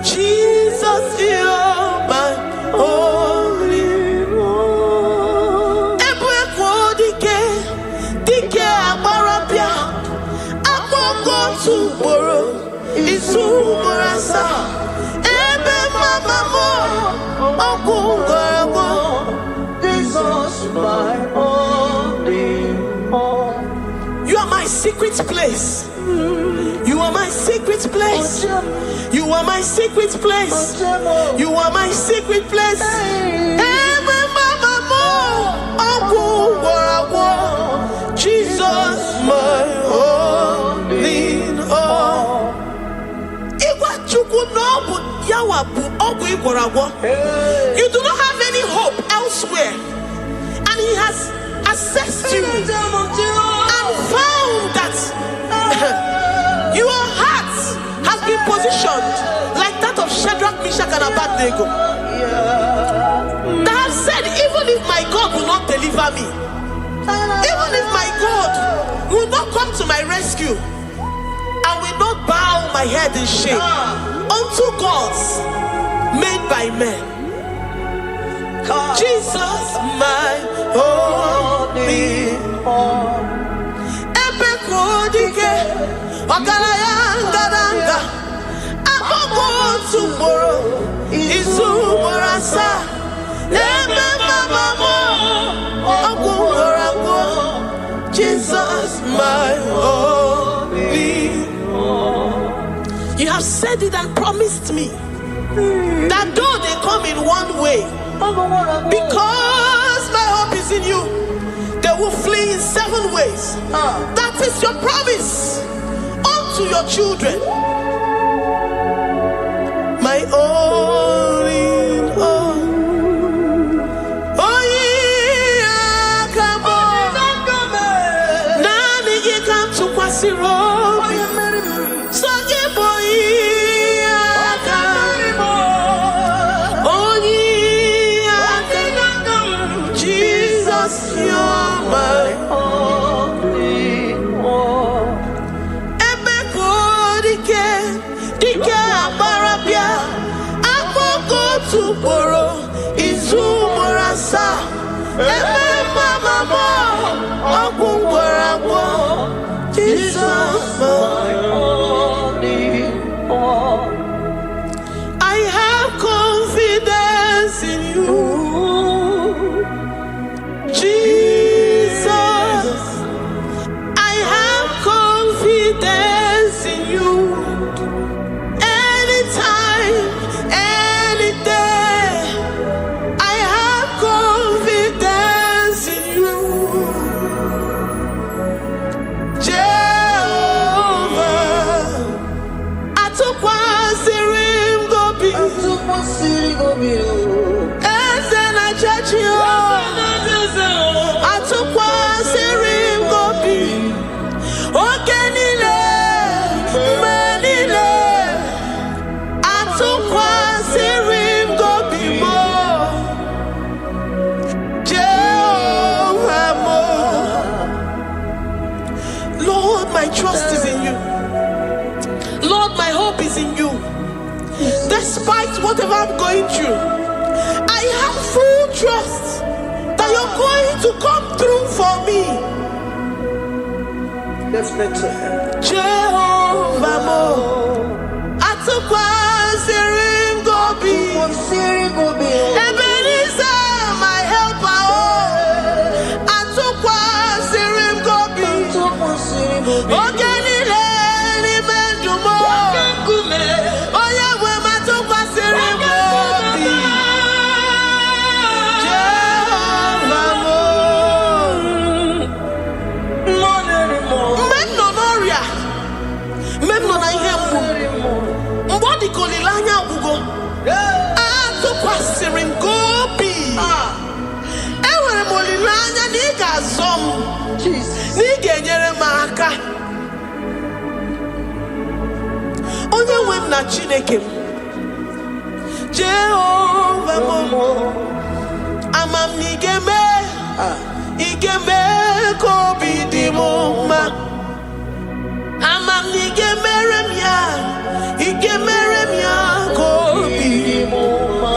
Jesus, you're my only one. You are my secret place. You are my secret place. You are my secret place. You are my secret place. Jesus, my only all. You do not have any hope elsewhere, and he has assessed you and found that your heart has been positioned like that of Shadrach, Meshach, and Abednego. That have said, even if my God will not deliver me, even if my God will not come to my rescue, I will not bow my head in shame unto gods made by men. Jesus, my only Ogaranga, Apogo tomorrow, Izumorasa, Eme Mama, Ogumorago, Jesus, my only. You have said it and promised me that though they come in one way, because my hope is in you, they will flee in 7 ways. That is your promise unto your children. My only Nani ye come to Kwasiro. Tomorrow is Umorasa. Jesus, I have confidence in you, Jesus. I have confidence in you. Anytime, any day, I have confidence in you, Jehovah. I took one serim gobi, and then I judge you. I took one serim gobi, okay, Nile, Manile. I took one serim gobi more, Jehovah more. Lord, my trust is in you. Lord, my hope is in you. Despite whatever I'm going through, I have full trust that you're going to come through for me. Jehovah more. I took one serim gobi, Ebenezer, my helper. I took one serim gobi, Ogenile, Nimendumo. Oh yeah, when I took one serim gobi, Jehovah more. Memnonoria, Memnonayemu, Mbodi Kolilanya Bugo. I took one serim gobi. Ewe Molilanya Niga Zom, Niga Yeremaka. Onye wem na Chineke m, Jehovah mo, amam n'igeme, igeme kobi di mo ma, amam n'igeme remya, igeme remya kobi di mo ma,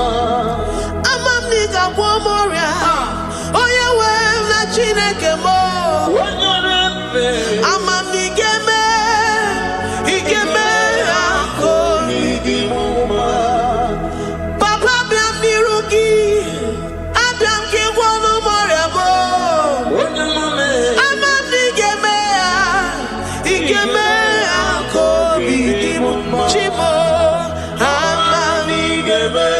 amam n'iga gwomoria, onye wem na Chineke mo, amam n'igeme, igeme kobi di mo ma. Papa biam nirugi, abiam ki wonu moria mo. Amam n'igeme, igeme kobi di mo ma. Chimo, amam n'igeme,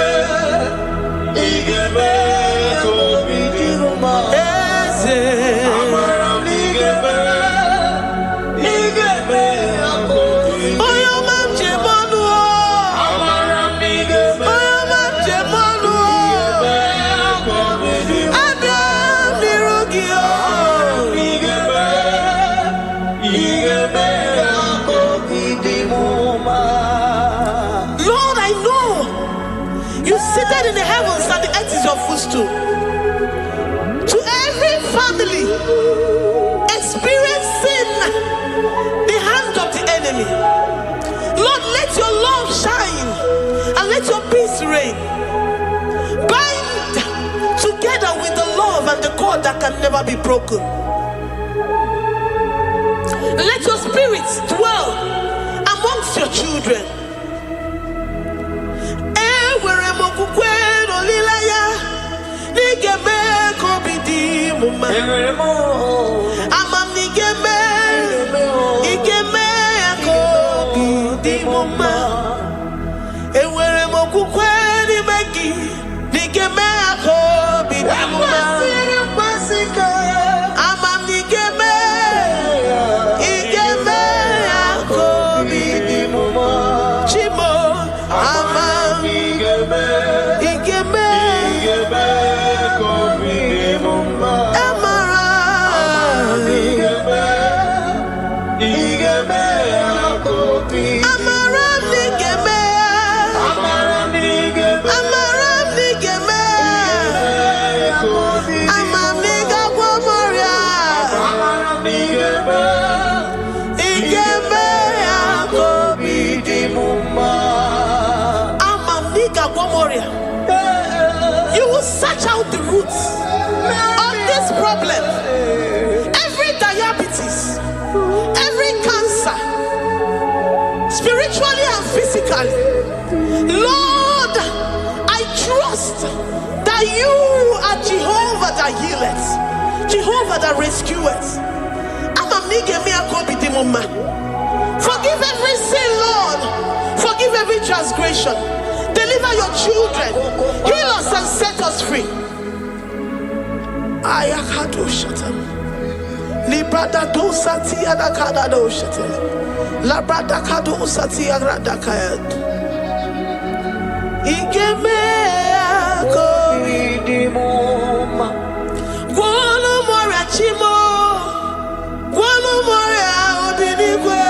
igeme kobi di mo ma. Eze, amam n'igeme, igeme kobi. Oyo mam jemonu o. Amam n'igeme, oyo mam jemonu o. Abiam nirugi o. Igeme, igeme kobi di mo ma. Lord, I know you seated in the heavens and the earth is your footstool. To every family experiencing the hand of the enemy, Lord, let your love shine and let your peace reign. Bind together with the love and the cord that can never be broken. Let your spirit dwell amongst your children. You will search out the roots of this problem. Every diabetes, every cancer, spiritually and physically. Lord, I trust that you are Jehovah that healeth, Jehovah that rescueth. Forgive every sin, Lord. Forgive every transgression. Deliver your children. Heal us and set us free. Ayakado shatam. Librada do sati adakada do shatam. Labrada kado sati agrada kayad. Igeme akoridimoma. Guano morachimo. Guano mora odinigwe.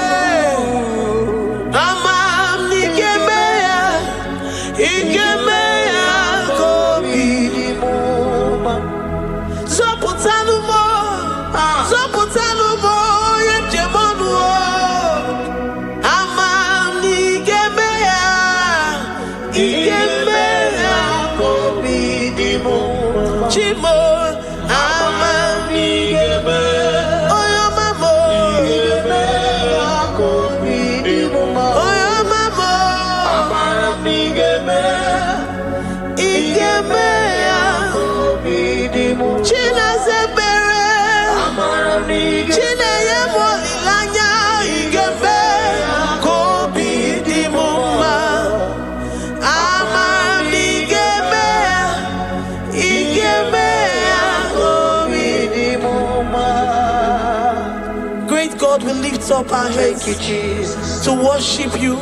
Up our heads. Thank you, Jesus, to worship you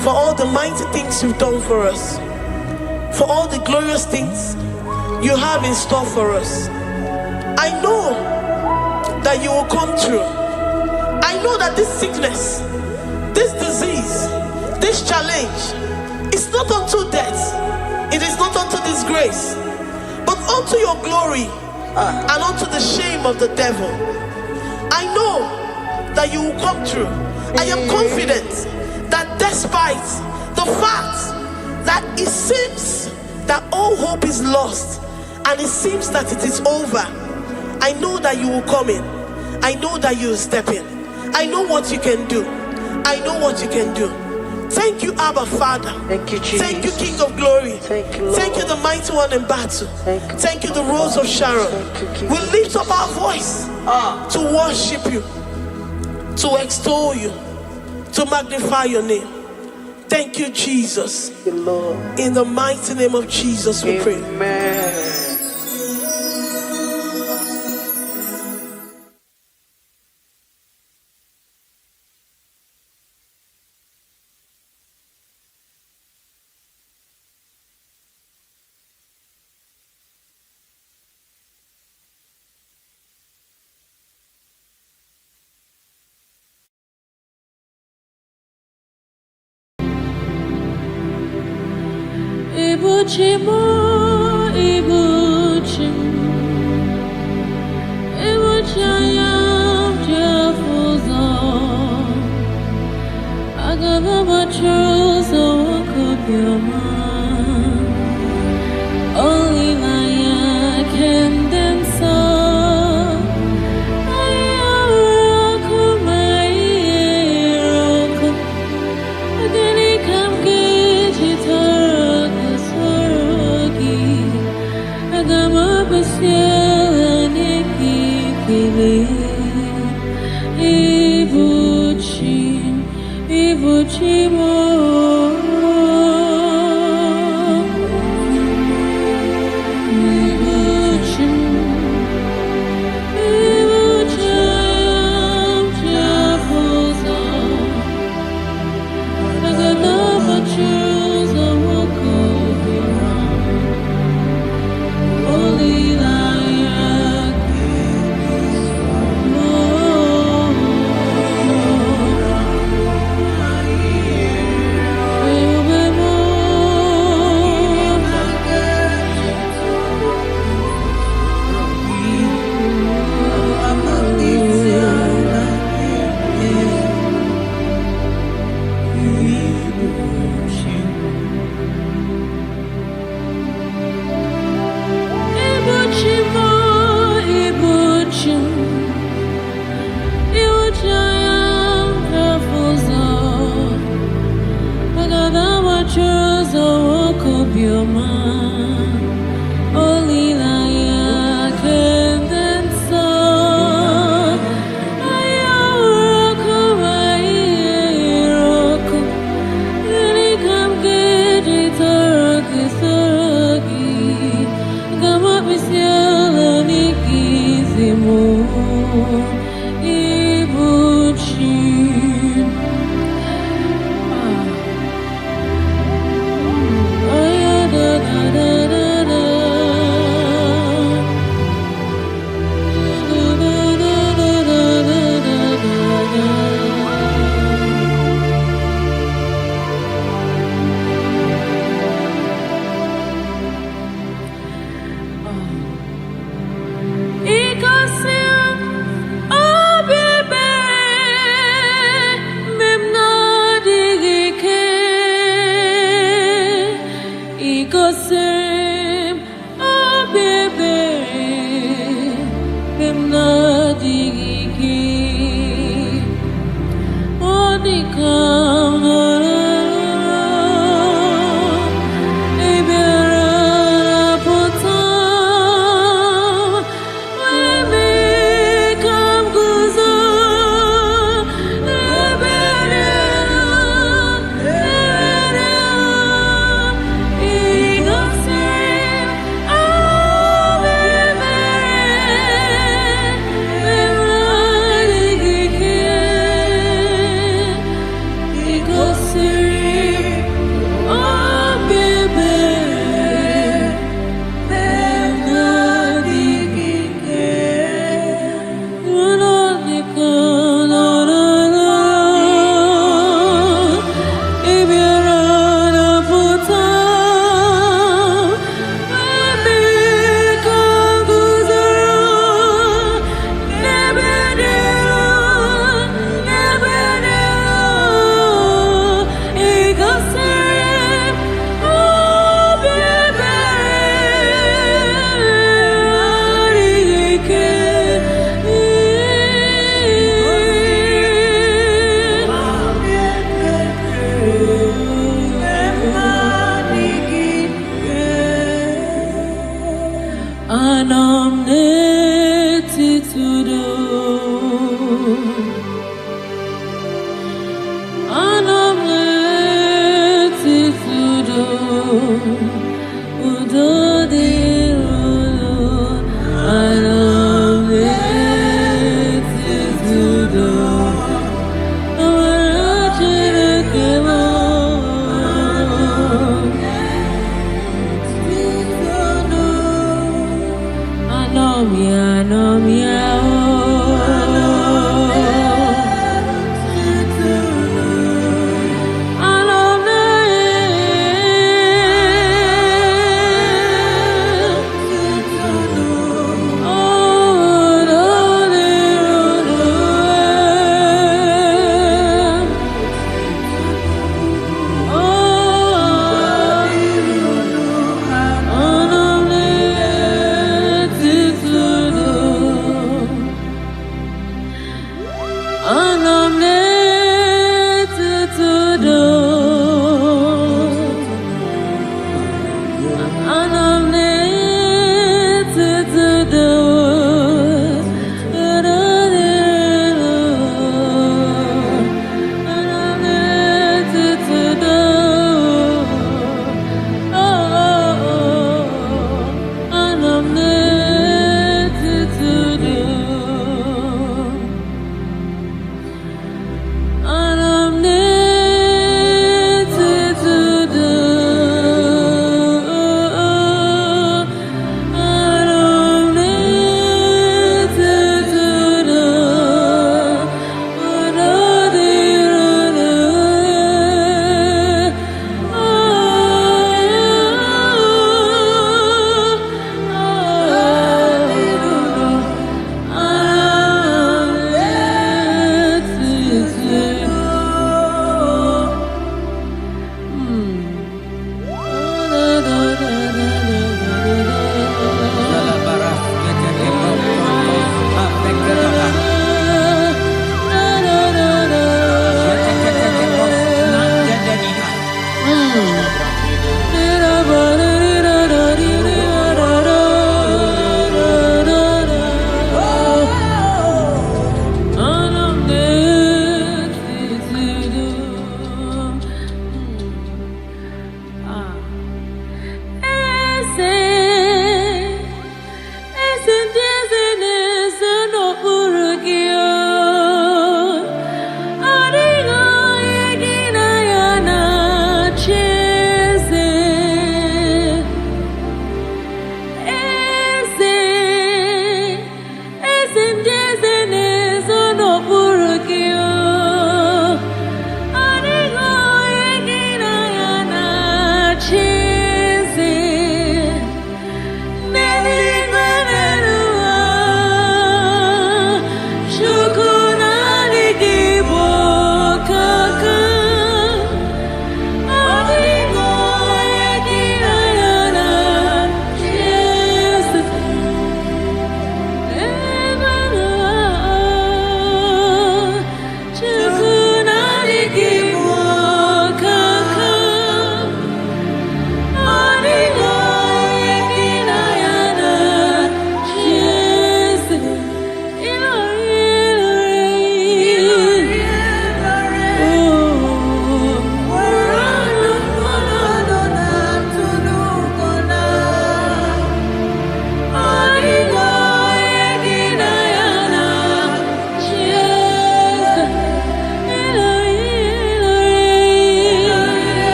for all the mighty things you've done for us, for all the glorious things you have in store for us. I know that you will come through. I know that this sickness, this disease, this challenge is not unto death, it is not unto disgrace, but unto your glory and unto the shame of the devil. I know that you will come through. I am confident that despite the fact that it seems that all hope is lost and it seems that it is over, I know that you will come in. I know that you will step in. I know what you can do. I know what you can do. Thank you, Abba Father. Thank you, Jesus. Thank you, King of Glory. Thank you, Lord. Thank you, the mighty one in battle. Thank you, the Rose of Sharon. We lift up our voice to worship you, to extol you, to magnify your name. Thank you, Jesus. Thank you, Lord. In the mighty name of Jesus, we pray. Amen. Ibuchimo, Ibuchim, Ibuchayam, Jafuzo, Agavabatros, Okopyoma, only Maya can dance. I am a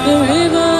The river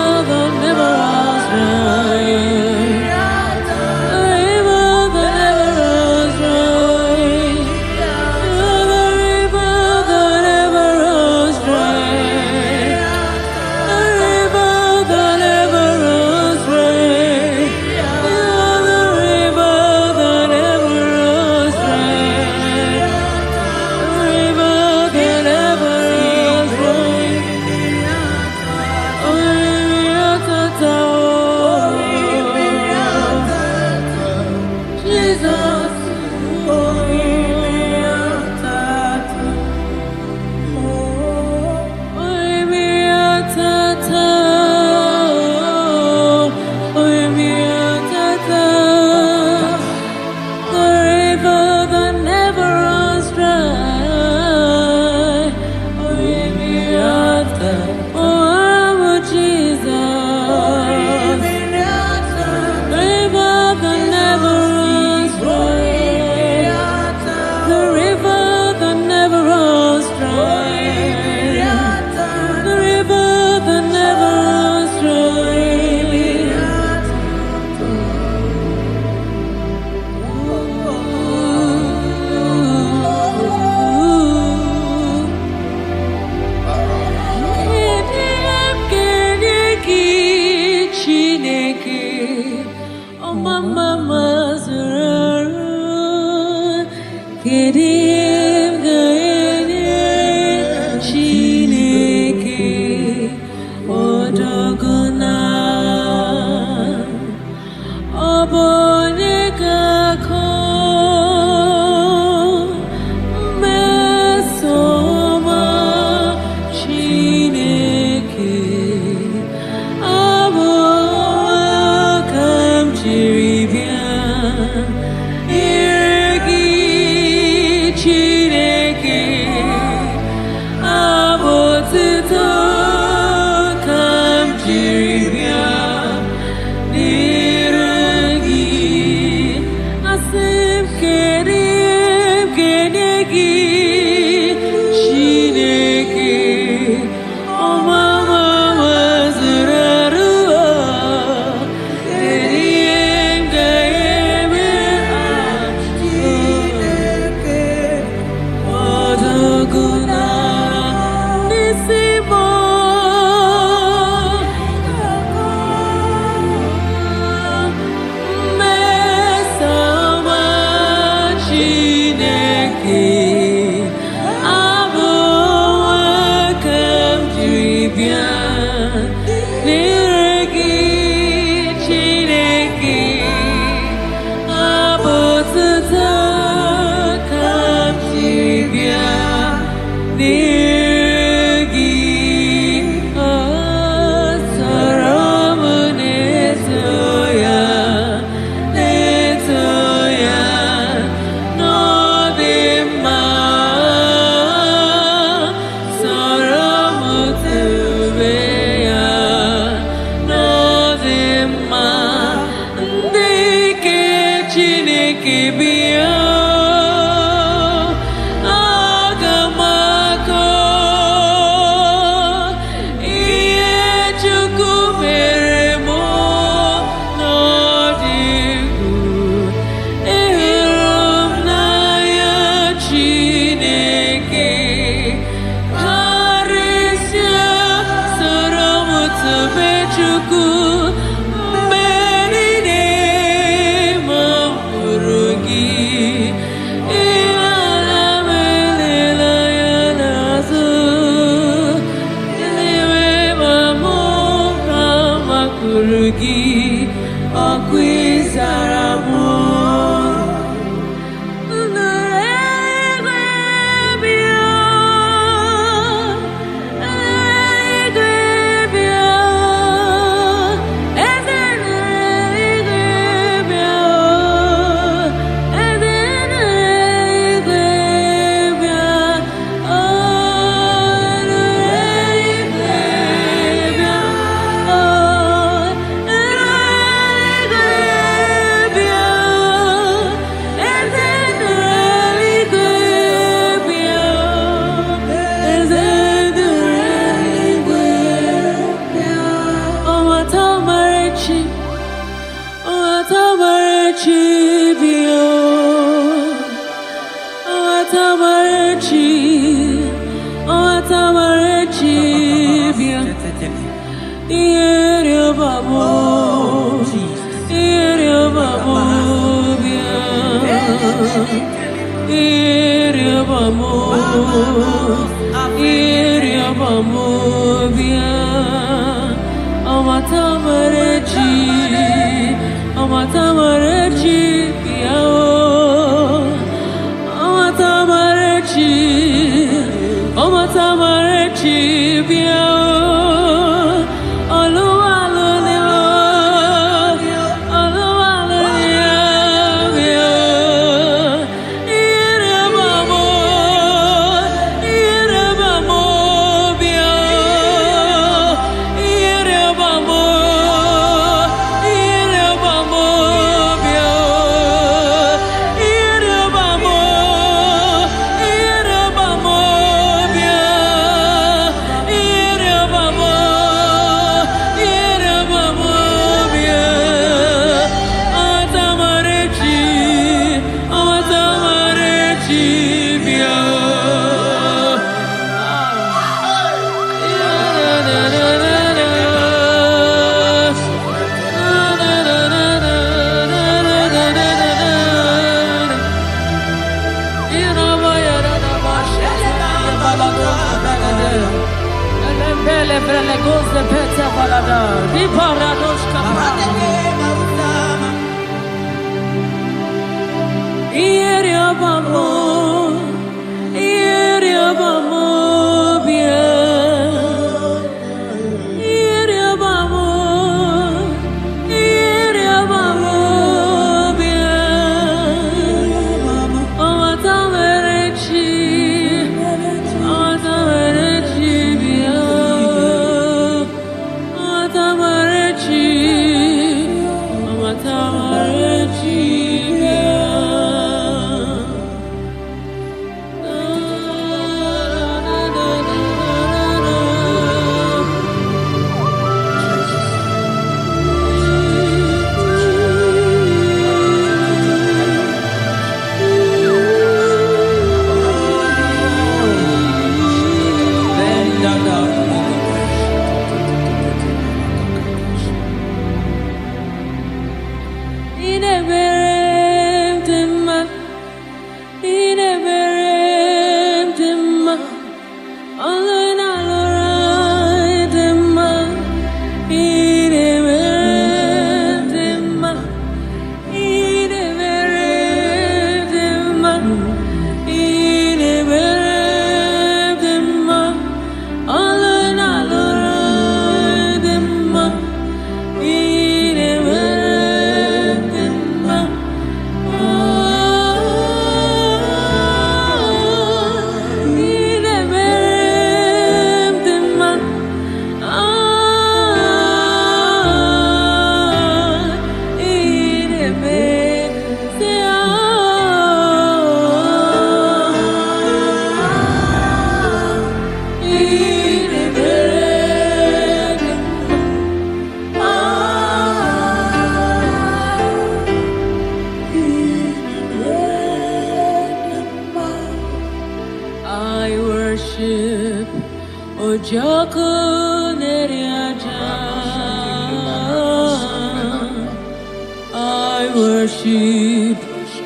I worship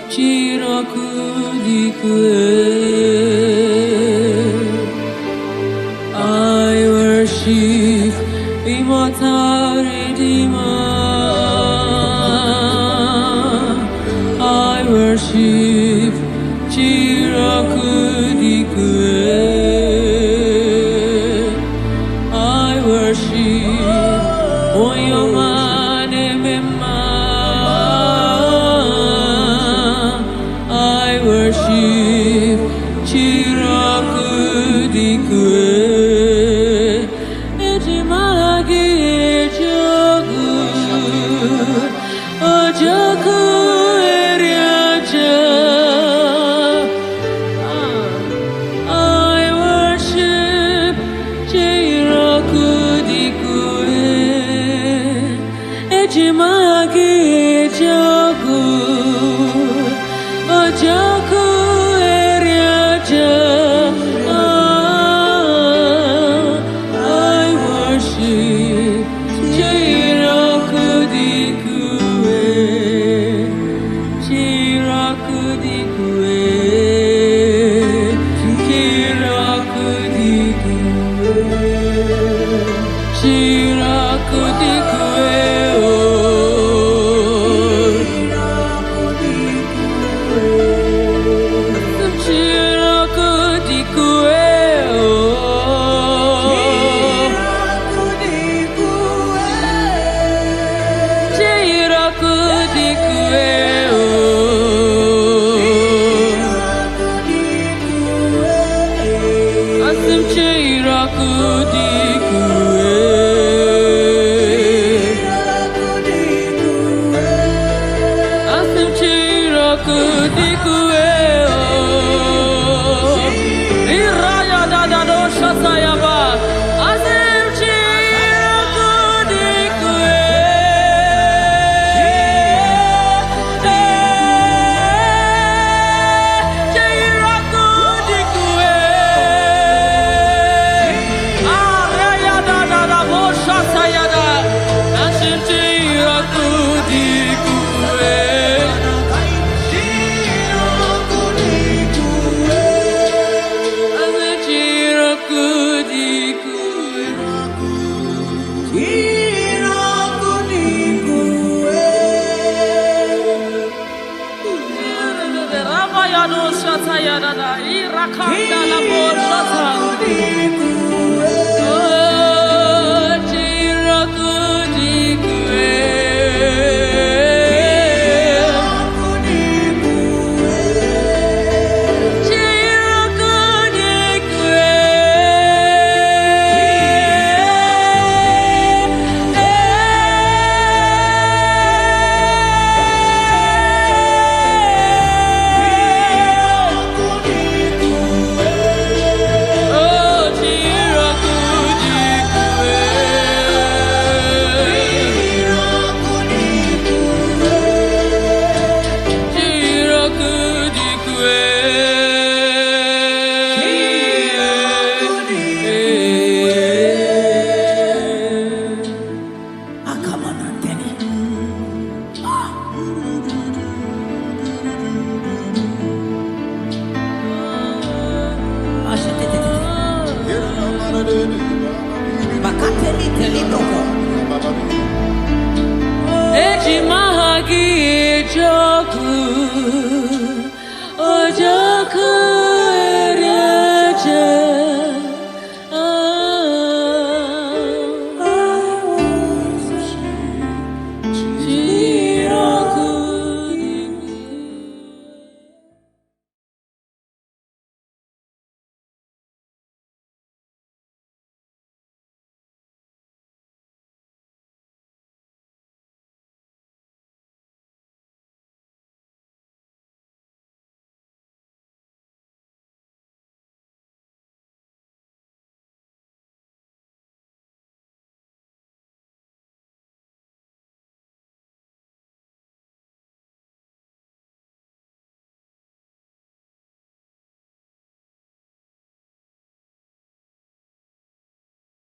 Chirakudikwe. I worship Immortal Redeemer. I worship Chirakudikwe. I worship Oyomane Mema. I worship Chirakudikwe. Ejimagi Ejogu Ojoku Eriaja. I worship Chirakudikwe. Ejimagi Ejogu Ojoku Eriaja. Eji mahagi jo